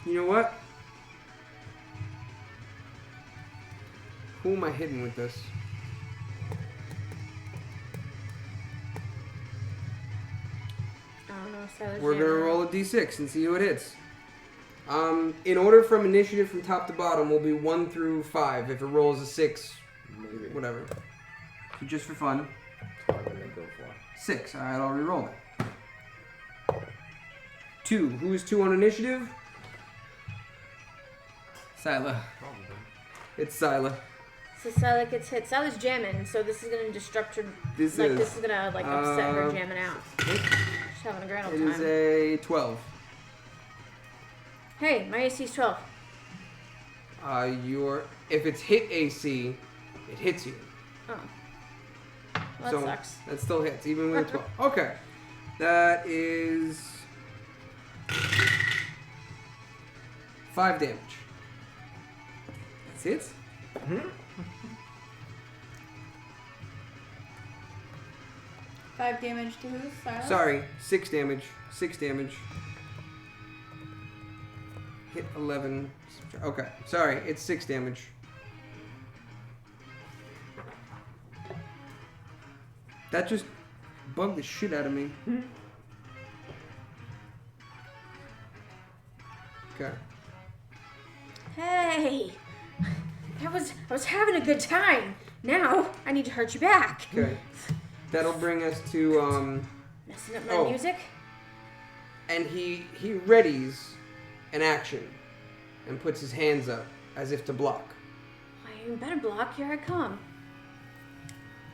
You know what? Who am I hitting with this? I don't know. Silas We're gonna Jam. roll a d6 and see who it hits. In order from initiative from top to bottom will be 1 through 5. If it rolls a 6, whatever. So just for fun. What I'm gonna go for. 6. Alright, I'll re-roll it. 2. Who is 2 on initiative? Sila. Probably. It's Sila. So Silas gets hit. Silas jamming, so this is gonna disrupt her. This This is gonna upset her uh, jamming out. She's having a grand old It is time. a 12. Hey, my AC is 12. If it's hit AC, it hits you. Oh. Well, that So sucks. that still hits, even with a 12. Okay. That is 5 damage. That's it? 5 damage to who? Silas? Sorry, 6 damage. 6 damage. Hit 11. Okay, sorry, it's 6 damage. That just bugged the shit out of me. Okay. Hey, I was having a good time. Now I need to hurt you back. Okay. That'll bring us to Messing up my Oh. music. and he readies an action and puts his hands up as if to block. Why, you better block. Here I come.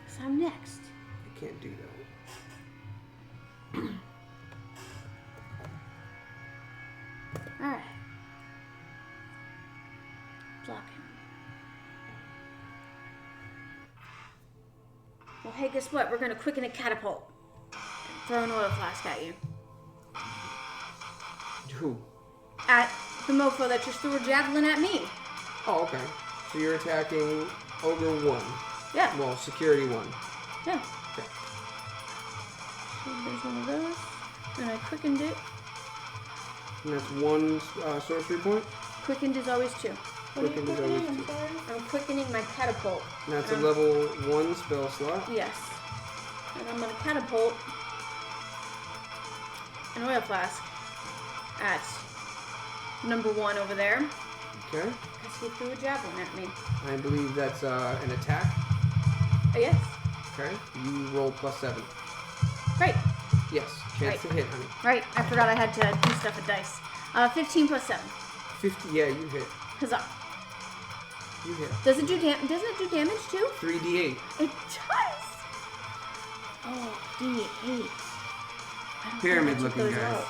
'Cause I'm next. I can't do that. All right. Block him. Well, hey, guess what? We're gonna quicken a catapult. Throw an oil flask at you. Who? At the mofo that just threw a javelin at me. Oh, okay. So you're attacking Ogre 1. Yeah. Well, Security 1. Yeah. Okay. So there's one of those. And I quickened it. And that's 1 sorcery point. Quickened is always 2. Quickened is always 2. I'm quickening my catapult. And that's a level 1 spell slot. Yes. And I'm gonna catapult an oil flask at number 1 over there. Okay. Because he threw a javelin at me. I believe that's an attack. Oh, yes. Okay. You roll +7. Right. Yes. Chance to hit, honey. Right. I forgot I had to do stuff with dice. 15 plus 7. 50. Yeah, you hit. Huzzah. You hit. Does it do doesn't it do damage too? 3d8. It does. Oh, D8. I don't Pyramid think I took looking those guys. out.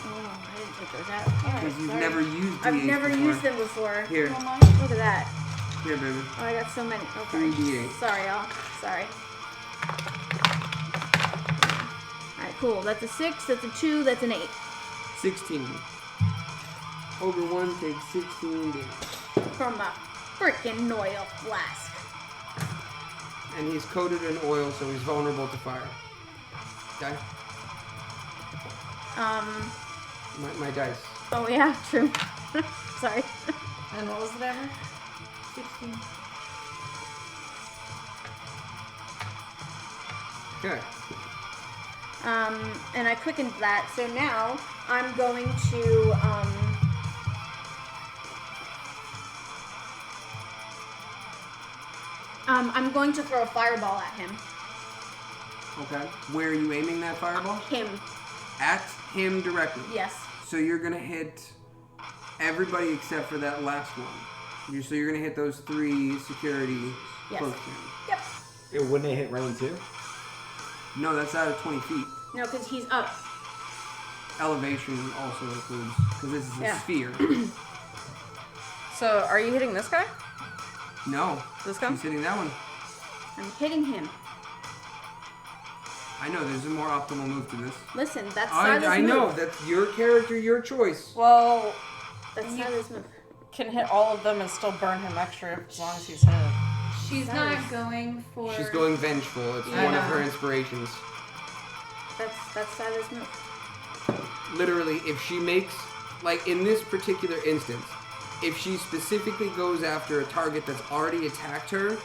Oh, I didn't take those out. All right, Because you've sorry. never used d8s I've never before. used them before. Here. Look at that. Here, baby. Oh, I got so many. Okay. 3d8. Sorry, y'all. Sorry. Alright, cool. That's a 6, that's a 2, that's an 8. 16. Ogre 1 takes 16 damage. From a freaking oil flask. And he's coated in oil, so he's vulnerable to fire. Okay? My dice. Oh yeah, true. Sorry. And what was the damage? 16. Okay. And I quickened that, so now I'm going to, I'm going to throw a fireball at him. Okay. Where are you aiming that fireball? Him. At him directly. Yes. So you're gonna hit everybody except for that last one. So you're gonna hit those 3 security Yes. close to him. Yep. It wouldn't it hit rain too? No, that's out of 20 feet. No, because he's up. Elevation also includes, because this is a Yeah. sphere. So, are you hitting this guy? No. This guy? She's hitting that one. I'm hitting him. I know, there's a more optimal move to this. Listen, that's Sila's I move. know, that's your character, your choice. Well, That's Sila's move. can hit all of them and still burn him extra as long as he's hit. She's not going for. She's going vengeful. It's I one of know. her inspirations. That's Sila's move. Literally, if she makes, like in this particular instance, if she specifically goes after a target that's already attacked her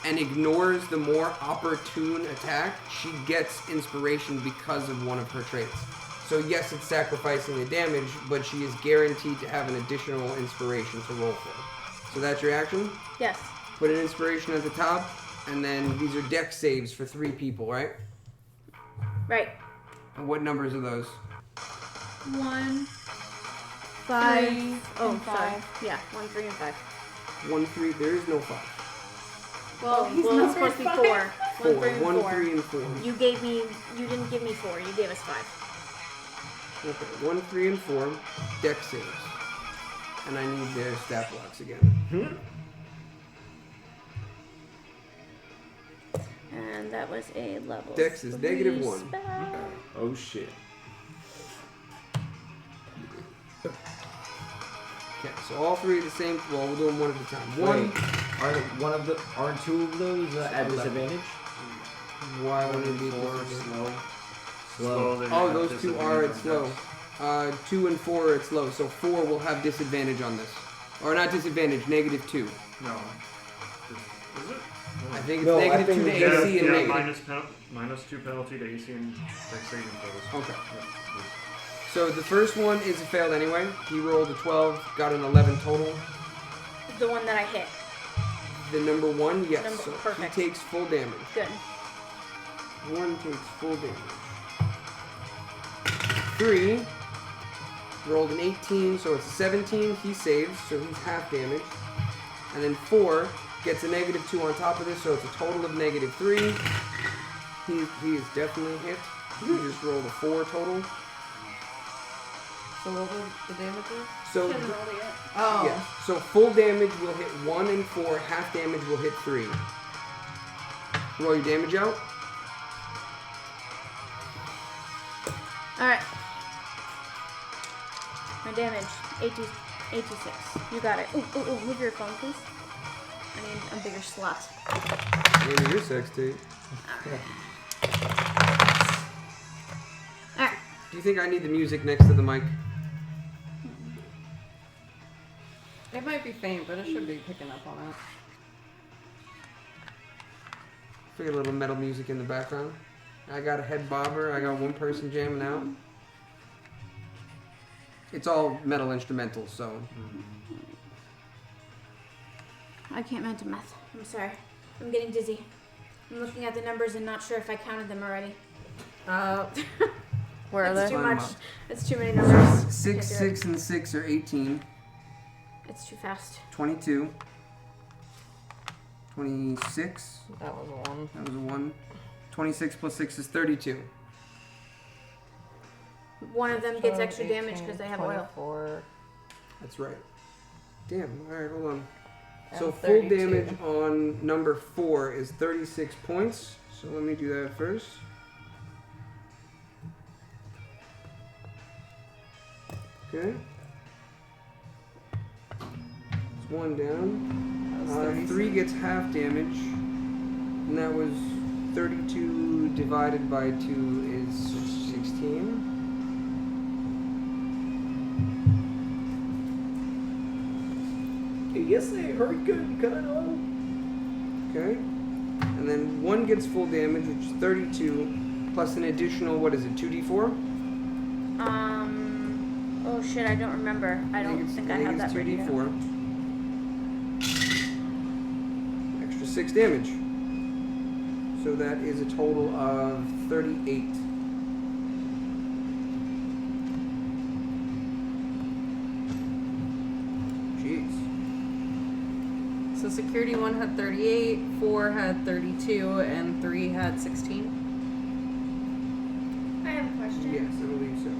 and ignores the more opportune attack, she gets inspiration because of one of her traits. So yes, it's sacrificing the damage, but she is guaranteed to have an additional inspiration to roll for. So that's your action? Yes. Put an inspiration at the top, and then these are dex saves for 3 people, right? Right. And what numbers are those? 1, 5. 3, Oh, and 5. sorry. Yeah, 1, 3, and 5. 1, 3, there is no 5. Well, he's it's numbered supposed to be 4. 4. 1, 3, and 1, 4. 3, and 4. You didn't give me 4. You gave us 5. Okay, 1, 3, and 4. Dex saves. And I need their stat blocks again. And that was a level. Dex is 3 -1. spell. Oh shit. Okay, so all 3 at the same. Well, we'll do them one at a time. 1. Aren't 2 of those at 11. disadvantage? Why would it be 4, disadvantage? slow. they Oh, have those 2 are at disadvantage slow. on 2 and 4 are at slow. So 4 will have disadvantage on this. Or not disadvantage, -2. dex. No. Is it? I think it's No, I -2 think to it's- AC and negative. -2 penalty to AC and dex saving throws. Okay. Yep. So the first one is a failed anyway. He rolled a 12, got an 11 total. The one that I hit. The number 1, yes. Number- So perfect. he takes full damage. Good. 1 takes full damage. 3 rolled an 18, so it's a 17. He saves, so he's half damage. And then 4 gets a -2 on top of this, so it's a total of -3. He is definitely hit. He just rolled a 4 total. So what was the damages? So Shouldn't roll it yet. Oh. yeah, so full damage will hit 1 and 4. Half damage will hit 3. Roll your damage out. Alright. My damage. 86. You got it. Ooh, move your phone, please. I need a bigger slot. Maybe your sex tape. Alright. Do you think I need the music next to the mic? It might be faint, but it should be picking up on it. Figure a little metal music in the background. I got a head bobber. I got one person jamming out. It's all metal instrumental, so. I can't mention math. I'm sorry. I'm getting dizzy. I'm looking at the numbers and not sure if I counted them already. Where are It's they? too Line much. them It's too many numbers. 6, Can't do it. 6, and 6 are 18. It's too fast. 22. 26. That was a 1. That was a 1. 26 plus 6 is 32. One of them gets extra damage because they have oil. 24. That's right. Damn. Alright, hold on. And So full 32. damage on number 4 is 36 points. So let me do that first. Okay. It's 1 down. That was 3 gets half damage. And that was 32 divided by 2 is 16. Yes, they hurt good, Kyle. Okay. And then 1 gets full damage, which is 32, plus an additional, what is it, 2d4? Oh shit, I don't remember. I don't think I have that it's ready. 2d4. Extra 6 damage. So that is a total of 38. Jeez. So security 1 had 38, 4 had 32, and 3 had 16. I have a question. Yes, I believe so.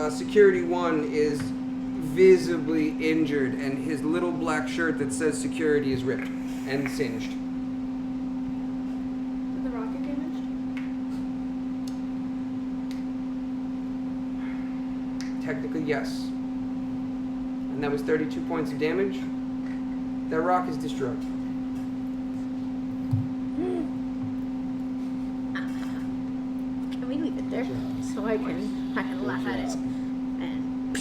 Security 1 is visibly injured, and his little black shirt that says security is ripped and singed. Did the rocket damaged? Technically, yes. And that was 32 points of damage. That rock is destroyed. Can we leave it there so I can laugh at it? And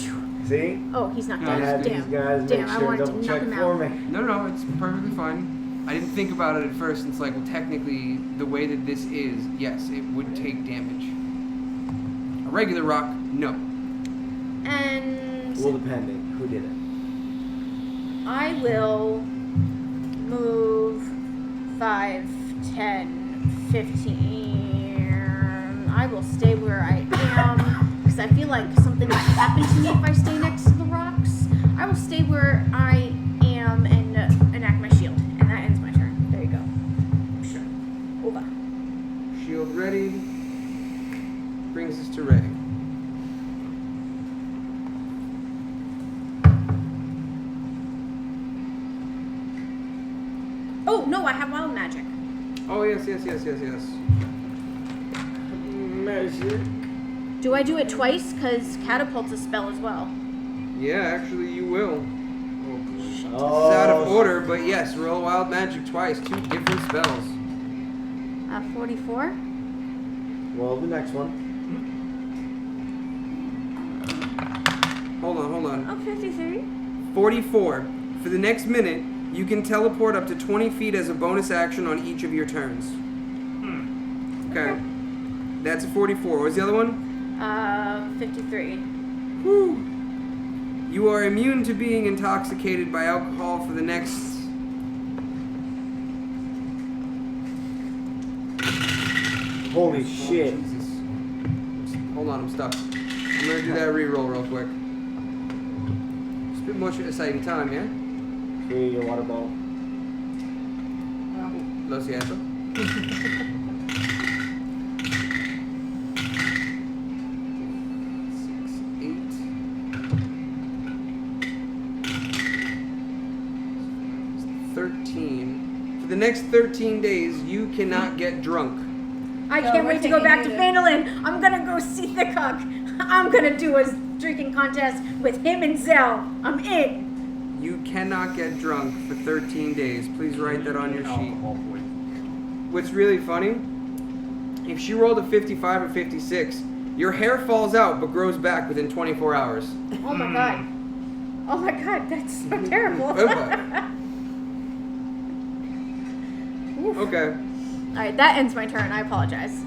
See? oh, he's not No, I had dead. these Damn. guys Damn, make I sure wanted to double knock check him for out. me. No, it's perfectly fine. I didn't think about it at first. It's like, well, technically, the way that this is, yes, it would take damage. A regular rock, no. And Well, depending who did it. I will move 5, 10, 15. I will stay where I am because I feel like something might happen to me if I stay next to the rocks. I will stay where I am and enact my shield, and that ends my turn. There you go. Sure. Over. Shield ready. Brings us to Ray. Oh no, I have wild magic. Oh, yes. Measure. Do I do it twice? Cause catapult's a spell as well. Yeah, actually, you will. Oh. It's out of order, but yes, roll wild magic twice. 2 different spells. 44. Well, the next one. Hold on. Oh, 53. 44. For the next minute, you can teleport up to 20 feet as a bonus action on each of your turns. Okay. That's a 44. What was the other one? 53. Whew. You are immune to being intoxicated by alcohol for the next... Holy shit. Jesus. Hold on, I'm stuck. I'm gonna do that reroll real quick. Just a bit more exciting time, yeah? Here, your water bottle. Lo siento. 13. For the next 13 days, you cannot get drunk. I No, can't we're wait to go taking back you to to- Phandalin. I'm gonna go see the cook. I'm gonna do a drinking contest with him and Zell. I'm in. You cannot get drunk for 13 days. Please write that on your sheet. Alcohol poisoning. What's really funny, if she rolled a 55 or 56, your hair falls out but grows back within 24 hours. Oh my god. Oh my god, that's so terrible. Oof. Okay. Alright, that ends my turn. I apologize.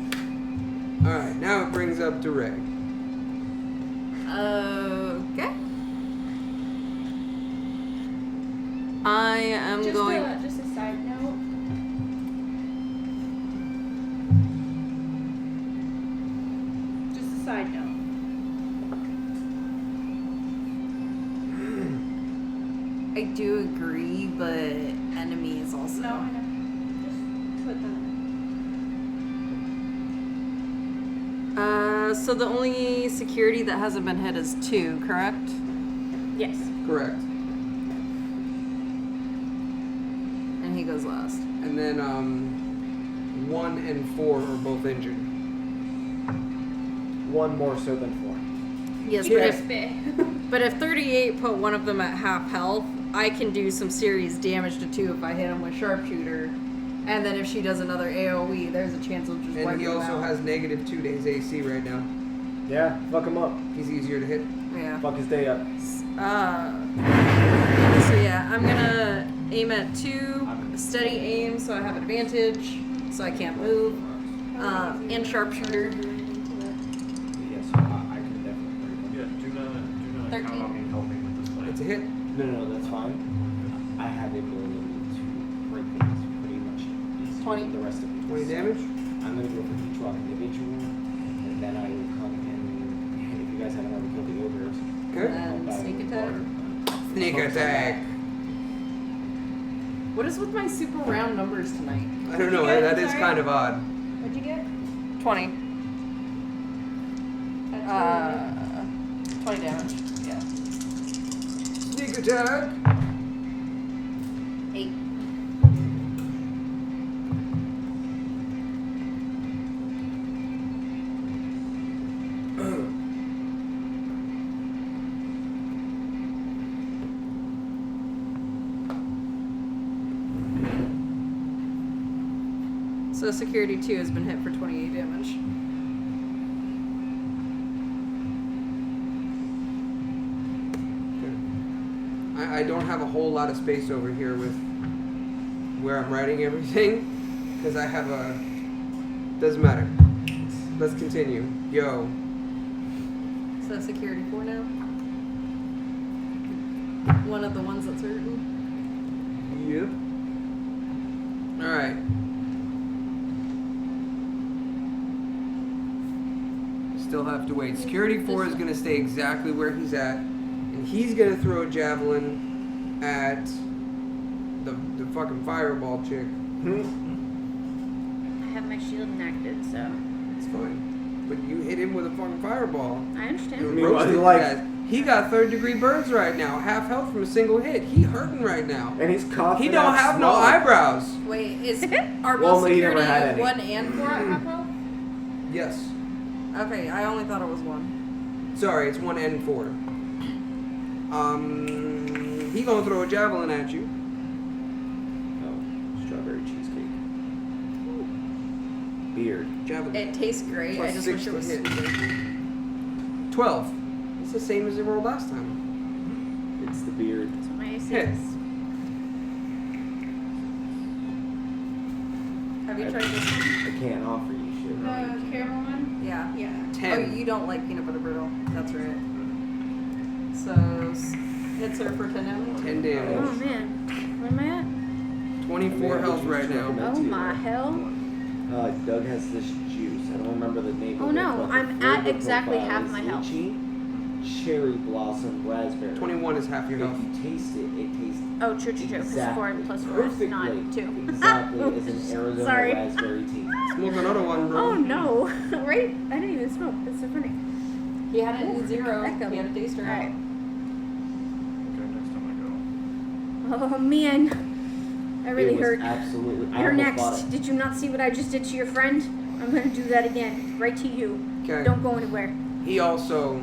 Alright, now it brings up to Ray. Okay. I am going. Just a side note. Just a side note. I do agree, but enemy is also. No, I know. Just put that. So the only security that hasn't been hit is 2, correct? Yes. Correct. And he goes last. And then 1 and 4 are both injured. One more so than 4. Yes, but if 38 put one of them at half health, I can do some serious damage to 2 if I hit him with sharpshooter. And then if she does another AoE, there's a chance of just And wiping he him also out. has negative 2 days AC right now. Yeah, fuck him up. He's easier to hit. Yeah. Fuck his day up. So yeah, I'm gonna aim at 2, steady aim, so I have advantage, so I can't move, and sharpshooter. Yes, I can definitely. Yeah, do not count 13. on me helping with this fight. It's a hit. No, that's fine. I have the ability to break things pretty much easy 20. the rest of it. 20 damage? I'm gonna go for each rock individual, and then I will come and if you guys haven't already killed the ogres. Okay. And sneak attack. Sneak attack. What is with my super round numbers tonight? I don't know, get? that is Sorry? kind of odd. What'd you get? 20. That's 20 damage. Yeah. Sneak attack. 8. So security 2 has been hit for 28 damage. I don't have a whole lot of space over here with where I'm writing everything because I have a... Doesn't matter. Let's continue. Yo. So security 4 now. One of the ones that's hurting. Yep. Alright. Still have to wait. Security 4 is going to stay exactly where he's at. And he's going to throw a javelin at the fucking fireball chick. I have my shield enacted, so It's fine. But you hit him with a fucking fireball. I You understand. Meanwhile, roasted like- that. He got 3rd-degree burns right now. Half health from a single hit. He hurting right now. And he's coughing. He don't out have no smoke. eyebrows. Wait, is our Well, both he never security had any. 1 and 4 at half health? Yes. Okay, I only thought it was 1. Sorry, it's 1 and 4. He gonna throw a javelin at you. Oh, strawberry cheesecake. Beard. Javelin. It tastes great. Plus I just 6 wish it to was hit. sweeter. 12. It's the same as it rolled last time. It's the beard. That's what my AC Hit. is. Have you tried this one? I can't offer you shit. The caramel one? Yeah. Yeah. 10. Oh, you don't like peanut butter brittle. That's right. So hits her for 10 damage. 10 damage. Oh man, where am I at? 24 health right now. Oh my hell! Doug has this juice. I don't remember the name Oh of it. no, but the I'm at flavor exactly profile half is my health. lychee, cherry blossom, raspberry. 21 is half your If health. you taste it, it tastes Oh, true. Because 4 exactly, plus 4 is perfectly, not 2. exactly as an Arizona Sorry. raspberry tea. Smoke another one, bro. Oh no! Right? I didn't even smoke. That's so funny. He had it in 0. Echo. He had a taster. Alright. Okay, next time I go. Oh man, I really It was hurt. Absolutely. I You're almost bought next. it. Did you not see what I just did to your friend? I'm gonna do that again. Right to you. Okay. Don't go anywhere. He also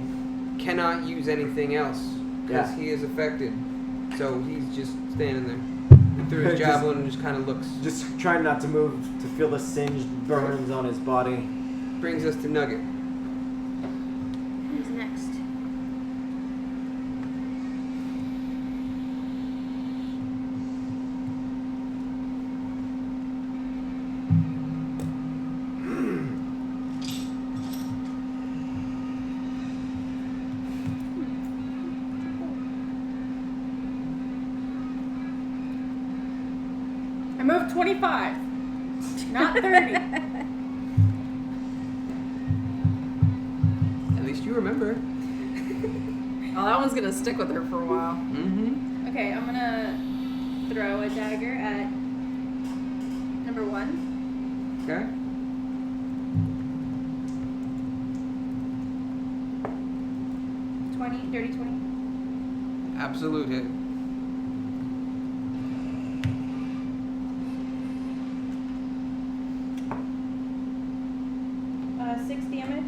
cannot use anything else because Yeah. he is affected. So he's just standing there. He threw his Just- javelin and just kind of looks. Just trying not to move to feel the singed burns on his body. Brings us to Nugget. Who's next? I moved 25, not 30. At least you remember. Oh, that one's gonna stick with her for a while. Mm-hmm. Okay, I'm gonna throw a dagger at number 1. Okay. Dirty 20. Absolute hit. Six damage.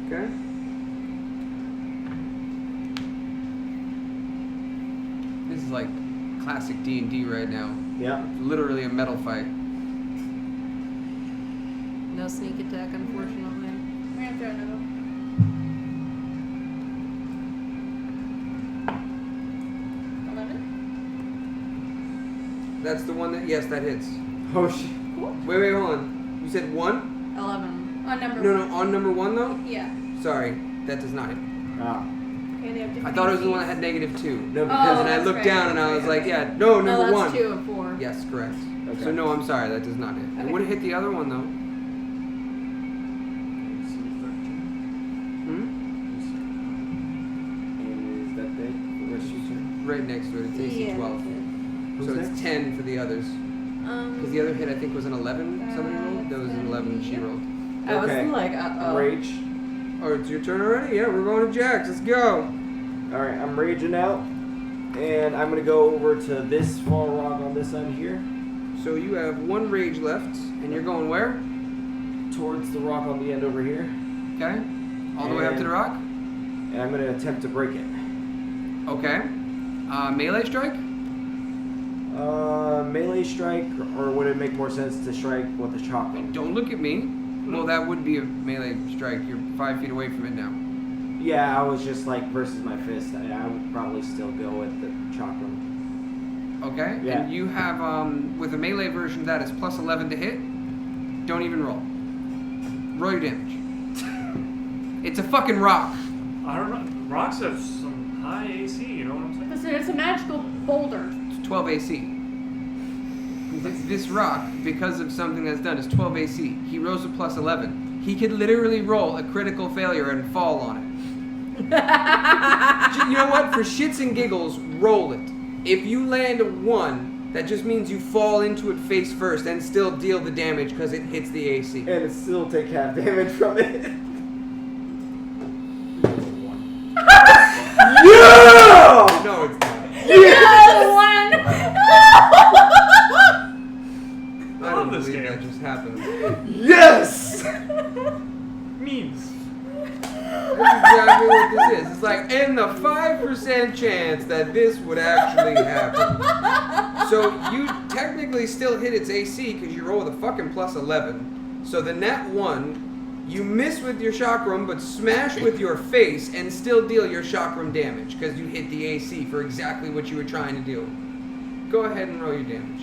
Okay. This is like classic D&D right now. Yeah. Literally a metal fight. No sneak attack, unfortunately. I'm gonna throw another one. 11. That's the one that, yes, that hits. Oh shit. Wait, hold on. You said 1? 11. On number No, 1. no, on number 1 though? Yeah. Sorry, that does not hit. Ah. Okay, they have different I thought it was the one that ACs. had -2. No, Oh, because And I that's looked right, down and I that's was right, like, okay. yeah, no, No, number that's 1. 2 and 4. Yes, correct. Okay. So no, I'm sorry, that does not hit. It Okay. would have hit the other one though. AC 13. Hmm? And is that big? The rest of your turn? Right next to it. It's AC 12. Who's So next? it's 10 for the others. Because the other hit I think was an 11 somebody rolled. That was an 11 she rolled. I was Okay. like, uh-oh. Rage. Oh, it's your turn already? Yeah, we're going to Jax. Let's go. Alright, I'm raging out. And I'm gonna go over to this small rock on this end here. So you have 1 rage left, and you're going where? Towards the rock on the end over here. Okay. All the way up to the rock? And I'm gonna attempt to break it. Okay. Melee strike? Melee strike, or would it make more sense to strike with a chakra? Don't look at me. Well, that would be a melee strike. You're 5 feet away from it now. Yeah, I was just like versus my fist. I would probably still go with the chakra. Okay. Yeah. And you have, with a melee version of that, is plus 11 to hit. Don't even roll. Roll your damage. It's a fucking rock. I don't know. Rocks have some high AC, you know what I'm saying? Listen, it's a magical boulder. It's 12 AC. This rock, because of something that's done, is 12 AC. He rolls a plus 11. He could literally roll a critical failure and fall on it. You know what? For shits and giggles, roll it. If you land a 1, that just means you fall into it face first and still deal the damage because it hits the AC. And it still take half damage from it. Yeah! No, it's not. I love don't this believe game. that just happened. Yes! Memes. That's exactly what this is. It's like, and the 5% chance that this would actually happen. So you technically still hit its AC because you roll with a fucking plus 11. So the net 1, you miss with your chakram, but smash with your face and still deal your chakram damage because you hit the AC for exactly what you were trying to do. Go ahead and roll your damage.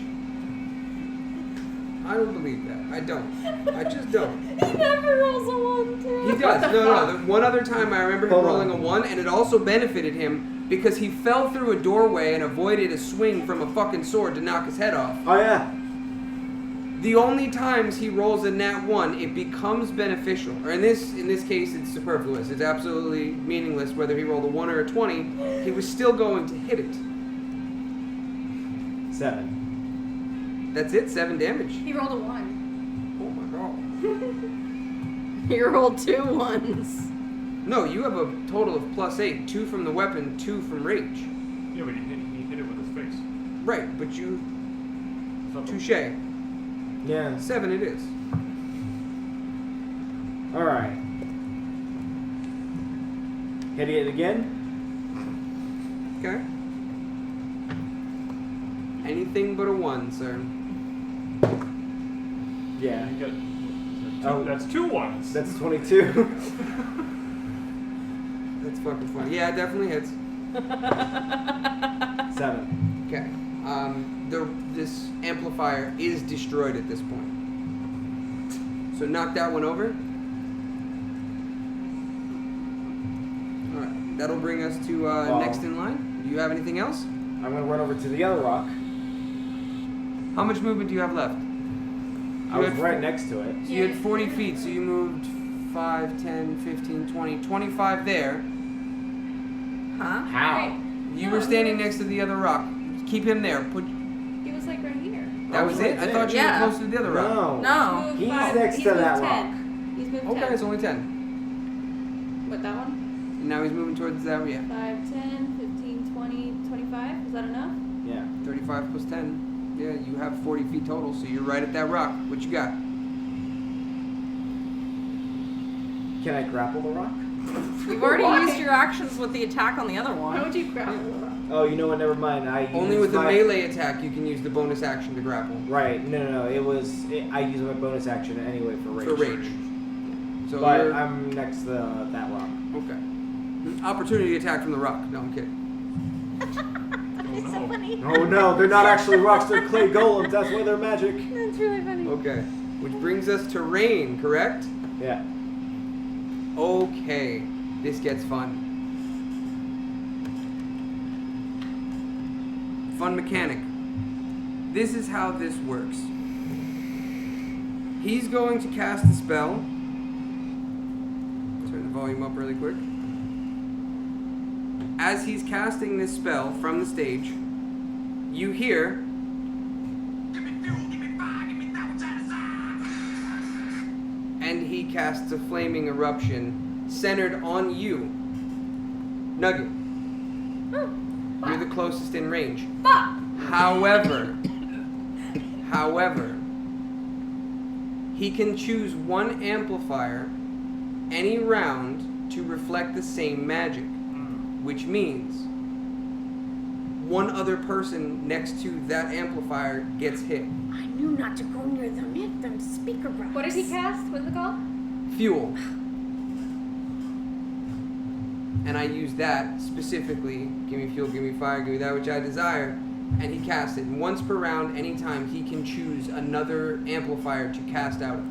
I don't believe that. I don't. I just don't. He never rolls a 1, too. He does. No. The one other time I remember him Hold rolling on. a 1, and it also benefited him because he fell through a doorway and avoided a swing from a fucking sword to knock his head off. Oh yeah. The only times he rolls a nat 1, it becomes beneficial. Or in this case, it's superfluous. It's absolutely meaningless whether he rolled a 1 or a 20. He was still going to hit it. 7. That's it. 7 damage. He rolled a 1. Oh my god. He rolled 2 1s. No, you have a total of +8. 2 from the weapon, 2 from rage. Yeah, but he hit it with his face. Right, but you... It's not the- Touche. Yeah. 7 it is. All right. Hitting it again. Okay. Anything but a 1, sir. Yeah. You got, Oh. that's 2 1s. That's 22. That's fucking funny. Yeah, it definitely hits. 7. Okay. This amplifier is destroyed at this point. So knock that one over. Alright. That'll bring us to next in line. Do you have anything else? I'm gonna run over to the other rock. How much movement do you have left? I was right next to it. So you had 40 feet, so you moved 5, 10, 15, 20, 25 there. Huh? How? You No, were standing he was- next to the other rock. Keep him there. He was like right here. That was it? I thought you Yeah. were close to the other rock. No. No. Moved He's 5. next He's to moved that 10. rock. He's moved Okay, 10. it's only 10. What, that one? And now he's moving towards that, yeah. 5, 10, 15, 20, 25. Is that enough? Yeah. 35 plus 10. Yeah, you have 40 feet total, so you're right at that rock. What you got? Can I grapple the rock? You've already Why? used your actions with the attack on the other Why one. would you grapple the rock? Oh, you know what? Never mind. Only used with the my- melee attack you can use the bonus action to grapple. Right. No. I used my bonus action anyway for rage. For rage. So But you're... I'm next to that rock. Okay. Opportunity attack from the rock. No, I'm kidding. It's so funny. Oh no, they're not actually rocks. They're clay golems. That's why they're magic. That's really funny. Okay. Which brings us to rain, correct? Yeah. Okay. This gets fun. Fun mechanic. This is how this works. He's going to cast a spell. Turn the volume up really quick. As he's casting this spell from the stage, you hear and he casts a flaming eruption centered on you. Nugget. You're the closest in range. However, he can choose one amplifier any round to reflect the same magic, which means one other person next to that amplifier gets hit. I knew not to go near them speaker rocks. What did he cast? What's it called? Fuel. And I use that specifically. Give me fuel, give me fire, give me that which I desire. And he casts it. And once per round, anytime, he can choose another amplifier to cast out of.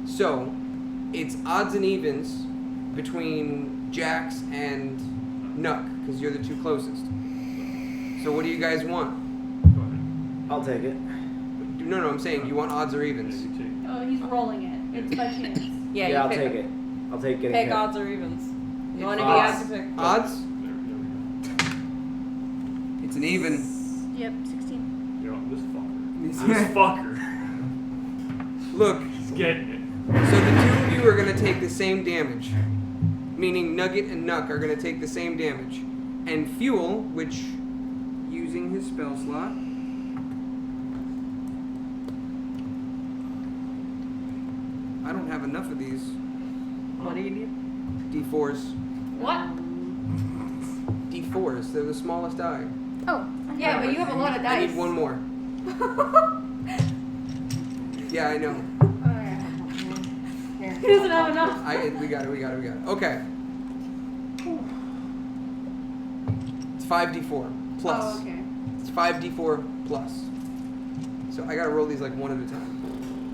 So, it's odds and evens between Jax and Nuck, because you're the two closest. So what do you guys want? Go ahead. I'll take it. No, I'm saying, you want odds or Yeah, evens? you take. Oh, he's rolling it. It's by chance. Yeah, I'll you pick, take it. I'll take getting pick hit. odds or evens. You want to be Odds. asked to pick? Odds? There we go. It's an even. Yep, 16. Yo, this fucker. Look, He's getting it. so the two of you are going to take the same damage. Meaning Nugget and Nuck are going to take the same damage. And Fuel, which, using his spell slot, I don't have enough of these What do you need? D4s. What? D4s, they're the smallest die. Oh. Yeah, but you have a lot of dice. I need one more. Yeah, I know. He doesn't have enough. We got it. Okay. It's 5d4 plus. Oh, okay. It's 5d4 plus. So I gotta roll these like one at a time.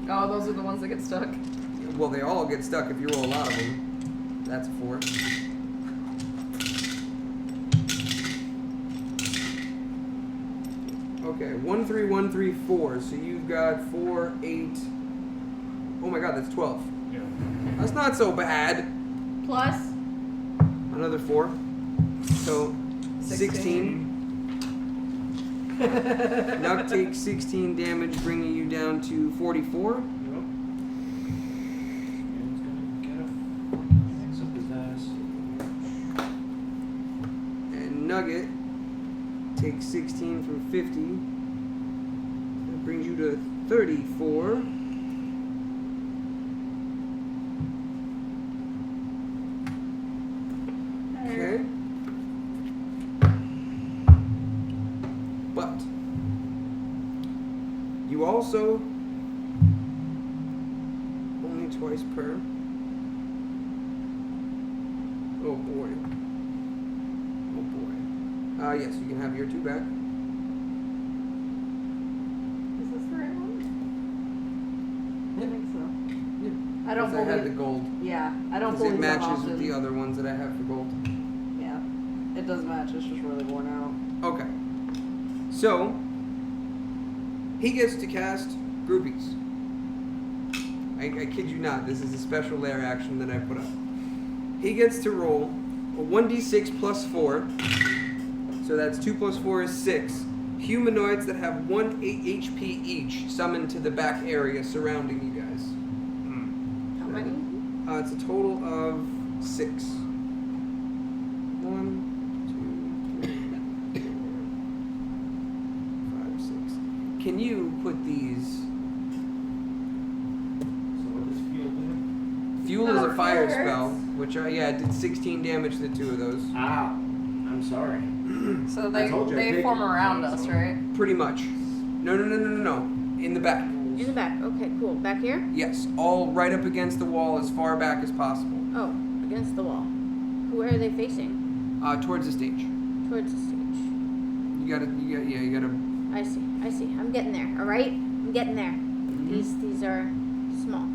Oh, those are the ones that get stuck. Well, they all get stuck if you roll a lot of them. That's a 4. Okay, 1, 3, 1, 3, 4. So you've got 4, 8. Oh my god, that's 12. Yeah. That's not so bad. Plus. Another 4. So 16. Nuck takes 16 damage, bringing you down to 44. Yep. And he's gonna get a mix up his ass. And Nugget takes 16 from 50. That brings you to 34. Okay. But you also only twice per. Oh boy. Oh boy. Yes, you can have your 2 back. Is this the right one? I think so. I don't 'Cause I had the believe. gold. Yeah, I don't 'Cause believe it them matches often. with the other ones that I have for gold. Yeah, it does match. It's just really worn out. Okay. So he gets to cast groupies. I kid you not, this is a special lair action that I put up. He gets to roll a 1d6 plus 4. So that's 2 plus 4 is 6. Humanoids that have 1 HP each summoned to the back area surrounding you guys. How many? It's a total of 6. 1, 2, 3, 4, 5, 6. Can you put these? So what does fuel do? Fuel is a fire spell, which it did 16 damage to 2 of those. Ow. I'm sorry. So I told you I'd take form it. around us, right? Pretty much. No. In the back. In the back. Okay, cool. Back here? Yes, all right up against the wall as far back as possible. Oh, against the wall. Where are they facing? Towards the stage. Towards the stage. You gotta. I see. I'm getting there. All right. I'm getting there. These are small.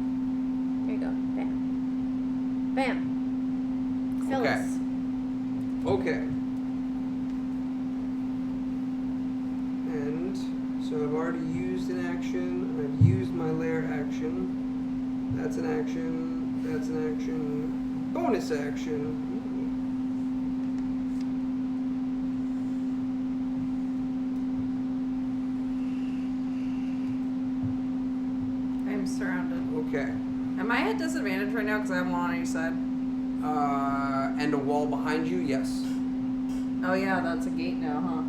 There you go. Bam. Bam. Fill Okay. us. Okay. And so I've already used an action. I've used my lair action. That's an action. That's an action. Bonus action. I'm surrounded. Okay. Am I at disadvantage right now because I have one on each side? And a wall behind you, yes. Oh yeah, that's a gate now, huh?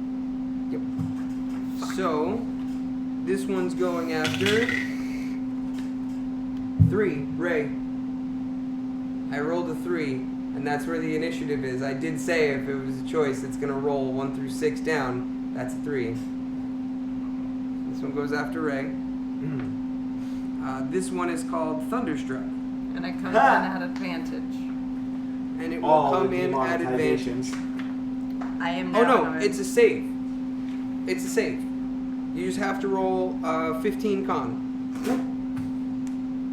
So, this one's going after 3, Ray. I rolled a 3, and that's where the initiative is. I did say if it was a choice, it's gonna roll 1 through 6 down. That's a 3. This one goes after Ray. This one is called Thunderstruck, And it comes in at advantage. and it will All come the in at advantage. demonetizations. I am Oh now. no, it's a save. It's a save. You just have to roll 15 con.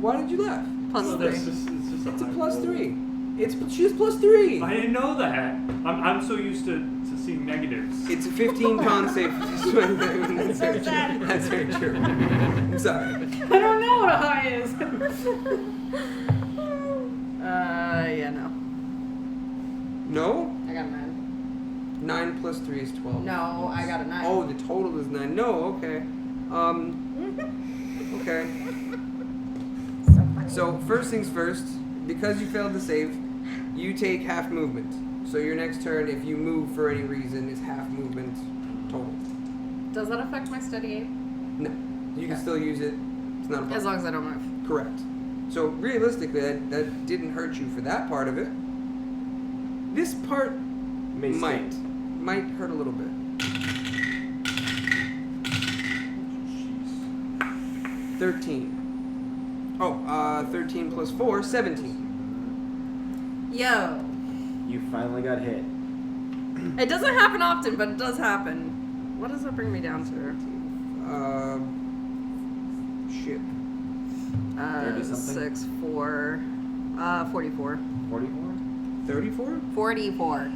Why did you laugh? plus Well, 3. it's just It's a high plus roll. 3. She's plus 3. I didn't know that. I'm so used to seeing negatives. It's a 15 con save. That's very true. That's very true. I'm sorry. I don't know what a high is. Yeah, no. No? I got a 9. 9 plus 3 is 12. No, I got a 9. Oh, the total is 9. No, okay. Okay. So funny. So, first things first, because you failed the save, you take half movement. So your next turn, if you move for any reason, is half movement total. Does that affect my steady aim? No. You can still use it. It's not a problem. As long as I don't move. Correct. So realistically, that didn't hurt you for that part of it. This part May might stand. hurt a little bit. 13. Oh, 13 plus 4, 17. Yo. You finally got hit. It doesn't happen often, but it does happen. What does that bring me down to? Shit. 30 something? 6, 4, 44. 44? 34? 44.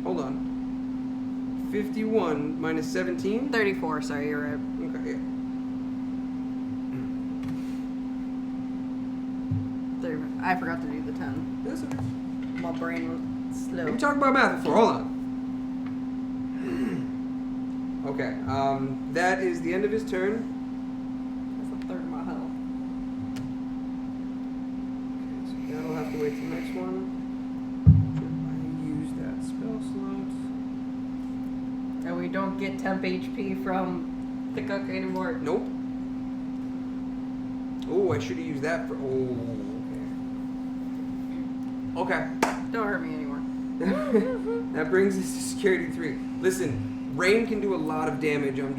Hold on. 51 minus 17? 34, sorry, you're right. Okay, yeah. I forgot to do the 10. That's okay. My brain was slow. We talked about math before. Hold on. Okay. That is the end of his turn. That's a third of my health. Okay, so that'll have to wait till the next one. I use that spell slot. And we don't get temp HP from Thickuk anymore. Nope. Oh, I should have used that for. Oh, okay. Okay. Don't hurt me anymore. That brings us to security 3. Listen, rain can do a lot of damage. I'm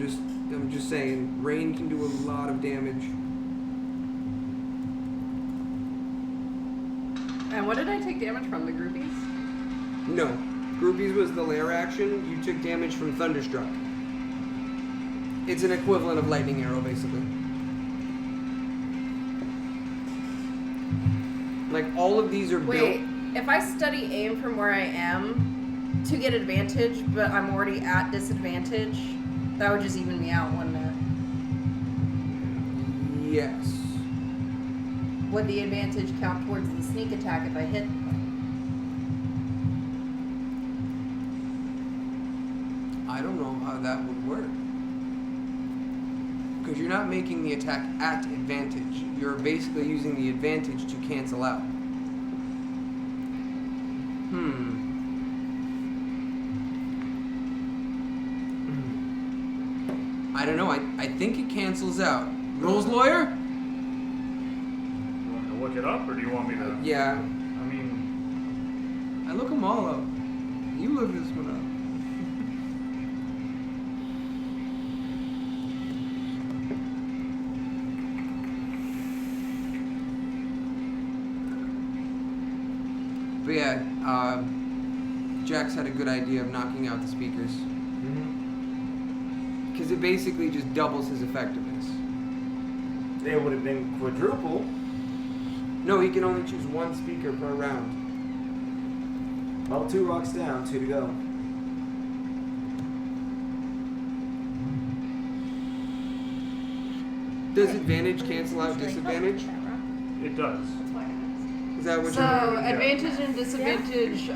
just saying, rain can do a lot of damage. And what did I take damage from? The groupies? No, groupies was the lair action. You took damage from Thunderstruck. It's an equivalent of lightning arrow, basically. Like all of these are Wait, built. if I study aim from where I am to get advantage, but I'm already at disadvantage, that would just even me out, wouldn't it? Yes. Would the advantage count towards the sneak attack if I hit them? I don't know how that would work. Because you're not making the attack at advantage. You're basically using the advantage to cancel out. I don't know. I think it cancels out. Rules lawyer? You want me to look it up, or do you want me to? Yeah. I mean, I look them all up. You look this one up. But yeah, Jax had a good idea of knocking out the speakers. Because it basically just doubles his effectiveness. It would have been quadruple. No, he can only choose one speaker per round. Well, 2 rocks down, 2 to go. Does advantage cancel out disadvantage? it does. Is that what So, you're advantage and disadvantage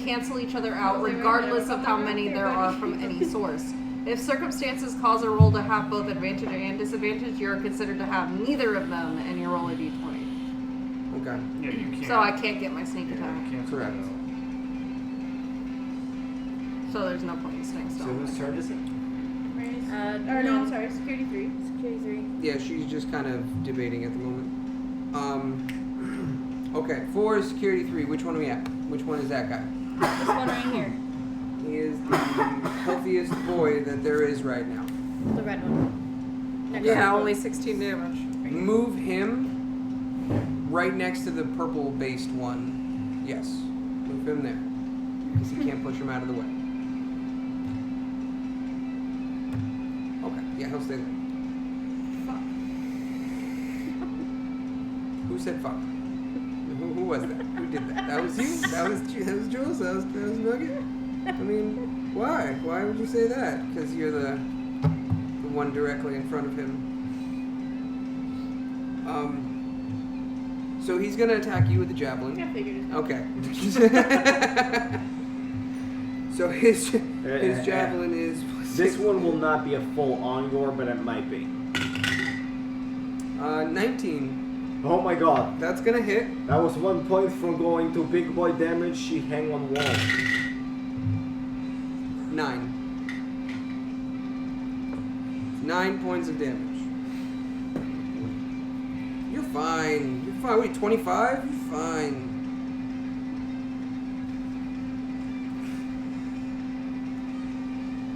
cancel each other out regardless of how many there are from any source. If circumstances cause a roll to have both advantage and disadvantage, you're considered to have neither of them, and you roll a d20. Okay. Yeah, you can't. So I can't get my sneak Yeah, attack. you can't. Correct. So there's no point in staying So still. whose turn is it? Or no, I'm sorry, security 3. Security 3. Yeah, she's just kind of debating at the moment. Okay, for security 3, which one are we at? Which one is that guy? This one right here. He is the healthiest boy that there is right now. The red one. Next Yeah, one. only 16 damage. Move him right next to the purple-based one. Yes, move him there. Because he can't push him out of the way. Okay, yeah, he'll stay there. Fuck. Who said fuck? Who was that? Who did that? That was you? That was Jules? That was Nugget? I mean, why? Why would you say that? Because you're the one directly in front of him. So he's gonna attack you with the javelin. I figured it. Okay. So his javelin is. This one will not be a full ongour, but it might be. 19. Oh my god. That's gonna hit. That was 1 point from going to big boy damage. She hang on wall. 9. 9 points of damage. You're fine. You're fine. Wait, 25? You're fine.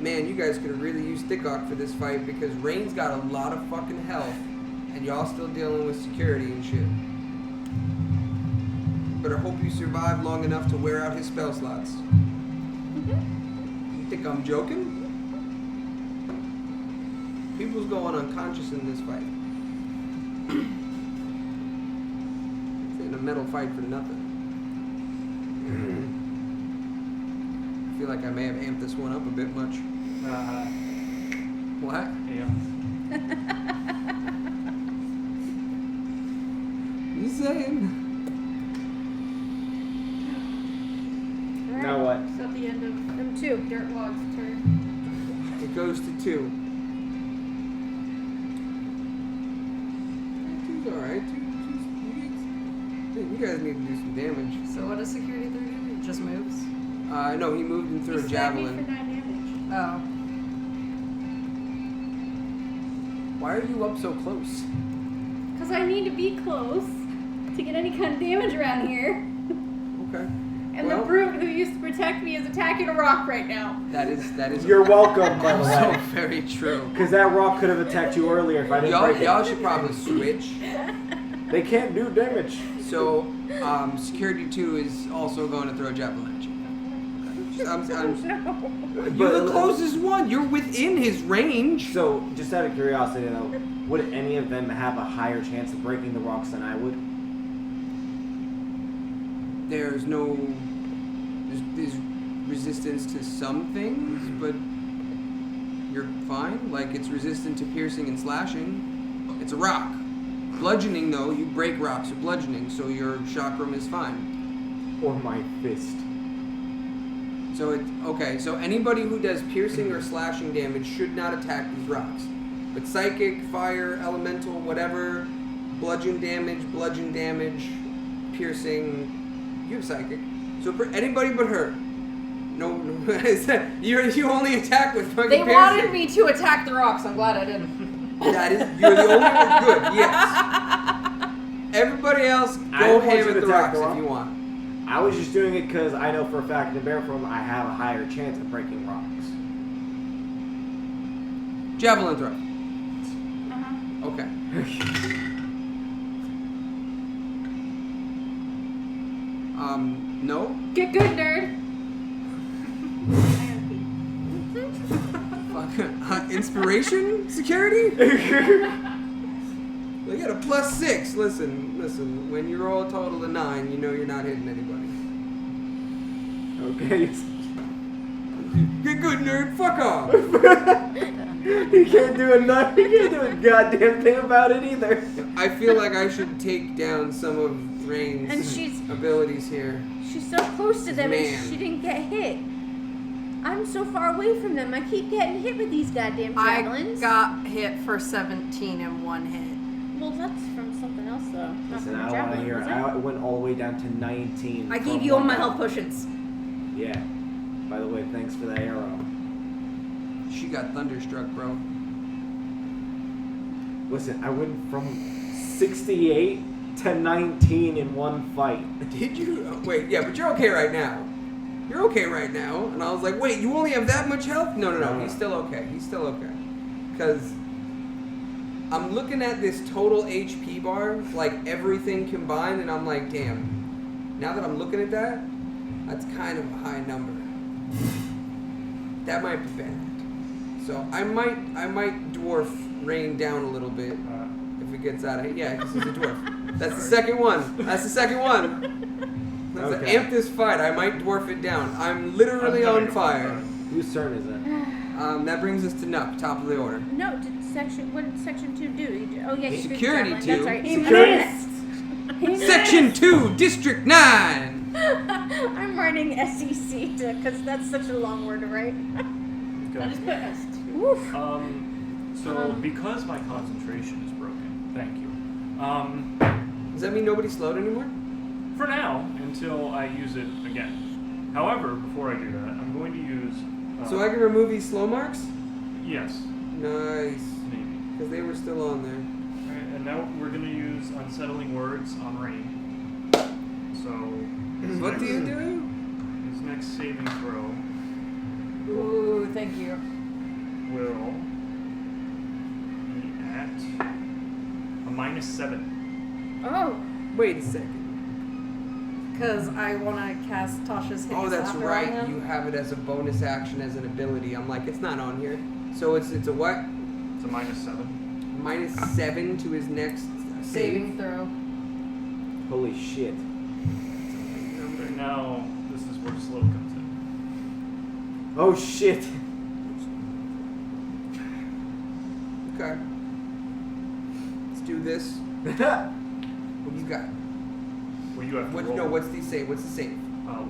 Man, you guys could have really used Thickok for this fight because Rain's got a lot of fucking health and y'all still dealing with security and shit. But I hope you survive long enough to wear out his spell slots. You think I'm joking? People's going unconscious in this fight. in a metal fight for nothing. I feel like I may have amped this one up a bit much. What? Yeah. You saying? Alright, Now what? So at the end of Them two. Dirtwog's turn. It goes to 2. 2's alright. You guys need to do some damage. So what does security 3 do? It just moves? No, he moved and threw He a stabbed me for javelin. 9 damage. Oh. Why are you up so close? Because I need to be close to get any kind of damage around here. Okay. And Well- the brute who used to protect me is attacking a rock right now. That is You're welcome, by the also way. very true. Because that rock could have attacked you earlier if I didn't break Y'all it. should probably switch. They can't do damage. So, security 2 is also going to throw a javelin at you. You're the closest one. You're within his range. So, just out of curiosity, though, would any of them have a higher chance of breaking the rocks than I would? There's resistance to some things, but you're fine. Like, it's resistant to piercing and slashing. It's a rock. Bludgeoning, though, you break rocks with bludgeoning, so your chakram is fine. Or my fist. So so anybody who does piercing or slashing damage should not attack these rocks. But psychic, fire, elemental, whatever, bludgeon damage, piercing, you have psychic. So for anybody but her. No, you only attack with fucking They piercing. wanted me to attack the rocks. I'm glad I didn't. You're the only one good, yes. Everybody else, I go don't want ham you at to the attack rocks the rock. if you want. I was just doing it because I know for a fact in Bear Form I have a higher chance of breaking rocks. Javelin throw. Uh-huh. Okay. No. Get good, nerd. Fuck. Inspiration? Security? They got a +6. Listen. When you roll a total of 9, you know you're not hitting anybody. Okay. Get good, nerd. Fuck off. He can't do a goddamn thing about it either. I feel like I should take down some of Rain's And she's- abilities here. She's so close to them Man. and she didn't get hit. I'm so far away from them. I keep getting hit with these goddamn javelins. I got hit for 17 in one hit. Well, that's from something else though. Not Listen, from I a want to javelin, hear. was it? I went all the way down to 19. I from gave you all one my round. health potions. Yeah. By the way, thanks for the arrow. She got thunderstruck, bro. Listen, I went from 68 to 19 in one fight. Did you? Wait, yeah, but you're okay right now. You're okay right now. And I was like, wait, you only have that much health? No. He's still okay. Because I'm looking at this total HP bar, like everything combined, and I'm like, damn. Now that I'm looking at that, that's kind of a high number. That might be bad. So I might dwarf Rain down a little bit if it gets out of yeah, because he's a dwarf. That's the second one. Let's Okay. amp this fight. I might dwarf it down. I'm literally I'm on having a fire. fun Whose turn is it? That brings us to Nuck, top of the order. No, what did section 2 do? Oh yeah, you Security threw the javelin. 2. That's right. He Security- missed. Section 2, District 9. I'm writing SEC because that's such a long word to write. I Okay. just put S2. Woof. So because my concentration is broken, thank you. Does that mean nobody's slowed anymore? For now, until I use it again. However, before I do that, I'm going to use. So I can remove these slow marks? Yes, Nice. maybe. Because they were still on there. Alright, and now we're going to use unsettling words on Rain. So. his What do next- you do? His next saving throw Ooh, thank you. will be at a -7. Oh, Wait a second. Because I want to cast Tasha's Hideous Oh, that's Laughter on right. him. You have it as a bonus action as an ability. I'm like, it's not on here. So it's a what? It's a -7. -7 to his next Saving throw. Holy shit. Right now, this is where slow comes in. Oh shit. Okay. Let's do this. What do you got? Well, you have to What? roll. No. What's the save? What's the save?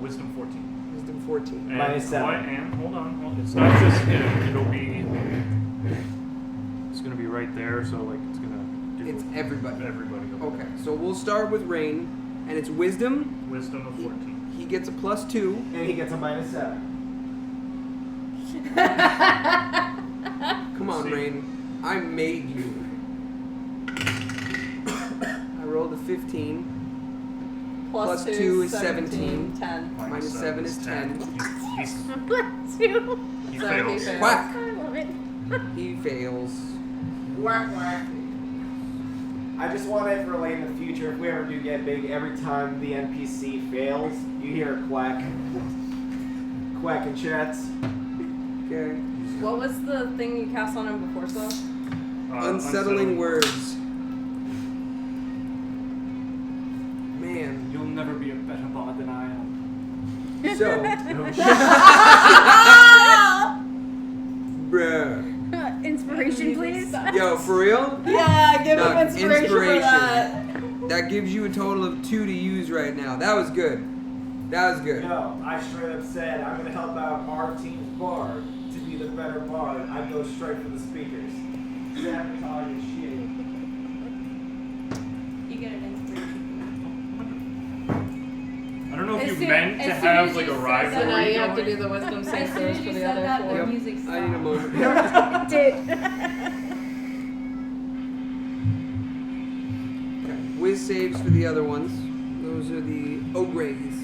Wisdom 14. Wisdom 14. And, Minus 7. And hold on. It's not just it'll be. It's gonna be right there, so like it's gonna do It's everybody. everybody. over Okay. So we'll start with Rain, and it's Wisdom. there. Wisdom of 14. He gets a +2. And he gets a -7. Come on, See. Rain. I made you. I rolled a 15. Plus 2 is 17. 10. Minus 7 is 10. He Two. So fails. he fails. Quack. I love it. He fails. I just want it for like in the future, if we ever do get big, every time the NPC fails, you hear a quack. Quack in chats. Okay. What was the thing you cast on him before, so? Unsettling words. Man. You'll never be a better bard than I am. So. Bruh. Inspiration, please. Yo, for real? Yeah, give Doug, him inspiration for that. That gives you a total of 2 to use right now. That was good. That was good. No, I straight up said I'm gonna help out our team's bard to be the better bard. I go straight for the speakers. Sabotage and shit. You get an inspiration. I don't know if As you soon- meant to as soon have as like you a said rivalry. that, now you have to going. do the wisdom As save soon first as for you the said other that, four. the music I stopped. need a moment. Did. Okay. Whiz saves for the other ones. Those are the ogres.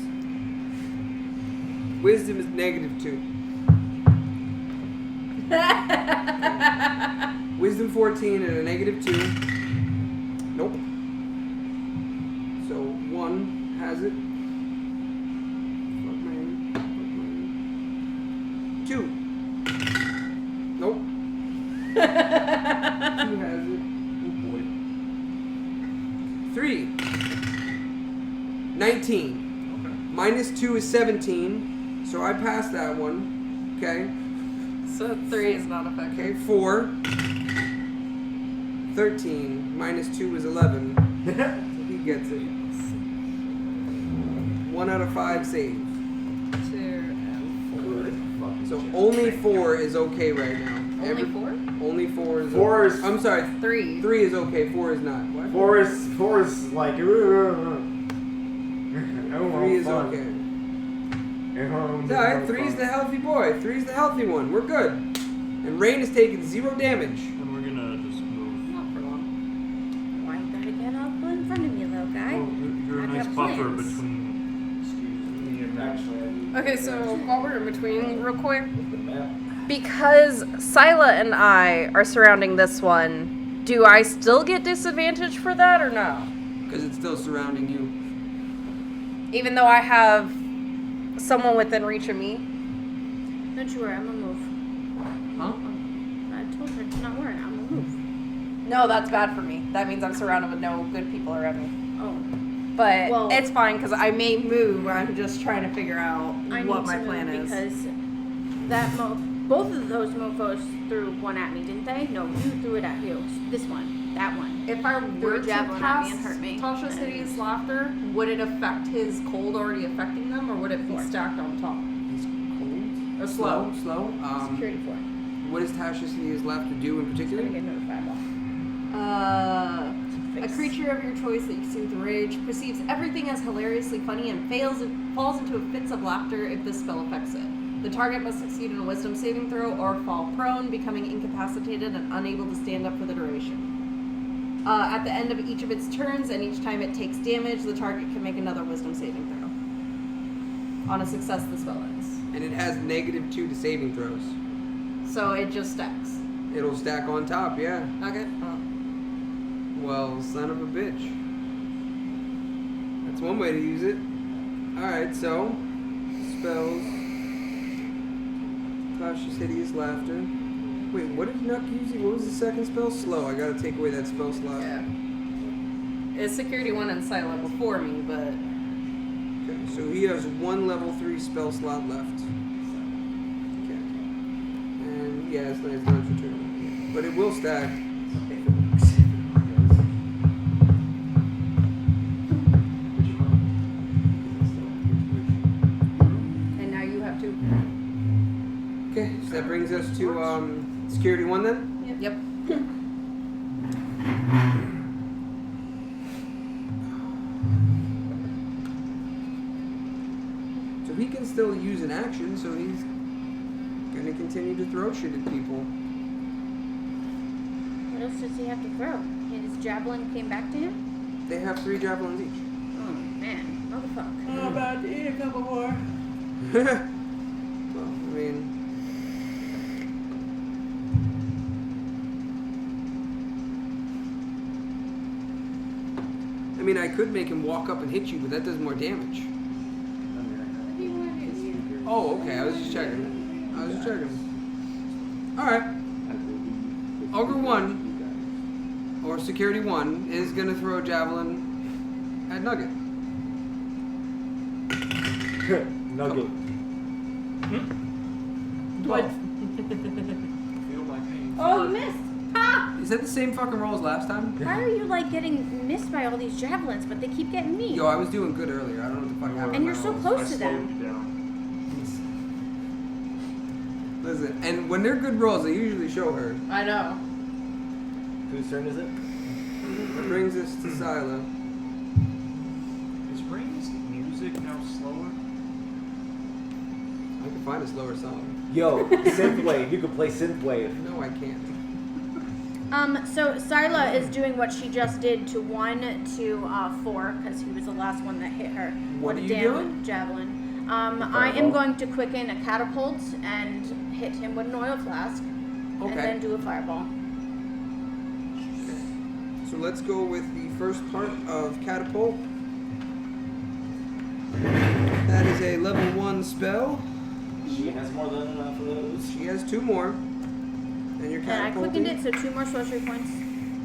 Wisdom is -2. Wisdom 14 and a -2. Nope. So 1 has it. Fuck man. 2. Nope. 2 has it. Oh boy. 3. 19. Okay. -2 is 17. So I passed that one. Okay. So 3 is not effective. Okay, 4. 13. -2 is 11. So he gets it. 1 out of 5 save. 2 and 4. So only 4 is okay right now. Only 4? Only 4 is 4 okay. is- I'm sorry. 3. 3 is okay. 4 is not. What? 4 is like. 3 is okay. Alright, 3 is the healthy boy. 3 is the healthy one. We're good. And Rain is taking 0 damage. And we're gonna just move. Not for long. Why you gotta get up in front of me, little guy? Well, you're a I nice have buffer plans. between me and that. Actually, Okay, so while we're in between, real quick, the map. because Scylla and I are surrounding this one, do I still get disadvantage for that or no? Because it's still surrounding you. Even though I have someone within reach of me? Don't you worry, I'm gonna move. Huh? I told her to not worry, I'm gonna move. No, that's bad for me. That means I'm surrounded with no good people around me. Oh, But Well- it's fine because I may move. I'm just trying to figure out I what need my to plan move is. because that both of those mofos threw one at me, didn't they? No, you threw it at you. This one, that one. If I Threw were a to javelin at me cast and hurt me. Tasha's And- Hideous Laughter, would it affect his cold already affecting them, or would it be Four. stacked on top? He's cold. Or slow? Slow. Security 4. What does Tasha City's laughter do in I'm particular? gonna get another fireball. A Face. creature of your choice that you see with rage perceives everything as hilariously funny and falls into fits of laughter if this spell affects it. The target must succeed in a wisdom saving throw or fall prone, becoming incapacitated and unable to stand up for the duration. At the end of each of its turns and each time it takes damage, the target can make another wisdom saving throw. On a success, the spell ends. And it has -2 to saving throws. So it just stacks. It'll stack on top, yeah. Okay. Well, son of a bitch. That's one way to use it. Alright, so spells. Tasha's Hideous Laughter. Wait, what did Nuck use? What was the second spell? Slow. I gotta take away that spell slot. Yeah. Is Security 1 and Silo before me, but Okay, so he has one level 3 spell slot left. Okay. And yeah, it's not his turn. But it will stack. and now you have to. Okay, so that brings us to Security 1 then? Yep. So he can still use an action, so he's gonna continue to throw shit at people. What else does he have to throw? His javelin came back to him? They have 3 javelins each. Oh, man. Motherfucker. I'm about to eat a couple more. Well, I mean... I could make him walk up and hit you, but that does more damage. Oh, okay. I was just checking. Alright. Ogre 1, or Security 1, is going to throw a javelin at Nugget. Nugget. What? Feel my pain. Oh, you missed! Ha! Is that the same fucking roll as last time? Why are you, like, getting missed by all these javelins, but they keep getting me? Yo, I was doing good earlier. I don't know what the fuck happened. And you're so close I to slowed them. you down. Listen, and when they're good rolls, they usually show her. I know. Whose turn is it? That brings us to Sila. Is Rain's music now slower? I can find a slower song. Yo, synthwave. You could play synthwave. No, I can't. So Sila is doing what she just did to 1 to 4, because he was the last one that hit her. What with are a you doing? Javelin. I am going to quicken a catapult and hit him with an oil flask, and Okay. then do a fireball. So let's go with the first part of Catapult. That is a level 1 spell. She has more than enough of those. She has 2 more. And you're And I catapulting. quickened it, so 2 more sorcery points.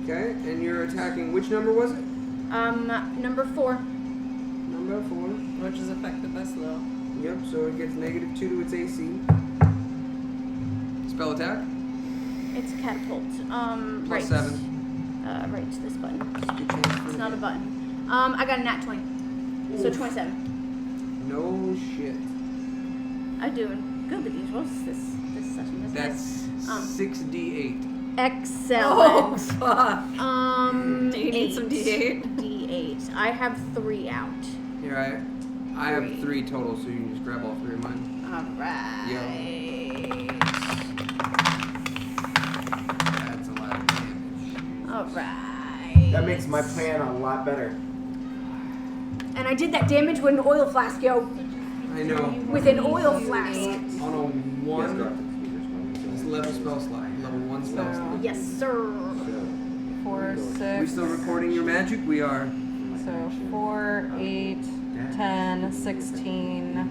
Okay, and you're attacking. Which number was it? Number 4. Number 4. Which is affected by slow. Yep, so it gets -2 to its AC. Spell attack? It's catapult. Plus Right. 7. Right to this button. Good chance for It's not a hit. button. I got a nat 20. So Oof. 27. No shit. I'm doing good with these rolls this session. This That's nice. 6d8. Excellent. fuck. Do you need some D8? D8. I have 3 out. Here, I have 3. 3 total, so you can just grab all 3 of mine. Alright. That's a lot of damage. Alright. That makes my plan a lot better. And I did that damage with an oil flask, yo. I know. With an oil flask. On a 1 it's level spell slot. Level 1 spell slot. Yes, sir. 4, We 6. still recording your magic? We are. So 4, 8, 10, 16,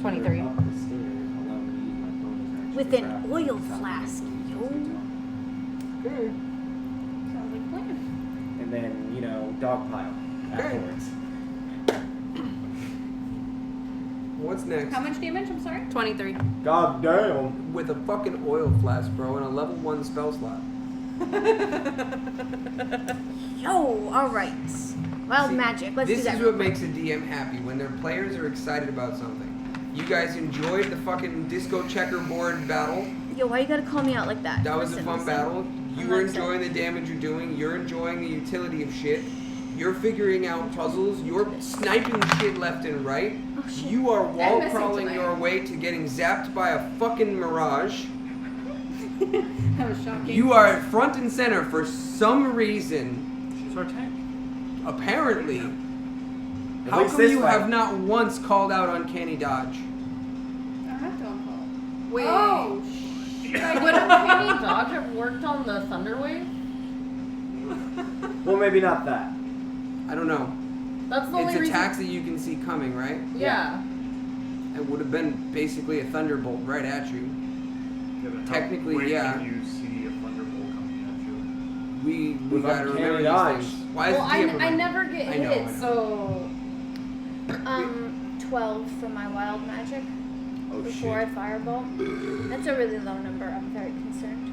23. With an oil flask, yo. Okay. Sounds like a plan. And then, dogpile afterwards. What's next? How much damage? I'm sorry. 23. God damn. With a fucking oil flask, bro, and a level 1 spell slot. Yo, alright. Wild See, magic. Let's do This that. is what makes a DM happy, when their players are excited about something. You guys enjoyed the fucking disco checkerboard battle. Yo, why you gotta call me out like that? That was a Listen, fun listen. battle. You I'm were not enjoying the damage you're doing. You're enjoying the utility of shit. You're figuring out puzzles. You're sniping shit left and right. Oh, shit. You are wall missing crawling tonight. your way to getting zapped by a fucking mirage. That was shocking. You are front and center for some reason. She's our tank. Apparently. At How least come this you way. have not once called out Uncanny Dodge? I don't have to uncall. Wait. Oh, Would Uncanny Dodge have worked on the Thunderwave? Well, maybe not that. I don't know. That's the It's only reason. attacks that you can see coming, right? Yeah. It would have been basically a thunderbolt right at you. Yeah, but Technically, how quick yeah. Can you see a thunderbolt coming at you? We With gotta uncanny remember dodge. these things. Why is Well, the DM I never get I know, hit, I know. so 12 for my wild magic Oh before I shit. fireball. That's a really low number. I'm very concerned.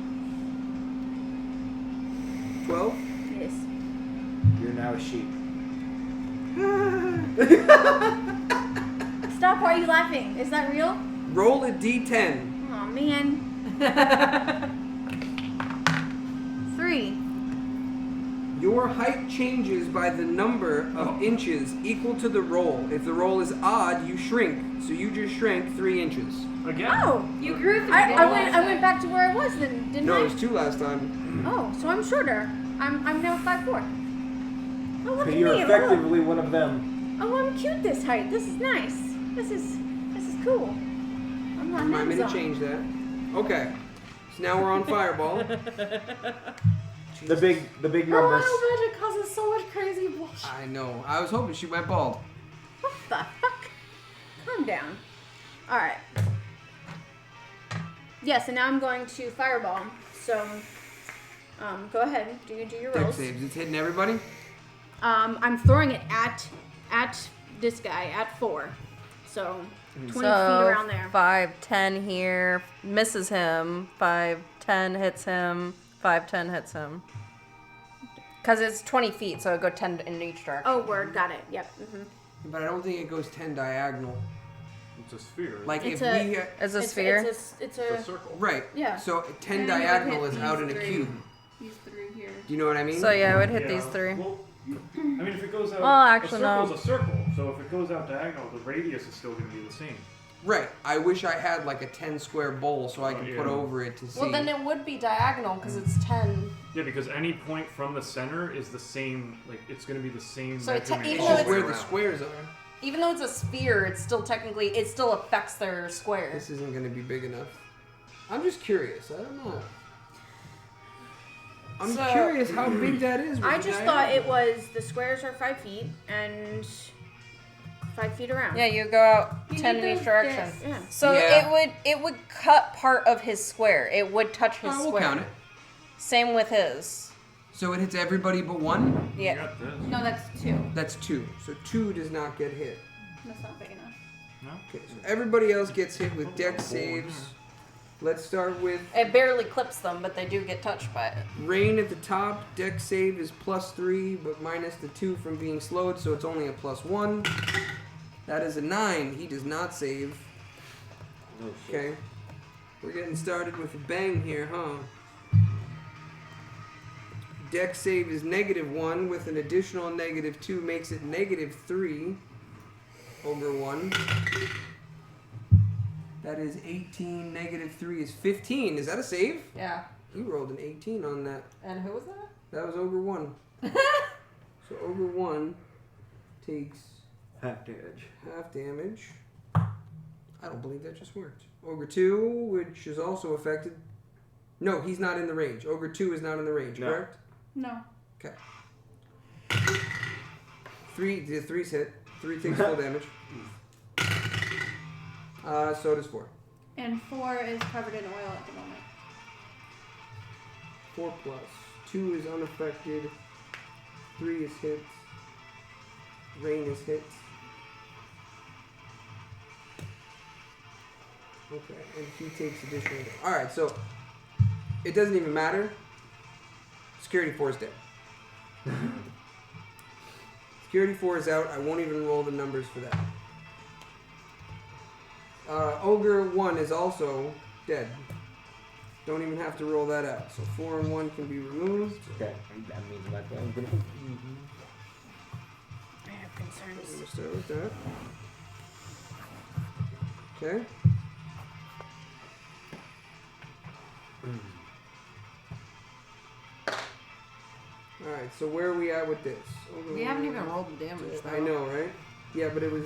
12? Yes. You're now a sheep. Stop! Why are you laughing? Is that real? Roll a d10. Oh man. 3. Your height changes by the number of inches equal to the roll. If the roll is odd, you shrink. So you just shrank 3 inches. Again. Oh. You grew 3. I went back to where I was then, didn't No, I? it was 2 last time. Oh, so I'm shorter. I'm now 5'4". Oh, look at You're me. effectively one of them. Oh, I'm cute this height. This is nice. This is cool. I'm not Remind me to Amazon. change that. Okay. So now we're on Fireball. The big her numbers. wild magic causes so much crazy bullshit. I know. I was hoping she went bald. What the fuck? Calm down. All right. Yes, and now I'm going to fireball. So, go ahead. Do your Dex rolls. saves. It's hitting everybody. I'm throwing it at this guy at 4. So 20 feet around there. 5, 10 here, misses him. 5, 10 hits him. 5, 10 hits him. Because it's 20 feet, so it go 10 in each direction. Oh, word. Got it. Yep. But I don't think it goes 10 diagonal. It's a sphere. Like It's if a- we... It's a sphere. It's It's a circle. Right. Yeah. So 10 And you would diagonal hit is out in these a 3. cube. These 3 here. Do you know what I mean? So yeah, I would hit Yeah, these 3. Well, I mean, if it goes out, Well, actually, a no. circle's a circle. So if it goes out diagonal, the radius is still going to be the same. Right. I wish I had like a 10 square bowl so I could yeah. put over it to see. Well, then it would be diagonal because it's 10. Yeah, because any point from the center is the same. Like it's going to be the same. So it te- measurement even It's though all just the way where the around. squares are. Even though it's a sphere, it's still technically, it still affects their square. This isn't going to be big enough. I'm just curious. I don't know. I'm So- curious how big that is. with I the just diagonal. thought it was the squares are 5 feet and 5 feet around. Yeah, you go out You 10 need in each those direction. discs. Yeah. So Yeah. it would cut part of his square. It would touch his We'll square. count it. Same with his. So it hits everybody but one? You Yeah. got this. No, that's 2. That's 2. So 2 does not get hit. That's not big enough. No? Okay, so everybody else gets hit with dex saves. Let's start with It barely clips them, but they do get touched by it. Rain at the top. Dex save is +3, but minus the 2 from being slowed, so it's only a +1. That is a 9. He does not save. Oh, shit. Okay. We're getting started with a bang here, huh? Dex save is -1 with an additional -2 makes it -3 over 1. That is 18, -3 is 15. Is that a save? Yeah. You rolled an 18 on that. And who was that? That was Ogre 1. So Ogre 1 takes Half damage. half damage. I don't believe that just worked. Ogre 2, which is also affected. No, he's not in the range. Ogre 2 is not in the range, No. correct? No. Okay. 3's hit. 3 takes full damage. So does 4. And 4 is covered in oil at the moment. 4 plus. 2 is unaffected. 3 is hit. Rain is hit. Okay, and he takes additional damage. Alright, so it doesn't even matter. Security 4 is dead. Security 4 is out. I won't even roll the numbers for that. Ogre 1 is also dead. Don't even have to roll that out. So 4 and 1 can be removed. Okay. That means my plan. I have I'm concerns. going to start with that. Okay. Alright, so where are we at with this? Ogre We haven't 1. even rolled the damage. I know, right? Yeah, but it was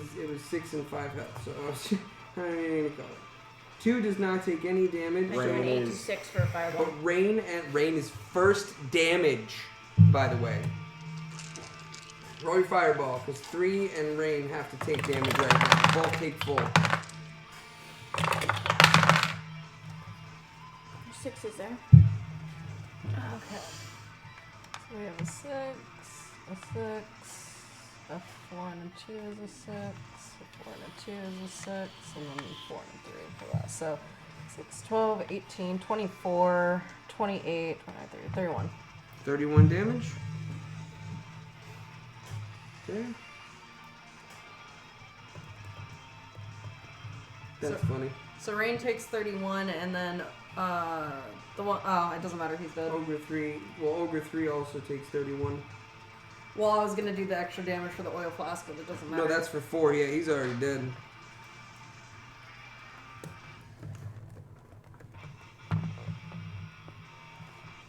6 and 5 health, so I was I don't even need to call it. 2 does not take any damage. I so should an 8 to is- 6 for a fireball. But rain is first damage, by the way. Roll your fireball, because 3 and rain have to take damage right now. Both take full. 6 is there. Okay. We have a 6, a 6, a 4 and a 2 is a 6, a 4 and a 2 is a 6, and then 4 and a 3 for that. So 6, 12, 18, 24, 28, 29, 30, 31. 31 damage. Okay. That's funny. So Rain takes 31, and then the one oh, it doesn't matter. He's dead. Ogre 3. Well, Ogre 3 also takes 31. Well, I was gonna do the extra damage for the oil flask, but it doesn't matter. No, that's for 4. Yeah, he's already dead.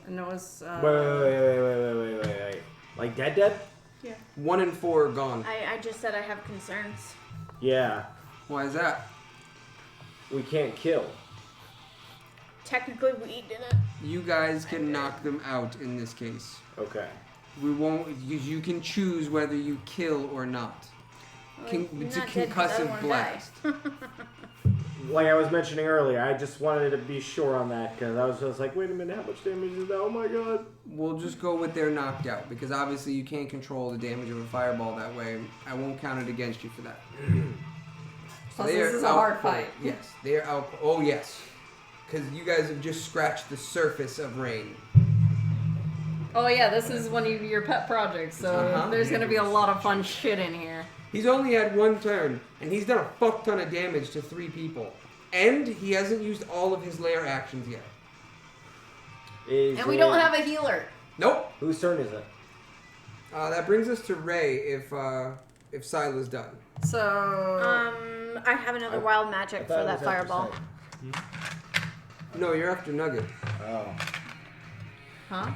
And it was. Wait. Like dead? 1 and 4 are gone. I just said I have concerns. Yeah. Why is that? We can't kill. Technically, we didn't. You guys can knock them out in this case. Okay. We won't. You can choose whether you kill or not. Well, It's you're a not dead 'cause I concussive wanna blast. Like I was mentioning earlier, I just wanted to be sure on that because I was just like, wait a minute, how much damage is that? Oh my god. We'll just go with they're knocked out because obviously you can't control the damage of a fireball that way. I won't count it against you for that. Plus, They this are is a hard out fight. cold. Yes, they are out. Oh yes, because you guys have just scratched the surface of Rain. Oh yeah, this is one of your pet projects, so Uh-huh. there's gonna be a lot of fun shit in here. He's only had 1 turn, and he's done a fuck ton of damage to 3 people. And he hasn't used all of his lair actions yet. And we don't have a healer. Nope. Whose turn is it? That brings us to Ray if Sila's done. So I have another wild magic for that fireball. No, you're after Nugget. Oh. huh?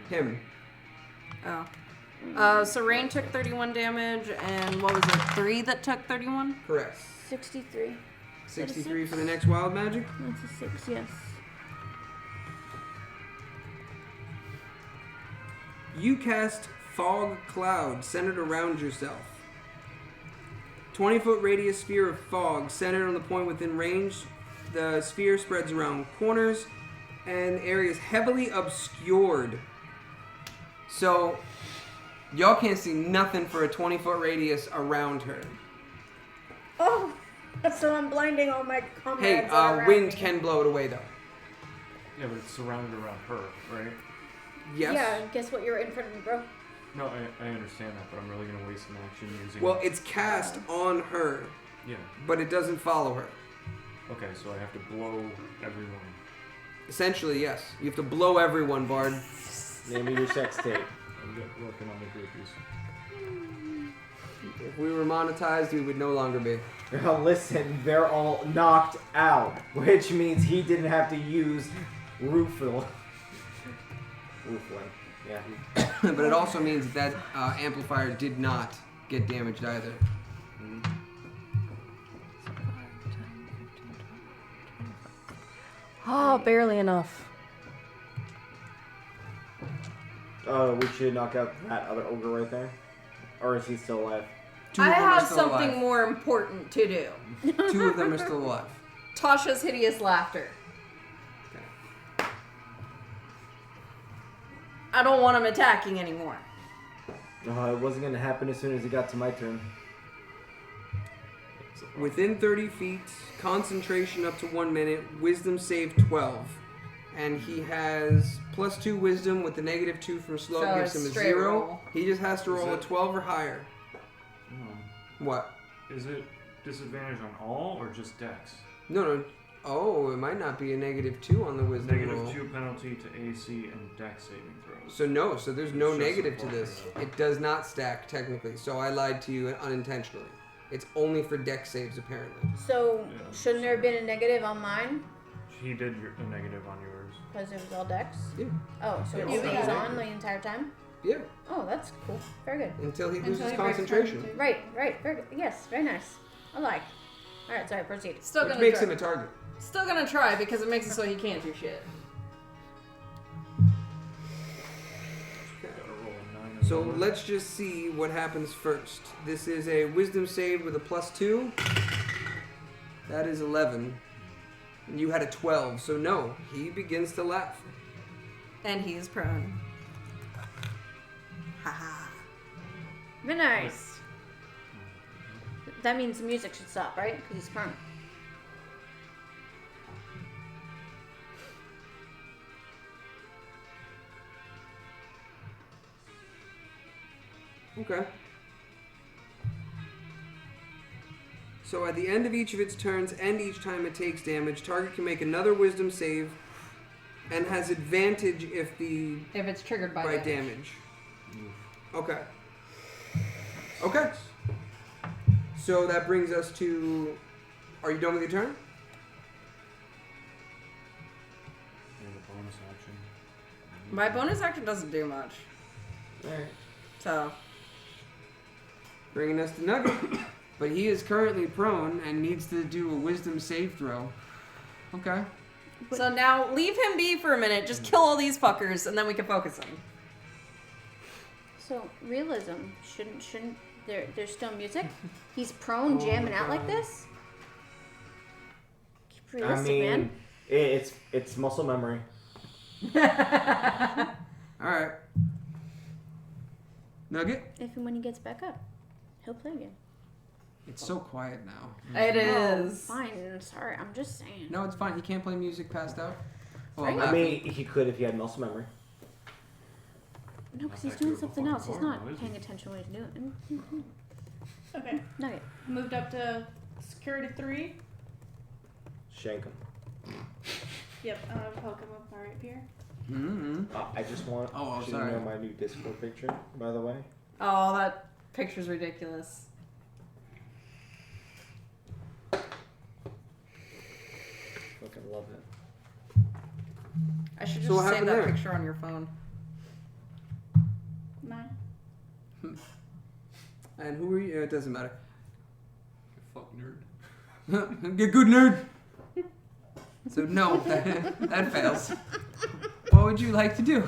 Him. Oh. So Rain took 31 damage, and what was it? 3 that took 31? Correct. 63. 63 for the next wild magic. That's a 6, yes. You cast Fog Cloud centered around yourself. 20-foot radius sphere of fog centered on the point within range. The sphere spreads around corners and areas heavily obscured. So, y'all can't see nothing for a 20-foot radius around her. Oh, so I'm blinding all my comrades. Hey, that are around wind me. can blow it away though. Yeah, but it's surrounded around her, right? Yes. Yeah, guess what? You're in front of me, bro. No, I understand that, but I'm really gonna waste an action using. Well, it's cast on her, yeah. but it doesn't follow her. Okay, so I have to blow everyone. Essentially, yes. You have to blow everyone, Bard. Name of your sex tape. I'm working on the groupies. If we were monetized, we would no longer be. Now listen, they're all knocked out, which means he didn't have to use Roofling. Yeah. But it also means that amplifier did not get damaged either. Oh, barely enough. We should knock out that other ogre right there. Or is he still alive? Two I of them are have still something alive. more important to do. 2 of them are still alive. Tasha's hideous laughter. Okay. I don't want him attacking anymore. It wasn't going to happen as soon as it got to my turn. Within 30 feet, concentration up to 1 minute, wisdom save 12. And he has +2 wisdom with the -2 from slow So gives him a straight 0. roll. He just has to Is roll a it- 12 or higher. What? Is it disadvantage on all or just dex? No. Oh, it might not be a -2 on the wisdom roll. -2 penalty to AC and dex saving throws. So no, so there's no It's just negative to a this. formula. It does not stack technically. So I lied to you unintentionally. It's only for dex saves apparently. So, Yeah. shouldn't there have been a negative on mine? He did a negative on yours. Because it was all dex? Yeah. Oh, so Yeah, it all was negative. on the entire time? Yeah, Oh, that's cool. Very good. until he Until loses he breaks concentration, Right. Very good. Yes, very nice. I like. Alright, sorry, proceed. Still which gonna makes try. him a target. Still gonna try because it makes it so he can't do shit. Gotta roll a 9 and So lower. let's just see what happens first. This is a wisdom save with a +2. That is 11. And you had a 12, so no, he begins to laugh. And he is prone. Haha. Very nice. That means the music should stop, right? Because he's prone. Okay. So at the end of each of its turns and each time it takes damage, target can make another wisdom save and has advantage if it's triggered by damage. Okay. Okay. So that brings us to... Are you done with your turn? And a bonus action. My bonus action doesn't do much. Alright. So, Bringing us to Nugget. But he is currently prone and needs to do a wisdom save throw. Okay. so now leave him be for a minute. Just kill all these fuckers, and then we can focus him. So realism shouldn't there's still music. He's prone, jamming out like this. Keep realistic, man. It's muscle memory. Alright. Nugget? If and when he gets back up, he'll play again. It's so quiet now. It Oh, is. fine. Sorry, I'm just saying. No, it's fine. He can't play music passed out. Well, Right? I mean, he could if he had muscle memory. No, because he's Not that doing good of a something fucking else. He's partner, not is he? paying attention to what he's doing. Okay. Nugget. Moved up to security 3. Shank him. Yep, poke him up right here. Mm-hmm. I just want Oh, you sorry. to know my new Discord picture, by the way. Oh, that picture's ridiculous. Fucking love it. I should So just what save happened that there? picture on your phone. 9. And who are you? It doesn't matter. You fuck nerd. Get good, nerd. So no, that fails. What would you like to do?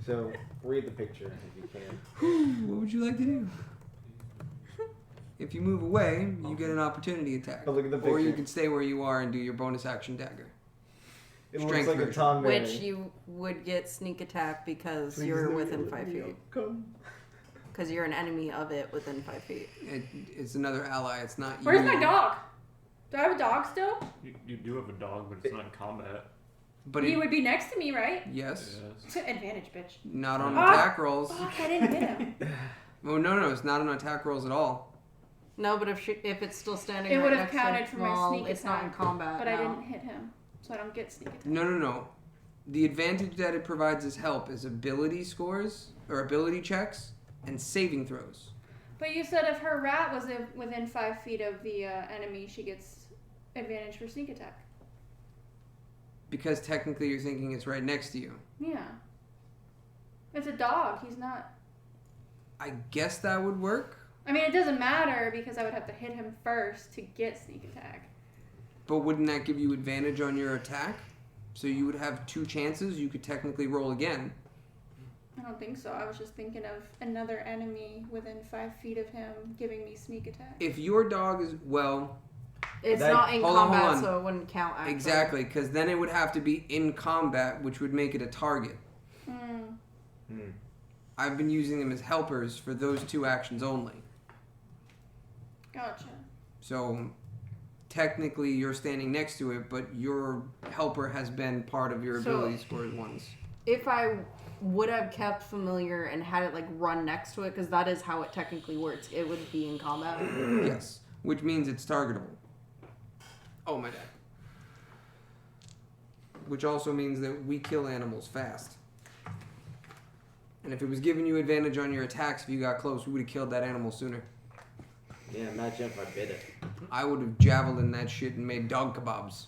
So, read the picture if you can. What would you like to do? If you move away, you get an opportunity attack. But look at the Or you picture. can stay where you are and do your bonus action dagger. It Strength looks like a version. Tom Which Manning. you would get sneak attack because Please you're no, within let 5 me feet. Come. Because you're an enemy of it within 5 feet. It's another ally. It's not you. Where's my dog? Do I have a dog still? You do have a dog, but it's not in combat. But He it, would be next to me, right? yes, Yes. Advantage, bitch. not on Ah! attack rolls. Fuck, I didn't hit him. Oh no, it's not on attack rolls at all. No, but if it's still standing It right would have next to counted for my well, sneak it's not in attack, combat But now. I didn't hit him, so I don't get sneak attack. No. The advantage that it provides as help is ability scores or ability checks and saving throws. But you said if her rat was within 5 feet of the enemy, she gets advantage for sneak attack. Because technically you're thinking it's right next to you. Yeah. It's a dog. He's not. I guess that would work. I mean, it doesn't matter because I would have to hit him first to get sneak attack. But wouldn't that give you advantage on your attack? So you would have 2 chances. You could technically roll again. I don't think so. I was just thinking of another enemy within 5 feet of him giving me sneak attack. If your dog is, well, It's That- not in hold on, combat, hold on. so it wouldn't count. Actually. exactly, because then it would have to be in combat, which would make it a target. Mm. I've been using them as helpers for those 2 actions only. Gotcha. So technically you're standing next to it, but your helper has been part of your So- ability scores once. If I would have kept familiar and had it like run next to it, because that is how it technically works, it would be in combat. Yes, which means it's targetable. Oh my god. Which also means that we kill animals fast. And if it was giving you advantage on your attacks, if you got close, we would have killed that animal sooner. Yeah, imagine if I bit it. I would have javelined that shit and made dog kebabs.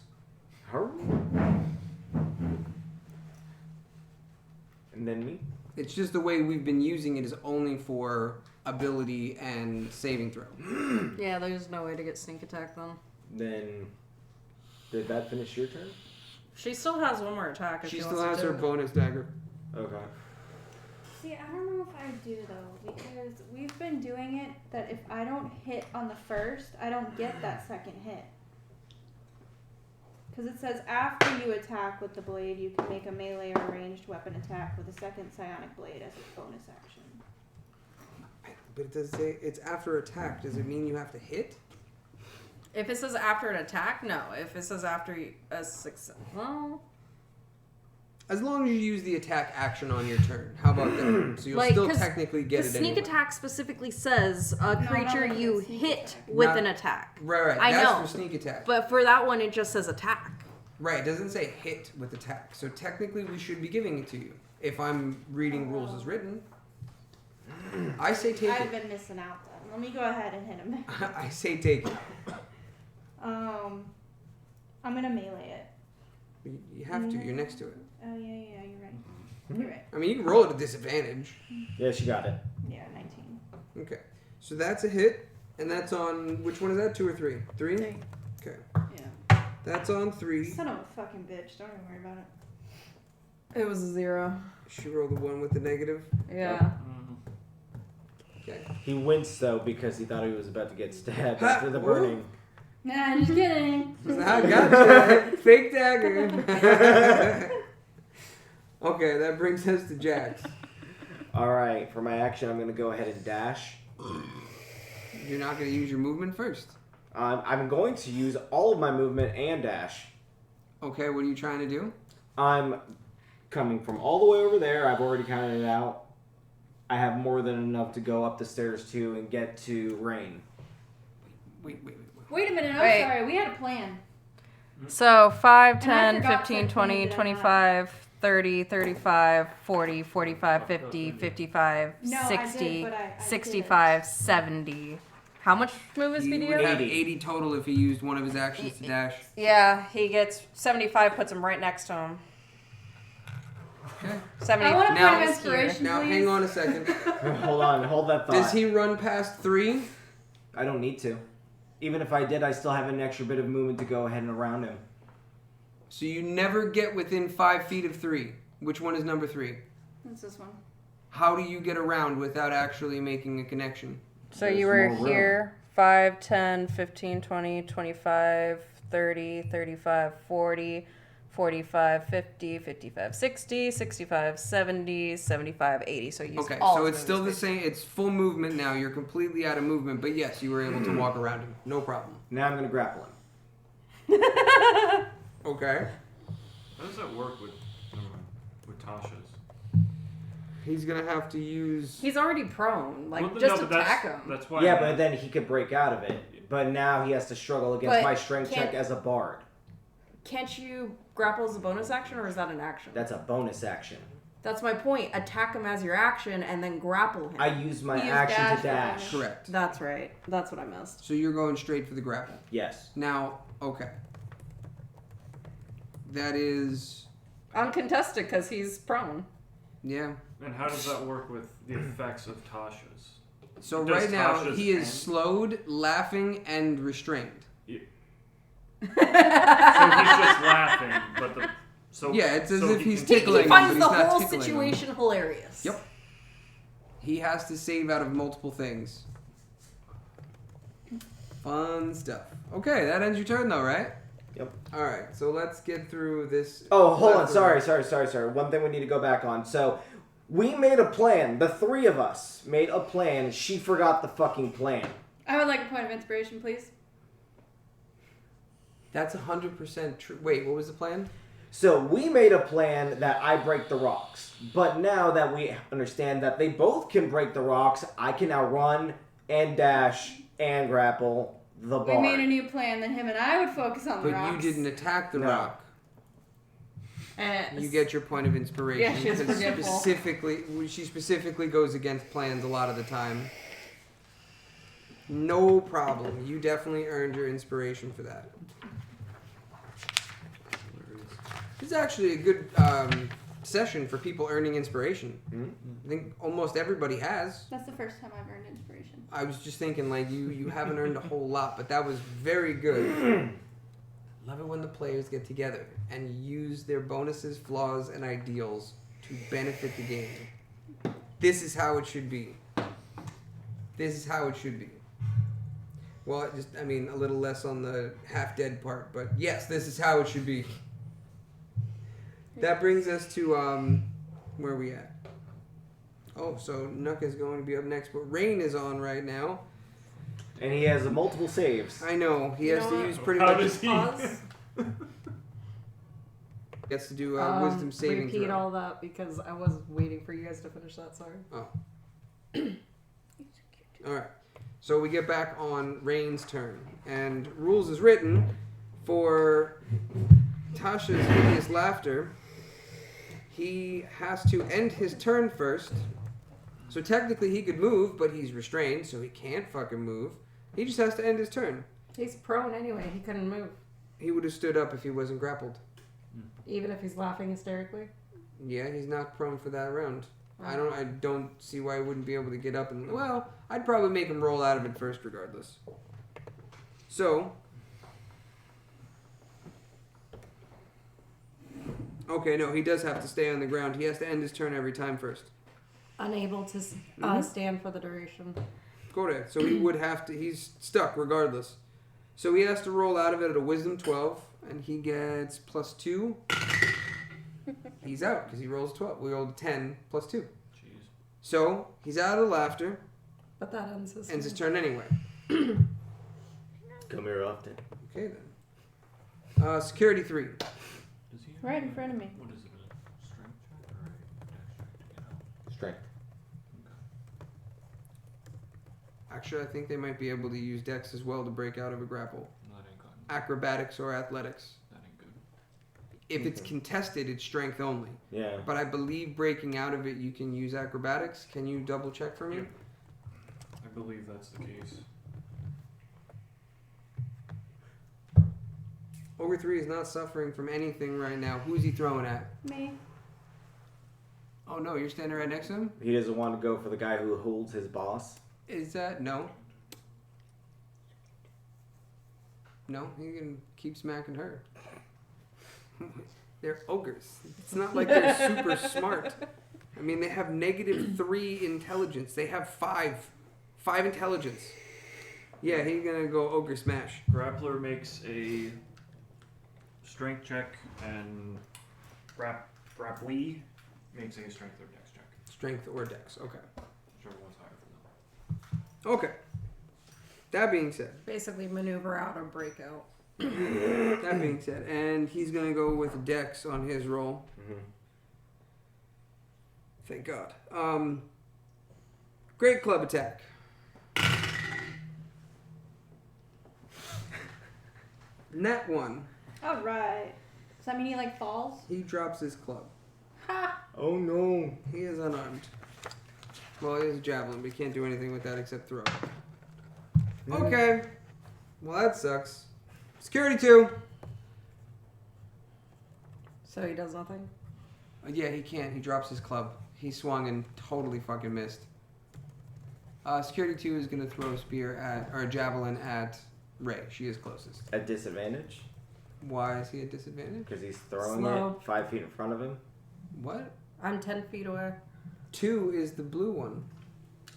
And then me? It's just the way we've been using it is only for ability and saving throw. Yeah, there's no way to get sneak attack then. Then, did that finish your turn? She still has one more attack. If She she still wants has to her do it. bonus dagger. Okay. See, I don't know if I do though, because we've been doing it that if I don't hit on the first, I don't get that second hit. Because it says after you attack with the blade, you can make a melee or ranged weapon attack with a second psionic blade as a bonus action. But it does say it's after attack. Does it mean you have to hit? If it says after an attack, no. If it says after a success, well, As long as you use the attack action on your turn. How about that? So you'll Like, still 'cause technically get the it sneak anyway. attack specifically says a No, creature not you like a sneak hit attack. with Not- an attack. Right. I That's know. for sneak attack. But for that one, it just says attack. Right, it doesn't say hit with attack. So technically we should be giving it to you. If I'm reading rules as written. I say take I've it. been missing out then. Let me go ahead and hit him. I say take it. I'm gonna melee it. You have to. You're next to it. Oh yeah, you're right. You're right. I mean, you can roll at a disadvantage. Yeah, she got it. Yeah, 19. Okay. So that's a hit. And that's on, which one is that? 2 or 3? 3? Three. Okay. Yeah. That's on 3. Son of a fucking bitch. Don't even worry about it. It was a 0. She rolled the 1 with the negative. Yeah. Okay. He winced though because he thought he was about to get stabbed Ha! after the burning. Nah, just kidding. I gotcha. Fake dagger. Okay, that brings us to Jax. All right, for my action, I'm gonna go ahead and dash. You're not going to use your movement first. I'm going to use all of my movement and dash. Okay, what are you trying to do? I'm coming from all the way over there. I've already counted it out. I have more than enough to go up the stairs to and get to Rain. Wait. Wait a minute. I'm Wait. sorry. We had a plan. So 5, And I 10, forgot 15, to 20, include it, 25, 30, 35, 40, 45, 50, 55, No, I 60, did, but I 65, 70. How much movement He speed do you would have? have 80 total if he used one of his actions to dash. Yeah, he gets 75, puts him right next to him. Okay. 70. I want a Now- point of inspiration, Now, please. hang on a second. Hold that thought. Does he run past 3? I don't need to. Even if I did, I still have an extra bit of movement to go ahead and around him. So you never get within 5 feet of 3. Which one is number 3? What's this one? How do you get around without actually making a connection? So There's you were more room. here 5, 10, 15, 20, 25, 30, 35, 40, 45, 50, 55, 60, 65, 70, 75, 80. So you used Okay, all so his it's still the movement same. It's full movement now. You're completely out of movement, but yes, you were able to walk around him. No problem. Now I'm going to grapple him. Okay. How does that work with Tasha's? He's gonna have to use. He's already prone. Like, Well, just no, but attack him. That's why. Yeah, but then he could break out of it. But now he has to struggle against But my strength can't- check as a bard. Can't you grapple as a bonus action, or is that an action? That's a bonus action. That's my point. Attack him as your action and then grapple him. I use my Use action dash to for dash. Correct. That's right. That's what I missed. So you're going straight for the grapple. Yes. Now, okay. That is. Uncontested because he's prone. Yeah. And how does that work with the effects of Tasha's? So Does right now Tasha's he is end- slowed, laughing, and restrained. So he's just laughing, but the so Yeah, it's as so if he he's can- tickling. He finds him, the but he's not whole tickling him. situation hilarious. Yep. He has to save out of multiple things. Fun stuff. Okay, that ends your turn though, right? Yep. Alright, so let's get through this. Oh, hold on. left Sorry. room. One thing we need to go back on. So, we made a plan. The three of us made a plan. She forgot the fucking plan. I would like a point of inspiration, please. That's 100% true. Wait, what was the plan? So, we made a plan that I break the rocks. But now that we understand that they both can break the rocks, I can now run and dash and grapple the We bar. made a new plan that him and I would focus on the But rocks. you didn't attack the No. rock. You get your point of inspiration. Yeah, she's because forgetful. she specifically goes against plans a lot of the time. No problem. You definitely earned your inspiration for that. This is actually a good session for people earning inspiration. Mhm. I think almost everybody has. That's the first time I've earned inspiration. I was just thinking, like, you haven't earned a whole lot, but that was very good. Love it when the players get together and use their bonuses, flaws, and ideals to benefit the game. This is how it should be. This is how it should be. Well, I mean, a little less on the half-dead part, but yes, this is how it should be. That brings us to, where are we at? Oh, so Nuck is going to be up next, but Rain is on right now. And he has multiple saves. I know, he You has know to what? use pretty How much... does he? Pause. Gets to do wisdom saving Repeat throw. all that because I was waiting for you guys to finish that. Sorry. Oh. Alright. So we get back on Rain's turn. And rules is written for Tasha's hideous laughter. He has to end his turn first. So technically he could move, but he's restrained, so he can't fucking move. He just has to end his turn. He's prone anyway. He couldn't move, He would have stood up if he wasn't grappled. even if he's laughing hysterically. Yeah, he's not prone for that round. I don't see why he wouldn't be able to get up and... Well, I'd probably make him roll out of it first regardless. So... Okay, no, he does have to stay on the ground. He has to end his turn every time first. Unable to Stand for the duration. Correct. So he would have to... He's stuck regardless. So he has to roll out of it at a wisdom 12, and he gets +2. He's out because he rolls 12. We rolled 10 +2. Jeez. So he's out of the laughter. But that ends his. Ends his turn anyway. Come here often. Okay then. Security 3. Does he have Right in front of me. What is it? A strength check or a dex check to get out? Strength. Actually, I think they might be able to use Dex as well to break out of a grapple. No, that ain't good. Acrobatics or athletics. That ain't good. If it's contested, it's strength only. Yeah. But I believe breaking out of it, you can use acrobatics. Can you double check for me? Yep. I believe that's the case. Ogre 3 is not suffering from anything right now. Who's he throwing at? Me. Oh no, you're standing right next to him? He doesn't want to go for the guy who holds his boss. Is that... No. No, he can keep smacking her. They're ogres. It's not like they're super smart. I mean, they have -3 intelligence. They have 5 intelligence. Yeah, he's gonna go ogre smash. Grappler makes a strength check, and Grapplee makes a strength or dex check. Strength or dex. Okay. Whichever one's higher for them. Okay. That being said, Basically, maneuver out or break out. that being said, and he's gonna go with dex on his roll. Mm-hmm. Thank God. Great club attack. Nat 1. All right. Does that mean he like falls? He drops his club. Ha! Oh no. He is unarmed. Well, he has a javelin, but he can't do anything with that except throw. Okay. Well, that sucks. Security 2. So he does nothing. Yeah, he can't. He drops his club. He swung and totally fucking missed. Security 2 is going to throw a spear at, or a javelin at Ray. She is closest. At disadvantage Why is he at disadvantage? because he's throwing Slow. it 5 feet in front of him. What? I'm 10 feet away. 2 is the blue one.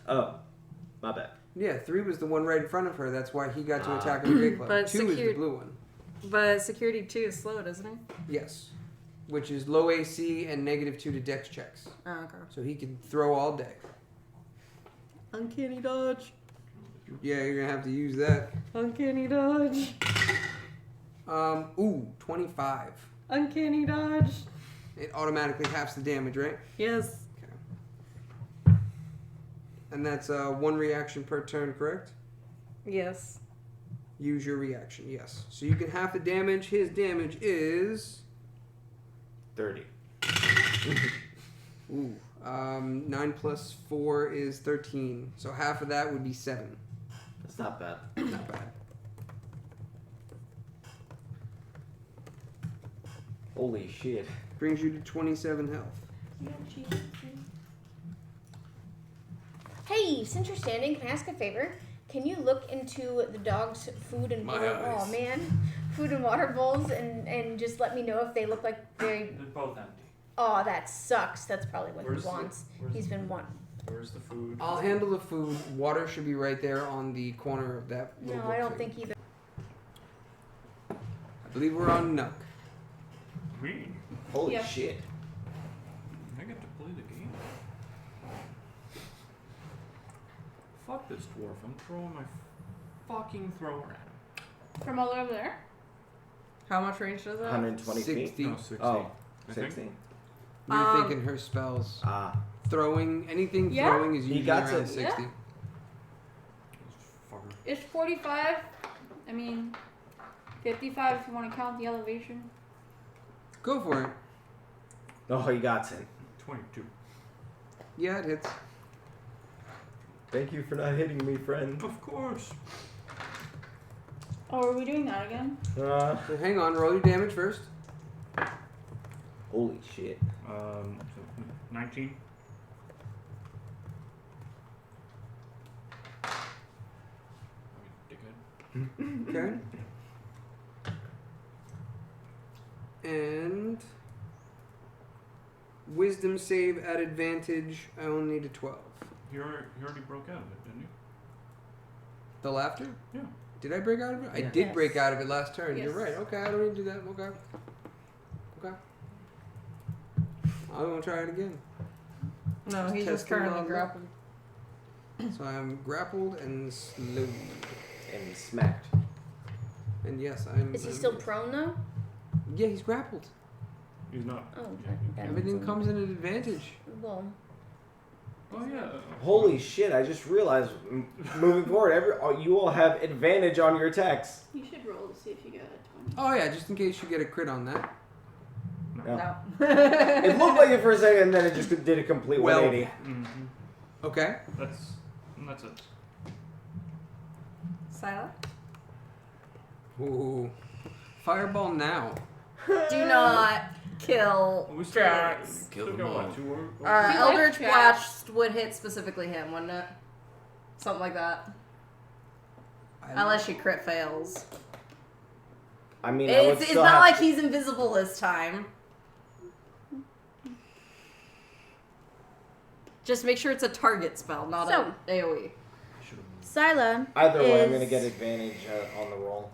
Oh, my bad. Yeah, 3 was the one right in front of her. That's why he got to attack with the big club. But 2 is the secured- blue one. But security 2 is slow, doesn't he? Yes. Which is low AC and -2 to dex checks. Oh, okay. So he can throw all day. Uncanny dodge. Yeah, you're going to have to use that. Uncanny dodge. 25. Uncanny dodge. It automatically halves the damage, right? Yes. And that's 1 reaction per turn, correct? Yes. Use your reaction, yes. So you can half the damage. His damage is... 30. Ooh. 9 plus 4 is 13. So half of that would be 7. That's not bad. Not bad. Holy shit. Brings you to 27 health. Hey, since you're standing, can I ask a favor? Can you look into the dog's food and My eyes. food and water bowls and just let me know if they look like they... They're both empty. Oh, that sucks. That's probably what Where's he wants. where's He's been Where's the food? I'll handle the food. Water should be right there on the corner of that little No, I don't book think thing. either. I believe we're on Nook. Me? Holy Yeah. shit. I get to play the game. Fuck this dwarf. I'm throwing my fucking thrower at him. From all over there. How much range does that? 120 feet. 60. No, 60. Oh, I think. 60. You're thinking her spells. Ah. Anything Yeah. throwing is He usually got around it. 60. Yeah. This fucker. It's 45. I mean, 55 if you want to count the elevation. Go for it. Oh, he got it. 22. Yeah, it hits. Thank you for not hitting me, friend. Of course. Oh, are we doing that again? So hang on, roll your damage first. Holy shit. So 19. Dickhead. Okay. And wisdom save at advantage. I only need a 12. He already broke out of it, didn't he? The laughter? Yeah. Did I break out of it? I Yeah. did Yes. break out of it last turn. You're Yes. right. Okay, I don't need to do that. Okay. Okay. I won't try it again. No, he's just Testing currently on that. grappled. So I'm grappled and slowed. And smacked. And yes, I'm. Is he I'm- still prone though? Yeah, he's grappled. He's not. Oh, Everything comes at an advantage. Well, Oh, yeah. Holy shit, I just realized moving forward, you all have advantage on your attacks. You should roll to see if you get a 20. Oh yeah, just in case you get a crit on that. Yeah. No. It looked like it for a second, and then it just did a complete Well- 180. Mm-hmm. Okay. That's it. Silent. Ooh. Fireball now. Do not kill Well, we still Drax. Still got what, 2 or? He likes Eldritch Drax. Blast would hit specifically him, wouldn't it? Something like that. Unless she crit fails. I mean, I would It's still not have like he's invisible this time. Just make sure it's a target spell, not So- an AoE. Scylla. Either way, I'm is- going to get advantage on the roll.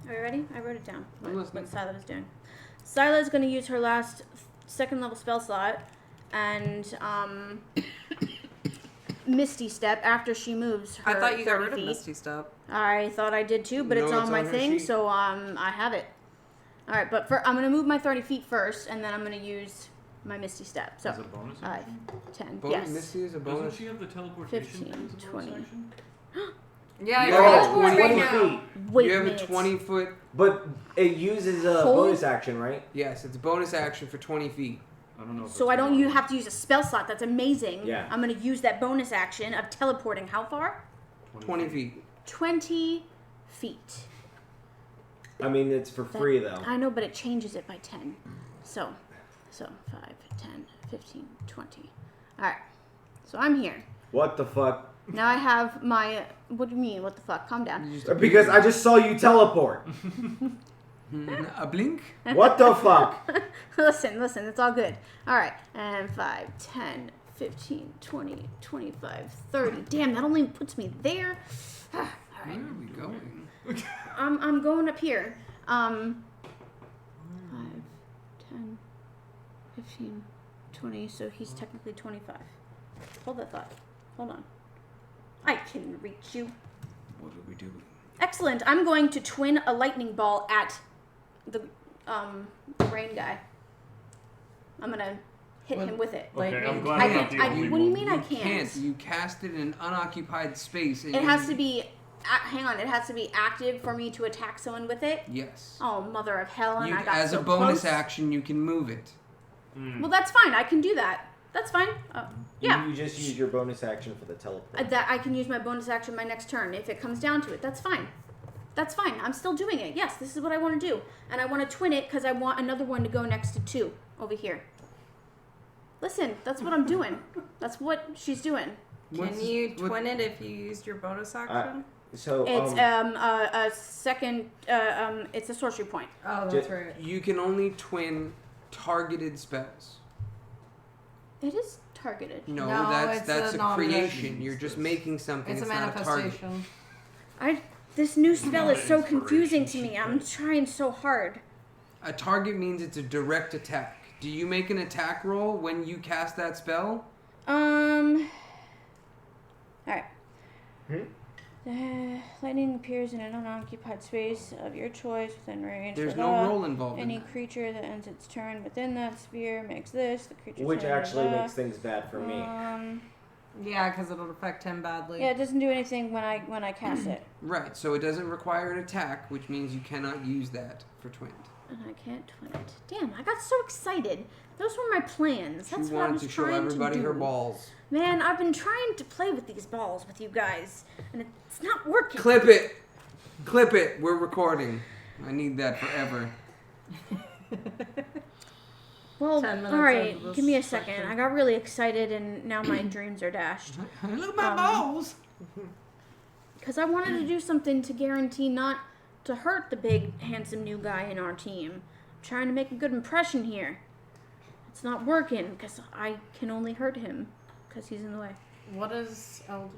Are you ready? I wrote it down. I'm What listening. Scylla was doing. Scylla is going to use her last second level spell slot and Misty Step after she moves her I thought you got 30 rid of feet. Misty Step. I thought I did too, but No, it's it's on my on her thing, sheet. so I have it. All right, but I'm going to move my 30 feet first, and then I'm going to use my Misty Step. So As a bonus 5, action? 10, Bonus yes. Misty is a Doesn't bonus. she have the teleportation 15, as a bonus 20. action? Yeah, No, you're it's right 20 right now. feet. Wait you have a minutes. 20-foot. But it uses a Hold. bonus action, right? Yes, it's a bonus action for 20 feet. I don't know. If So I don't. You have to use a spell slot. That's amazing. Yeah. I'm going to use that bonus action of teleporting. How far? 20 feet. 20 feet. I mean, it's for free, though. I know, but it changes it by 10. So 5, 10, 15, 20. All right. So I'm here. What the fuck? Now I have my. What do you mean? What the fuck? Calm down. You just- Because I just saw you teleport. A blink? What the fuck? listen. It's all good. All right. And 5, 10, 15, 20, 25, 30. Damn, that only puts me there. All right. Where are we going? I'm going up here. 5, 10, 15, 20. So he's technically 25. Hold that thought. Hold on. I can reach you. What are we doing? Excellent. I'm going to twin a lightning ball at the rain guy. I'm gonna hit him with it. Okay, I'm I glad I'm not can. the only What do you one. mean I can't? You cast it in an unoccupied space. And It has to be. Hang on. It has to be active for me to attack someone with it. Yes. Oh, mother of hell! And You, I got as so a bonus close. action, you can move it. Well, that's fine. I can do that. That's fine. Yeah. You just use your bonus action for the teleport. That I can use my bonus action my next turn if it comes down to it. That's fine. That's fine. I'm still doing it. Yes, this is what I want to do, and I want to twin it because I want another one to go next to 2 over here. Listen, that's what I'm doing. That's what she's doing. Can you twin it if you used your bonus action? So, It's a second. It's a sorcery point. Oh, that's right. You can only twin targeted spells. It is targeted. No, No, that's it's a a creation. You're just making something. It's a not a target. manifestation. This new spell not is so an confusing to inspiration, me. I'm trying so hard. A target means it's a direct attack. Do you make an attack roll when you cast that spell? Alright. Lightning appears in an unoccupied space of your choice within range. There's for no the- roll involved in Any that. creature that ends its turn within that sphere makes this. The creature Which actually makes things bad for me. Yeah, because it'll affect him badly. Yeah, it doesn't do anything when I cast it. Right, so it doesn't require an attack, which means you cannot use that for Twint. And I can't twin it. Damn, I got so excited. Those were my plans. That's She what I wanted was to show trying everybody to do. her balls. Man, I've been trying to play with these balls with you guys, and it's not working. Clip it! Clip it! We're recording. I need that forever. Well, 10 minutes alright, of this give me a second. section. I got really excited, and now my dreams are dashed. Look at my balls! Because I wanted to do something to guarantee not to hurt the big, handsome new guy in our team. I'm trying to make a good impression here. It's not working, because I can only hurt him, because he's in the way. What does Eldritch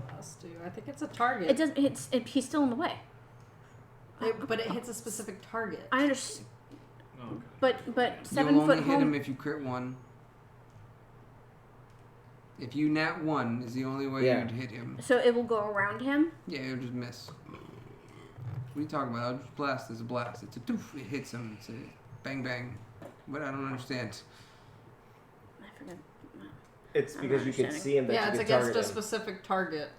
Blast do? I think it's a target. It does. He's still in the way. But it hits a specific target. I understand. Oh, okay. But You'll 7 only foot hit him home. if you crit 1. If you nat 1 is the only way Yeah. you'd hit him. So it will go around him. Yeah, it'll just miss. What are you talking about? Eldritch Blast is a blast. It's a doof. It hits him. It's a bang bang. But I don't understand. I forget. It's I'm because not you can understanding. see him that Yeah, you it's can against target a him. specific target.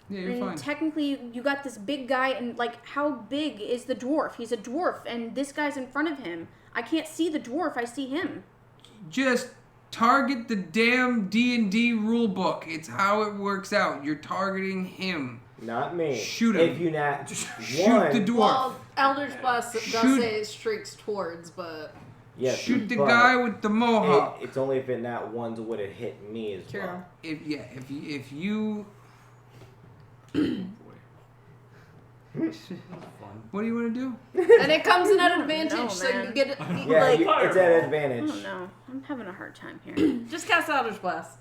Yeah, you're And fine. technically, you got this big guy, and like, how big is the dwarf? He's a dwarf, and this guy's in front of him. I can't see the dwarf. I see him. Just target the damn D&D rule book. It's how it works out. You're targeting him. Not me. Shoot him. If you nat Shoot one, the dwarf. Well, Eldritch Blast does Shoot. say it streaks towards, but yes, Shoot the but guy with the mohawk. it's only if it nat ones would it hit me as True. well. If you what do you want to do? and it comes in at advantage, No, so you man. get it. Yeah, Like, it's at I advantage. don't know. I'm having a hard time here. just cast Eldritch Blast.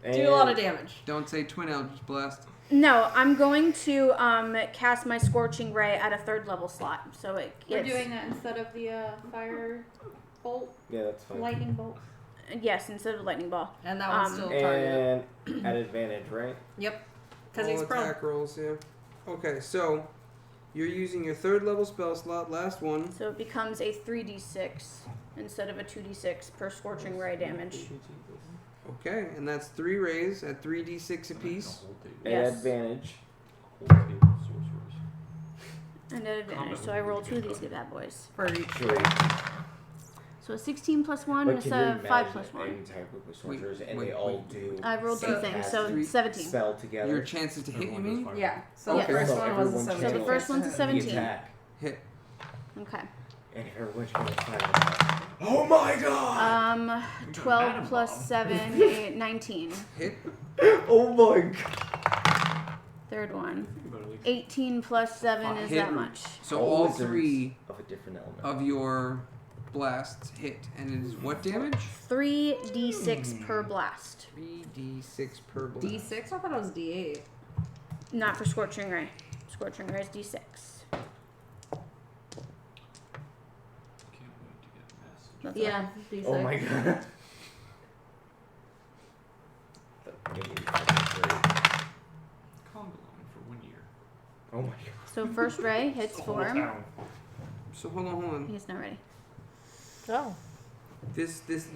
And Do a lot of damage. Don't say twin Eldritch Blast. No, I'm going to cast my Scorching Ray at a 3rd level slot. So it We're gets, doing that instead of the fire bolt, Yeah, that's fine. lightning bolt. Yes, instead of lightning ball. And that one's still a target. And at advantage, right? Yep. Because All he's prone. attack rolls, yeah. Okay, so you're using your 3rd level spell slot, last one. So it becomes a 3d6 instead of a 2d6 per Scorching Ray damage. Okay, and that's 3 rays at 3d6 apiece. At Yes. advantage. And at advantage. So I roll 2 of these good bad boys. For each. Sure. So a 16 plus 1 But can you instead of 5 imagine plus 1. an entire group of sorcerers and wait, they all do I rolled 2 So- things, so Three- 17. spell together? Your chances to hit, you mean? Yeah. So Yes. the first No, one was a everyone 17. So the first one's a the 17. attack. Hit. Okay. And everyone's gonna fight. Oh my god! 12 plus 7, 19. Hit. Oh my god! 3rd one. 18 plus 7 is Hit. that much. So all wizards 3 of a different element. of your blasts hit. And it is what damage? 3d6 per blast. 3d6 per blast. D6? I thought it was D8. Not for Scorching Ray. Scorching Ray is d6. That's Yeah, D6. Oh my god. Oh my god. So first ray hits Whole for him. town. So hold on. He's not ready. Oh. This is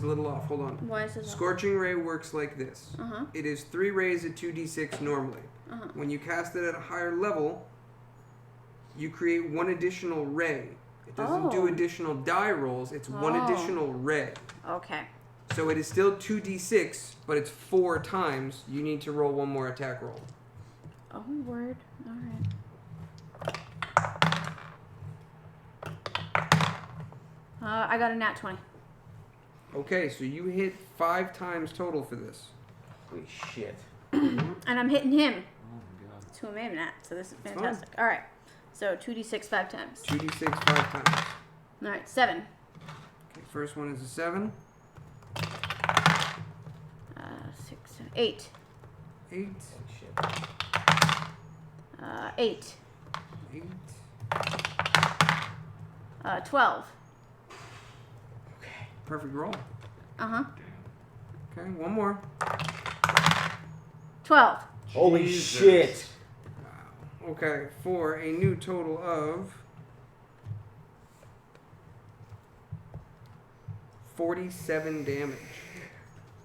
a little off. Hold on. Why is this? Scorching Ray works like this. Uh huh. It is 3 rays at 2d6 normally. Uh huh. When you cast it at a higher level, you create 1 additional ray. It doesn't do Oh. additional die rolls, it's 1 Oh. additional ray. Okay. So it is still 2d6, but it's 4 times. You need to roll 1 more attack roll. Oh, word. All right. I got a nat 20. Okay, so you hit 5 times total for this. Holy shit. And I'm hitting him. Oh my god. That's who I'm aiming at. So this is It's fantastic. All right. So 2d6 5 times. 2d6 5 times. All right. 7. Okay, first one is a 7. 8. 8. Shit. 8. 8. 12. Perfect roll. Uh-huh. Okay, one more. 12. Holy Jesus. shit. Okay, for a new total of 47 damage.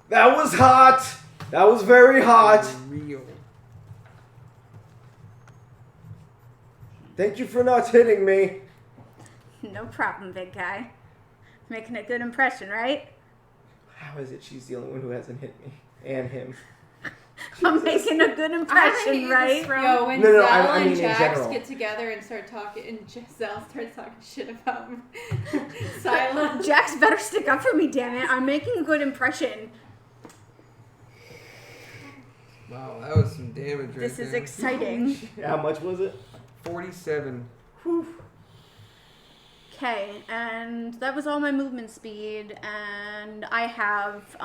That was hot. That was very hot. Real. Thank you for not hitting me. No problem, big guy. Making a good impression, right? How is it she's the only one who hasn't hit me? And him. I'm making a good impression, right? Yo, when No, Zell I mean and in Jax general. get together and start talking, and Zell starts talking shit about Silence. Jax better stick up for me, damn it. I'm making a good impression. Wow, that was some damage right This is there. exciting. How much was it? 47. Okay, and that was all my movement speed, and I have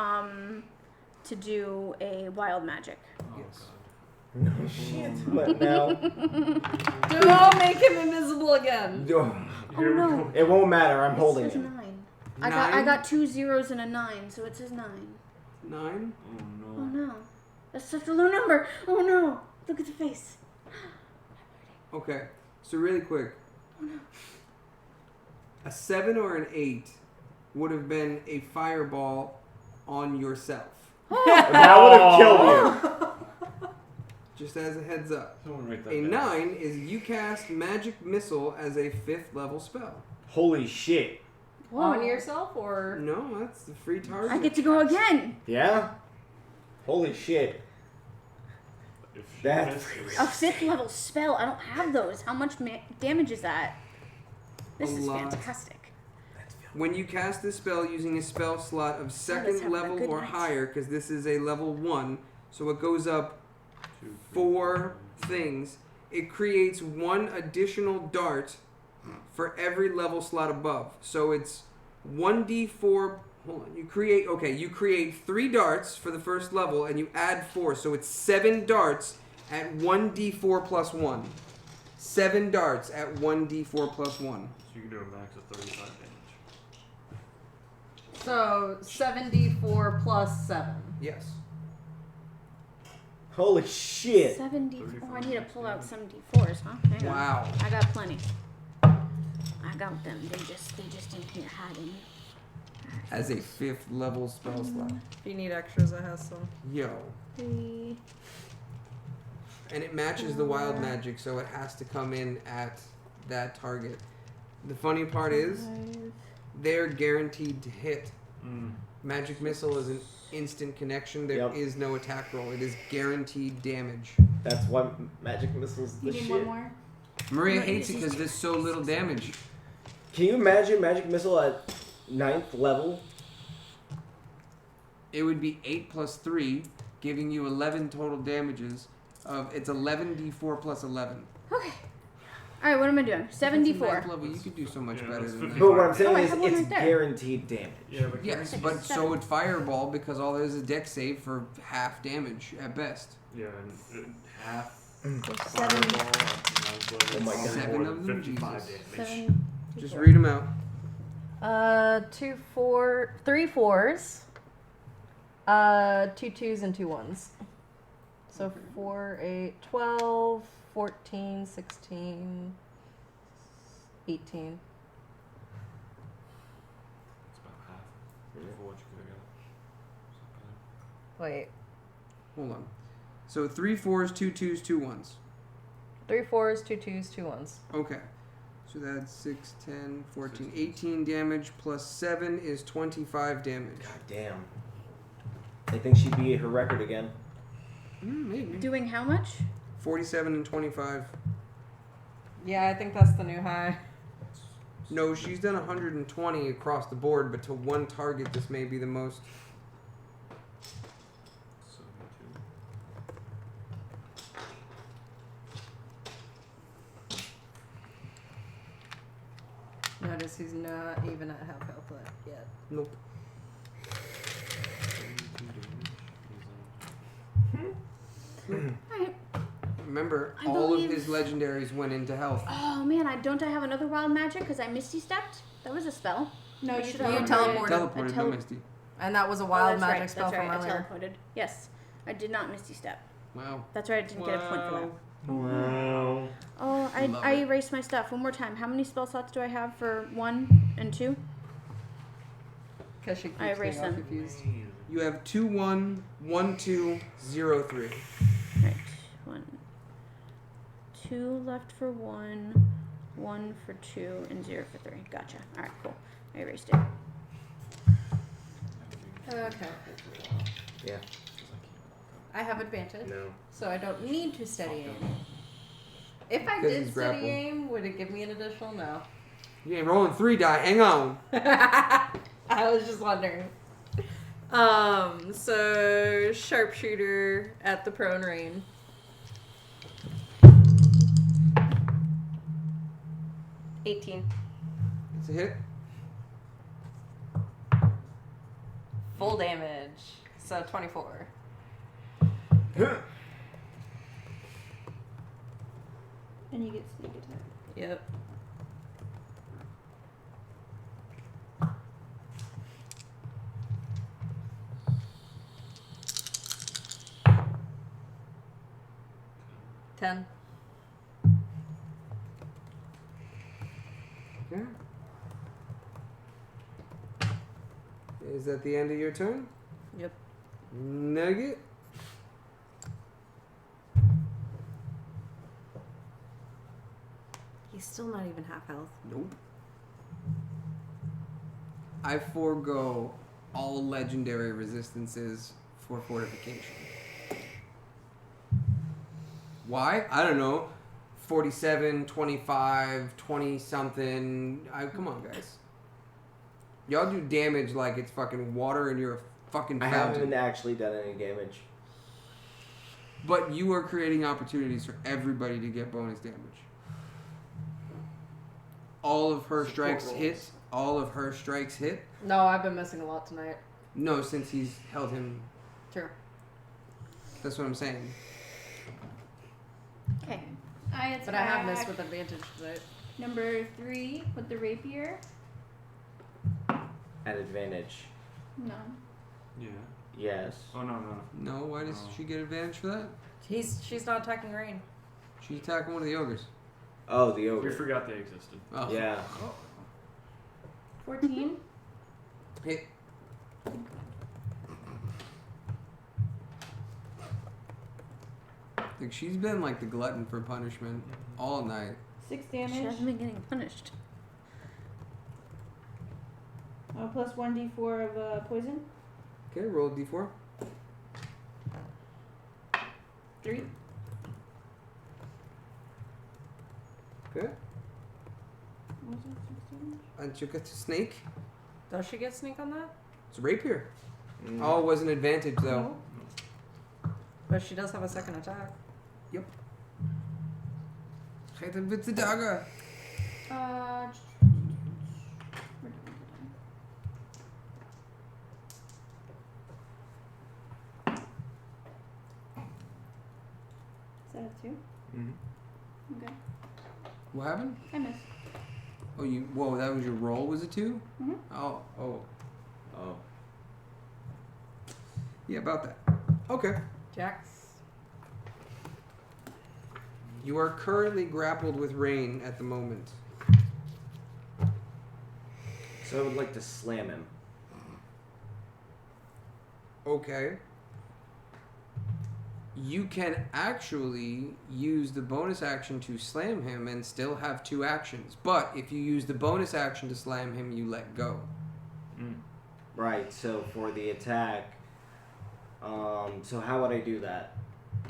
to do a wild magic. Yes. No shit. What now? Don't make him invisible again. Oh, Oh no. it won't matter. I'm It holding says him. 9. I Nine? got 2 zeros and a 9, so it says 9. 9. Oh no. That's such a low number. Oh no. Look at the face. Okay, so really quick. A 7 or an 8 would have been a fireball on yourself. That would have killed you. Just as a heads up. Someone write that A down. 9 is you cast magic missile as a 5th level spell. Holy shit. On yourself or No, that's the free target. I get to go again. Yeah? Holy shit. If she That's misses- A 5th level spell. I don't have those. How much damage is that? This A is lot. fantastic. When you cast this spell using a spell slot of second having a level good or night. higher, because this is a level 1, so it goes up 2, 3, 4 things, it creates 1 additional dart for every level slot above. So it's 1d4. Hold on. You create 3 darts for the first level, and you add 4. So it's 7 darts at 1d4 plus 1. 7 darts at 1d4 plus 1. So you can do a max of 35 damage. so 74 plus 7. Yes. Holy shit. 74. I need to pull out 74s, huh? Hang on. Wow. I got plenty. I got them. They just in here hiding. As a 5th level spell slot. If you need extras, I have some. Yo. 3. And it matches the wild magic, so it has to come in at that target. The funny part is, 5. they're guaranteed to hit. Mm. Magic missile is an instant connection. There is Yep. no attack roll. It is guaranteed damage. That's why magic missiles You the need shit. one more? Maria hates it because there's so little damage. Can you imagine magic missile at 9th level? It would be 8 plus 3, giving you 11 total damages. It's 11d4 plus 11. Okay. All right. What am I doing? If it's a 74. 9th level, you could do so much Yeah, better that's than 50. that. But what I'm saying Oh, I is have one it's right there. guaranteed damage. Yeah, but Yes, Like but a so 7. would fireball because all there's a deck save for half damage at best. yeah, and half So 7. fireball at 9th level Oh my is God. 7 more of than them? 55 Jesus. damage. 7. Just read them out. 3 4s, 2 2s, and 2 1s. So 4, 8, 12, 14, 16, 18. It's about half of what you could have got. Wait. Hold on. So 3 4s, 2 2s, 2 1s. 3 4s, 2 2s, 2 1s. Okay. So that's 6, 10, 14, 18 damage plus 7 is 25 damage. God damn. I think she beat her record again. Maybe. Doing how much? 47 and 25. Yeah, I think that's the new high. No, she's done 120 across the board, but to one target, this may be the most. 72. Notice he's not even at half health yet. Nope. 72 damage is Alright. Remember, I all of believe- his legendaries went into health. Oh man, don't I have another wild magic because I misty stepped? That was a spell. No, I you should You have teleported. Teleported, I no Misty. And that was a Oh, wild that's magic right, spell that's from right. earlier. I teleported. Yes, I did not misty step. Wow. That's right. I didn't get a point for that. Wow. Oh, Love I it. erased my stuff. One more time. How many spell slots do I have for 1 and 2? Because she keeps I erased getting all them. confused. You have 2, 1, 1, 2, 0, 3. Right. 1. 2 left for 1, 1 for 2, and 0 for 3. Gotcha. All right, cool. I erased it. Okay. Yeah. I have advantage, No. so I don't need to steady aim. If I Because did he's steady grappled. aim, would it give me an additional? No. You ain't rolling 3 die. Hang on. I was just wondering. So sharpshooter at the prone range. $18. It's a hit. Full damage. So 24. And you get sneak attack. Yep. $10. Okay. Is that the end of your turn? Yep. Nugget. He's still not even half health. Nope. I forego all legendary resistances for fortification. Why? I don't know. 47, 25, 20 something. Come on, guys. Y'all do damage like it's fucking water and you're a fucking I fountain. haven't actually done any damage. But you are creating opportunities for everybody to get bonus damage. All of her strikes hit. All of her strikes hit. No, I've been missing a lot tonight. No, since he's held him. True. That's what I'm saying. Okay. I attack But I have missed with advantage tonight. number 3 with the rapier. At advantage. No. Yeah. Yes. Oh, no. No, why does No. she get advantage for that? She's not attacking Rain. She's attacking one of the ogres. Oh, the We ogre. forgot they existed. Oh. Yeah. 14. Hit. Like she's been like the glutton for punishment all night. 6 She damage. hasn't been getting punished. Plus 1d4 of poison. Okay, roll a d4. 3. Okay. Was it 16? And you get to snake. Does she get sneak on that? It's a rapier. Mm. Oh, it was an advantage though. No. But she does have a second attack. Hit him with the dagger. Where did we put it? Is that a 2? Mhm. Okay. What happened? I missed. Oh, whoa, that was your roll, was it 2? Mhm. Oh. Oh. Yeah, about that. Okay. Jax. You are currently grappled with Rain at the moment. So I would like to slam him. Okay. You can actually use the bonus action to slam him and still have 2 actions. But if you use the bonus action to slam him, you let go. Right, so for the attack, so how would I do that?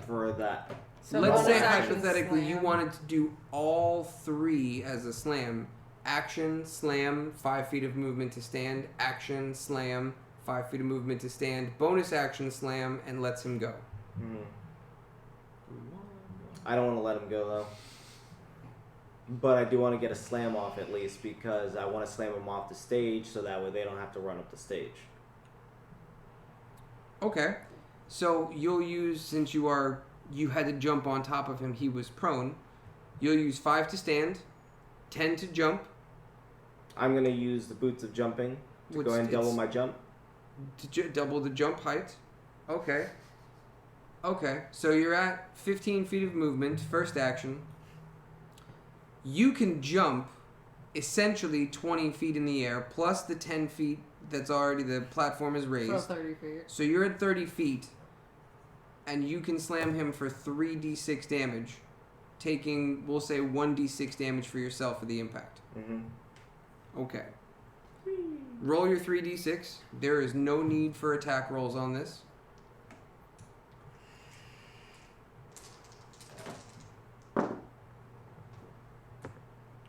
For that. So Let's say bonus action hypothetically you slam. wanted to do all 3 as a slam. Action, slam, 5 feet of movement to stand. Action, slam, 5 feet of movement to stand. Bonus action, slam, and lets him go. I don't want to let him go though. But I do want to get a slam off at least because I want to slam him off the stage so that way they don't have to run up the stage. Okay. So you'll use, since you are you had to jump on top of him. He was prone. You'll use 5 to stand, 10 to jump. I'm going to use the boots of jumping to Which go ahead and double it's- my jump. To double the jump height. Okay. Okay, so you're at 15 feet of movement, first action. You can jump essentially 20 feet in the air, plus the 10 feet that's already, the platform is So raised. 30 feet. So you're at 30 feet, and you can slam him for 3d6 damage, taking, we'll say, 1d6 damage for yourself for the impact. Mm-hmm. Okay. Roll your 3d6. There is no need for attack rolls on this.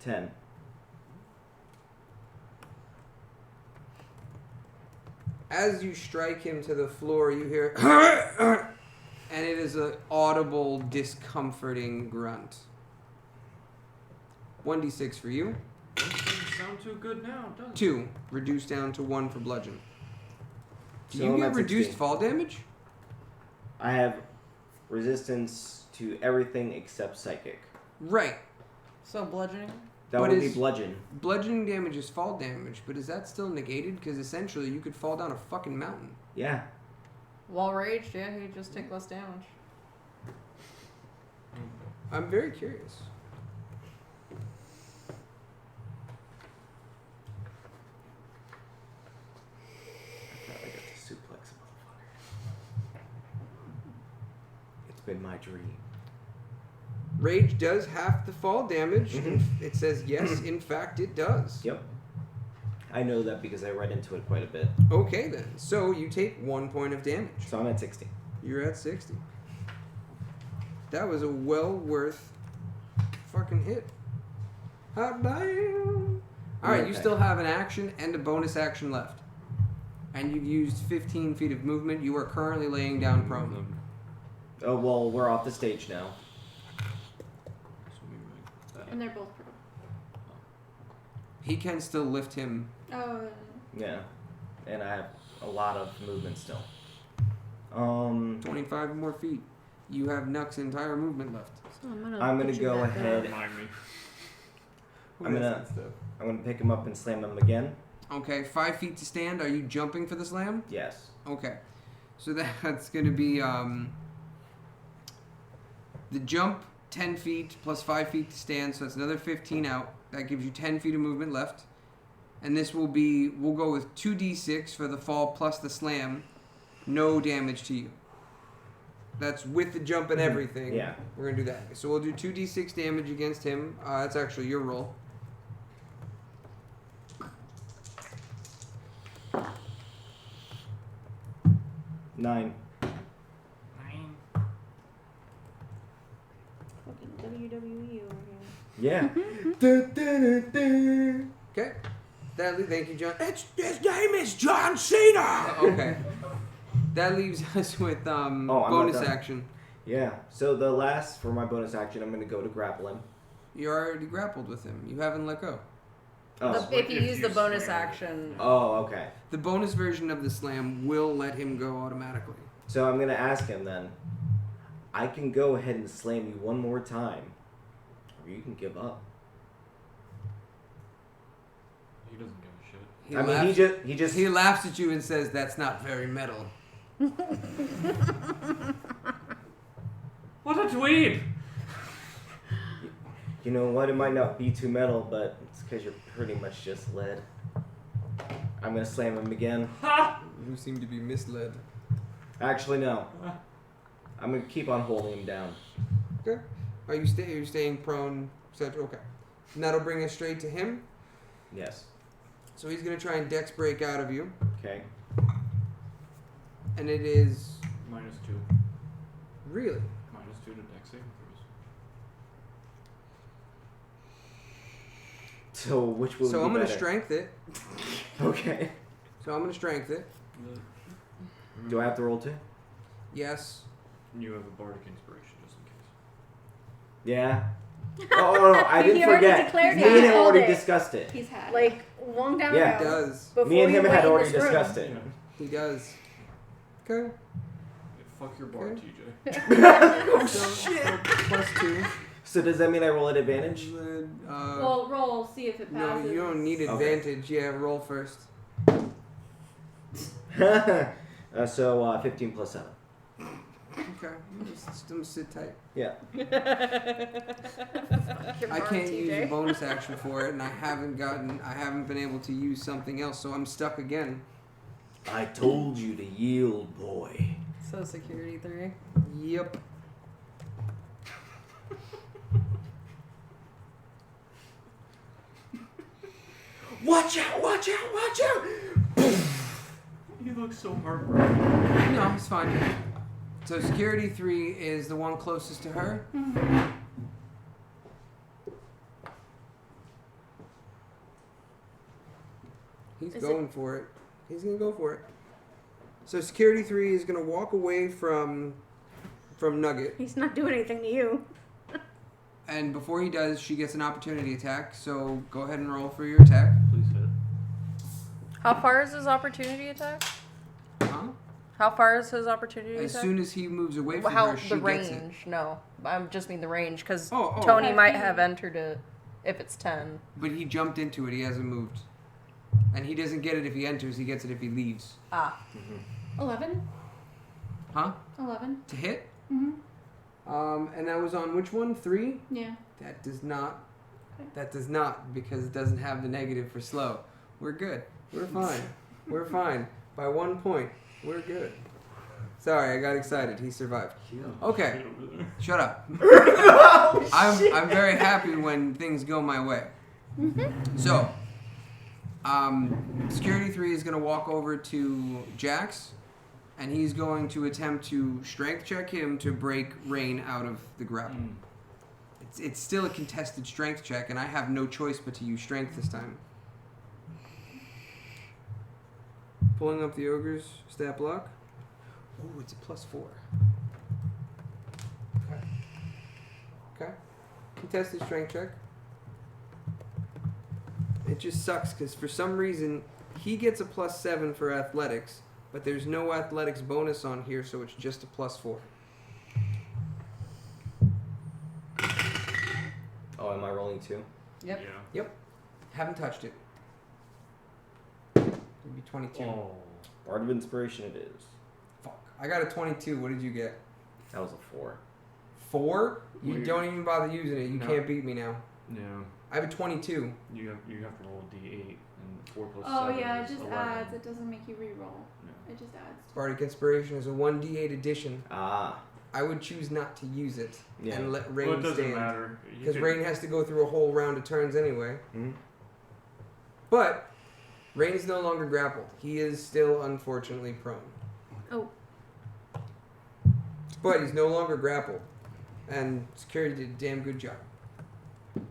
$10. As you strike him to the floor, you hear, and it is an audible, discomforting grunt. 1d6 for you. Doesn't sound too good now, does it? 2, reduced down to 1 for bludgeon. Do So you I'm get at reduced 16. fall damage? I have resistance to everything except psychic. Right. So bludgeoning. That But would be is- bludgeon. Bludgeoning damage is fall damage, but is that still negated? Because essentially you could fall down a fucking mountain. Yeah. While raged, yeah, he'd just take less damage. I'm very curious. I thought I got to suplex a motherfucker. It's been my dream. Rage does half the fall damage. Mhm. It says yes, in fact it does. Yep. I know that because I read into it quite a bit. Okay then. So you take 1 point of damage. So I'm at 60. You're at 60. That was a well worth fucking hit. Hot damn. Alright, you Okay. still have an action and a bonus action left. And you've used 15 feet of movement. You are currently laying down prone. Oh, well, we're off the stage now. And they're both pro. He can still lift him. Oh. Yeah. And I have a lot of movement still. 25 more feet. You have Nuck's entire movement left. So I'm I'm gonna put you go back up. ahead. Remind me. I'm gonna pick him up and slam him again. Okay, 5 feet to stand. Are you jumping for the slam? Yes. Okay. So that's going to be the jump, 10 feet plus 5 feet to stand. So that's another 15 out. That gives you 10 feet of movement left. And this will be, we'll go with 2d6 for the fall plus the slam. No damage to you. That's with the jump and everything. Yeah. We're going to do that. So we'll do 2d6 damage against him. That's actually your roll. Nine. Fucking WWE over here. Yeah. Okay. Thank you, John. His name is John Cena. Okay. That leaves us with I'm not bonus done. action. Yeah. So the last for my bonus action, I'm gonna go to grapple him. You already grappled with him. You haven't let go. Oh. If you If use you the bonus slam it. action. Oh, okay. The bonus version of the slam will let him go automatically. So I'm gonna ask him then. I can go ahead and slam you one more time, or you can give up. He doesn't give a shit. He I mean, laughs, he just he laughs at you and says, "That's not very metal." What a dweeb! You know what? It might not be too metal, but it's because you're pretty much just lead. I'm gonna slam him again. Ha! You seem to be misled. Actually, no. I'm gonna keep on holding him down. Okay. Are you staying prone? Okay. And that'll bring us straight to him. Yes. So he's gonna try and dex break out of you, Okay. and it is -2. really. -2 to dex saving throws. So which will So be I'm gonna better? strength it. Okay. So I'm gonna strength it. Do I have to roll too? Yes. You have a bardic inspiration just in case. Yeah. Oh no, I didn't He already forget. declared Me it. and him He already told it. discussed it. He's had Like long time Yeah. It ago. does. Before Me and you him were had in already this room. discussed it. He does. Okay. Fuck your bar, Okay. TJ. Oh So shit! +2. So does that mean I roll at advantage? Well, roll, see if it no, passes. you don't need Okay. advantage. Yeah, roll first. So 15 plus 7. Okay, just sit tight. Yeah. I can't use a bonus action for it, and I haven't been able to use something else, so I'm stuck again. I told you to yield, boy. So security 3. Yep. Watch out! Watch out! Watch out! You look so heartbroken. No, it's fine. So security 3 is the one closest to her. He's Is going for it. He's gonna go for it. So security 3 is gonna walk away from Nugget, He's not doing anything to you. and before he does, she gets an opportunity attack. So go ahead and roll for your attack. Please hit. How far is his opportunity attack? Huh? How far is his opportunity As attack? soon as he moves away from How her, she the gets it. range? No, I just mean the range because Oh, Tony 5 might feet. have entered it if it's 10. But he jumped into it. He hasn't moved, and he doesn't get it if he enters. He gets it if he leaves. Ah, 11? Huh? 11? To hit? Mm-hmm. And that was on which one? 3? Yeah. That does not. That does not, because it doesn't have the negative for slow. We're good. We're fine. We're fine. By 1 point, we're good. Sorry, I got excited. He survived. Okay, shut up. I'm very happy when things go my way. So, security 3 is going to walk over to Jax, and he's going to attempt to strength check him to break Rain out of the grapple. It's still a contested strength check, and I have no choice but to use strength this time. Pulling up the ogre's stat block. Ooh, it's a +4. Okay. Contested strength check. It just sucks because for some reason he gets a +7 for athletics, but there's no athletics bonus on here, so it's just a +4. Oh, am I rolling 2? Yep. Yeah. Haven't touched it. It'd be 22. Oh. Art of Inspiration it is. Fuck. I got a 22. What did you get? That was a 4. 4? You Weird. don't even bother using it. You No. can't beat me now. Yeah. I have a 22. You have to roll a D8 and 4 plus Oh, 7 yeah, it is just 11. adds. It doesn't make you re-roll. No. It just adds. Bardic Inspiration is a 1d8 addition. Ah. I would choose not to use it Yeah. and let Well, Rain it doesn't stand. matter. You Because could- Rain has to go through a whole round of turns anyway. Mhm. But Rain is no longer grappled. He is still unfortunately prone. Oh. But he's no longer grappled. And security did a damn good job.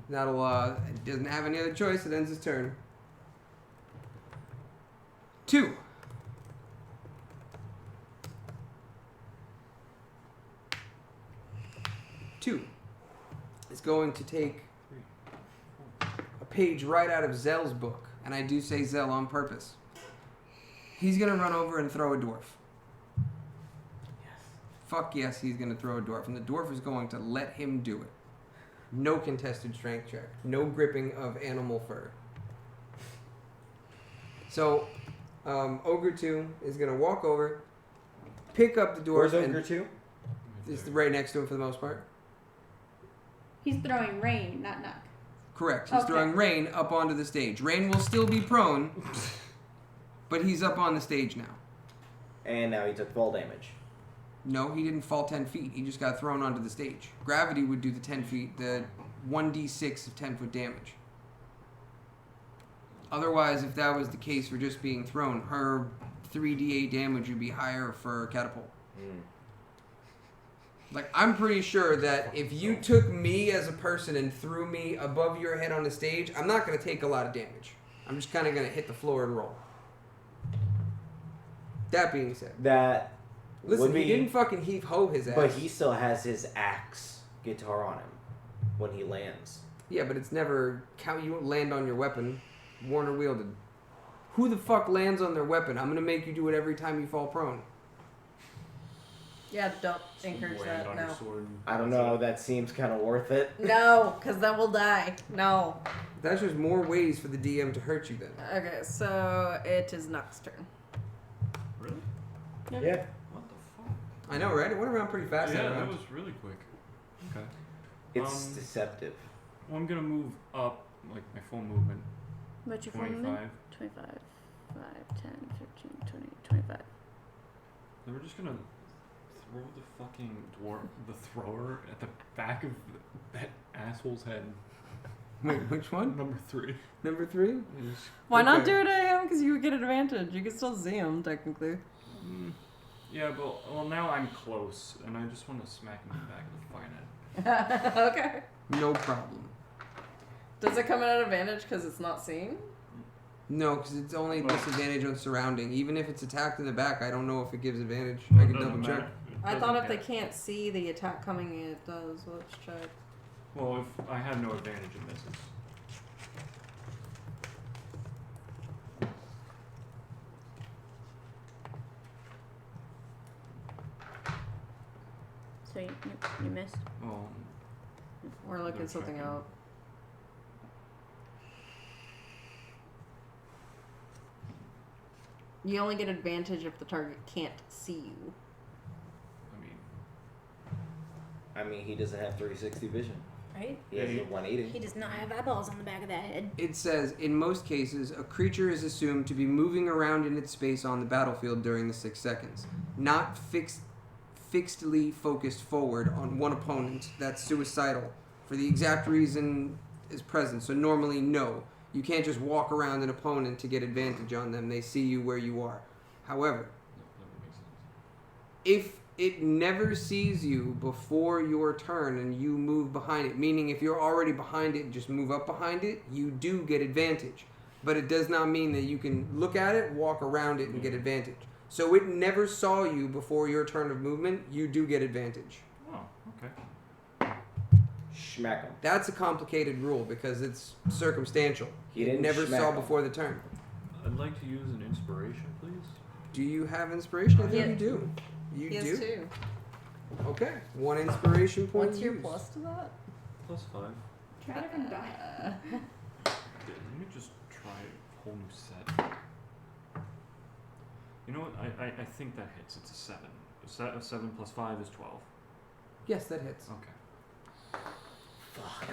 That'll it doesn't have any other choice, it ends his turn. 2. Is going to take a page right out of Zell's book, and I do say Zell on purpose. He's gonna run over and throw a dwarf. Fuck yes, he's gonna throw a dwarf, and the dwarf is going to let him do it. No contested strength check. No gripping of animal fur. So, Ogre 2 is gonna walk over, pick up the dwarf, Where's Ogre and 2? it's right next to him for the most part. He's throwing rain, not Nuck. Correct. He's Okay. throwing Rain up onto the stage. Rain will still be prone, but he's up on the stage now. And now he took fall damage. No, he didn't fall 10 feet. He just got thrown onto the stage. Gravity would do the 10 feet, the 1d6 of 10-foot damage. Otherwise, if that was the case for just being thrown, her 3d8 damage would be higher for catapult. Like, I'm pretty sure that if you took me as a person and threw me above your head on the stage, I'm not going to take a lot of damage. I'm just kind of going to hit the floor and roll. That being said, That listen, would he be, didn't fucking heave-ho his ass. but he still has his axe guitar on him when he lands. Yeah, but it's never count. You won't land on your weapon, worn or wielded. Who the fuck lands on their weapon? I'm gonna make you do it every time you fall prone. Yeah, don't encourage Land that. on No. your sword. I don't know. That seems kind of worth it. No, because then we'll die. No. That's just more ways for the DM to hurt you then. Okay, so it is Nox's turn. Really? Yeah. What the fuck? I know, right? It went around pretty fast. Yeah, that that round. was really quick. Okay. It's deceptive. Well, I'm gonna move up, like my full movement. What's your full 25. movement? 25, 5, 10, 15, 20, 25. Then we're just gonna throw the fucking the thrower at the back of that asshole's head. Wait, which one? Number 3. Number 3? Why not Okay. do it at him? Because you would get advantage. You can still see him, technically. Yeah, but well now I'm close, and I just want to smack him in the back of the forehead. Okay. No problem. Does it come at an advantage because it's not seeing? No, because it's only disadvantage on surrounding. Even if it's attacked in the back, I don't know if it gives advantage. Well, I it can doesn't double matter. check. It I doesn't thought if they count. can't see the attack coming, it does. Let's check. Well, if I have no advantage, it misses. So you missed. Well, We're looking They're something checking. out. You only get advantage if the target can't see you. I mean, I mean, he doesn't have 360 vision. Right? He has Yeah, a 180. He does not have eyeballs on the back of that head. It says, in most cases, a creature is assumed to be moving around in its space on the battlefield during the 6 seconds, not fixedly focused forward on one opponent. That's suicidal. For the exact reason is present. So normally, no. You can't just walk around an opponent to get advantage on them. They see you where you are. However, no, that makes sense. if it never sees you before your turn and you move behind it, meaning if you're already behind it and just move up behind it, you do get advantage. But it does not mean that you can look at it, walk around it, and get advantage. So it never saw you before your turn of movement, you do get advantage. Oh, okay. Schmack him. That's a complicated rule because it's circumstantial. He It didn't never smack saw him. before the turn. I'd like to use an inspiration, please. Do you have inspiration? I think Yeah. you do. You He do? has 2. Okay. 1 inspiration point. What's your used. plus to that? +5. Try a different die. Yeah, let me just try a whole new set. You know what? I think that hits. It's a 7. A 7 plus 5 is 12. Yes, that hits. Okay. Fuck.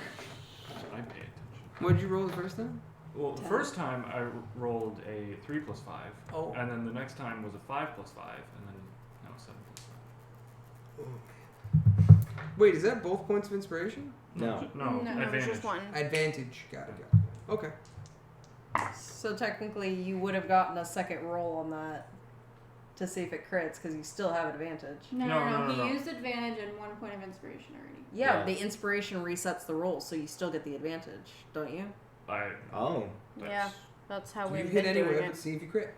I pay attention. What did you roll the first time? Well, the 10. first time I rolled a 3 plus 5. Oh. And then the next time was a 5 plus 5. And then now 7 plus 5. Wait, is that both points of inspiration? No. No, No, it's advantage. just one. Advantage. Got it. Okay. So technically, you would have gotten a second roll on that to see if it crits because you still have advantage. No. No. He used advantage and 1 point of inspiration already. Yeah, Yeah. the inspiration resets the roll, so you still get the advantage, don't you? Oh. Yeah, that's how So we've you hit been anyway, doing but it. see if you crit.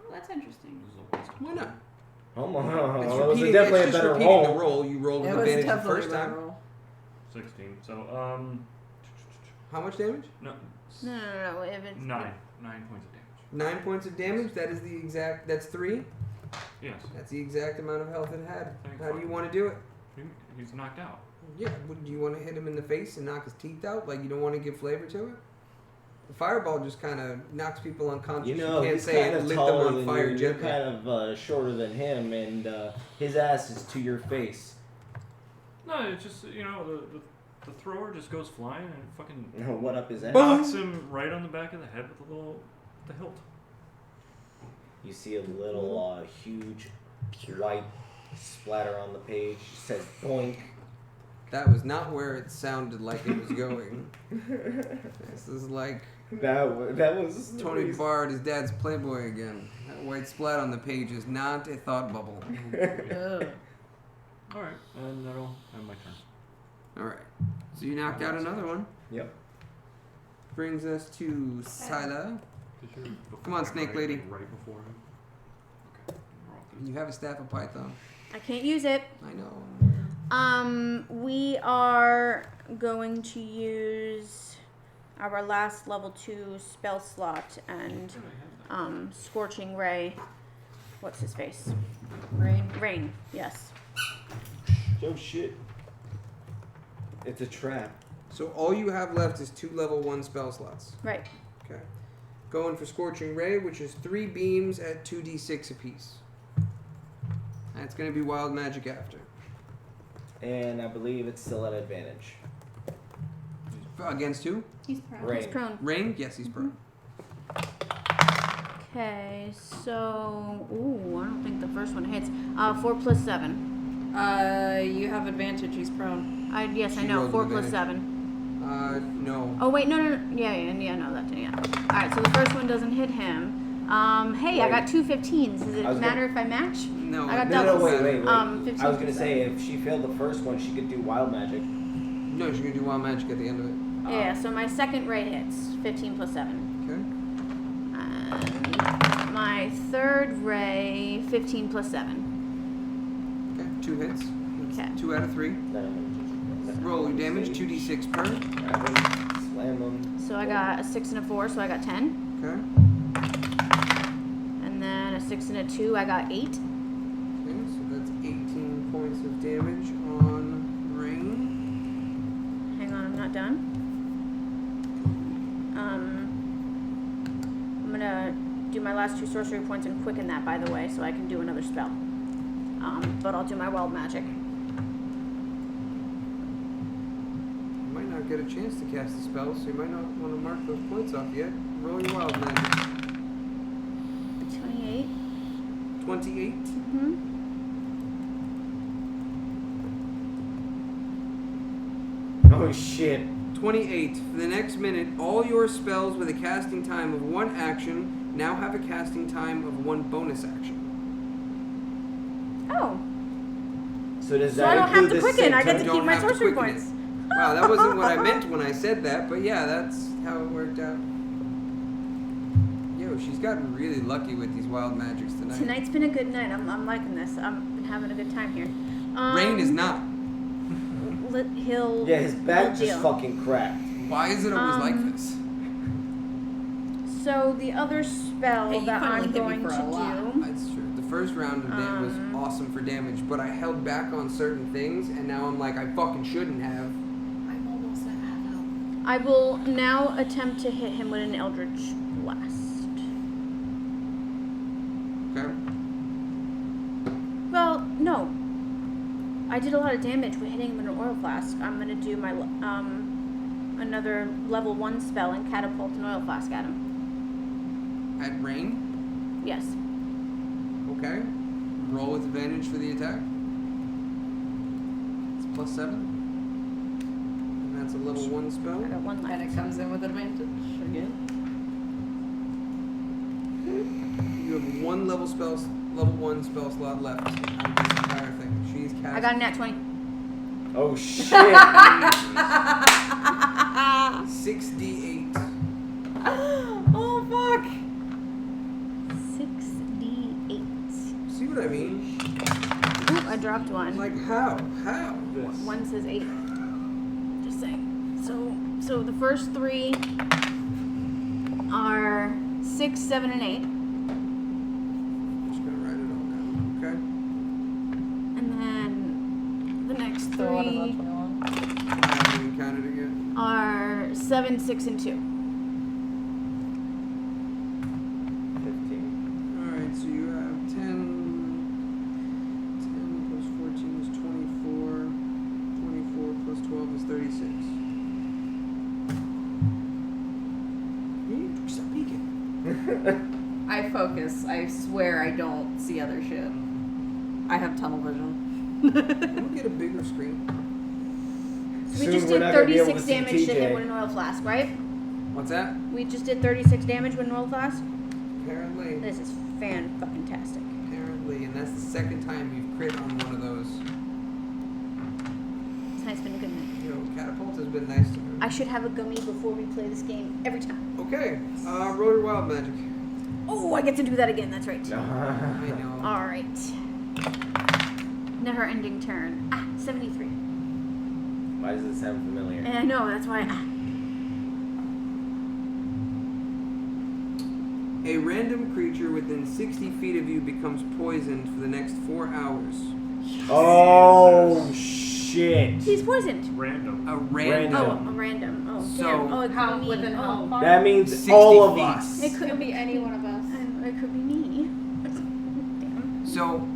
Oh, that's interesting. This is a waste of Why time. not? Oh my. It's That was repeating, definitely it's a just better repeating roll. the roll. You rolled with It was advantage the definitely first a better time. roll. 16. So, How much damage? no. No. If it's 9. 9 points of damage. 9 points of damage. That is the exact. That's 3. Yes. That's the exact amount of health it had. Thank How do you fuck. want to do it? He's knocked out. Yeah. Do you want to hit him in the face and knock his teeth out? Like you don't want to give flavor to it? The fireball just kind of knocks people unconscious. You know, can't he's say kind it of lit them taller on than fire you. You're gently. kind of shorter than him, and his ass is to your face. No, it's just, the thrower just goes flying and fucking What up his ass? knocks him right on the back of the head with the hilt. You see a little huge white splatter on the page. It says boink. That was not where it sounded like it was going. This is like That was Tony Bard, his dad's Playboy again. That white splat on the page is not a thought bubble. Ugh. Alright, and that'll end my turn. Alright. So you knocked out another one. Yep. Brings us to Scylla. Come on, Snake Lady. Right before him. Okay. we're all good. You have a staff of Python. I can't use it. I know. We are going to use our last level 2 spell slot and Where did I have that? Scorching Ray. What's his face? Rain. Yes. Oh shit. It's a trap. So all you have left is 2 level 1 spell slots. Right. Okay. Going for Scorching Ray, which is 3 beams at 2d6 apiece. That's going to be wild magic after. And I believe it's still at advantage. Against who? He's proud. Rain. He's prone. Rain? Yes, he's prone. Okay, so ooh, I don't think the first one hits. 4 plus 7. You have advantage. He's prone. Yes, I She know. rolled 4 with plus advantage. 7. No. Oh wait, no. Yeah, no, that yeah. All right, so the first one doesn't hit him. Hey, I got 2 15s. Does it I was matter if I match? No. I got No, doubles. wait. 15 I was gonna plus say if she failed the first one, she could do wild magic. No, she's going to do wild magic at the end of it. Yeah, so my second ray hits 15 plus 7. Okay. And my third ray 15 plus 7. Okay. 2 hits. Okay. 2 out of 3. Roll your damage, 2d6 per. Slam them. So I got a 6 and a 4, so I got 10. Okay. And then a 6 and a 2, I got 8. Okay, so that's 18 points of damage on Rain. Hang on, I'm not done. I'm gonna do my last 2 sorcery points and quicken that, by the way, so I can do another spell. But I'll do my wild magic. You might not get a chance to cast a spell, so you might not want to mark those points off yet. Roll your wild magic. 28. 28. Mm-hmm. Oh shit. 28. For the next minute, all your spells with a casting time of 1 action now have a casting time of 1 bonus action. Oh, So does so that I don't have include to the quicken. I same get to You keep don't my have to sorcery quicken points. it. Wow, that wasn't what I meant when I said that, but yeah, that's how it worked out. Yo, she's gotten really lucky with these wild magics tonight. Tonight's been a good night. I'm liking this. I've been having a good time here. Rain is not. He'll. Yeah, his back he'll just deal. fucking cracked. Why is it always like this? So the other spell Hey, you that finally I'm hit me going for to a lot. do. That's true. The first round of it was awesome for damage, but I held back on certain things, and now I'm like, I fucking shouldn't have. I'm almost at half health. I will now attempt to hit him with an Eldritch Blast. Okay? Well, no. I did a lot of damage with hitting him with an oil flask. I'm gonna do my another level 1 spell and catapult an oil flask at him. At Rain? Yes. Okay. Roll with advantage for the attack. It's plus 7. And that's a level 1 spell. I got 1 And left. it comes in with advantage again. You have 1 level 1 spell slot left out of this entire thing. She's cast. I got a nat 20. Oh shit. 6d8. Oh fuck! 6d8. See what I mean? Ooh, I dropped one. Like, how? How? One says 8. Just saying. So the first 3 are 6, 7, and 8. Just gonna write it all down. Okay? And then the next So what is that, 3 21? I haven't even counted it yet. are 7, 6, and 2. 15. Alright, so you have 10 plus 14 is 24. 24 plus 12 is 36. Stop peeking. I focus. I swear I don't see other shit. I have tunnel vision. We'll get a bigger screen. So we Soon just we're did not gonna be able 36 to see damage to TJ. him with an oil flask, right? What's that? We just did 36 damage with an oil flask? Apparently. This is fan-fucking-tastic. Apparently. And that's the second time you've crit on one of those. Tonight's been a good night. Yo, Catapult has been nice to me. I should have a gummy before we play this game every time. Okay, roll your wild magic. Oh, I get to do that again. That's right. I know. All right. Never ending turn. 73. Why does it sound familiar? And I know, that's why. A random creature within 60 feet of you becomes poisoned for the next 4 hours. Oh shit! He's poisoned. Random. A random. Oh, a random. Oh, So- damn. Oh, it could How be me. within how Oh. far? That means 60 all of feet. us. It Could be any one of us. It could be me. Damn. So,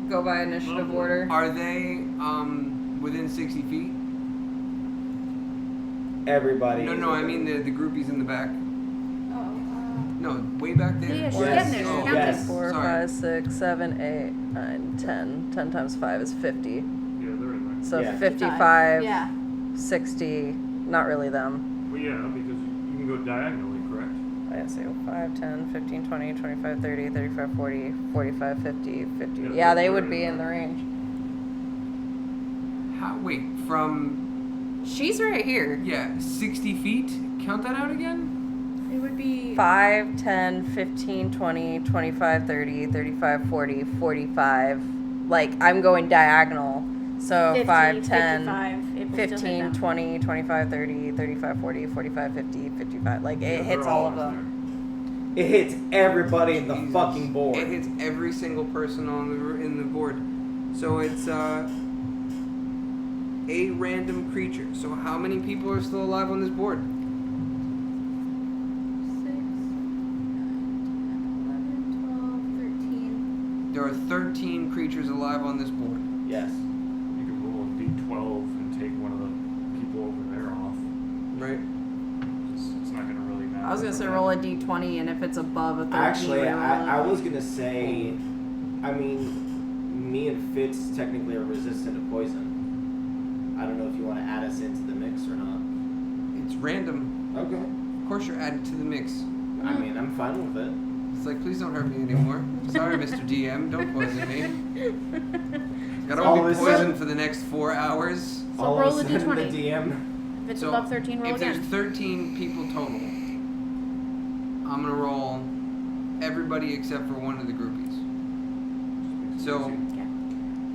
Go by initiative Oh. order. are they within 60 feet? Everybody. No, is no, I within- mean the groupies in the back. Oh, No, way back there. Yeah, she's Yes. getting there. She's Oh, counting. yes. 4, Sorry. 5, 6, 7, 8, 9, 10. 10 times 5 is 50. Yeah, they're in there. So Yeah. 55, Yeah. 60, not really them. Well, yeah, because you can go diagonally, correct? I say 5, 10, 15, 20, 25, 30, 35, 40, 45, 50, 50. Yeah, Yeah, they they're would in be there. in the range. How, wait, from, She's right here. 60 feet? Count that out again? It would be 5, 10, 15, 20, 25, 30, 35, 40, 45. Like, I'm going diagonal. So 50, 5, 10, 55. It will still hit 15, them. 20, 25, 30, 35, 40, 45, 50, 55. Like, Yeah, it hits they're all of in them. It hits everybody in the Jesus. fucking board. It hits every single person in the board. So it's a random creature. So how many people are still alive on this board? 6, 9, 10, 11, 12, 13. There are 13 creatures alive on this board. Yes. You can roll a d12 and take one of the people over there off. Right? It's not going to really matter. I was gonna say roll a d20, and if it's above a 13, Actually, we I was gonna say, I mean, me and Fitz technically are resistant to poison. I don't know if you want to add us into the mix or not. It's random. Okay. Of course you're added to the mix. I mean, I'm fine with it. It's like, please don't hurt me anymore. Sorry, Mr. DM, don't poison me. Gotta All only of a poison sudden- for the next 4 hours. So All roll of a a sudden, d20. the DM. If it's So, above 13, roll If there's again. 13 people total, I'm gonna roll everybody except for one of the groupies. So,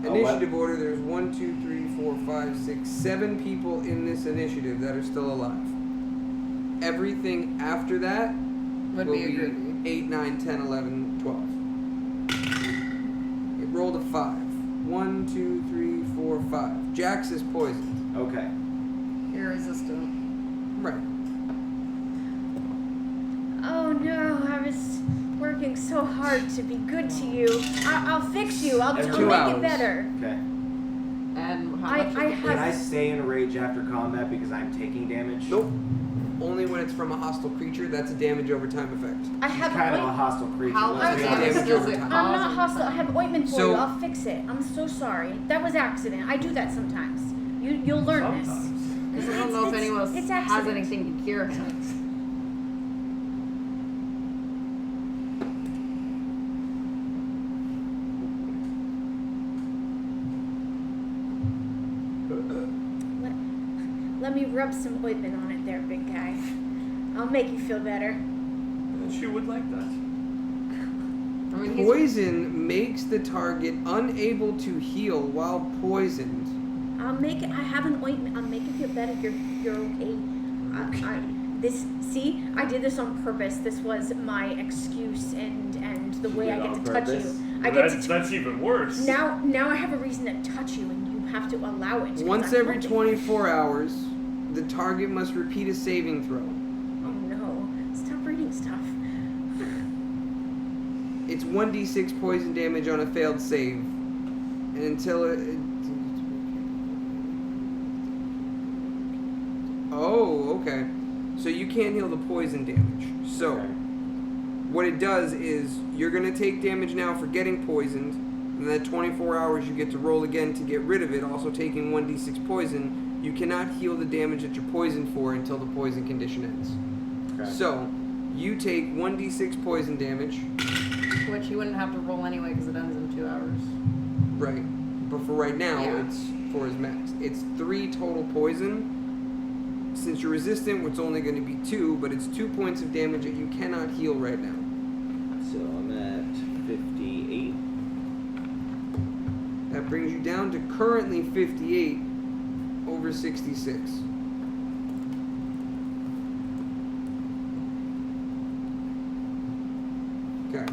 initiative order, there's 1, 2, 3, 4, 5, 6, 7 people in this initiative that are still alive. Everything after that Would will be a groupie. 8, 9, 10, 11, 12. It rolled a 5. 1, 2, 3, 4, 5. Jax is poisoned. Okay. You're resistant. Right. Oh no, I was working so hard to be good to you. I'll fix you. I'll Every make 2 it hours. better. Okay. And how I much? I Can I have. stay in rage after combat because I'm taking damage? Nope. Only when it's from a hostile creature, that's a damage over time effect. I have Kind of a oint- hostile creature. How let's much be damage honest. damage over does it time. cause? I'm not hostile. I have ointment for So- you. I'll fix it. I'm so sorry. That was accident. I do that sometimes. You'll learn Sometimes. this. Because I don't know if anyone else it's has accident. anything to cure him. Let me rub some ointment on it there, big guy. I'll make you feel better. She would like that. I mean, he's Poison makes the target unable to heal while poisoned. I'll make it. I have an ointment. I'll make you feel better. You're okay. See, I did this on purpose. This was my excuse and the way I did it get on to touch purpose? you. I get to That's even worse. now I have a reason to touch you, and you have to allow it. 'cause Once I'm every holding- 24 hours, the target must repeat a saving throw. Oh no! Stop reading stuff. It's 1d6 poison damage on a failed save. And until it... Oh, okay. So you can't heal the poison damage. So, Okay. what it does is, you're going to take damage now for getting poisoned, and then at 24 hours you get to roll again to get rid of it, also taking 1d6 poison. You cannot heal the damage that you're poisoned for until the poison condition ends. Okay. So, you take 1d6 poison damage. which you wouldn't have to roll anyway because it ends in 2 hours. Right. But for right now, Yeah. it's for his max. It's 3 total poison. Since you're resistant, it's only going to be 2, but it's 2 points of damage that you cannot heal right now. So I'm at 58. That brings you down to currently 58 over 66. Okay.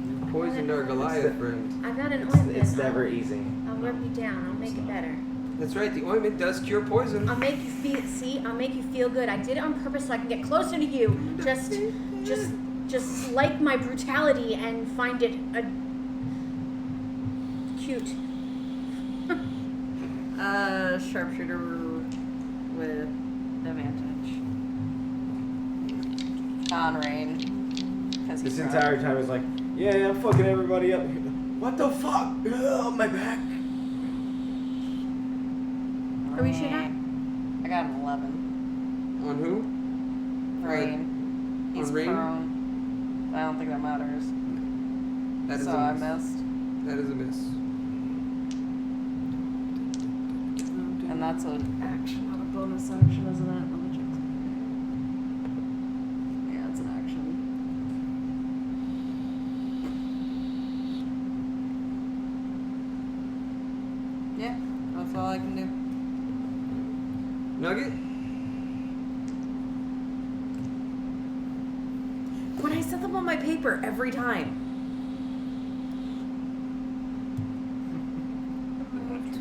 You poisoned our Goliath friend. I got an ointment. It's never easy. I'll rub you down. I'll make it better. That's right. The ointment does cure poison. I'll make you feel. See, I'll make you feel good. I did it on purpose so I can get closer to you. Just like my brutality and find it cute. Sharpshooter with advantage. On rain. Because This entire time is like, yeah, I'm fucking everybody up. What the fuck? Oh, my back. Are we shooting at? I got an 11. On who? Rain. He's on Rain? prone. I don't think that matters. That is So a I miss. missed. That is a miss. And that's an action, not a bonus action, isn't it? Let me check. Yeah, it's an action. Yeah, that's all I can do. Nugget? When I set them on my paper every time.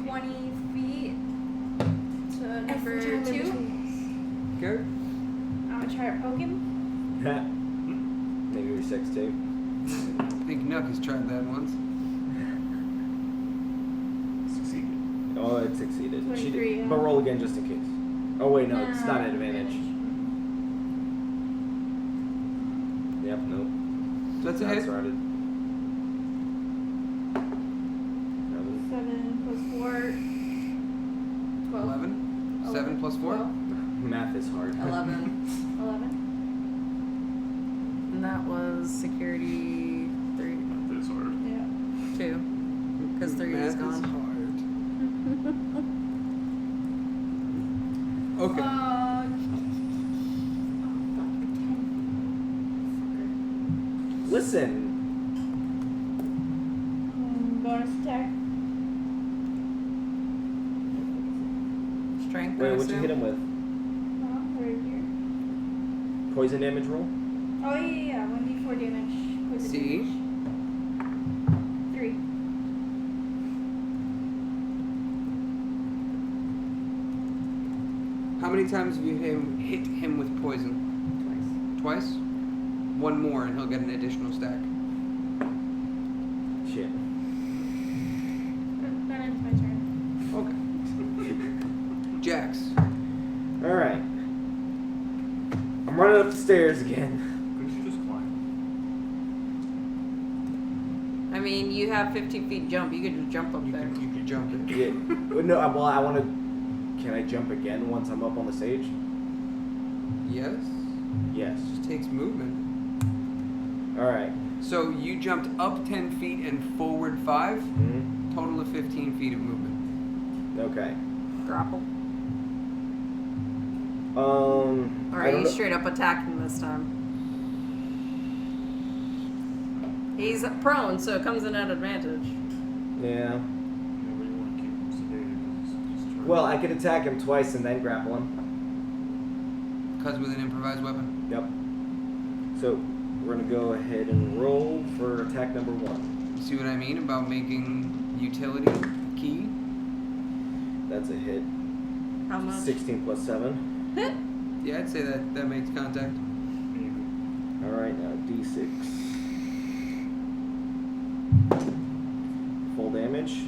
20 feet to number Every time 2. Okay. I'm gonna try to poke him. Maybe you're 6 too. I think Nuck has tried that once. Succeeded. Oh, it succeeded. 23, yeah. But roll again just in case. Oh wait, no, it's not an advantage. Yep, nope. So that's a Not hit. started. 7 plus 4. 12. 11. 7 plus 4. 12. Math is hard. 11. 11. And that was security 3. That is hard. Yeah. 2. Because 3 Math is gone. hard. Okay. Listen, Bonus attack. Strength. wait, I what'd you assume? hit him with? Right here. Poison damage roll? Oh, yeah. 1d4 damage. Poison See? damage. 3. How many times have you hit him with poison? Twice. Twice? One more and he'll get an additional stack. Shit. That ends my turn. Okay. Jax. Alright. I'm running up the stairs again. Couldn't you just climb? I mean, you have 15 feet jump. You could just jump up there. You could jump it. Yeah. No, well, I want to. Can I jump again once I'm up on the stage? Yes. Yes. Just takes movement. Alright. So you jumped up 10 feet and forward 5. Mm-hmm. Total of 15 feet of movement. Okay. Grapple. Or Or are you straight up attacking this time? He's prone, so it comes in at advantage. Yeah. Yeah, but you want to keep him sedated because he's just Well, I could attack him twice and then grapple him. Because with an improvised weapon. Yep. So we're gonna go ahead and roll for attack number 1. See what I mean about making utility key? That's a hit. How much? 16 plus 7. Yeah, I'd say that makes contact. maybe. Alright, now D6. Full damage.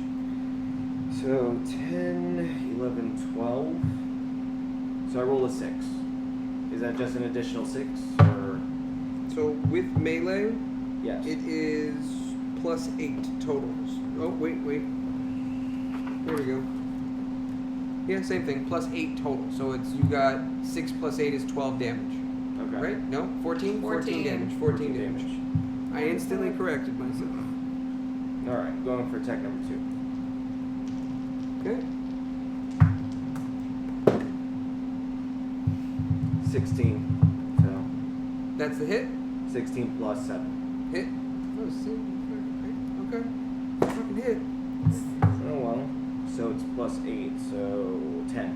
So 10, 11, 12. So I roll a 6. Is that just an additional 6? Or So with melee, yes. it is plus 8 totals. Oh, wait. There we go. Yeah, same thing. Plus 8 total. So it's you got 6 plus 8 is 12 damage. Okay. Right? No? 14? 14 damage. 14 damage. I instantly corrected myself. Alright, going for attack number 2. Okay. 16. So That's the hit. 16 plus 7. Hit. Oh, see. Okay. Fucking hit. Oh well. So it's plus 8, so 10.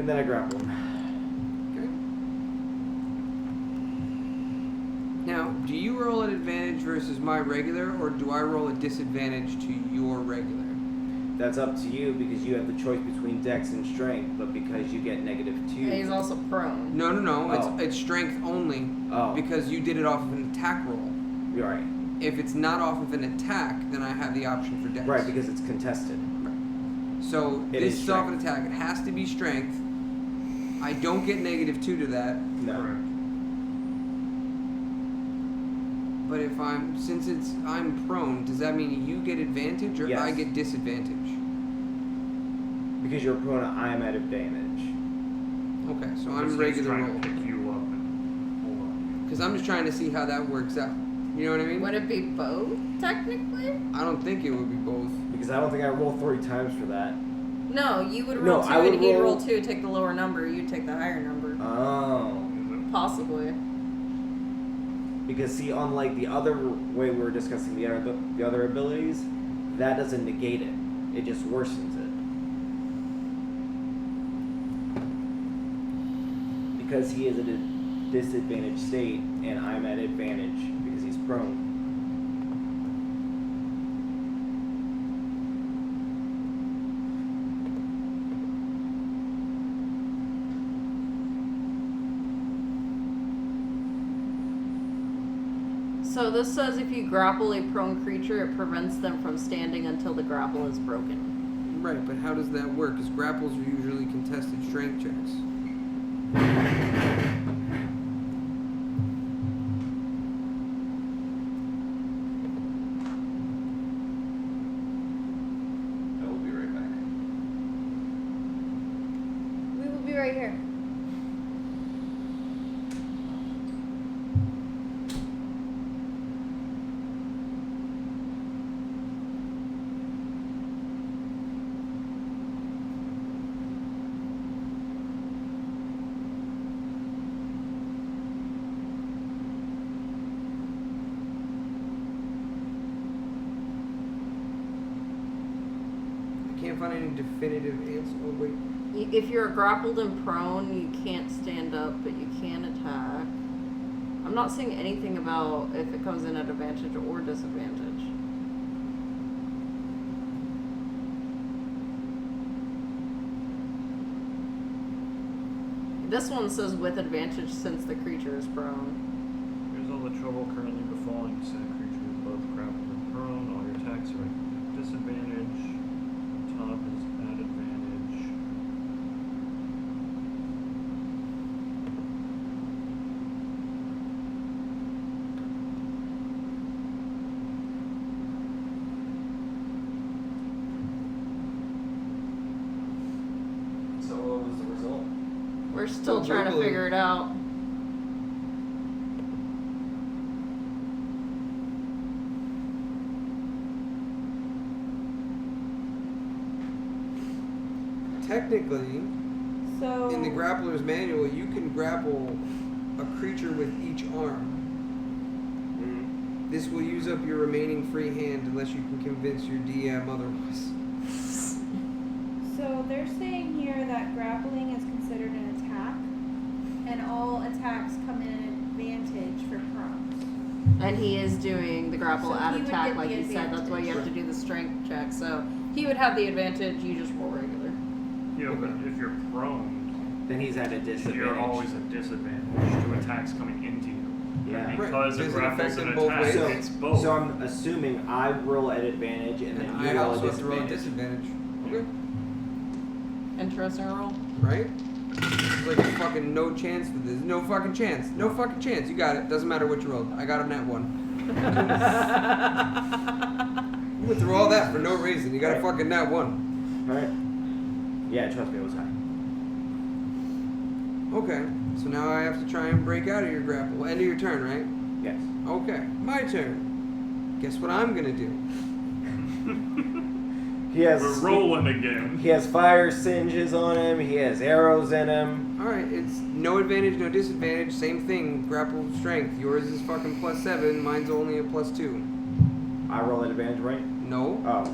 And then I grapple him. Okay. Now, do you roll an advantage versus my regular, or do I roll a disadvantage to your regular? That's up to you because you have the choice between dex and strength, but because you get -2. And he's also prone. No. Oh. It's strength only Oh, because you did it off of an attack roll. you're right. If it's not off of an attack, then I have the option for dex. Right, because it's contested. So It this is is off an strength. attack. It has to be strength. I don't get -2 to that. No. Correct. But if I'm prone, does that mean you get advantage or Yes. I get disadvantage? Because you're prone, I'm at advantage. Okay, so Because I'm he's regular trying roll. to pick you up and hold on. Because I'm just trying to see how that works out. You know what I mean? Would it be both, technically? I don't think it would be both. Because I don't think I rolled 3 times for that. No, you would No, roll 2 I would and he'd roll- roll 2, take the lower number, you'd take the higher number. Oh. Possibly. Because see, on like the other way we were discussing the other abilities, that doesn't negate it. It just worsens it. Because he is at a disadvantaged state, and I'm at advantage because he's prone. So this says if you grapple a prone creature, it prevents them from standing until the grapple is broken. Right, but how does that work? Because grapples are usually contested strength checks. I will be right back. We will be right here. I can't find any definitive answer. Oh, wait. If you're grappled and prone, you can't stand up, but you can attack. I'm not seeing anything about if it comes in at advantage or disadvantage. This one says with advantage since the creature is prone. Here's all the trouble currently befalling said creature, both grappled and prone. All your attacks are at disadvantage. Top is at advantage. So what was the result? We're still So trying to verbally- figure it out. Technically, So in the grappler's manual, you can grapple a creature with each arm. This will use up your remaining free hand unless you can convince your DM otherwise. So they're saying here that grappling is considered an attack, and all attacks come in an advantage for prones. And he is doing the grapple So at he would attack, get like the you said. That's why you have to advantage. do the strength check. So he would have the advantage. You just roll regular. Yeah, but if you're prone, Then he's at a disadvantage. you're always at disadvantage to attacks coming into you. Yeah. And Right. because Does it it grapples affect an them both attack, ways? So, it's both. so I'm assuming I roll at advantage and then And you I roll also at have to roll a disadvantage. disadvantage. Okay. Interesting roll. Right? There's like fucking no chance for this. No fucking chance. No fucking chance. You got it. Doesn't matter what you rolled. I got a nat 1. You went through all that for no reason. You got a Right. fucking nat 1. Alright. Yeah, trust me, it was high. Okay. So now I have to try and break out of your grapple. End of your turn, right? Yes. Okay. My turn. Guess what I'm gonna do? He has We're rolling again. He has fire singes on him, he has arrows in him. Alright, it's no advantage, no disadvantage. Same thing. Grapple strength. Yours is fucking +7. Mine's only a +2. I roll at advantage, right? No. Oh.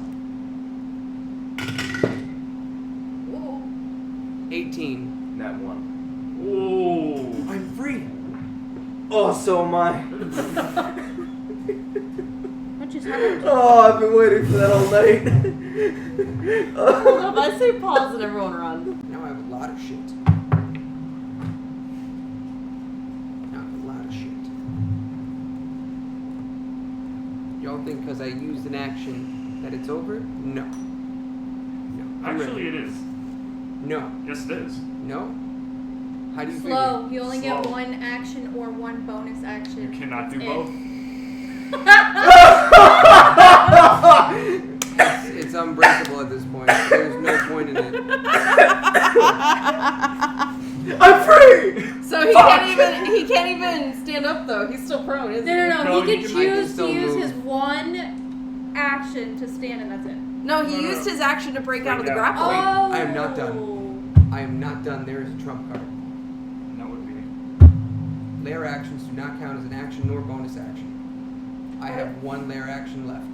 18. Nat 1. Ooh. I'm free. Oh, so am I. What just happened? Oh, I've been waiting for that all night. Hold up, I say pause and everyone run. Now I have a lot of shit. Now I have a lot of shit. Y'all think because I used an action that it's over? No. No. Actually, it is. No. Yes, it is. No. How do you Slow. You only get Slow. one action or one bonus You action. cannot do That's both. figure? It's unbreakable at this point. There's no point in it. I'm free! So he can't even stand up though. He's still prone, isn't he? No. No, He you can can- I can choose to still use move. his one action to stand, and that's it. No, he used his action to break out of the Break out. grappling. Oh. I am not done. I am not done. There is a trump card. And that would be. Lair actions do not count as an action nor bonus action. I have one lair action left.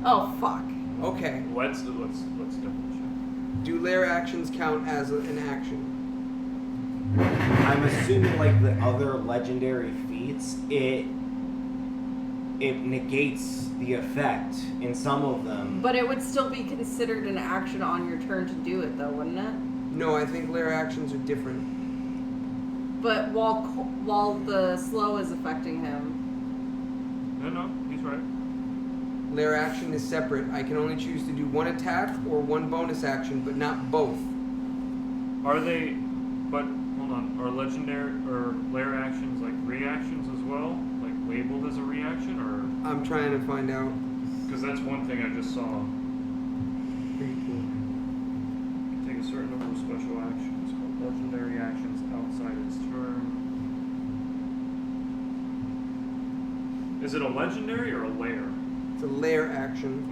Oh fuck. Okay. Let's double check. Do lair actions count as an action? I'm assuming like the other legendary feats, it negates the effect in some of them. But it would still be considered an action on your turn to do it though, wouldn't it? No, I think lair actions are different. But while the slow is affecting him. No, he's right. Lair action is separate. I can only choose to do one attack or one bonus action, but not both. Are they? But hold on. Are legendary or lair actions like reactions as well? Like labeled as a reaction, or I'm trying to find out. because that's one thing I just saw. Take a certain number of special actions called legendary actions outside its turn. Is it a legendary or a lair? It's a lair action.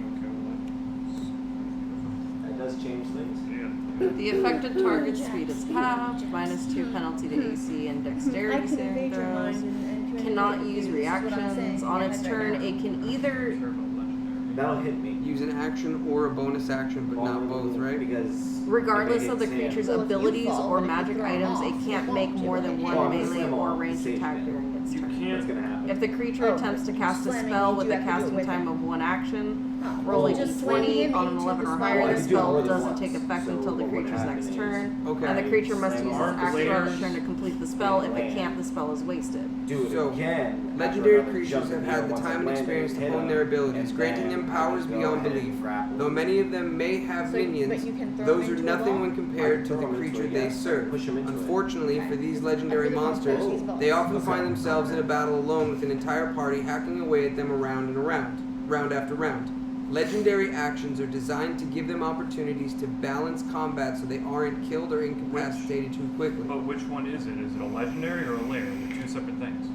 Okay, That does change things. yeah. The affected target's speed is halved, -2 penalty to AC and I dexterity can saving evade your mind throws. and Cannot use this is what I'm reactions. saying. On Yeah, its that's turn, right now. it can either Sure about legendary. That'll hit me. Use an action or a bonus action, but not both, right? Because regardless if it of the hits him- creature's Well, if you abilities fall, or then you magic throw 'em items, off. it can't You make won't more do than it. one Well, melee slam or off, ranged save attack it. during its You turn. That's can't. gonna happen. If the creature Oh, attempts to but cast a slamming spell means with you a have to do it casting with time him. of 1 action, Oh, roll well, a just slam d20 him on an into 11 the or small higher. Well, The you do it spell more than doesn't once, take effect so until the what would creature's happen next is- turn. Okay. And the creature must Slam use its off. action on its Layers. turn to complete the spell. If it Land. can't, the spell is wasted. Do it So, again. Legendary after another creatures jump have in had the once time I've and landed, experience to hit hone him, their abilities, and granting then them I powers just go beyond ahead and belief. grapple. Though many of them may have So, minions, but you can throw those him are into a nothing wall? when compared to Throw the him into creature it, they yeah. serve. Push him into it. Unfortunately for these legendary monsters, they often find themselves in a battle alone with an entire party hacking away at them around and around, round after round. Legendary actions are designed to give them opportunities to balance combat so they aren't killed or incapacitated too quickly. But which one is it? Is it a legendary or a lair? They're two separate things.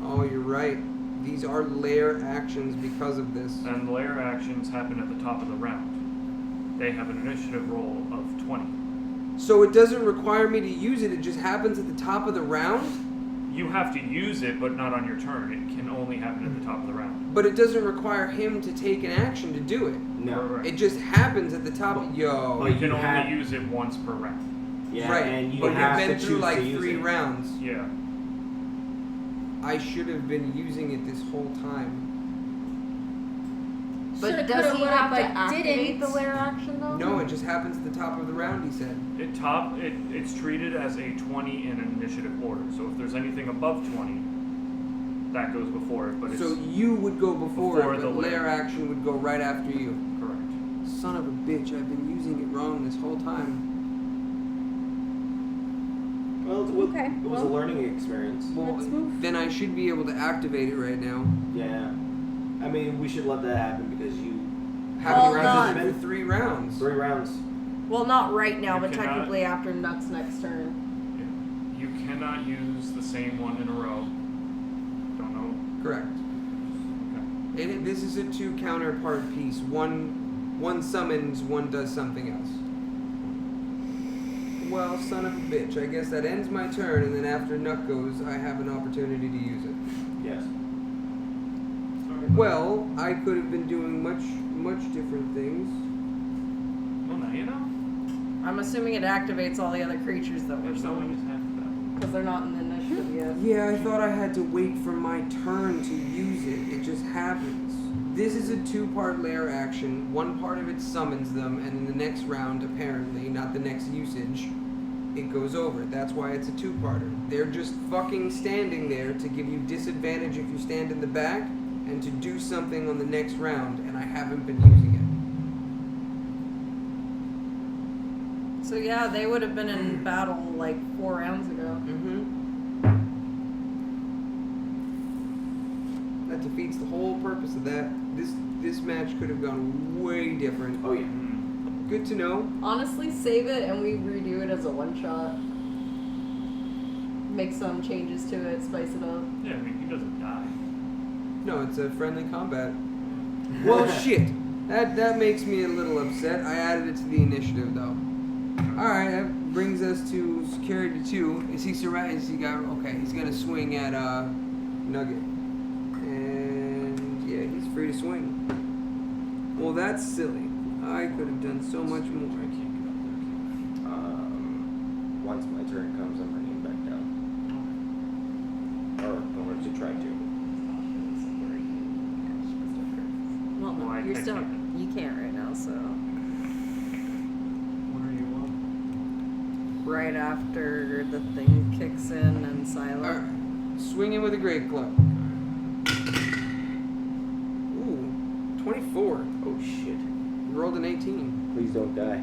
Oh, you're right. These are lair actions because of this. And lair actions happen at the top of the round. They have an initiative roll of 20. So it doesn't require me to use it, it just happens at the top of the round? You have to use it, but not on your turn. It can only happen at the top of the round. But it doesn't require him to take an action to do it. No. Right. It just happens at the top of... Yo. But You can you only have- use it once per round. Yeah, right, and you but have we've been to through choose like to use 3 it. rounds. Yeah. I should have been using it this whole time. But Shoulda, does coulda, he woulda, have to but activate didn't. the lair action though? No, it just happens at the top of the round, he said. It's treated as a 20 in initiative order. So if there's anything above 20, that goes before it. But it's So you would go before, Before it, the but lair. lair action would go right after you. correct. Son of a bitch, I've been using it wrong this whole time. Well, Okay, it was a well- learning experience. Well, Let's move. then I should be able to activate it right now. Yeah. I mean, we should let that happen because you... How Well, many rounds has it not- been? 3 rounds. 3 rounds. Well, not right now, You but cannot- technically after Nuck's next turn. You cannot use the same one in a row. Don't know. Correct. Okay. This is a 2 counterpart piece. One summons, one does something else. Well, son of a bitch. I guess that ends my turn, and then after Nuck goes, I have an opportunity to use it. Yes. Well, I could have been doing much different things. Well, now you know. I'm assuming it activates all the other creatures that were Knowing summoned. is half the battle. Because they're not in the initiative yet. Yeah, I thought I had to wait for my turn to use it. It just happens. This is a 2-part lair action. One part of it summons them, and in the next round, apparently, not the next usage, it goes over. That's why it's a 2-parter. They're just fucking standing there to give you disadvantage if you stand in the back, and to do something on the next round, and I haven't been using it. So yeah, they would have been in battle like 4 rounds ago. That defeats the whole purpose of that. This match could have gone way different. Oh yeah. Good to know. Honestly, save it and we redo it as a one-shot. Make some changes to it, spice it up. Yeah, I mean, he doesn't die. No, it's a friendly combat. Well, shit. That makes me a little upset. I added it to the initiative, though. Alright, that brings us to security 2. Is he surrounded? Is he got... Okay, he's gonna swing at, Nugget. And, yeah, he's free to swing. Well, that's silly. I could have done so much more. Once my turn comes, I'm bringing him back down. Or going to try to. Well, no, Why you're still technically? you can't right now, so What are you on? right after the thing kicks in and silent. Alright. Swinging with a great club. Ooh, 24. Oh shit. You rolled an 18. Please don't die.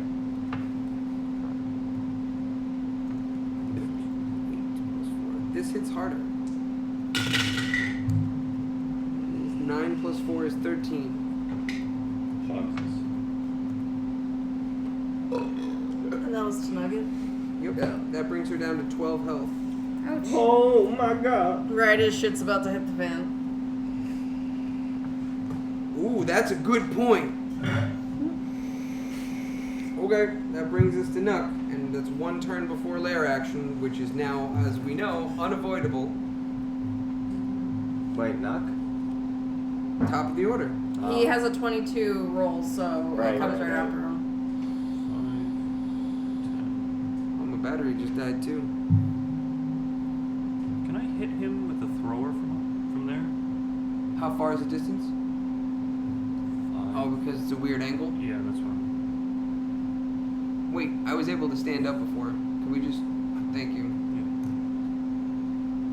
8 plus 4. This hits harder. 9 plus 4 is 13. And that was to Nugget. Yep. That brings her down to 12 health. Ouch. Oh my god. Right as shit's about to hit the fan. Ooh, that's a good point. Okay, that brings us to Nook, and that's 1 turn before lair action, which is now, as we know, unavoidable. Wait, knock? Top of the order. He has a 22 roll, so Right, it comes right, right. after him. 5, 10. Oh, my battery just died too. Can I hit him with the thrower from there? How far is the distance? Oh, because it's a weird angle? Yeah, that's what I'm... Wait, I was able to stand up before. Can we just... Thank you.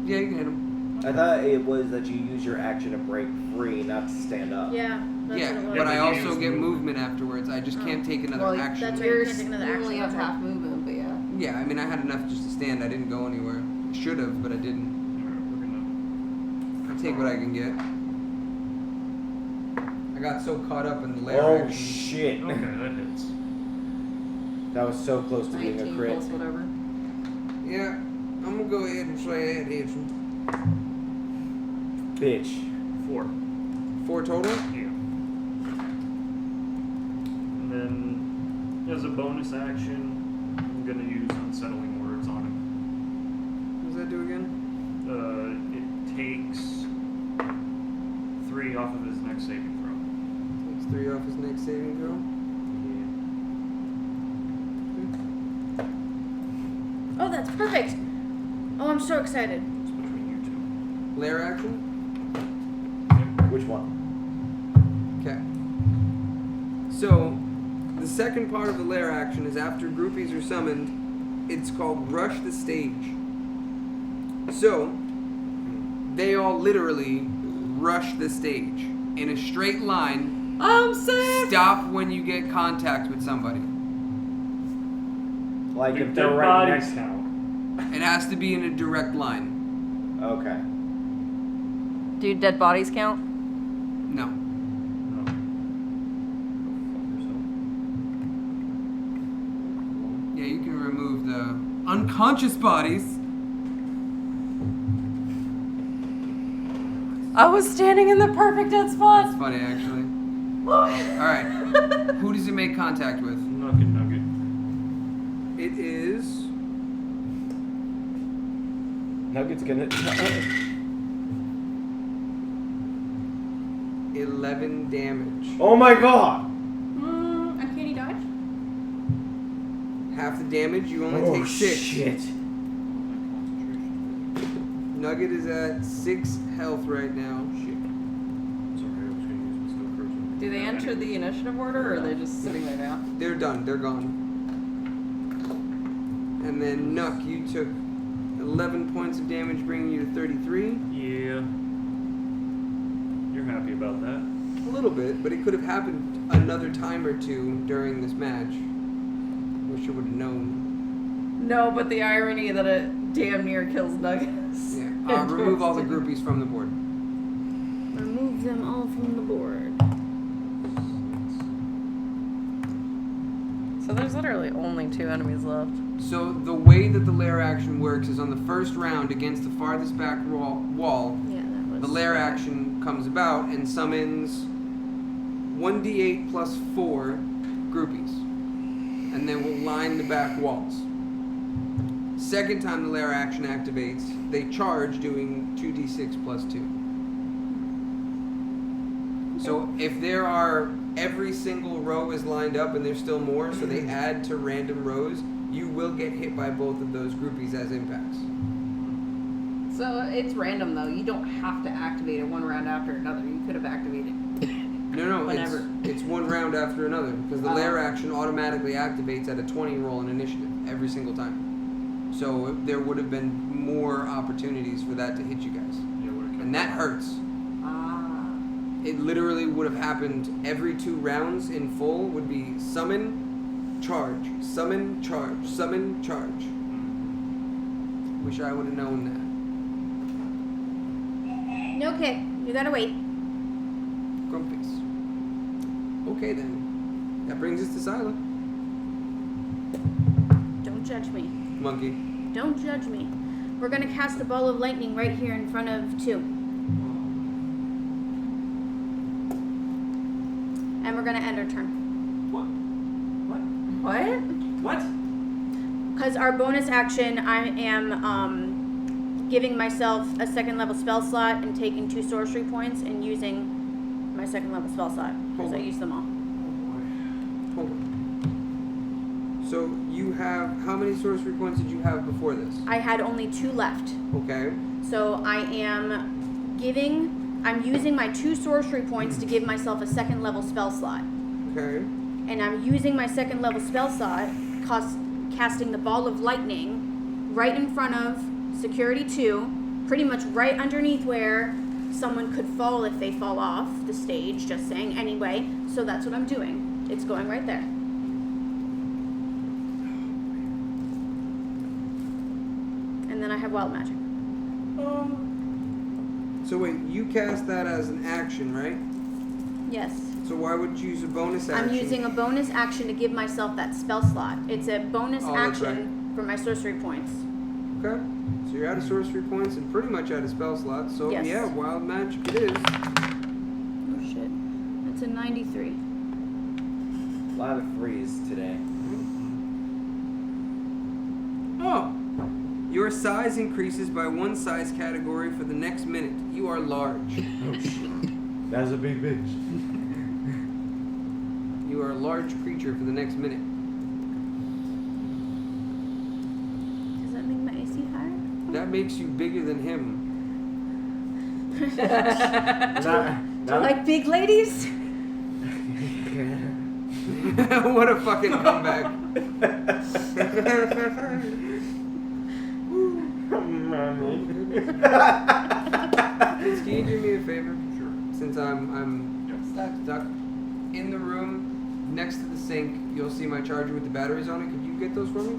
Yeah, you can hit him. I thought it was that you use your action to break free, not to stand up. Yeah, that's Yeah, what it was. but I but you also use get movement. movement afterwards. I just can't take another Well, action. that's right. You You're can't take another you only action, have that's half movement, but yeah. Yeah, I mean, I had enough just to stand. I didn't go anywhere. Should have, but I didn't. We're gonna. I take what I can get. I got so caught up in the lair Oh action. shit. Okay, that hits. That was so close to being a 19 crit. plus whatever. Yeah, I'm gonna go ahead and try and hit him. Bitch. 4. 4 total? Yeah. And then, as a bonus action, I'm gonna use unsettling words on him. What does that do again? It takes 3 off of his next saving throw. Takes 3 off his next saving throw. Oh, that's perfect. Oh, I'm so excited. It's between you two. Lair action? Which one? Okay. So, the second part of the lair action is after groupies are summoned, it's called Rush the Stage. So, they all literally rush the stage in a straight line. I'm safe! Stop when you get contact with somebody. Like Do if they're dead right bodies next. count? It has to be in a direct line. Okay. Do dead bodies count? No. No. Yeah, you can remove the unconscious bodies. I was standing in the perfect dead That's spot. funny, actually. Alright. Who does it make contact with? Nugget. It is... Nugget's gonna. 11 damage. Oh my god! Uncanny dodge? half the damage. You only take 6. Shit. Nugget is at 6 health right now. Shit. Sorry, I was going to use my skill cursor. Do they enter the initiative order, or are they just sitting there now? They're done. They're gone. And then Nuck, you took 11 points of damage, bringing you to 33. Yeah. You're happy about that? A little bit, but it could have happened another time or two during this match. Wish you would have known. No, but the irony that it damn near kills Nuggets. Yeah. Remove all the groupies from the board. Remove them all from the board. So there's literally only 2 enemies left. So the way that the lair action works is on the first round against the farthest back wall, Yeah, that was. the lair action comes about and summons 1d8 plus 4 groupies. And then will line the back walls. Second time the lair action activates, they charge doing 2d6 plus 2. So if there are, every single row is lined up and there's still more, so they add to random rows, you will get hit by both of those groupies as impacts. So it's random though. You don't have to activate it one round after another. You could have activated. No, Whenever. it's one round after another, because the lair action automatically activates at a 20 roll in initiative every single time. So there would have been more opportunities for that to hit you guys. And that hurts. It literally would have happened every 2 rounds in full would be summon, charge, summon, charge, summon, charge. Wish I would have known that. Okay, you gotta wait. Grumpies. Okay then. That brings us to Sila. Don't judge me. Monkey. Don't judge me. We're gonna cast a ball of lightning right here in front of 2. And we're gonna end our turn. What? Because our bonus action, I am giving myself a 2nd level spell slot and taking 2 sorcery points and using my 2nd level spell slot. Because I used them all. Hold on. So you have, how many sorcery points did you have before this? I had only 2 left. Okay. So I'm using my 2 sorcery points to give myself a 2nd level spell slot. Okay. And I'm using my 2nd level spell slot, casting the ball of lightning right in front of security 2, pretty much right underneath where someone could fall if they fall off the stage, just saying anyway. So that's what I'm doing. It's going right there. And then I have wild magic. So wait, you cast that as an action, right? Yes. So why would you use a bonus action? I'm using a bonus action to give myself that spell slot. It's a bonus that's action for my sorcery points. Okay. So you're out of sorcery points and pretty much out of spell slots. So Yes. yeah, wild magic it is. Oh shit. That's a 93. A lot of 3s today. Oh! Your size increases by 1 size category for the next minute. You are large. That's a big bitch. You are a large creature for the next minute. Does that make my AC higher? That makes you bigger than him. Like big ladies? What a fucking comeback. Vince, can you do me a favor? Sure. Since I'm stuck in the room next to the sink, you'll see my charger with the batteries on it. Could you get those for me?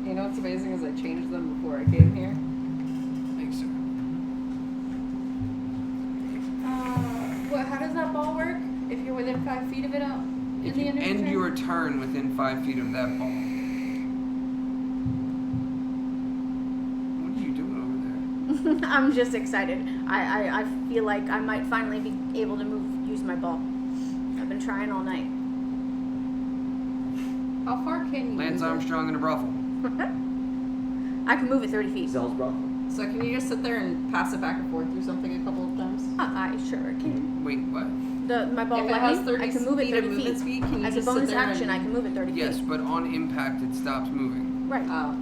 You know what's amazing is I changed them before I came here. Thanks, sir. How does that ball work? If you're within 5 feet of it out in If the you end of your end turn? your turn within 5 feet of that ball. What are you doing over there? I'm just excited. I feel like I might finally be able to use my ball. I've been trying all night. How far can you Lance move it? Armstrong in a brothel. I can move it 30 feet. Zell's brothel. So can you just sit there and pass it back and forth through something a couple of times? I sure can. Wait, what? My ball If it has lightning, 30 I can move it feet of 30 movement feet. speed, can you As a just sit bonus there action, and- I can move it 30 Yes, feet. but on impact it stops moving. Right. Oh.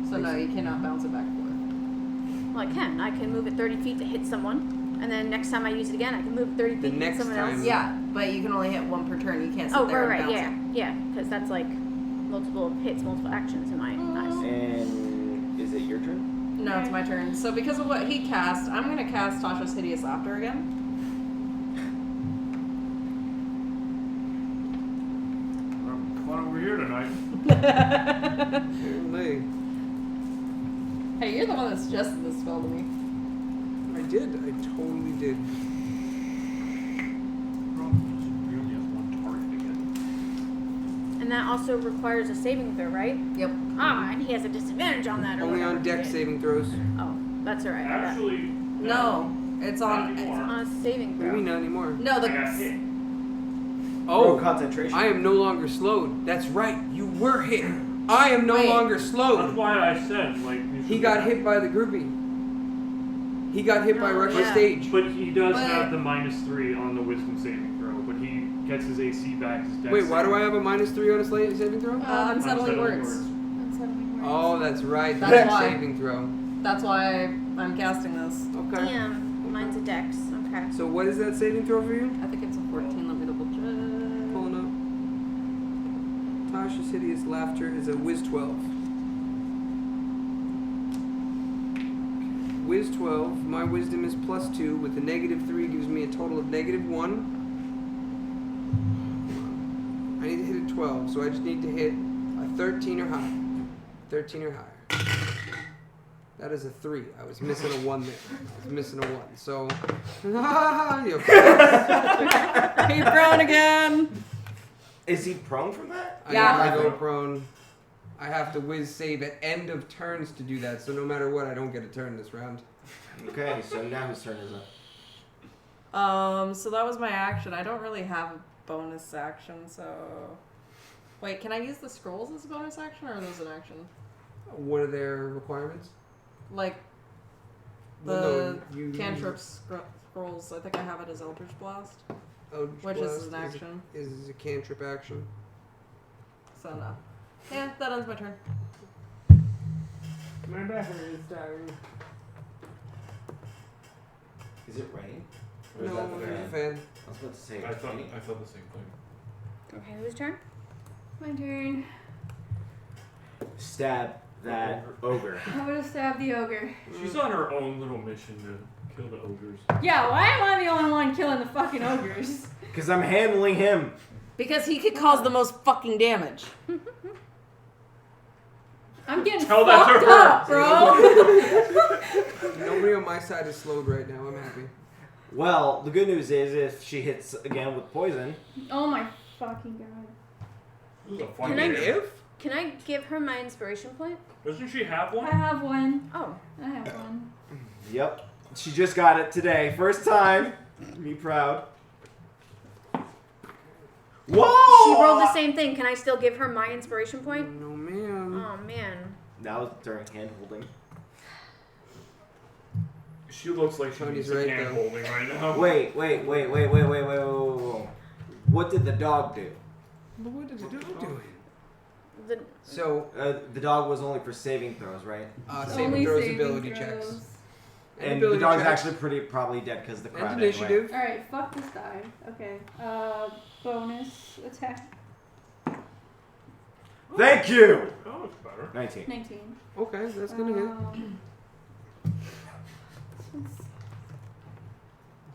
So no, you cannot bounce it back and forth. Well, I can. I can move it 30 feet to hit someone, and then next time I use it again, I can move it 30 feet to hit next someone time- else. Yeah, but you can only hit one per turn. You can't sit Oh, there right, and bounce yeah, yeah, because that's like multiple hits, multiple actions in my eyes. And is it your turn? it. No, it's my turn. So because of what he cast, I'm gonna cast Tasha's Hideous Laughter again. I'm fun over here tonight. Apparently. Hey, you're the one that suggested this spell to me. I did. I totally did. We only have one target again. And that also requires a saving throw, right? Yep. Ah, and he has a disadvantage on that. Or Only on whatever. deck saving throws. Oh, that's alright. Actually, No, it's on. It's on a saving What do you mean throw. not anymore? No, I got the. hit. Oh, concentration. I am no longer slowed. That's right. You were hit. I am no Wait. longer That's slowed. why I said, like, you He should got have- hit by the groupie. He got hit by Oh, Rush yeah. Stage. But he does But- have the -3 on the wisdom saving throw, but he gets his AC back. His dex Wait, why do I saving. have a -3 on a saving throw? Unsettling words. Unsettling words. Oh, that's right. That's Dex why. saving throw. That's why I'm casting this. Okay. Damn, mine's a dex. Okay. So what is that saving throw for you? I think it's a 14. Let me double check. Pulling up. Tasha's Hideous Laughter is a Wiz 12. Wiz 12. My wisdom is +2. With a -3 gives me a total of -1. I need to hit a 12, so I just need to hit a 13 or higher. 13 or higher. That is a 3. I was missing a 1 there. I was missing a 1. So, you He prone again. Is he prone from that? Yeah. I go prone. I have to whiz save at end of turns to do that, so no matter what, I don't get a turn this round. Okay, so now whose turn is it? So that was my action. I don't really have a bonus action, so. Wait, can I use the scrolls as a bonus action, or are those an action? What are their requirements? Like Well, the no, you- cantrip scrolls. I think I have it as Eldritch Blast, Eldritch which Blast is an action. Is a cantrip action. So no. Yeah, that ends my turn. My battery is dying. Is it raining? Or is No, that the there's a fan? fan. I was about to say. I thought the same thing. Okay, whose turn? My turn. Stab that ogre. I'm gonna stab the ogre. She's on her own little mission to kill the ogres. Yeah, why am I the only one killing the fucking ogres? Because I'm handling him. Because he could cause the most fucking damage. I'm getting Tell that to fucked her. up, bro. Nobody on my side is slowed right now. I'm happy. Well, the good news is if she hits again with poison, Oh my fucking god. This is a fun Can I game. Can I give her my inspiration point? Doesn't she have I one? have one. Oh, I have one. yep, she just got it today. First time. Me proud. Whoa! she rolled the same thing. Can I still give her my inspiration point? No, ma'am. Oh man. That was during hand holding. She looks like she Tony's needs some right, hand though. holding right now. Wait. What did the dog do? But what did the dog do? The, So, The dog was only for saving throws, right? saving Only throws, saving ability throws. checks. And the ability dog's checks. actually probably dead because of the crowd. And Anyway. initiative. Alright, fuck this die. Okay. Bonus attack. Thank you. That looks better. 19. 19. Okay, that's gonna hit.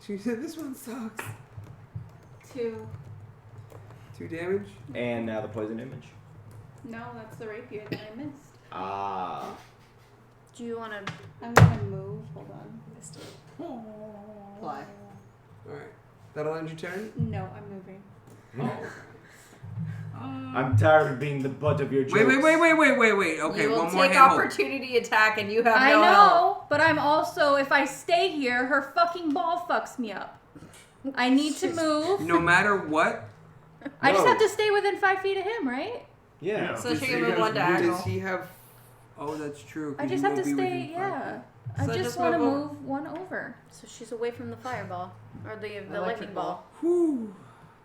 She said this one sucks. 2. 2 damage. And now the poison image. No, that's the rapier that I missed. Ah. do you want to? I'm gonna move. Hold on. Fly. Alright. That'll end your turn? No, I'm moving. I'm tired of being the butt of your jokes. Wait. Okay, you will one more take hand hold. opportunity attack, and you have I no know, help. but I'm also, if I stay here, her fucking ball fucks me up. I need to move. No matter what, I just No. have to stay within 5 feet of him, right? Yeah. So she Does can he move have one movement? diagonal. does he have... Oh, that's true. 'cause I you just have to won't be stay, within 5 yeah. feet. I So just just want to move over. move one over. So she's away from the fireball or the Electric lightning ball. Whew.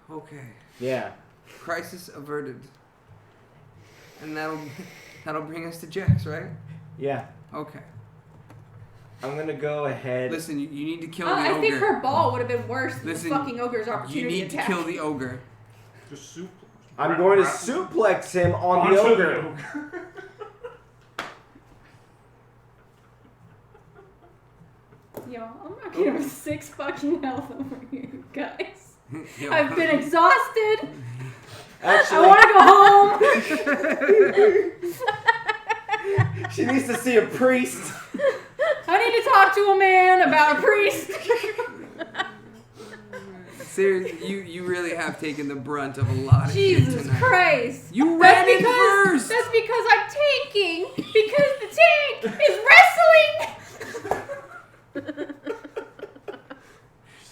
Okay. Yeah. Crisis averted. And that'll bring us to Jax, right? Yeah. Okay. I'm gonna go ahead. Listen, you need to kill the I ogre. think her ball would have been worse than Listen, the fucking ogre's you opportunity need to attack. kill the ogre. Just soup. I'm going to suplex him on onto the ogre. Yo, I'm not getting with 6 fucking health over here, guys. Yo. I've been exhausted. Actually, I want to go home. she needs to see a priest. I need to talk to a man about a priest. Seriously, you really have taken the brunt of a lot of Jesus shit tonight. Christ. You That's ran in because, first. that's because I'm tanking. Because the tank is wrestling.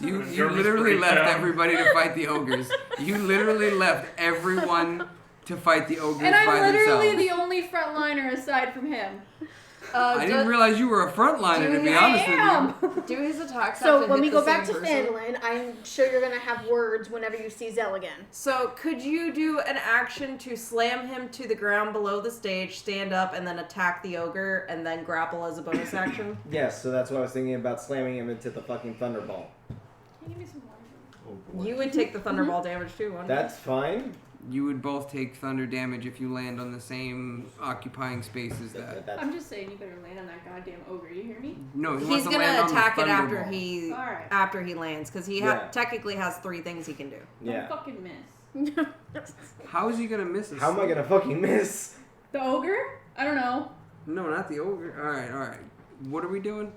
You Nervous literally left breakdown. everybody to fight the ogres. You literally left everyone to fight the ogres And I'm by literally themselves. the only frontliner aside from him. I didn't realize you were a frontliner, to be honest with you. Do his attacks have So to when hit we the go back to same person? Phandalin, I'm sure you're gonna have words whenever you see Zell again. So could you do an action to slam him to the ground below the stage, stand up, and then attack the ogre, and then grapple as a bonus action? Yes, so that's why I was thinking about slamming him into the fucking thunderball. Can you give me some water? Oh boy. You would take the thunderball damage too, wouldn't That's fine. You would both take thunder damage if you land on the same occupying space as that. I'm just saying you better land on that goddamn ogre, you hear me? No, he you? wants He's to land gonna on attack the it thunder after ball. he Alright. after he lands, because he Yeah. technically has 3 things he can do. Yeah. Don't fucking miss. How is he gonna miss us? How am I gonna fucking miss? The ogre? I don't know. No, not the ogre. All right. What are we doing?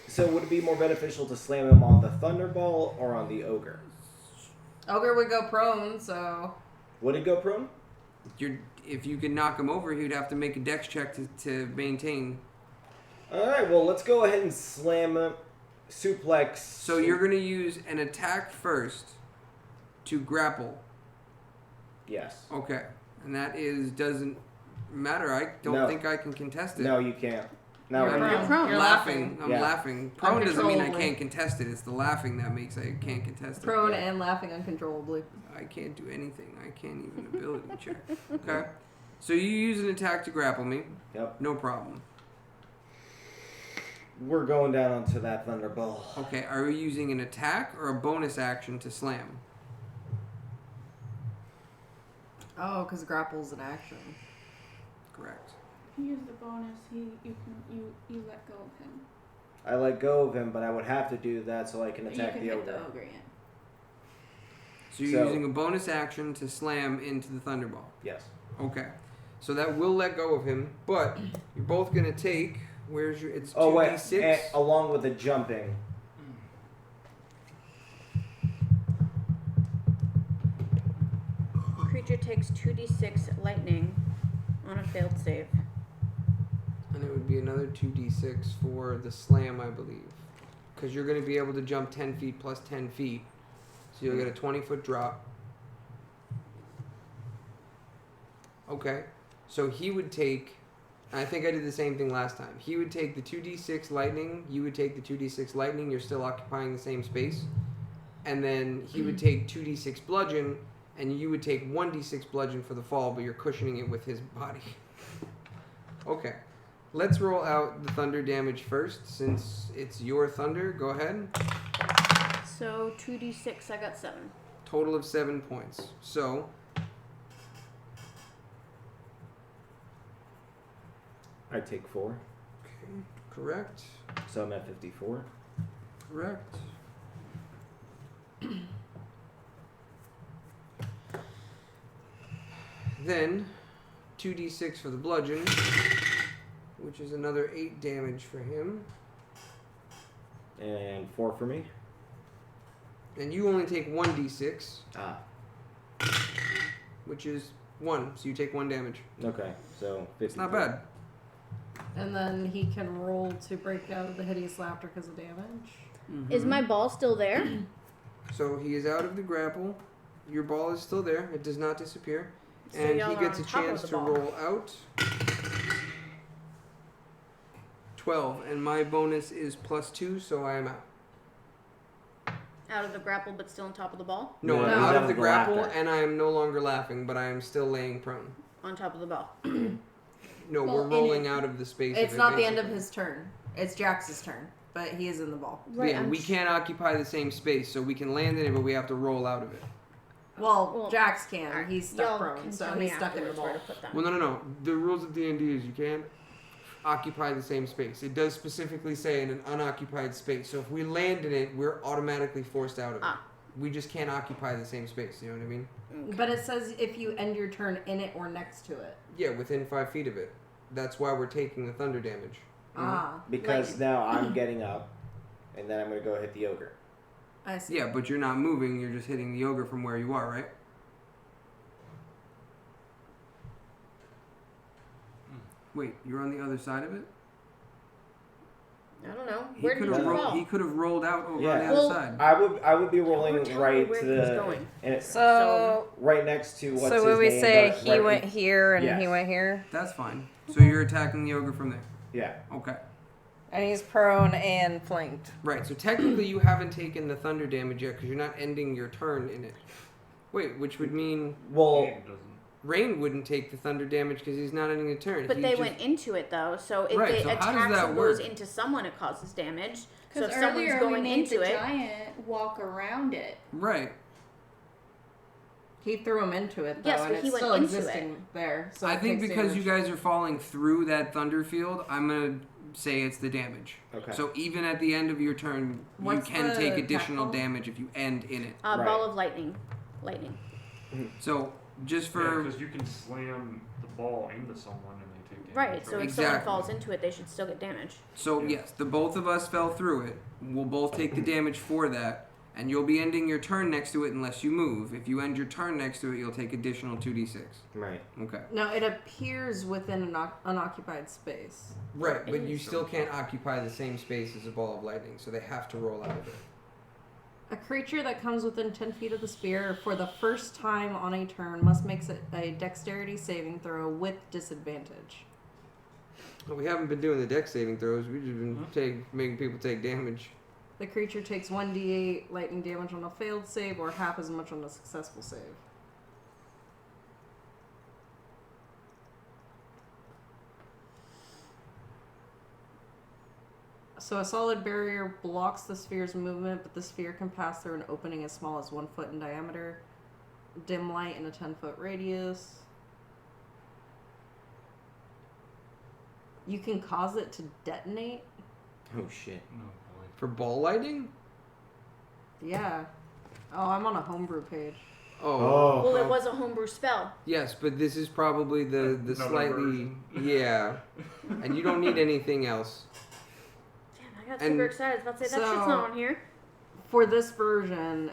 So would it be more beneficial to slam him on the thunderball or on the ogre? Ogre would go prone, so Would it go prone? If you can knock him over, he'd have to make a dex check to maintain. All right. Well, let's go ahead and slam him. Suplex. So you're gonna use an attack first to grapple. Yes. Okay, and that doesn't matter. I don't No. think I can contest it. No, you can't. No, You're right prone. now. prone. You're laughing. I'm Yeah. laughing. Prone doesn't mean I Uncontrollably. can't contest it. It's the laughing that makes I can't contest it. prone and laughing uncontrollably. I can't do anything. I can't even ability check. Okay. So you use an attack to grapple me. Yep. No problem. We're going down onto that thunderball. Okay. Are we using an attack or a bonus action to slam? Oh, because grapple's an action. Correct. If you use the bonus, you let go of him. I let go of him, but I would have to do that so I can But attack you can the hit ogre. the ogre, yeah. So you're So- using a bonus action to slam into the thunderball. Yes. Okay. So that will let go of him, but you're both gonna take. Where's your? It's 2d6. Oh wait, and along with the jumping. Creature takes 2d6 lightning on a failed save. And it would be another 2d6 for the slam, I believe. Because you're going to be able to jump 10 feet plus 10 feet. So you'll get a 20-foot drop. Okay. So he would take... I think I did the same thing last time. He would take the 2d6 lightning. You would take the 2d6 lightning. You're still occupying the same space. And then he would take 2d6 bludgeon. And you would take 1d6 bludgeon for the fall, but you're cushioning it with his body. Okay. Let's roll out the thunder damage first, since it's your thunder. Go ahead. So 2d6, I got 7. Total of 7 points. So, I take 4, correct. so I'm at 54. Correct. Then, 2d6 for the bludgeon, which is another 8 damage for him. And 4 for me. And you only take 1d6, Ah, which is 1, so you take 1 damage. okay. So 50. It's not bad. And then he can roll to break out of the hideous laughter because of damage. Is my ball still there? So he is out of the grapple. Your ball is still there. It does not disappear. So And y'all he are gets on a top of chance the to ball. roll out 12, and my bonus is +2, so I am out. Out of the grapple, but still on top of the ball. No, I'm No, out he's of the the grapple, laughter. and I am no longer laughing, but I am still laying prone. On top of the ball. No, Well, we're in rolling it. out of the space. It's of it, not the end of basically. his turn. It's Jax's turn, but he is in the ball. Right, Yeah, I'm we can't occupy the same space, so we can land in it, but we have to roll out of it. Well, Jax can. Alright, He's y'all stuck prone, can so tell me he's stuck in the afterwards ball. where to put them. Well, no. The rules of D&D is you can't occupy the same space. It does specifically say in an unoccupied space. So if we land in it, we're automatically forced out of it. Ah. We just can't occupy the same space. You know what I mean? But it says if you end your turn in it or next to it. Yeah, within 5 feet of it. That's why we're taking the thunder damage. Ah, Because now I'm getting up, and then I'm going to go hit the ogre. I see. Yeah, but you're not moving. You're just hitting the ogre from where you are, right? Wait, you're on the other side of it? I don't know. He Where did could you have fall? He could have rolled out over on Yeah. the other Well, side. I would be rolling tell me right where to he's the going. and it, So, right next to what's so his would we name, say but he right- went here and Yes. he went here? That's fine. So you're attacking the ogre from there. Yeah. Okay. And he's prone and flanked. Right, so technically you haven't taken the thunder damage yet because you're not ending your turn in it. Wait, which would mean Well, He doesn't. Rain wouldn't take the thunder damage because he's not ending a turn. But He they just- went into it though, so if Right, it so how does attacks that and goes work? into someone, it causes damage. So Because if someone's earlier we going made into the it, giant walk around it. Right. He threw him into it though, Yes, and but it's he went still into existing there. So I it think takes because you damage. guys are falling through that thunder field, I'm going to say it's the damage. okay. So even at the end of your turn, What's you can the take attack additional roll? damage if you end in it. Right. ball of lightning. So just Yeah, for... because you can slam the ball into someone and they take damage. Right, so if someone Exactly. falls into it, they should still get damage. So Yeah. yes, the both of us fell through it. We'll both take the damage for that, and you'll be ending your turn next to it unless you move. If you end your turn next to it, you'll take additional 2d6. Right. Okay. No, it appears within an unoccupied space. Right, but you still can't occupy the same space as a ball of lightning, so they have to roll out of it. A creature that comes within 10 feet of the sphere for the first time on a turn must make a dexterity saving throw with disadvantage. Well, we haven't been doing the dex saving throws. We've just been making people take damage. The creature takes 1d8 lightning damage on a failed save or half as much on a successful save. So a solid barrier blocks the sphere's movement, but the sphere can pass through an opening as small as 1 foot in diameter. Dim light in a 10-foot radius. You can cause it to detonate. Oh shit. Oh boy. For ball lightning? Yeah. Oh, I'm on a homebrew page. Oh. Well, it was a homebrew spell. Yes, but this is probably the Another slightly... version. Yeah. And you don't need anything else. Damn, I got And- super excited. I was about to say, that So- shit's not on here. For this version,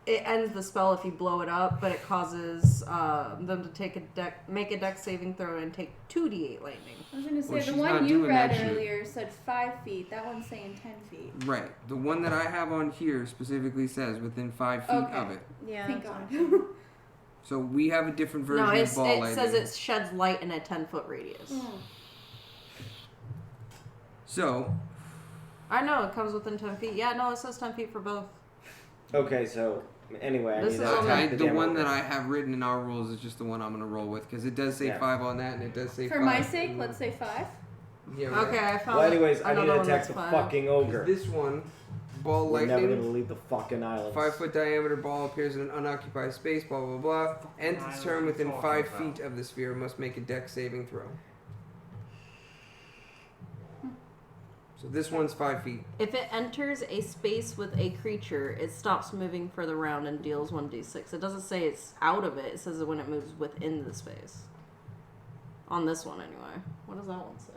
it ends the spell if you blow it up, but it causes them to take make a dex saving throw and take 2d8 lightning. I was gonna say Well, the she's one not you doing read that shit. earlier said 5 feet. That one's saying 10 feet. Right. The one that I have on here specifically says within 5 feet Okay. of it. Yeah. Thank that's God. on. So we have a different version No, of ball it lightning. says it sheds light in a 10-foot radius. Oh. So, I know, it comes within 10 feet. Yeah, no, it says 10 feet for both. Okay, so anyway, I This need is to only- attack the damn one ogre. that I have written in our rules is just the one I'm going to roll with because it does say Yeah. 5 on that and it does say For 5. my sake, let's say 5. Yeah, right. Okay, I found Well, anyways, I need another to one attack that's the fine. fucking ogre. This one, ball We're never lightning, gonna leave the fucking island. 5-foot diameter ball appears in an unoccupied space, blah, blah, blah. Ends its turn island within you 5 talking about? feet of the sphere, must make a dex saving throw. So this one's 5 feet. If it enters a space with a creature, it stops moving for the round and deals 1d6. It doesn't say it's out of it. It says it when it moves within the space. On this one, anyway. What does that one say?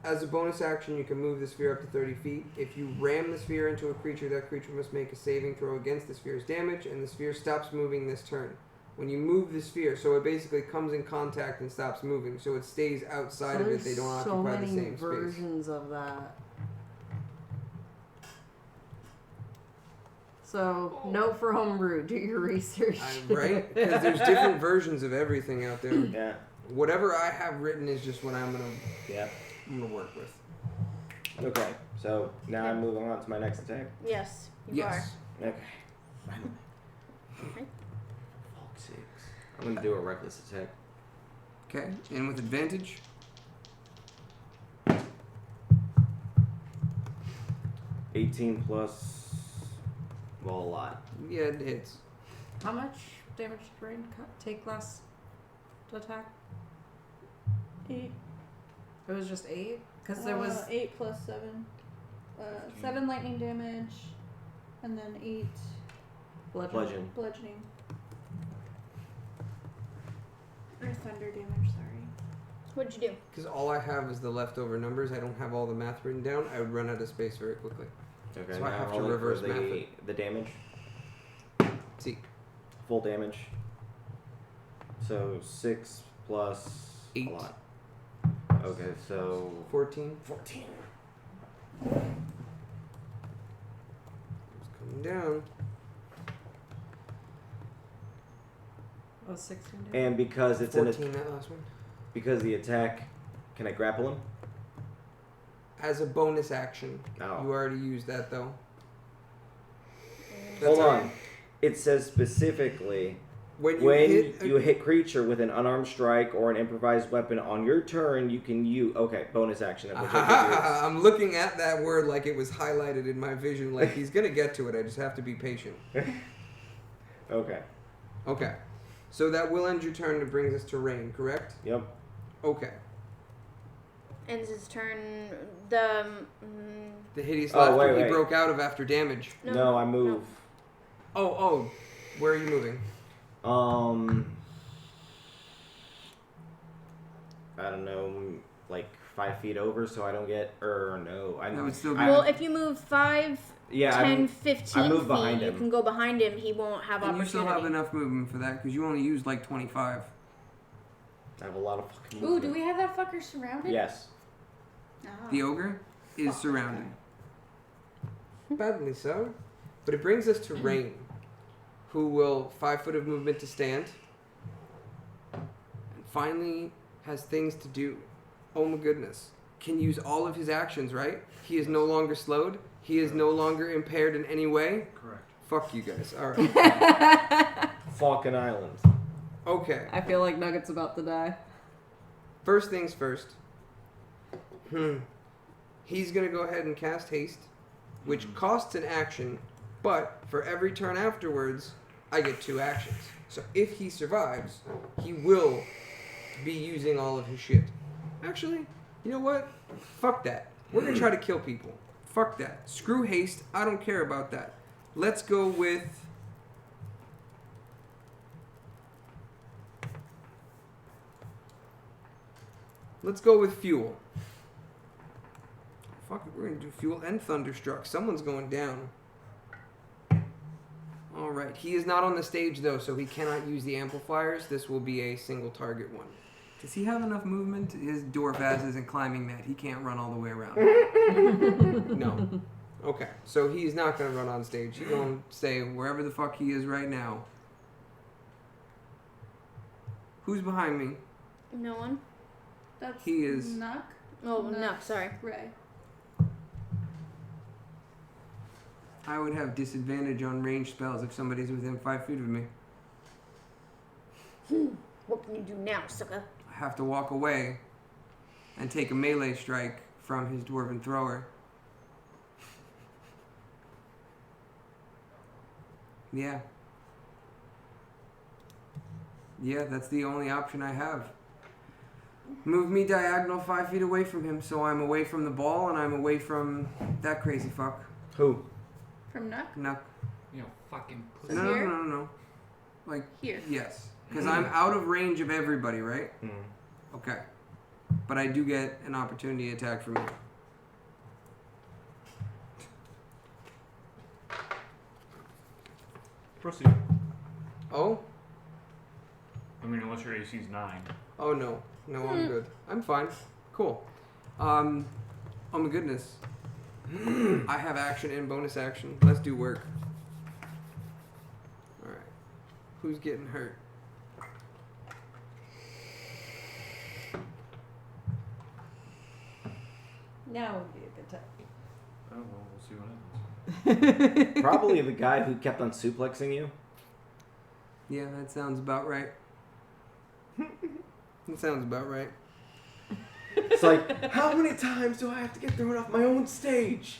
As a bonus action, you can move the sphere up to 30 feet. If you ram the sphere into a creature, that creature must make a saving throw against the sphere's damage, and the sphere stops moving this turn. When you move the sphere, so it basically comes in contact and stops moving, so it stays outside of it. They don't so occupy many the same space. versions of that. So, note for homebrew, do your research. Right? Because there's different versions of everything out there. Yeah. Whatever I have written is just what I'm Yeah. gonna work with. Okay. So now I'm moving on to my next attack. Yes, you Yes. Okay. Finally. Okay. Fuck sakes. I'm gonna do a reckless attack. Okay. And with advantage. 18 plus. Well, a lot. Yeah, it hits. How much damage did Rain take last attack? 8. It was just 8? Because there was. 8 plus 7. 7 lightning damage, and then 8 Bludgeon. bludgeoning. Or thunder damage, sorry. What'd you do? Because all I have is the leftover numbers. I don't have all the math written down. I would run out of space very quickly. Okay. So I now have to rolling for reverse math it. the damage. See. Full damage. So 6 plus 8. a lot. Okay, so 14. 14. It's coming down. Oh, 16 damage? And because it's 14, that last one. because the attack, can I grapple him? As a bonus action. Oh. You already used that though. Hold all on. right. It says specifically When you hit creature with an unarmed strike or an improvised weapon on your turn, you can use bonus action. Which I'm looking at that word like it was highlighted in my vision. Like he's gonna get to it. I just have to be patient. Okay. Okay. So that will end your turn. It brings us to Rain, correct? Yep. Okay. Ends his turn. The The hideous Oh, laughter wait. he broke out of after damage. No, I move. Oh. Where are you moving? I don't know, like 5 feet over, so I don't get. No, I That would still be. well, if you move 5, Yeah, 10, 15 I move feet, behind you him. can go behind him. He won't have and you opportunity. still have enough movement for that because you only used like 25. I have a lot of fucking. Ooh, do we have that fucker surrounded? Yes. Oh. The ogre is Fuck, surrounded. Badly so. But it brings us to Rain, who will 5 foot of movement to stand. And finally has things to do. Oh my goodness. Can use all of his actions, right? He is no longer slowed. He is no longer impaired in any way. Correct. Fuck you guys. Alright. Falcon Island. Okay. I feel like Nugget's about to die. First things first. He's going to go ahead and cast haste, which costs an action, but for every turn afterwards, I get 2 actions. So if he survives, he will be using all of his shit. Actually, you know what? Fuck that. We're going to try to kill people. Fuck that. Screw haste. I don't care about that. Let's go with... Let's go with fuel. Fuck it, we're gonna do fuel and thunderstruck. Someone's going down. Alright, he is not on the stage though, so he cannot use the amplifiers. This will be a single target one. Does he have enough movement? His dwarf ass isn't climbing that. He can't run all the way around. No. Okay, so he's not gonna run on stage. He's gonna stay wherever the fuck he is right now. Who's behind me? No one? That's He is- Nuck. Oh, No. no, sorry. Ray. I would have disadvantage on ranged spells if somebody's within 5 feet of me. What can you do now, sucker? I have to walk away and take a melee strike from his dwarven thrower. Yeah. Yeah, that's the only option I have. Move me diagonal 5 feet away from him so I'm away from the ball and I'm away from that crazy fuck. Who? From Nuck? No. You know, fucking So No, no, here? no, no, no. Like, Here. yes. Because I'm out of range of everybody, right? Okay. But I do get an opportunity attack from you. Proceed. Oh? I mean, unless your AC's 9. Oh, no. No, I'm good. I'm fine. Cool. Oh my goodness. I have action and bonus action. Let's do work. Alright. Who's getting hurt? Now would be a good time. Oh well, we'll see what happens. Probably the guy who kept on suplexing you. Yeah, that sounds about right. That sounds about right. It's like, how many times do I have to get thrown off my own stage?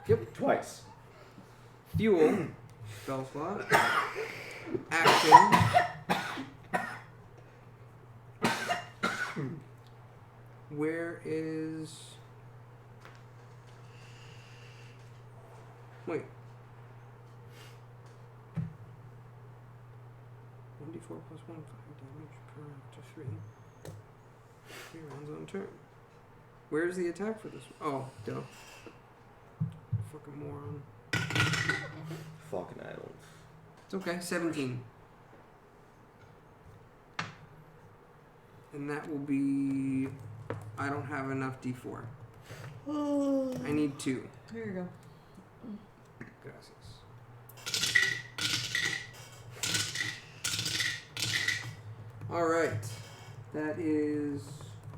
Yep. Twice. Fuel. Spell slot. Action. Where is... Wait. 1d4 plus 1, 5 damage per after 3. 3 rounds on turn. Where's the attack for this one? Oh, duh. Fucking moron. Fucking idol. It's okay, 17. And that will be... I don't have enough d4. I need 2. Here you go. Gracias. Alright. That is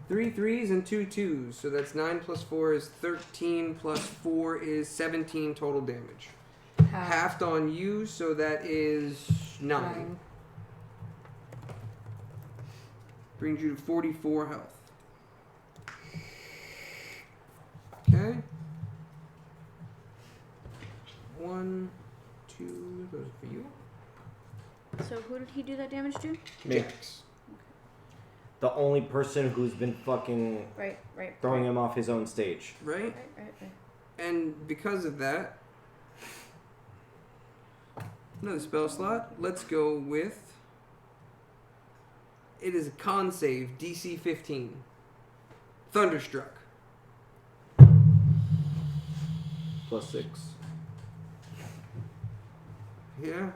3 3s and 2 2s. So that's 9 plus 4 is 13 plus 4 is 17 total damage. Halved on you, so that is 9. Brings you to 44 health. Okay. 1, 2, those are for you. So who did he do that damage to? Me. Jax. The only person who's been fucking Right. throwing him off his own stage. Right? Right. And because of that, another spell slot. Let's go with... It is a con save, DC 15. Thunderstruck. +6. Yeah.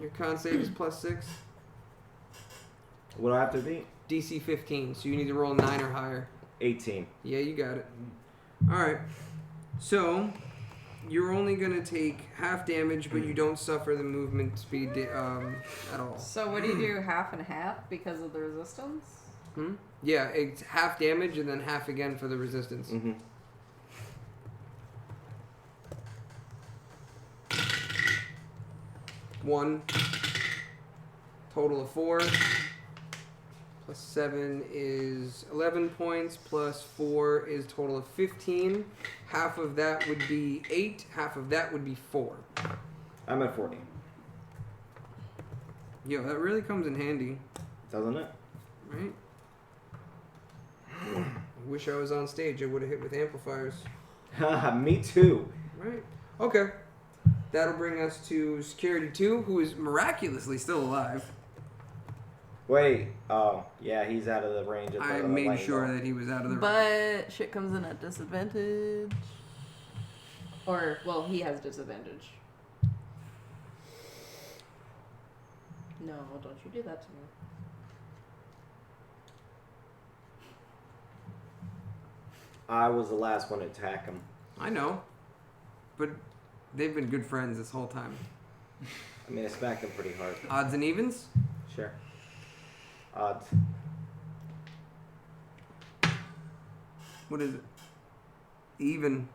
Your con save is +6. What do I have to be? DC 15, so you need to roll 9 or higher. 18. Yeah, you got it. Alright. So, you're only going to take half damage, but you don't suffer the movement speed at all. So what do you do? Half and half because of the resistance? Yeah, it's half damage and then half again for the resistance. Mm-hmm. One. Total of 4. Plus 7 is 11 points. Plus 4 is total of 15. Half of that would be 8. Half of that would be 4. I'm at 40. Yo, that really comes in handy, Doesn't it? right? I wish I was on stage. I would have hit with amplifiers. Haha, me too. Right. Okay. That'll bring us to Security 2, who is miraculously still alive. Wait. Oh, yeah, he's out of the range of the I made lightning sure bolt. that he was out of the But shit comes in at disadvantage. Or, well, he has disadvantage. No, don't you do that to me. I was the last one to attack him. I know. But they've been good friends this whole time. I mean, I smacked him pretty hard. Odds and evens? Sure. Odds. What is it? Even.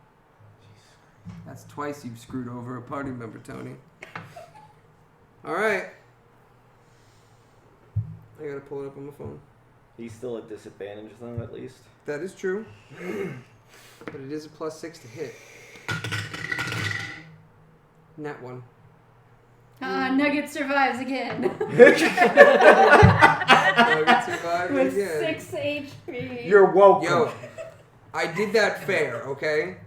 That's twice you've screwed over a party member, Tony. Alright. I gotta pull it up on my phone. He's still at disadvantage, though, at least. That is true. But it is a +6 to hit. Nat 1. Nugget survives again. Nugget survived With again. 6 HP. You're welcome. Yo, I did that fair, okay?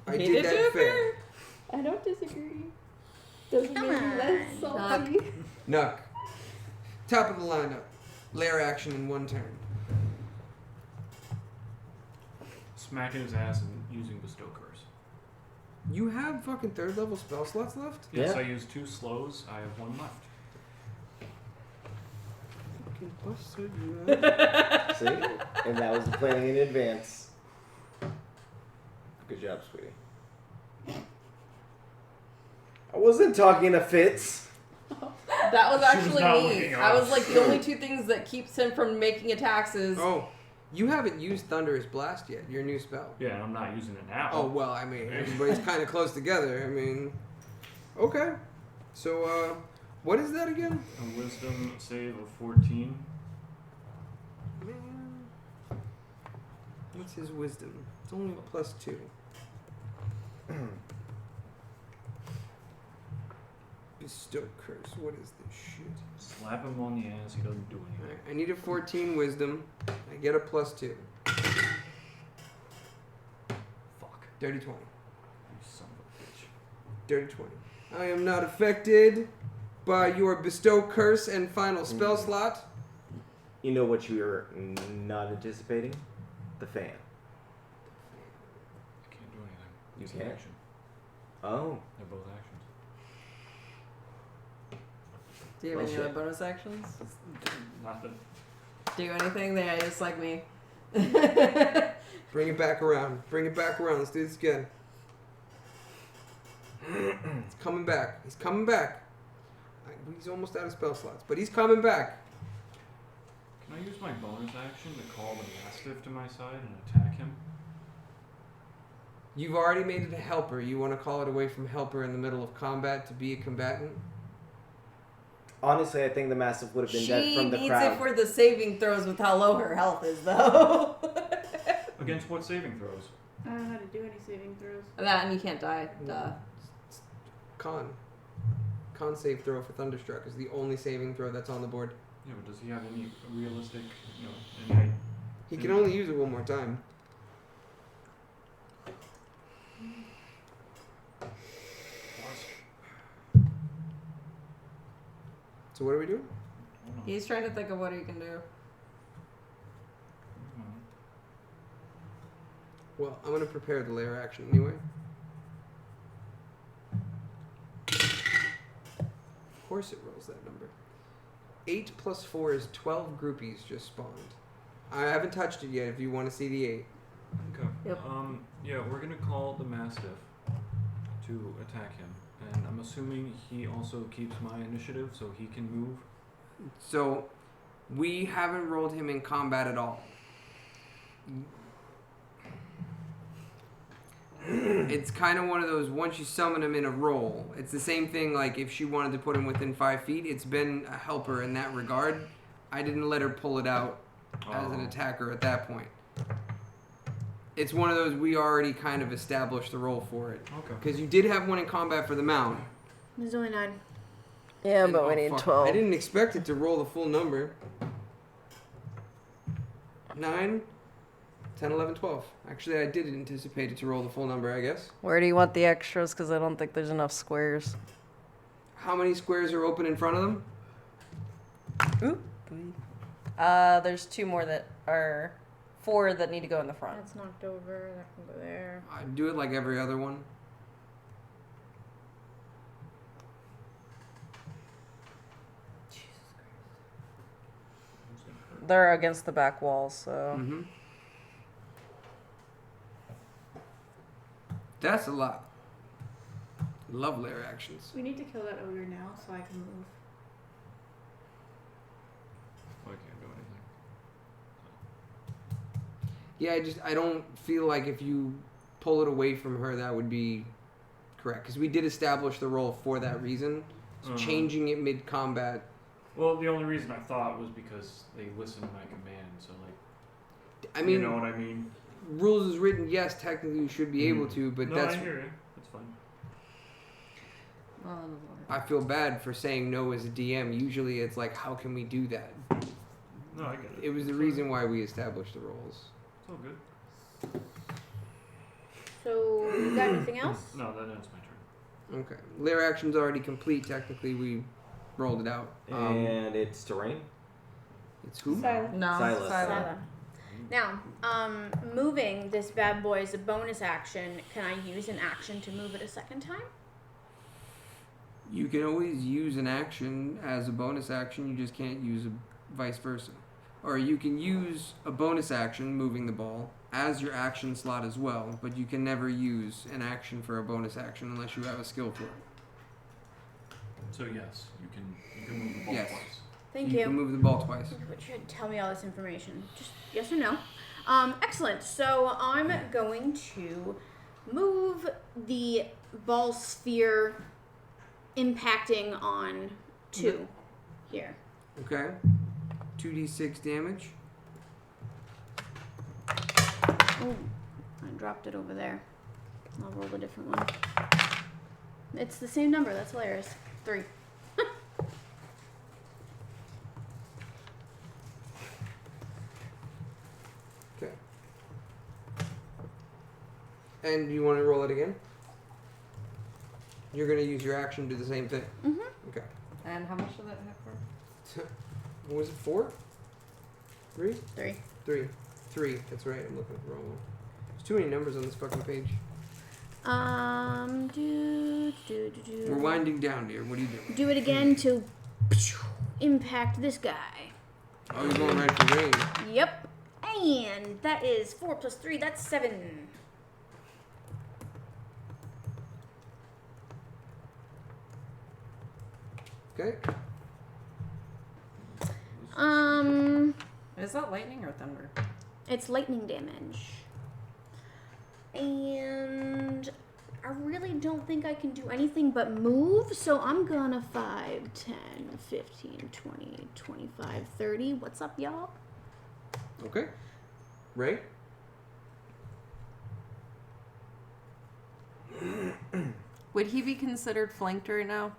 I did that fair. I don't disagree. Doesn't Come make me less on, salty. Nuck. Top of the lineup. Lair action in 1 turn. Smacking his ass and using Bestow Curse. You have fucking 3rd level spell slots left? Yes, Yeah. I used 2 slows. I have 1 left. Fucking busted you out. See? And that was the planning in advance. Good job, sweetie. I wasn't talking to Fitz. That was She was actually not me. looking I was up. like, the only 2 things that keeps him from making attacks is Oh, You haven't used Thunderous Blast yet. Your new spell. Yeah, and I'm not using it now. Oh well, I mean everybody's kind of close together. I mean, okay. So what is that again? A wisdom save of 14. Man, what's his wisdom? It's only a +2. Bestow curse. What is this shit? Slap him on the ass. He doesn't do anything. Alright, I need a 14 wisdom. I get a +2. Fuck. Dirty 20. You son of a bitch. Dirty 20. I am not affected by your bestow curse and final spell slot. You know what you were not anticipating? The fan. I can't do anything. You It's an can't? action. Oh. They're both actions. Do you have any Well, other bonus actions? Nothing. Do anything? They just like me. Bring it back around. Bring it back around. Let's do this again. It's coming back. He's coming back. He's almost out of spell slots, but he's coming back. Can I use my bonus action to call the Mastiff to my side and attack him? You've already made it a helper. You want to call it away from helper in the middle of combat to be a combatant? Honestly, I think the Mastiff would have been dead She from the needs crowd. it for the saving throws with how low her health is, though. Against what saving throws? I don't know how to do any saving throws. That and you can't die. Duh. Con save throw for Thunderstruck is the only saving throw that's on the board. Yeah, but does he have any realistic, any... He can only use it one more time. So what are we doing? Hold on. He's trying to think of what he can do. Hold on. Well, I'm going to prepare the layer action anyway. Of course it rolls that number. 8 plus 4 is 12 groupies just spawned. I haven't touched it yet if you want to see the 8. Okay. Yep. Yeah, we're gonna call the Mastiff to attack him, and I'm assuming he also keeps my initiative, so he can move. So, we haven't rolled him in combat at all. It's kind of one of those, once you summon him in a roll, it's the same thing like if she wanted to put him within 5 feet, it's been a helper in that regard. I didn't let her pull it out as an attacker at that point. It's one of those, we already kind of established the role for it. Okay. Because you did have one in combat for the mount. There's only 9. Yeah, And- but we oh, need fuck. 12. I didn't expect it to roll the full number. 9, 10, 11, 12. Actually, I did anticipate it to roll the full number, I guess. Where do you want the extras? Because I don't think there's enough squares. How many squares are open in front of them? There's 2 more that are 4 that need to go in the front. That's knocked over. That can go there. I do it like every other one. They're against the back wall, so. Mm-hmm. That's a lot. Love layer actions. We need to kill that ogre now so I can move. Oh, I can't do anything. Yeah, I don't feel like if you pull it away from her, that would be correct. Because we did establish the role for that reason. So changing it mid-combat. Well, the only reason I thought was because they listen to my command, so like... I mean, you know what I mean? rules is written, yes, technically you should be able to, but No, that's... I hear you. That's fine. I feel bad for saying no as a DM. Usually it's like, how can we do that? No, I get it. It was the reason why we established the roles. It's all good. So, you got anything else? No, that ends my turn. Okay. Lair action's already complete. Technically, we rolled it out. And it's terrain. It's who? Silent. No, Silas. Sila. Now, moving this bad boy is a bonus action. Can I use an action to move it a second time? You can always use an action as a bonus action. You just can't use a vice versa. Or you can use a bonus action, moving the ball, as your action slot as well. But you can never use an action for a bonus action unless you have a skill for it. So yes, you can move the ball Yes. twice. Thank You you. can move the ball twice. But you had to tell me all this information. Just yes or no. Excellent. So I'm going to move the ball sphere impacting on 2 here. Okay. 2d6 damage. Oh, I dropped it over there. I'll roll a different one. It's the same number. That's hilarious. 3. Okay. And you want to roll it again? You're going to use your action to do the same thing. Mm-hmm. Okay. And how much did that hit for? What was it? 4? 3? 3. 3. 3. That's right. I'm looking at the wrong one. There's too many numbers on this fucking page. We're winding down, dear. What are you doing? Do it again to impact this guy. Oh, you're going right for range. Yep. And that is 4 plus 3. That's 7. Okay. Is that lightning or thunder? It's lightning damage. And I really don't think I can do anything but move, so I'm gonna 5, 10, 15, 20, 25, 30. What's up, y'all? Okay. Ray? Would he be considered flanked right now?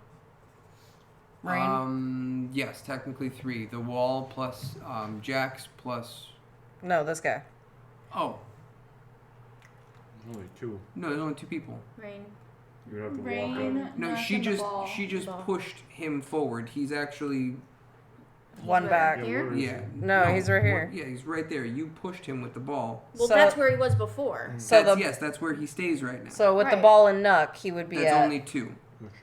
Rain? Yes, technically 3. The wall plus Jax plus. No, this guy. Oh, Only 2. no, there's only 2 people. Rain. You would have to Rain. walk up. No, knocking she the just ball. Ball. pushed him forward. He's actually One back. Here? where is yeah. he? No, he's right here. Yeah, he's right there. You pushed him with the ball. Well, So- that's where he was before. So That's, the yes, that's where he stays right now. so with the Right. ball and Nuck, he would be That's at. only 2.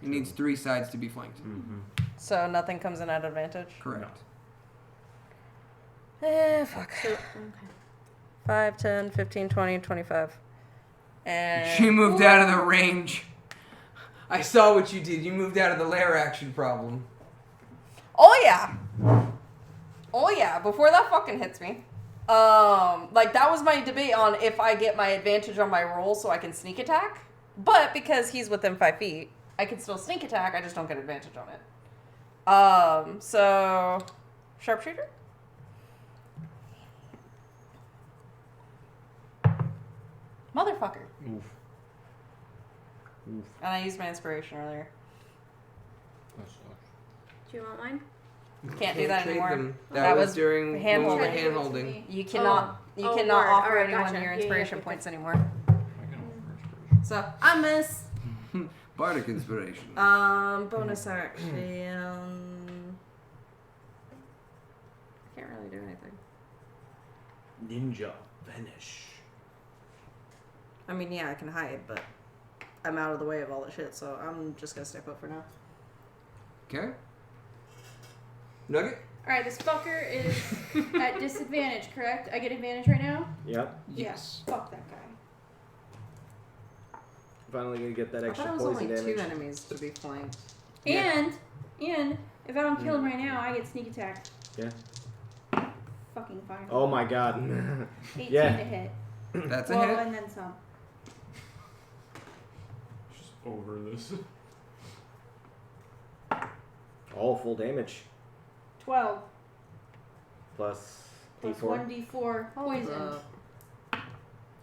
He needs 3 sides to be flanked. Mm-hmm. So nothing comes in at advantage. Correct. Fuck. So, okay. 5, 10, 15, 20, 25. And She moved out of the range. I saw what you did. You moved out of the lair action problem. oh yeah. Oh yeah, before that fucking hits me. Like that was my debate on if I get my advantage on my roll so I can sneak attack. But because he's within 5 feet, I can still sneak attack, I just don't get advantage on it. So sharpshooter? Motherfucker. Oof. Oof. And I used my inspiration earlier. That sucks. Do you want mine? Can't do that trade anymore. them. That, That was was during hand when we were holding. hand holding. You cannot Oh, cannot word. offer Alright, anyone gotcha. your Yeah, yeah, inspiration yeah. points anymore. I can offer inspiration. So I miss. Bardic inspiration. Bonus action. I can't really do anything. Ninja vanish. I mean, yeah, I can hide, but I'm out of the way of all the shit, so I'm just gonna stay put for now. Okay. Nugget. All right, this fucker is at disadvantage, correct? I get advantage right now? Yep. Yes. Yeah, fuck that guy. Finally gonna get that I extra thought it was poison only damage. 2 enemies to be flanked. Yeah. And if I don't kill him right now, I get sneak attack. Yeah. Fucking fine. Oh my god. 18 yeah. to hit. That's Well, a hit. and then some. Just over this. All full damage. 12 Plus plus D4. 1d4 poison.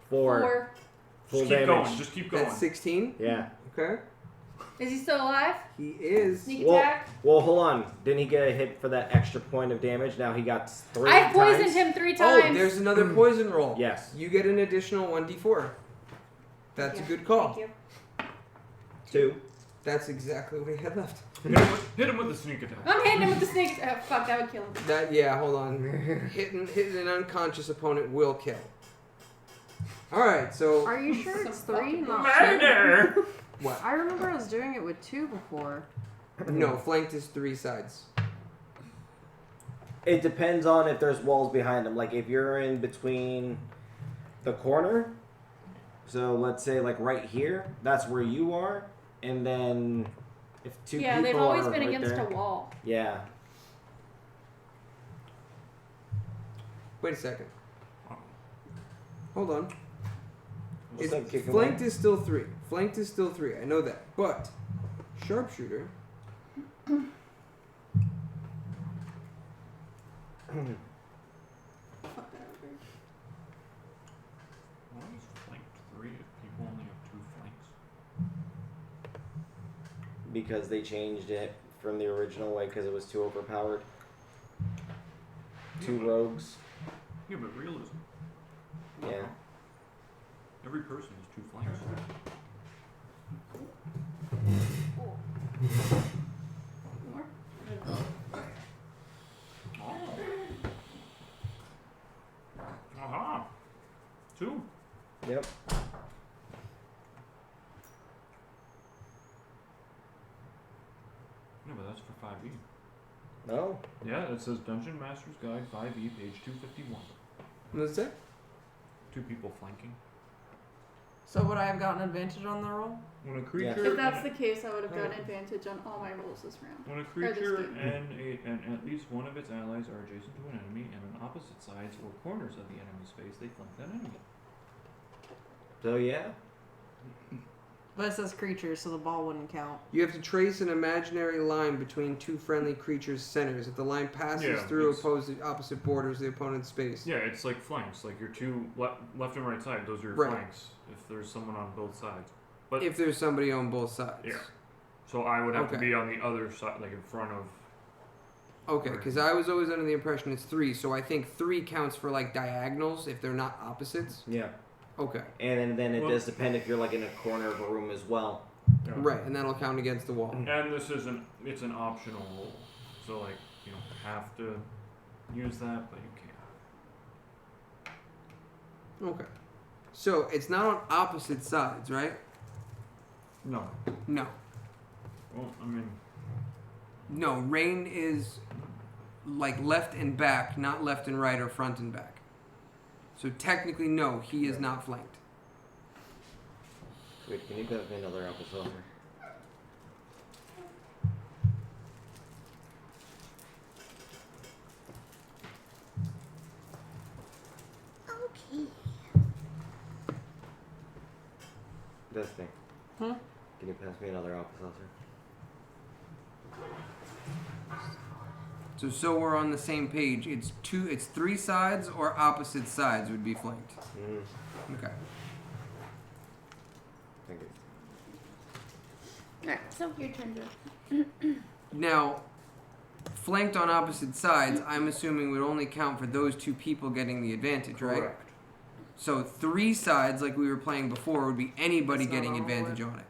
4 full Just keep damage. going. Just keep going. That's 16. Yeah. Okay. Is he still alive? He is. Sneak Well, attack? well, hold on. Didn't he get a hit for that extra point of damage? Now he got 3 I've poisoned times? him 3 Oh, times. there's another poison roll. Yes. You get an additional 1d4. That's a Yeah, good call. Thank you. 2. That's exactly what he had left. Hit him with the sneak attack. I'm hitting him with the snakes. Oh, fuck, that would kill him. That yeah. Hold on. hitting an unconscious opponent will kill. All right. So Are you sure it's 3, not 2? Murder! what? I remember I was doing it with 2 before. No, flanked is 3 sides. It depends on if there's walls behind them. Like if you're in between the corner, so let's say like right here, that's where you are, and then if 2 Yeah, people they've always are been right against there, a wall. Yeah. Wait a second. Hold on. Just like kick 'em Flanked out. is still 3. Flanked is still 3. I know that. But sharpshooter. Why is flanked 3 if people only have 2 flanks? Because they changed it from the original way because it was too overpowered. 2 rogues. Yeah, but realism. Yeah. Every person has 2 flanks. Oh. Aha. 2. Yep. Yeah, but that's for 5e. No. Yeah, it says Dungeon Master's Guide 5e, page 251. What's that? 2 people flanking. So would I have gotten advantage on the roll? When a creature If that's the case, I would have gotten advantage on all my rolls this round. when a this creature game. and at least one of its allies are adjacent to an enemy and on opposite sides or corners of the enemy's space, they flank that enemy. So yeah. But it says creatures, so the ball wouldn't count. You have to trace an imaginary line between 2 friendly creatures' centers. If the line passes Yeah, through it's- opposite borders of the opponent's space. Yeah, it's like flanks. Like your 2 left and right side, those are your Right. flanks. If there's someone on both sides. But If there's somebody on both sides. yeah. So I would have to Okay. be on the other side, like in front of. Okay, because I was always under the impression it's 3, so I think 3 counts for like diagonals if they're not opposites. Yeah. Okay. And then it Well- does depend if you're like in a corner of a room as well. Yeah. Right, and that'll count against the wall. And this isn't. It's an optional rule. So like you don't have to use that, but you can. Okay. So it's not on opposite sides, right? No. No. Well, I mean. No, rain is like left and back, not left and right or front and back. So technically, no, he is not flanked. Wait, can you give me another apple saucer? Okay. Destiny. Hmm? Can you pass me another apple saucer? So we're on the same page. It's 3 sides or opposite sides would be flanked. Okay. Thank you. Alright, so your turn, Joe. Now, flanked on opposite sides, I'm assuming would only count for those 2 people getting the advantage, right? Correct. So 3 sides, like we were playing before, would be anybody It's not getting all advantage the on it.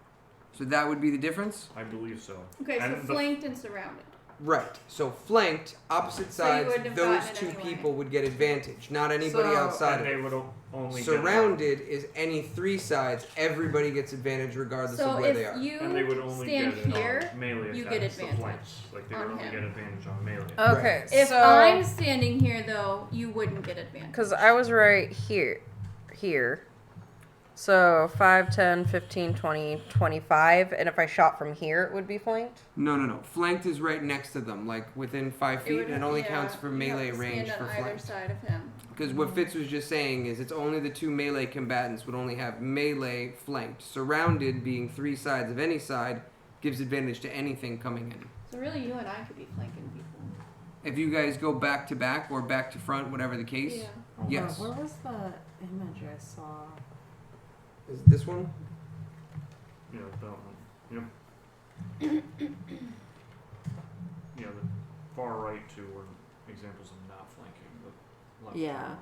So that would be the difference? I believe so. Okay, so And the- flanked and surrounded. Right. So flanked, opposite So you sides, wouldn't have those gotten it 2 anyway. people would get advantage, not anybody So- outside And of they it. would only Surrounded is any 3 sides, everybody gets advantage regardless So of where if they are. you And they would only stand get it here, on melee you attacks, get the advantage flanks. Like they would on only him. get advantage on melee. Okay, if so I'm standing here though, you wouldn't get advantage. because I was right here. So 5, 10, 15, 20, 25, and if I shot from here, it would be flanked. No. Flanked is right next to them, like within 5 feet, and it only yeah, counts for you have melee to range stand for on either flanked. side of him. Because what Fitz was just saying is it's only the 2 melee combatants would only have melee flanked. Surrounded, being 3 sides of any side, gives advantage to anything coming in. So really, you and I could be flanking people. If you guys go back to back or back to front, whatever the case. Yeah. Hold Yes. on, where was the image I saw? Is it this one? Yeah, that one. Yep. Yeah, the far right 2 were examples of not flanking. The left Yeah. 2 were.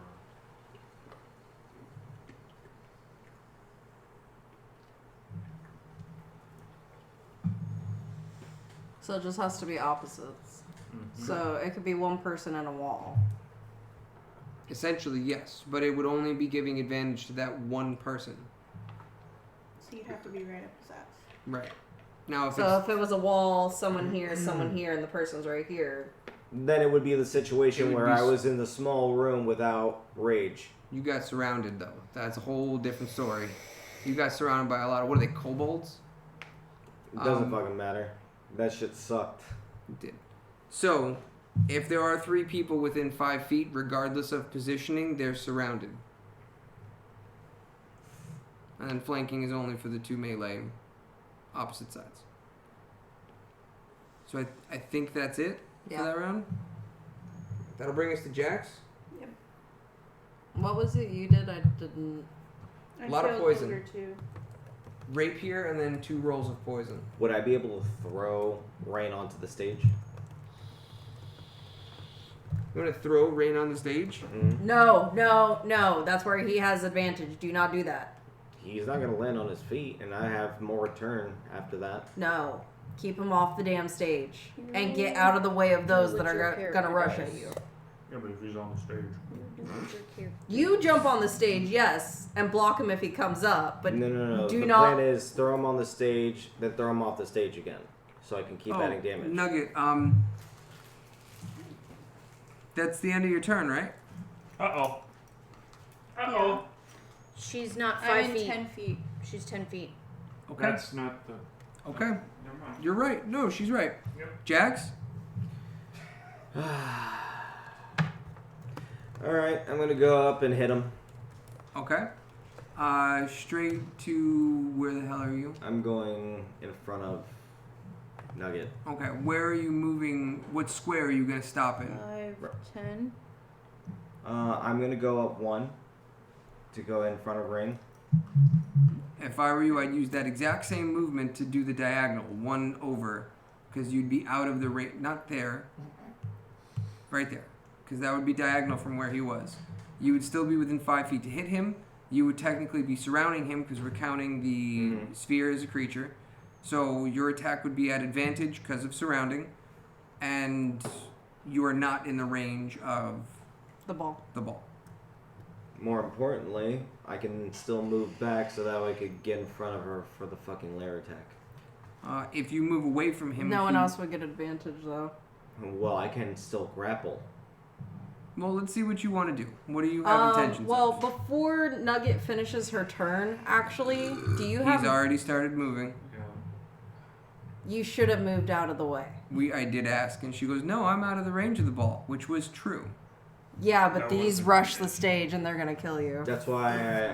So it just has to be opposites. Mhm. So it could be one person and a wall. Essentially, yes. But it would only be giving advantage to that one person. So you'd have to be right up his ass. Right. Now, if So it's... if it was a wall, someone here, and the person's right here. Then it would be the situation It would where be I was in the small room without rage. You got surrounded, though. That's a whole different story. You got surrounded by a lot of... What are they, kobolds? It doesn't fucking matter. That shit sucked. It did. So, If there are 3 people within 5 feet, regardless of positioning, they're surrounded. And then flanking is only for the 2 melee opposite sides. So I think that's it Yeah. for that round. That'll bring us to Jax. What was it you did? I didn't. I Lot of killed poison. Ogre too. Rapier and then 2 rolls of poison. Would I be able to throw Rain onto the stage? You want to throw Rain on the stage? No. That's where he has advantage. Do not do that. He's not gonna land on his feet, and I have more turn after that. No. Keep him off the damn stage and get out of the way of those that are gonna rush at you. Yeah, but if he's on the stage. You jump on the stage, yes, and block him if he comes up, but No. do the not. plan is throw him on the stage, then throw him off the stage again, so I can keep adding damage. Nugget, that's the end of your turn, right? Uh oh. She's not I'm 5 in feet. 10 feet. She's 10 feet. Okay. That's not the. Okay. Never mind. You're right. No, she's right. Yep. Jax? Alright, I'm gonna go up and hit him. Okay. Straight to where the hell are you? I'm going in front of Nugget. Okay, where are you moving? What square are you going to stop in? 5, 10. I'm gonna go up 1 to go in front of Rain. If I were you, I'd use that exact same movement to do the diagonal, 1 over, because you'd be out of the range. Not there. Right there. Because that would be diagonal from where he was. You would still be within 5 feet to hit him. You would technically be surrounding him because we're counting the sphere as a creature. So your attack would be at advantage because of surrounding. And you are not in the range of The ball. the ball. More importantly, I can still move back so that way I could get in front of her for the fucking lair attack. If you move away from him... No one he- else would get advantage though. Well, I can still grapple. Well, let's see what you want to do. What do you have intentions Well, of? before Nugget finishes her turn, actually, do you have? He's already started moving. Yeah. You should have moved out of the way. I did ask, and she goes, "No, I'm out of the range of the ball," which was true. Yeah, but That these wasn't rush the stage and they're gonna kill you. That's why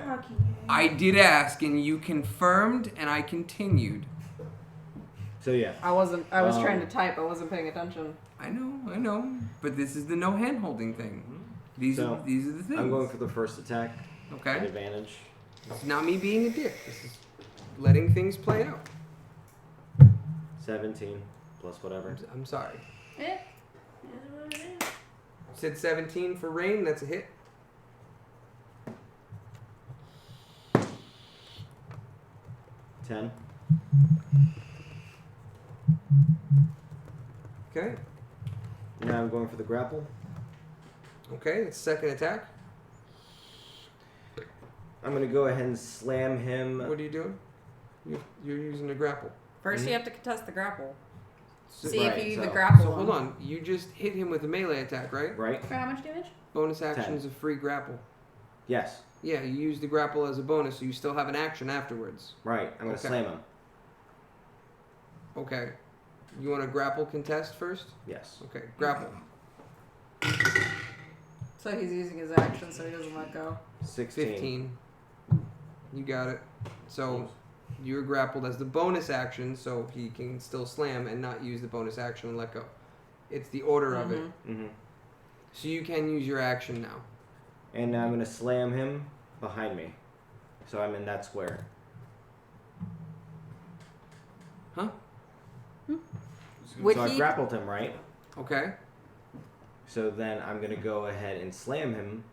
I did ask, and you confirmed, and I continued. So yeah. I was trying to Um, type. I wasn't paying attention. I know, but this is the no hand holding thing. These So, are the things. I'm going for the first attack at Okay, advantage. it's not me being a dick. This is letting things play out. 17 plus whatever. I'm sorry. Eh. It is what it is. Said 17 for Rain. That's a hit. Ten. Okay. Now I'm going for the grapple. Okay, that's second attack. I'm gonna go ahead and slam him. What are you doing? You're using a grapple. First, you have to contest the grapple. So, See if Right, you even so- grapple so him. hold on. You just hit him with a melee attack, right? Right? For how much damage? Bonus action 10. is a free grapple. Yes. Yeah, you use the grapple as a bonus, so you still have an action afterwards. Right. I'm gonna Okay. slam him. Okay. You want to grapple contest first? Yes. Okay, grapple. So he's using his action, so he doesn't let go. 16. 15. You got it. So you're grappled as the bonus action, so he can still slam and not use the bonus action and let go. It's the order of it. Mm-hmm. So you can use your action now. And I'm gonna slam him behind me, so I'm in that square. Huh? Would so I he? grappled him, right? Okay. So then I'm gonna go ahead and slam him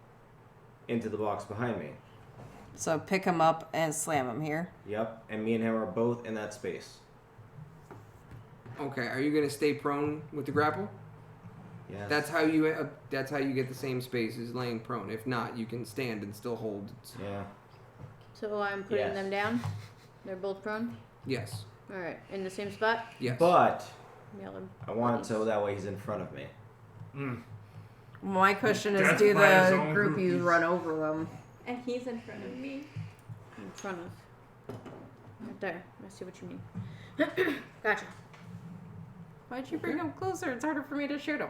into the box behind me. So pick him up and slam him here. Yep. And me and him are both in that space. Okay. Are you gonna stay prone with the grapple? Yes. That's how you get the same space as laying prone. If not, you can stand and still hold. Yeah. So I'm putting Yes. them down. They're both prone. Yes. All right, in the same spot. Yes. But Yell them. I want it so that way he's in front of me. Mm. My question is, Death do by his the own groupies groupies. run over them? And he's in front of me. In front of. Right there. I see what you mean. Gotcha. Why'd you bring him closer? It's harder for me to shoot him.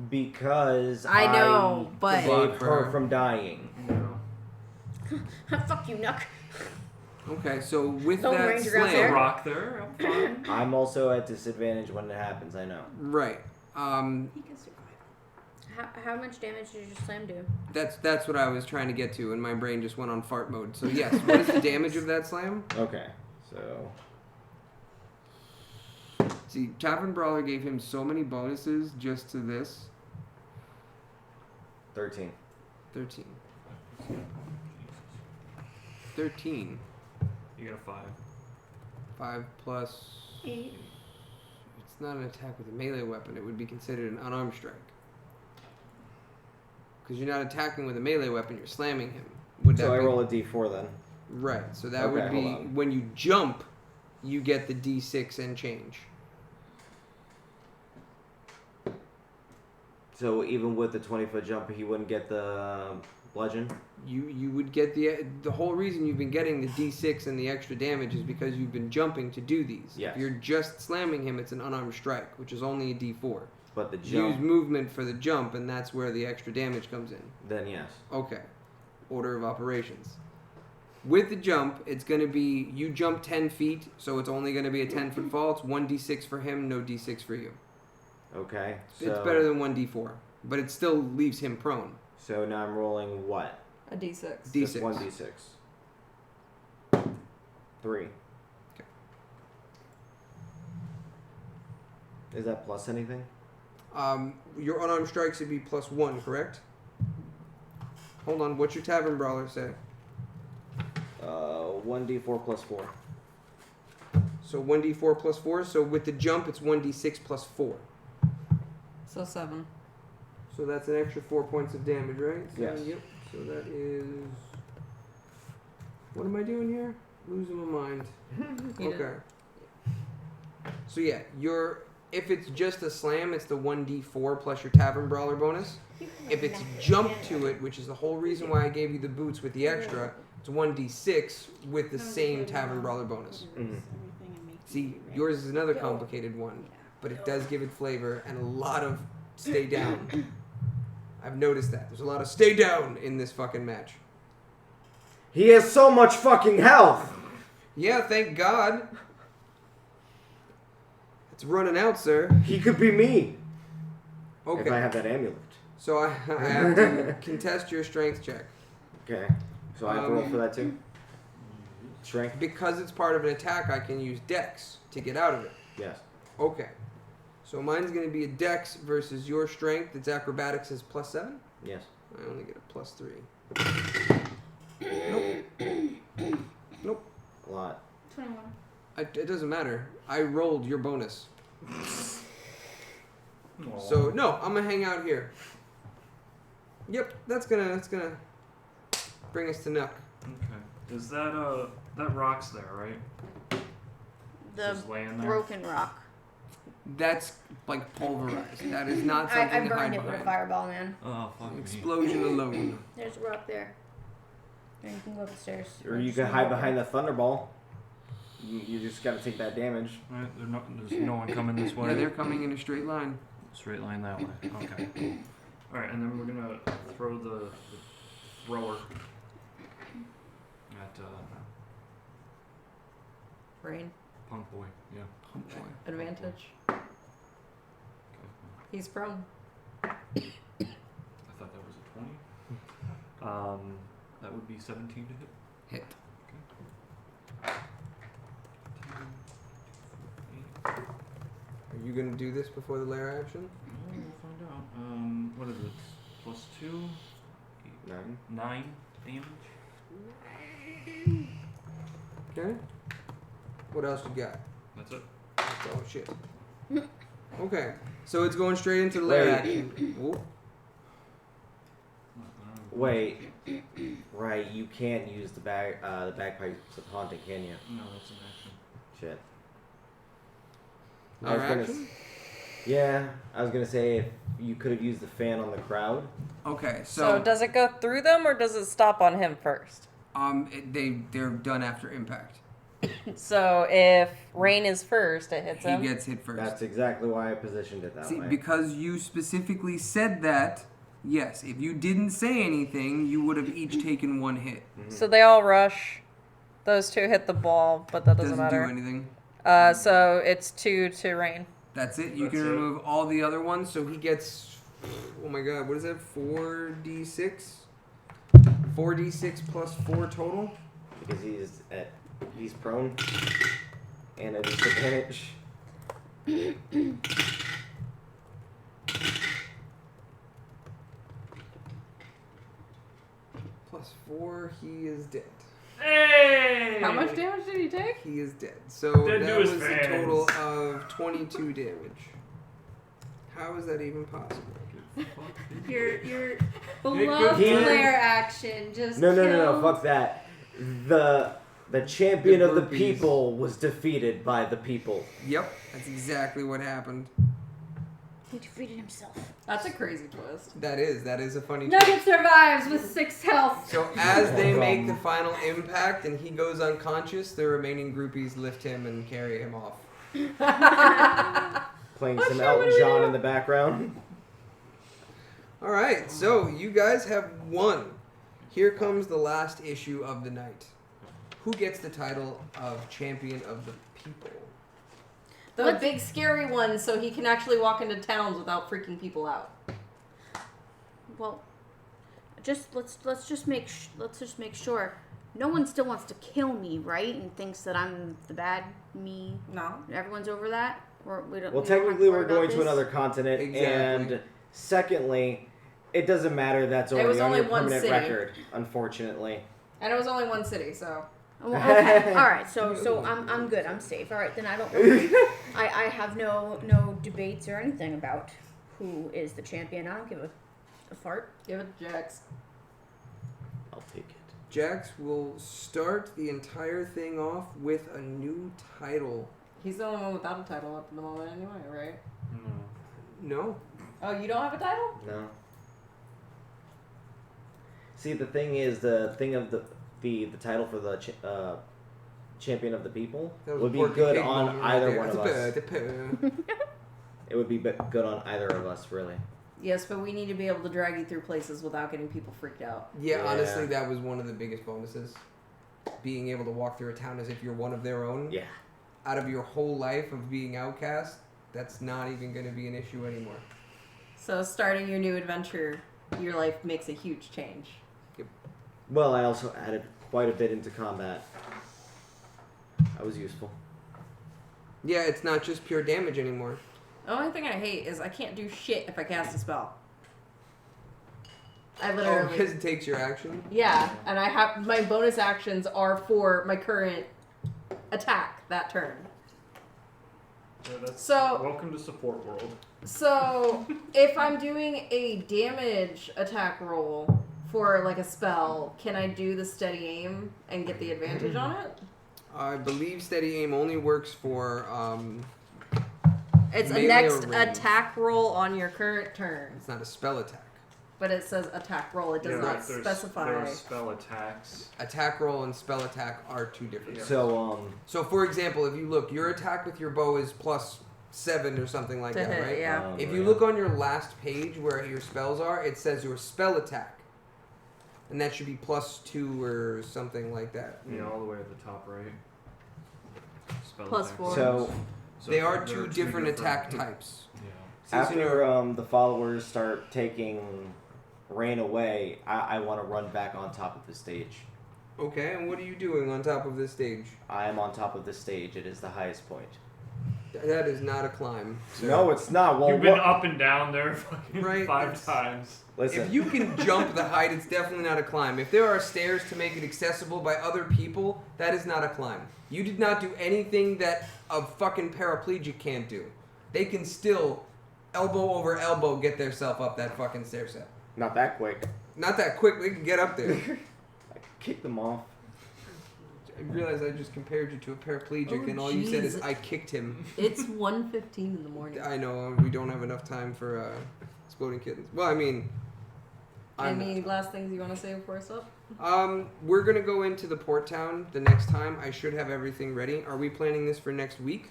Because I know, but saved her from dying. No. Fuck you, Nuck. Okay, so with Lone that Ranger out There's a there. slam, rock there. I'm fine. I'm also at disadvantage when it happens, I know. right? He can survive. How much damage did your slam do? That's what I was trying to get to, and my brain just went on fart mode. So yes, what is the damage of that slam? Okay, so... See, Tavern Brawler gave him so many bonuses just to this. 13. 13. 13. You got a 5. 5 plus... 8. It's not an attack with a melee weapon. It would be considered an unarmed strike. Because you're not attacking with a melee weapon, you're slamming him. Would So that I be... roll a d4 then. Right, so that Okay, would be... hold on. When you jump, you get the d6 and change. So even with the 20-foot jump, he wouldn't get the bludgeon? You would get the whole reason you've been getting the d6 and the extra damage is because you've been jumping to do these. Yes. If you're just slamming him, it's an unarmed strike, which is only a d4. But the Use jump, movement for the jump, and that's where the extra damage comes in. then yes. Okay. Order of operations. With the jump, it's going to be, you jump 10 feet, so it's only going to be a 10-foot fall. It's 1d6 for him, no d6 for you. Okay, so... It's better than 1d4, but it still leaves him prone. So now I'm rolling what? A d6. Just D6. 1d6. 3. Okay. Is that plus anything? Your unarmed strikes would be +1, correct? Hold on, what's your Tavern Brawler say? 1d4 plus 4. So 1d4 plus 4, so with the jump it's 1d6 plus 4. So 7. So that's an extra 4 points of damage, right? Yes. Yep. So that is... What am I doing here? Losing my mind. You Okay. So yeah, if it's just a slam, it's the 1d4 plus your Tavern Brawler bonus. If it's jump to it, which is the whole reason why I gave you the boots with the extra, it's 1d6 with the same Tavern Brawler bonus. Mhm. See, yours is another complicated one, but it does give it flavor and a lot of stay down. I've noticed that. There's a lot of stay down in this fucking match. He has so much fucking health! Yeah, thank God. It's running out, sir. He could be me! If I Okay, have that amulet. so I have to contest your strength check. Okay. So I have to roll for that too? Strength? Because it's part of an attack, I can use Dex to get out of it. Yes. Okay. So mine's going to be a Dex versus your strength. Its acrobatics is +7. Yes. I only get a +3. Nope. A lot. 21. It doesn't matter. I rolled your bonus. Aw. So no, I'm gonna hang out here. Yep, that's gonna bring us to Nuck. Okay. Is that that rock's there, right? The Just laying there. broken rock. That's like pulverized. That is not something I to hide burned it with a behind. fireball, man. Oh, fuck me. Explosion alone. There's a rock there. And you can go upstairs. Or you can hide behind the thunderball. You just gotta take that damage. Right, there's no one coming this way. Yeah, they're coming in a straight line. Straight line that way. Okay. All right, and then we're gonna throw the thrower at Brain. Punk Boy. Yeah. Oh boy. Advantage. Okay. He's prone. I thought that was a 20. That would be 17 to hit. Hit. Are you gonna do this before the lair action? We'll find out. What is it? +2? 9. 9 damage? Okay. What else you got? That's it. Oh shit. Okay, so it's going straight into the lair Wait. action. Ooh. Wait. Right, you can't use the bagpipes of haunting, can you? No, that's an action. Shit. Lair gonna action? Yeah, I was gonna say if you could have used the fan on the crowd. Okay, So does it go through them or does it stop on him first? they're done after impact. So if rain is first, it hits He him. gets hit first. That's exactly why I positioned it that See, way. because you specifically said that, yes. If you didn't say anything, you would have each taken one hit. So they all rush. Those two hit the ball, but that doesn't Do matter. anything. So it's 2 to rain. That's it. You That's can it. remove all the other ones. So he gets, oh my god, what is that? 4d6? 4d6 plus 4 total? Because he's prone and at disadvantage. Plus 4, he is dead. Hey! How much damage did he take? He is dead. So Dead to that his was a fans. total of 22 damage. How is that even possible? Your Good beloved game. lair action just No, killed. fuck that. The champion The of the burpees. people was defeated by the people. Yep, that's exactly what happened. He defeated himself. That's a crazy twist. That is a funny Nugget survives with 6 health. So as they make the final impact and he goes unconscious, the remaining groupies lift him and carry him off. Playing some Elton John in the background. All right, so you guys have won. Here comes the last issue of the night. Who gets the title of Champion of the People? The big scary one, so he can actually walk into towns without freaking people out. Well, let's just make sure no one still wants to kill me, right? And thinks that I'm the bad me. No. Everyone's over that. Or we don't. Well, we don't have technically, to we're worry about going to this? another continent, Exactly. and secondly, it doesn't matter. That's It already was on only your one permanent city. record, unfortunately. And it was only one city, so. Oh, well, okay. All right. So I'm good. I'm safe. All right. Then I don't. I have no debates or anything about who is the champion. I don't give a fart. Give it to Jax. I'll take it. Jax will start the entire thing off with a new title. He's the only one without a title at the moment anyway, right? No. No. Oh, you don't have a title? No. See, the thing is, the thing of the title for the champion of the people That was would a be Porky good Pig on moment right either there. one of That's a us. purr. It would be good on either of us, really. Yes, but we need to be able to drag you through places without getting people freaked out. Yeah, Yeah. honestly, that was one of the biggest bonuses. Being able to walk through a town as if you're one of their own. Yeah. Out of your whole life of being outcast, that's not even going to be an issue anymore. So starting your new adventure, your life makes a huge change. Well, I also added quite a bit into combat. That was useful. Yeah, it's not just pure damage anymore. The only thing I hate is I can't do shit if I cast a spell. I Oh, literally... because it takes your action? Yeah, and I have my bonus actions are for my current attack that turn. Yeah, that's So- welcome to support world. So if I'm doing a damage attack roll for like a spell, can I do the steady aim and get the advantage on it? I believe steady aim only works for, It's a Melee or next range? attack roll on your current turn, it's not a spell attack. but it says attack roll. It does Yeah, not right, there specify. are spell attacks. Attack roll and spell attack are two different. Yeah. So, for example, if you look, your attack with your bow is +7 or something like To that, hit, right? yeah. If you look on your last page where your spells are, it says your spell attack. And that should be +2 or something like that. Yeah, all the way at the top right. Spell Plus attacks. 4. So They are there two different attack types. Yeah. See, so after you're- the followers start taking rain away, I want to run back on top of the stage. Okay, and what are you doing on top of this stage? I am on top of the stage. It is the highest point. That is not a climb. sir. No, it's not. Well, You've been what- up and down there fucking Right, 5 it's- times. Listen. If you can jump the height, it's definitely not a climb. If there are stairs to make it accessible by other people, that is not a climb. You did not do anything that a fucking paraplegic can't do. They can still elbow over elbow get themselves up that fucking stair set. Not that quick. Not that quick, they can get up there. I kicked them off. I realize I just compared you to a paraplegic, Oh, and all you said is jeez. I kicked him. It's 1:15 in the morning. I know we don't have enough time for exploding kittens. Well, I mean, Any last things you want to say before I stop? We're gonna go into the port town the next time. I should have everything ready. Are we planning this for next week?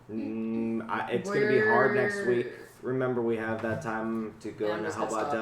It's going to be hard next week. Remember, we have that time to go Yeah, I'm and just help gonna out stop Doug.